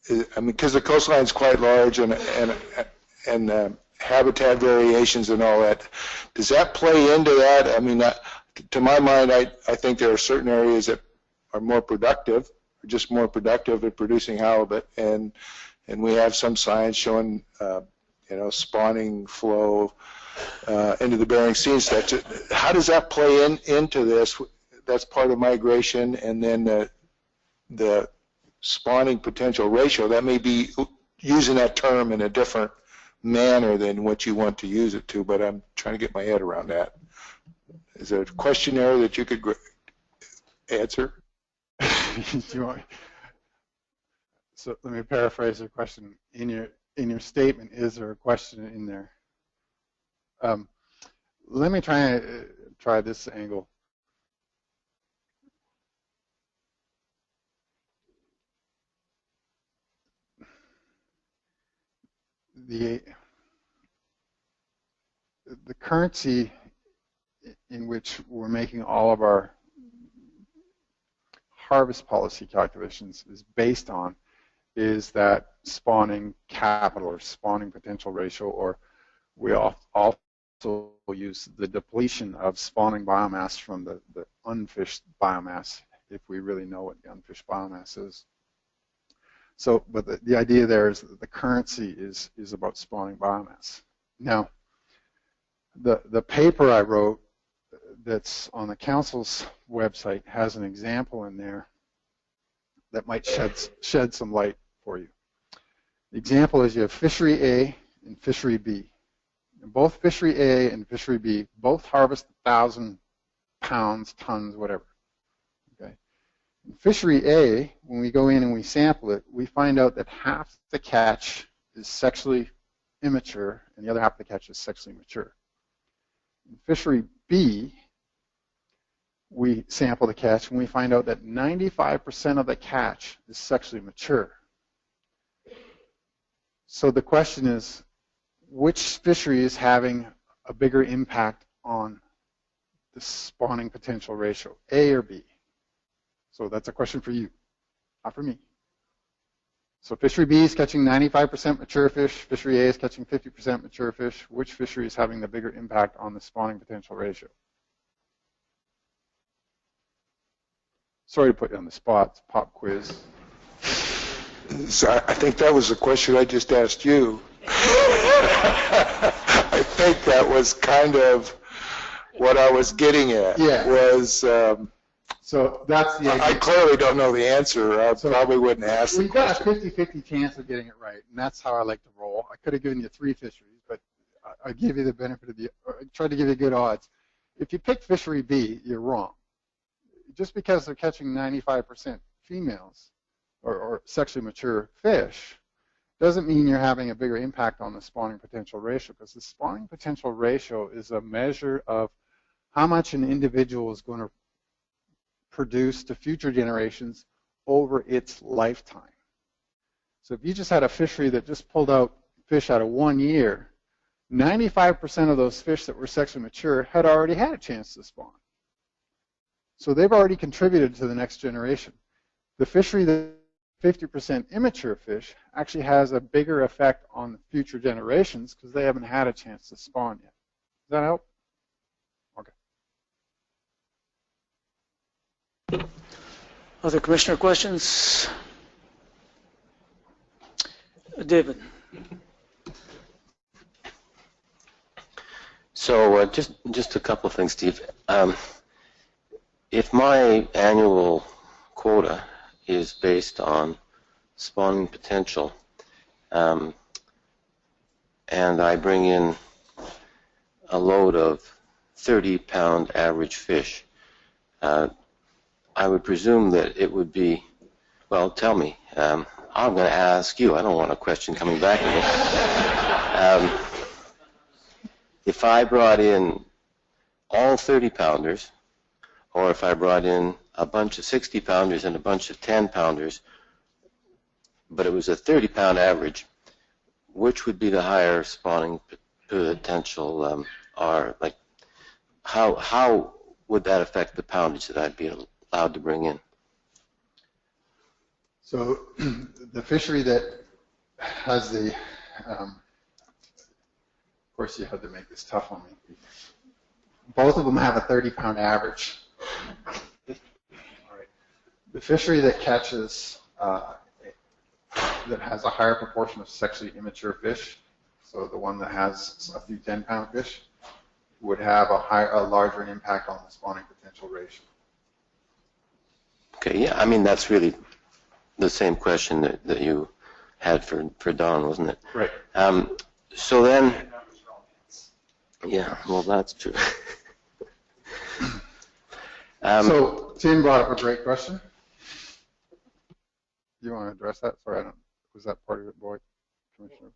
I mean, because the coastline is quite large and habitat variations and all that, does that play into that? I mean, to my mind, I think there are certain areas that are more productive, just more productive at producing halibut, and we have some science showing, spawning flow into the Bering Sea and such. How does that play into this? That's part of migration, and then the spawning potential ratio, that may be using that term in a different manner than what you want to use it to, but I'm trying to get my head around that. Is there a questionnaire that you could answer? So let me paraphrase your question. In your statement, is there a question in there? Let me try this angle. The currency in which we're making all of our harvest policy calculations is based on is that spawning capital or spawning potential ratio, or we also use the depletion of spawning biomass from the unfished biomass, if we really know what the unfished biomass is. So, but the idea there is that the currency is about spawning biomass. Now, the paper I wrote that's on the council's website has an example in there that might shed some light for you. The example is you have Fishery A and Fishery B. And both Fishery A and Fishery B both harvest 1,000 pounds, tons, whatever. Okay. In Fishery A, when we go in and we sample it, we find out that half the catch is sexually immature and the other half of the catch is sexually mature. In Fishery B, we sample the catch and we find out that 95% of the catch is sexually mature. So the question is, which fishery is having a bigger impact on the spawning potential ratio, A or B? So that's a question for you, not for me. So Fishery B is catching 95% mature fish, Fishery A is catching 50% mature fish. Which fishery is having the bigger impact on the spawning potential ratio? Sorry to put you on the spot, it's a pop quiz. So I think that was the question I just asked you. I think that was kind of what I was getting at. Yeah. Was so that's the idea. I clearly don't know the answer. I probably wouldn't ask the We've got a question. 50-50 chance of getting it right, and that's how I like to roll. I could have given you 3 fisheries, but I give you the benefit of the, I tried to give you good odds. If you pick Fishery B, you're wrong. Just because they're catching 95% females or sexually mature fish doesn't mean you're having a bigger impact on the spawning potential ratio, because the spawning potential ratio is a measure of how much an individual is going to produce to future generations over its lifetime. So if you just had a fishery that just pulled out fish out of 1 year, 95% of those fish that were sexually mature had already had a chance to spawn. So they've already contributed to the next generation. The fishery that 50% immature fish actually has a bigger effect on future generations because they haven't had a chance to spawn yet. Does that help? Okay. Other commissioner questions? David. So just a couple of things, Steve. if my annual quota is based on spawning potential, and I bring in a load of 30-pound average fish, I would presume that it would be, well, tell me. I'm going to ask you. I don't want a question coming back again. If I brought in all 30-pounders, or if I brought in a bunch of 60-pounders and a bunch of 10-pounders, but it was a 30-pound average, which would be the higher spawning potential, or like how would that affect the poundage that I'd be allowed to bring in? So the fishery that has the, of course you had to make this tough on me. Both of them have a 30-pound average. All right. The fishery that catches, that has a higher proportion of sexually immature fish, so the one that has a few 10-pound fish, would have a larger impact on the spawning potential ratio. Okay, yeah, I mean, that's really the same question that you had for Don, wasn't it? Right. So then, yeah, well, that's true. So Tim brought up a great question. Do you want to address that? Sorry, was that part of it, Boyd, Commissioner?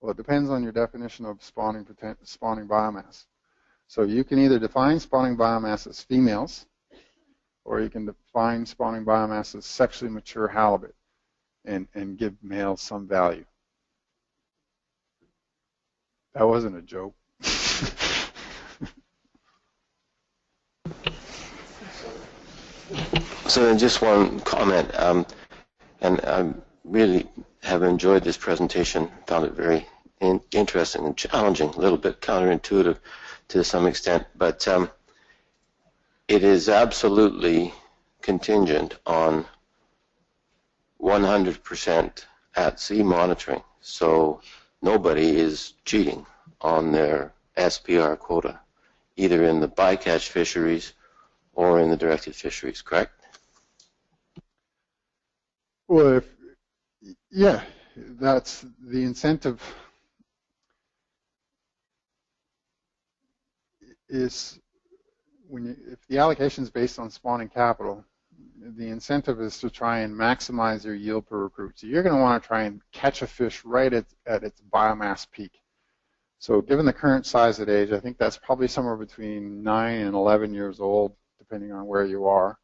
Well, it depends on your definition of spawning biomass. So you can either define spawning biomass as females, or you can define spawning biomass as sexually mature halibut and give males some value. That wasn't a joke. So then just one comment, and I really have enjoyed this presentation, found it very interesting and challenging, a little bit counterintuitive to some extent, but it is absolutely contingent on 100% at-sea monitoring, so nobody is cheating on their SPR quota, either in the bycatch fisheries or in the directed fisheries, correct? Well, yeah, that's the incentive is if the allocation is based on spawning capital, the incentive is to try and maximize your yield per recruit. So you're going to want to try and catch a fish right at its biomass peak. So given the current size at age, I think that's probably somewhere between 9 and 11 years old, depending on where you are.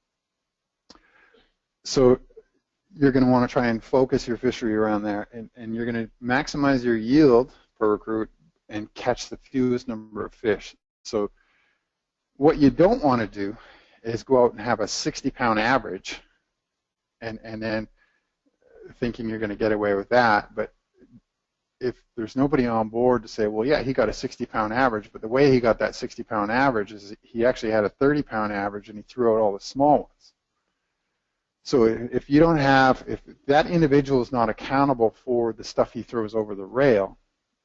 So you're going to want to try and focus your fishery around there, and you're going to maximize your yield per recruit and catch the fewest number of fish. So what you don't want to do is go out and have a 60-pound average and then thinking you're going to get away with that. But if there's nobody on board to say, well, yeah, he got a 60-pound average, but the way he got that 60-pound average is he actually had a 30-pound average and he threw out all the small ones. So if you don't have, if that individual is not accountable for the stuff he throws over the rail,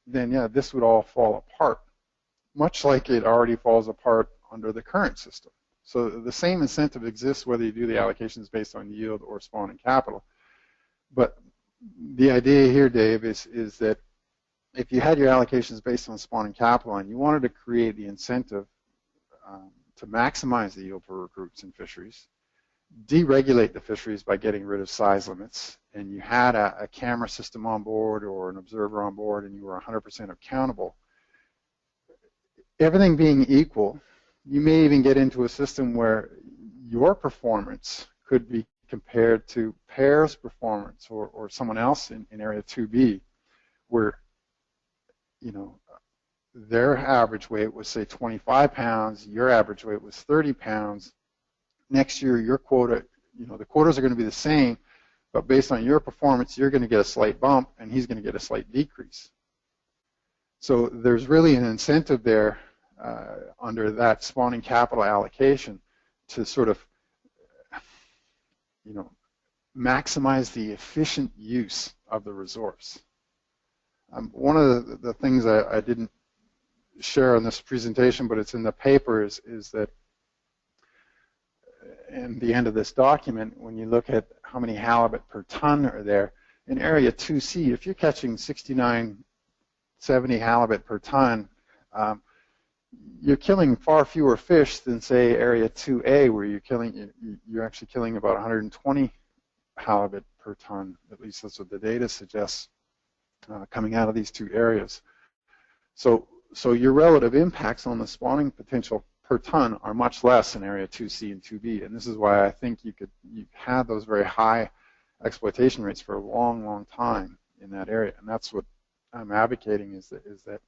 then yeah, this would all fall apart, much like it already falls apart under the current system. So the same incentive exists whether you do the allocations based on yield or spawning capital. But the idea here, Dave, is that if you had your allocations based on spawning capital and you wanted to create the incentive to maximize the yield per recruits in fisheries, deregulate the fisheries by getting rid of size limits, and you had a camera system on board or an observer on board and you were 100% accountable, everything being equal, you may even get into a system where your performance could be compared to PAIR's performance or someone else in Area 2B, where, you know, their average weight was, say, 25 pounds, your average weight was 30 pounds. Next year, your quota, you know, the quotas are going to be the same, but based on your performance, you're going to get a slight bump and he's going to get a slight decrease. So there's really an incentive there under that spawning capital allocation to sort of, you know, maximize the efficient use of the resource. One of the things I didn't share on this presentation, but it's in the paper, is that in the end of this document, when you look at how many halibut per ton are there, in Area 2C, if you're catching 69, 70 halibut per ton, you're killing far fewer fish than, say, Area 2A, where you're actually killing about 120 halibut per ton. At least that's what the data suggests coming out of these two areas. So your relative impacts on the spawning potential per ton are much less in Area 2C and 2B, and this is why I think you had those very high exploitation rates for a long, long time in that area, and that's what I'm advocating is that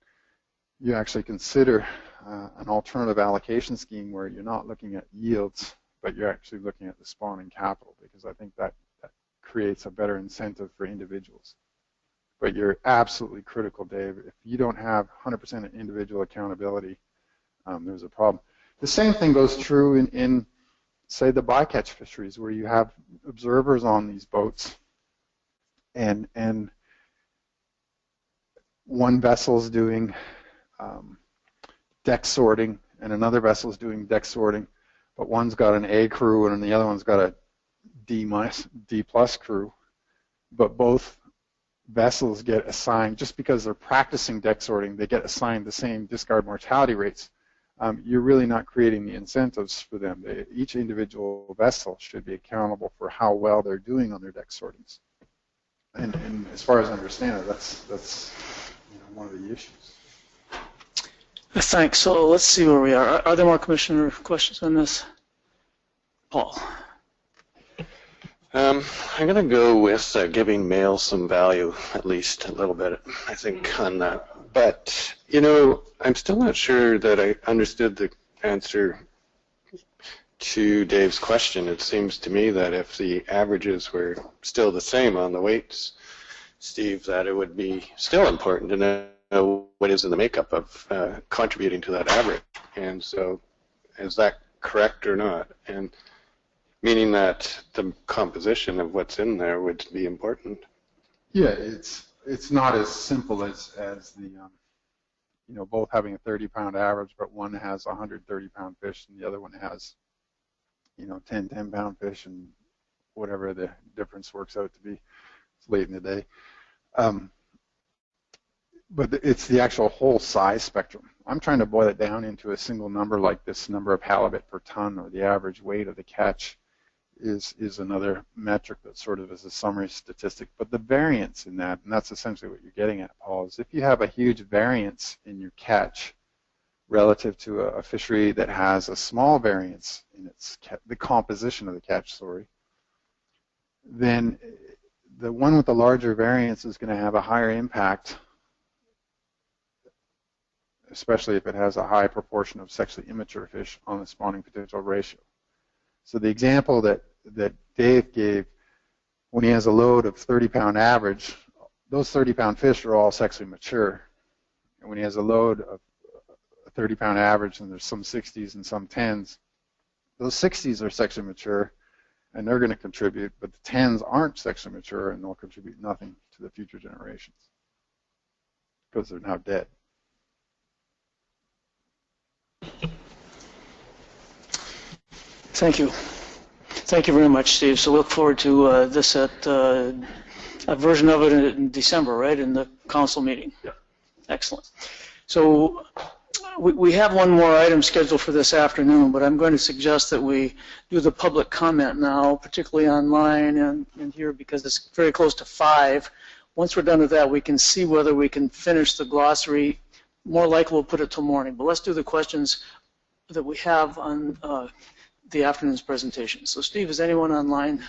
you actually consider an alternative allocation scheme where you're not looking at yields, but you're actually looking at the spawning capital, because I think that creates a better incentive for individuals. But you're absolutely critical, Dave. If you don't have 100% individual accountability, there's a problem. The same thing goes true in say, the bycatch fisheries, where you have observers on these boats, and one vessel's doing deck sorting, and another vessel's doing deck sorting, but one's got an A crew and the other one's got a D plus crew, but both vessels get assigned, just because they're practicing deck sorting, they get assigned the same discard mortality rates. You're really not creating the incentives for them. Each individual vessel should be accountable for how well they're doing on their deck sortings. And as far as I understand it, that's one of the issues. Thanks. So let's see where we are. Are there more Commissioner questions on this? Paul. I'm going to go with giving males some value, at least a little bit, I think, on that. But, I'm still not sure that I understood the answer to Dave's question. It seems to me that if the averages were still the same on the weights, Steve, that it would be still important to know what is in the makeup of contributing to that average. And so is that correct or not? And meaning that the composition of what's in there would be important. Yeah, it's not as simple as the both having a 30-pound average, but one has 130-pound fish and the other one has 10 10-pound fish, and whatever the difference works out to be. It's late in the day. But it's the actual whole size spectrum. I'm trying to boil it down into a single number, like this number of halibut per ton, or the average weight of the catch is another metric that sort of is a summary statistic. But the variance in that, and that's essentially what you're getting at, Paul, is if you have a huge variance in your catch relative to a fishery that has a small variance in the composition of the catch, then the one with the larger variance is going to have a higher impact, especially if it has a high proportion of sexually immature fish on the spawning potential ratio. So the example that Dave gave, when he has a load of 30-pound average, those 30-pound fish are all sexually mature. And when he has a load of a 30-pound average, and there's some 60s and some 10s, those 60s are sexually mature, and they're going to contribute, but the 10s aren't sexually mature, and they'll contribute nothing to the future generations because they're now dead. Thank you. Thank you very much, Steve. So look forward to this at a version of it in December, right, in the council meeting? Yeah. Excellent. So we have one more item scheduled for this afternoon, but I'm going to suggest that we do the public comment now, particularly online and here, because it's very close to 5. Once we're done with that, we can see whether we can finish the glossary. More likely we'll put it till morning, but let's do the questions that we have on the afternoon's presentation. So Steve, is anyone online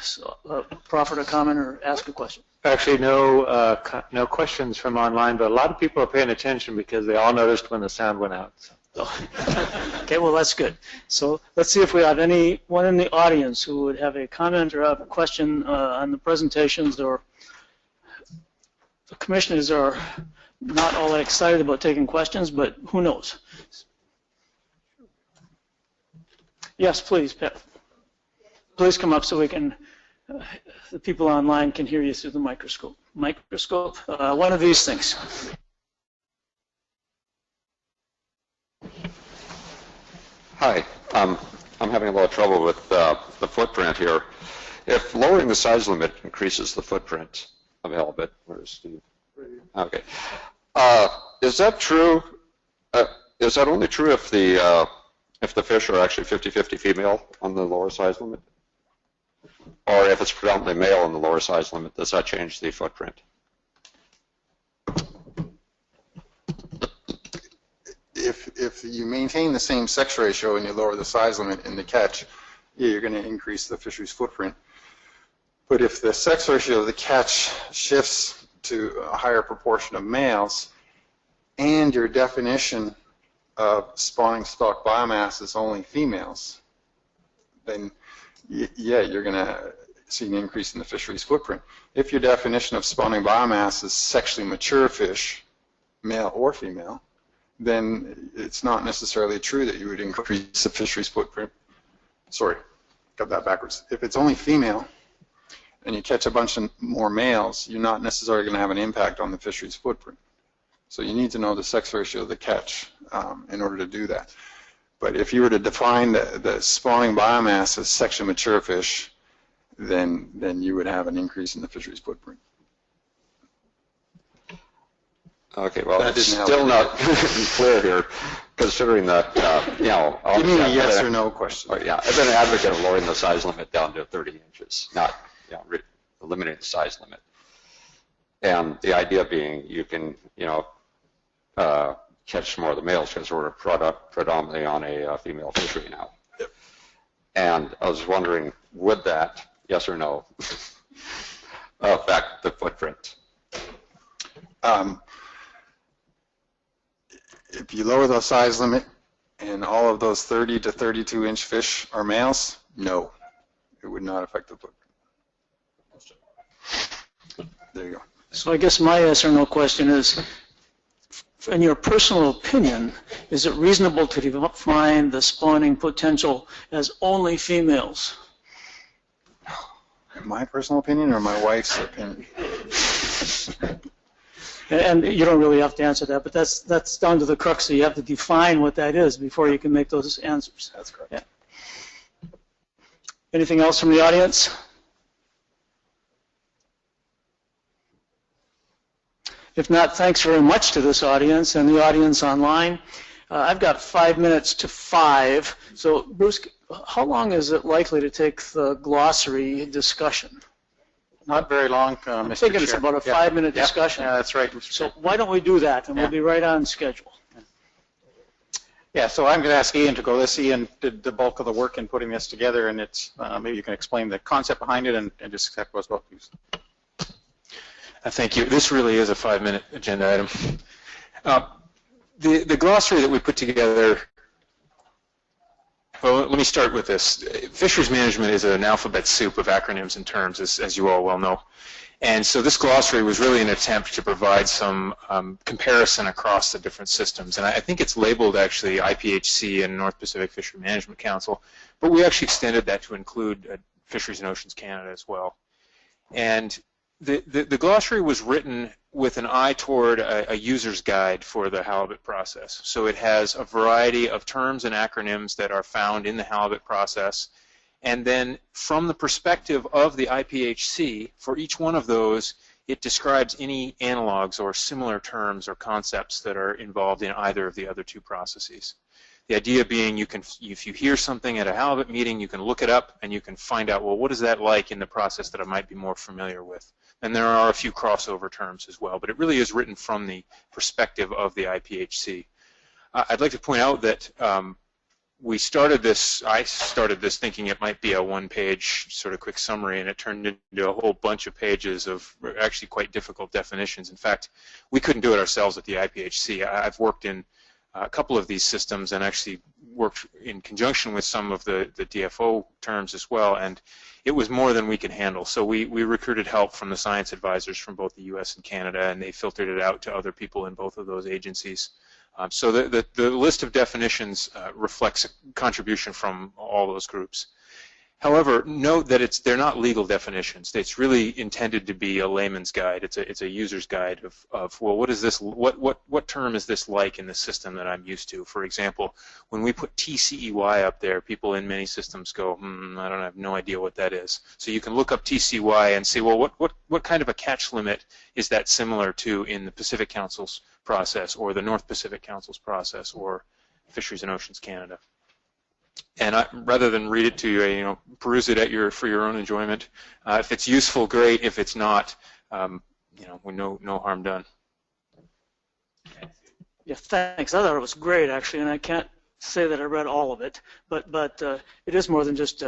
proffer a comment or ask a question? Actually, no questions from online, but a lot of people are paying attention because they all noticed when the sound went out. So. Okay, well that's good. So let's see if we have anyone in the audience who would have a comment or have a question on the presentations, or the commissioners are not all that excited about taking questions, but who knows? Yes, please, Pat. Please come up so we can, the people online can hear you through the microscope. One of these things. Hi. I'm having a little trouble with the footprint here. If lowering the size limit increases the footprint of halibut, where's Steve? Okay. Is that true? Is that only true if the fish are actually 50-50 female on the lower size limit? Or if it's predominantly male on the lower size limit, does that change the footprint? If you maintain the same sex ratio and you lower the size limit in the catch, yeah, you're going to increase the fishery's footprint. But if the sex ratio of the catch shifts to a higher proportion of males and your definition of spawning stock biomass is only females, then yeah, you're going to see an increase in the fishery's footprint. If your definition of spawning biomass is sexually mature fish, male or female, then it's not necessarily true that you would increase the fishery's footprint. Sorry, got that backwards. If it's only female and you catch a bunch of more males, you're not necessarily going to have an impact on the fishery's footprint. So you need to know the sex ratio of the catch in order to do that. But if you were to define the spawning biomass as sexually mature fish, then you would have an increase in the fishery's footprint. Okay, well, it's still not clear here, considering that, you know... Give me a yes or no question. Oh, yeah, I've been an advocate of lowering the size limit down to 30 inches, not eliminating the size limit. And the idea being you can, you know, catch more of the males because we're predominantly on a female fishery now. Yep. And I was wondering, would that, yes or no, affect the footprint? If you lower the size limit and all of those 30 to 32 inch fish are males, no, it would not affect the footprint. There you go. So I guess my yes or no question is, in your personal opinion, is it reasonable to define the spawning potential as only females? My personal opinion or my wife's opinion? And you don't really have to answer that, but that's down to the crux. So you have to define what that is before you can make those answers. That's correct. Yeah. Anything else from the audience? If not, thanks very much to this audience and the audience online. I've got 5 minutes to 5. So, Bruce, how long is it likely to take the glossary discussion? Not very long, Mr. Chair. I think it's about a 5-minute discussion. Yeah, that's right, Mr. So why don't we do that, and we'll be right on schedule. Yeah, so I'm going to ask Ian to go. Ian did the bulk of the work in putting this together, and it's maybe you can explain the concept behind it and just exactly what's about these. Thank you. This really is a 5-minute agenda item. The glossary that we put together, well, let me start with this. Fisheries management is an alphabet soup of acronyms and terms, as you all well know. And so this glossary was really an attempt to provide some comparison across the different systems. And I think it's labeled actually IPHC and North Pacific Fishery Management Council, but we actually extended that to include Fisheries and Oceans Canada as well. And the glossary was written with an eye toward a user's guide for the halibut process. So it has a variety of terms and acronyms that are found in the halibut process. And then from the perspective of the IPHC, for each one of those, it describes any analogs or similar terms or concepts that are involved in either of the other two processes. The idea being if you hear something at a halibut meeting, you can look it up and you can find out, well, what is that like in the process that I might be more familiar with? And there are a few crossover terms as well, but it really is written from the perspective of the IPHC. I'd like to point out that I started this thinking it might be a one-page sort of quick summary, and it turned into a whole bunch of pages of actually quite difficult definitions. In fact, we couldn't do it ourselves at the IPHC. I've worked in a couple of these systems and actually worked in conjunction with some of the DFO terms as well, and it was more than we could handle. So we recruited help from the science advisors from both the US and Canada, and they filtered it out to other people in both of those agencies. So the list of definitions reflects a contribution from all those groups. However, note that they're not legal definitions. It's really intended to be a layman's guide. It's a user's guide of well, what is this? What term is this like in the system that I'm used to? For example, when we put TCEY up there, people in many systems go, I don't have no idea what that is. So you can look up TCEY and say, well, what kind of a catch limit is that similar to in the Pacific Council's process, or the North Pacific Council's process, or Fisheries and Oceans Canada? And rather than read it to you, peruse it for your own enjoyment. If it's useful, great. If it's not, no harm done. Yeah, thanks. I thought it was great, actually, and I can't say that I read all of it, but it is more than just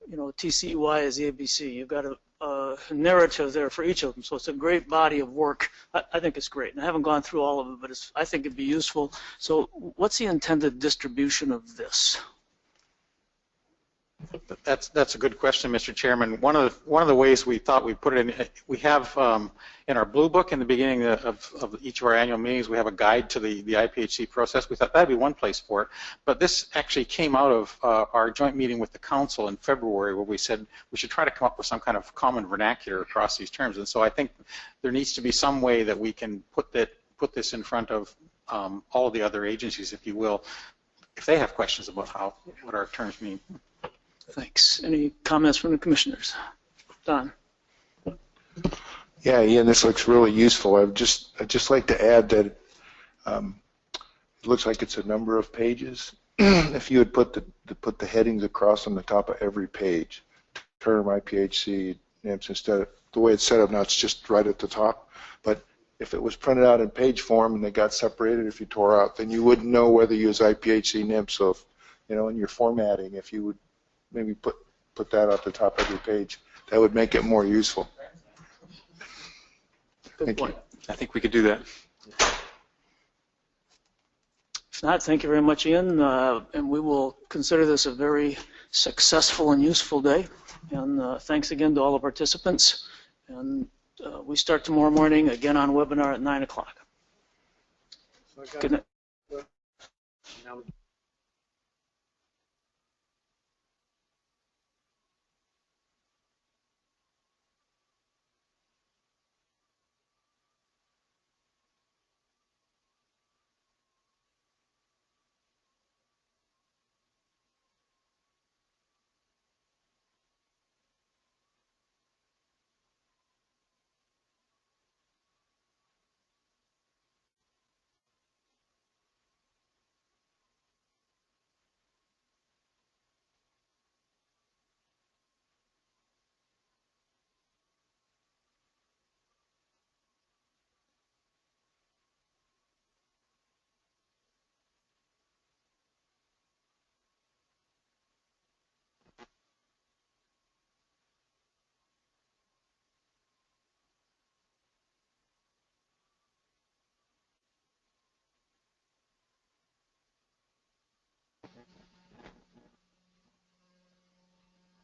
TCEY is the ABC. You've got a narrative there for each of them, so it's a great body of work. I think it's great, and I haven't gone through all of it, but I think it'd be useful. So, what's the intended distribution of this? That's a good question, Mr. Chairman. One of the ways we thought we put it in, we have in our blue book in the beginning of each of our annual meetings, we have a guide to the IPHC process. We thought that'd be one place for it, but this actually came out of our joint meeting with the council in February, where we said we should try to come up with some kind of common vernacular across these terms. And so I think there needs to be some way that we can put this in front of all of the other agencies, if you will, if they have questions about what our terms mean. Thanks. Any comments from the commissioners? Don. Yeah, Ian, this looks really useful. I'd just like to add that it looks like it's a number of pages. If you would put the headings across on the top of every page, term IPHC NIMS, instead of the way it's set up now, it's just right at the top. But if it was printed out in page form and they got separated, if you tore out, then you wouldn't know whether you use IPHC NIMS. So, if, in your formatting, if you would maybe put that at the top of your page, that would make it more useful. Good point. I think we could do that. If not, thank you very much, Ian, and we will consider this a very successful and useful day. And thanks again to all the participants. And we start tomorrow morning again on webinar at 9 o'clock. Good night.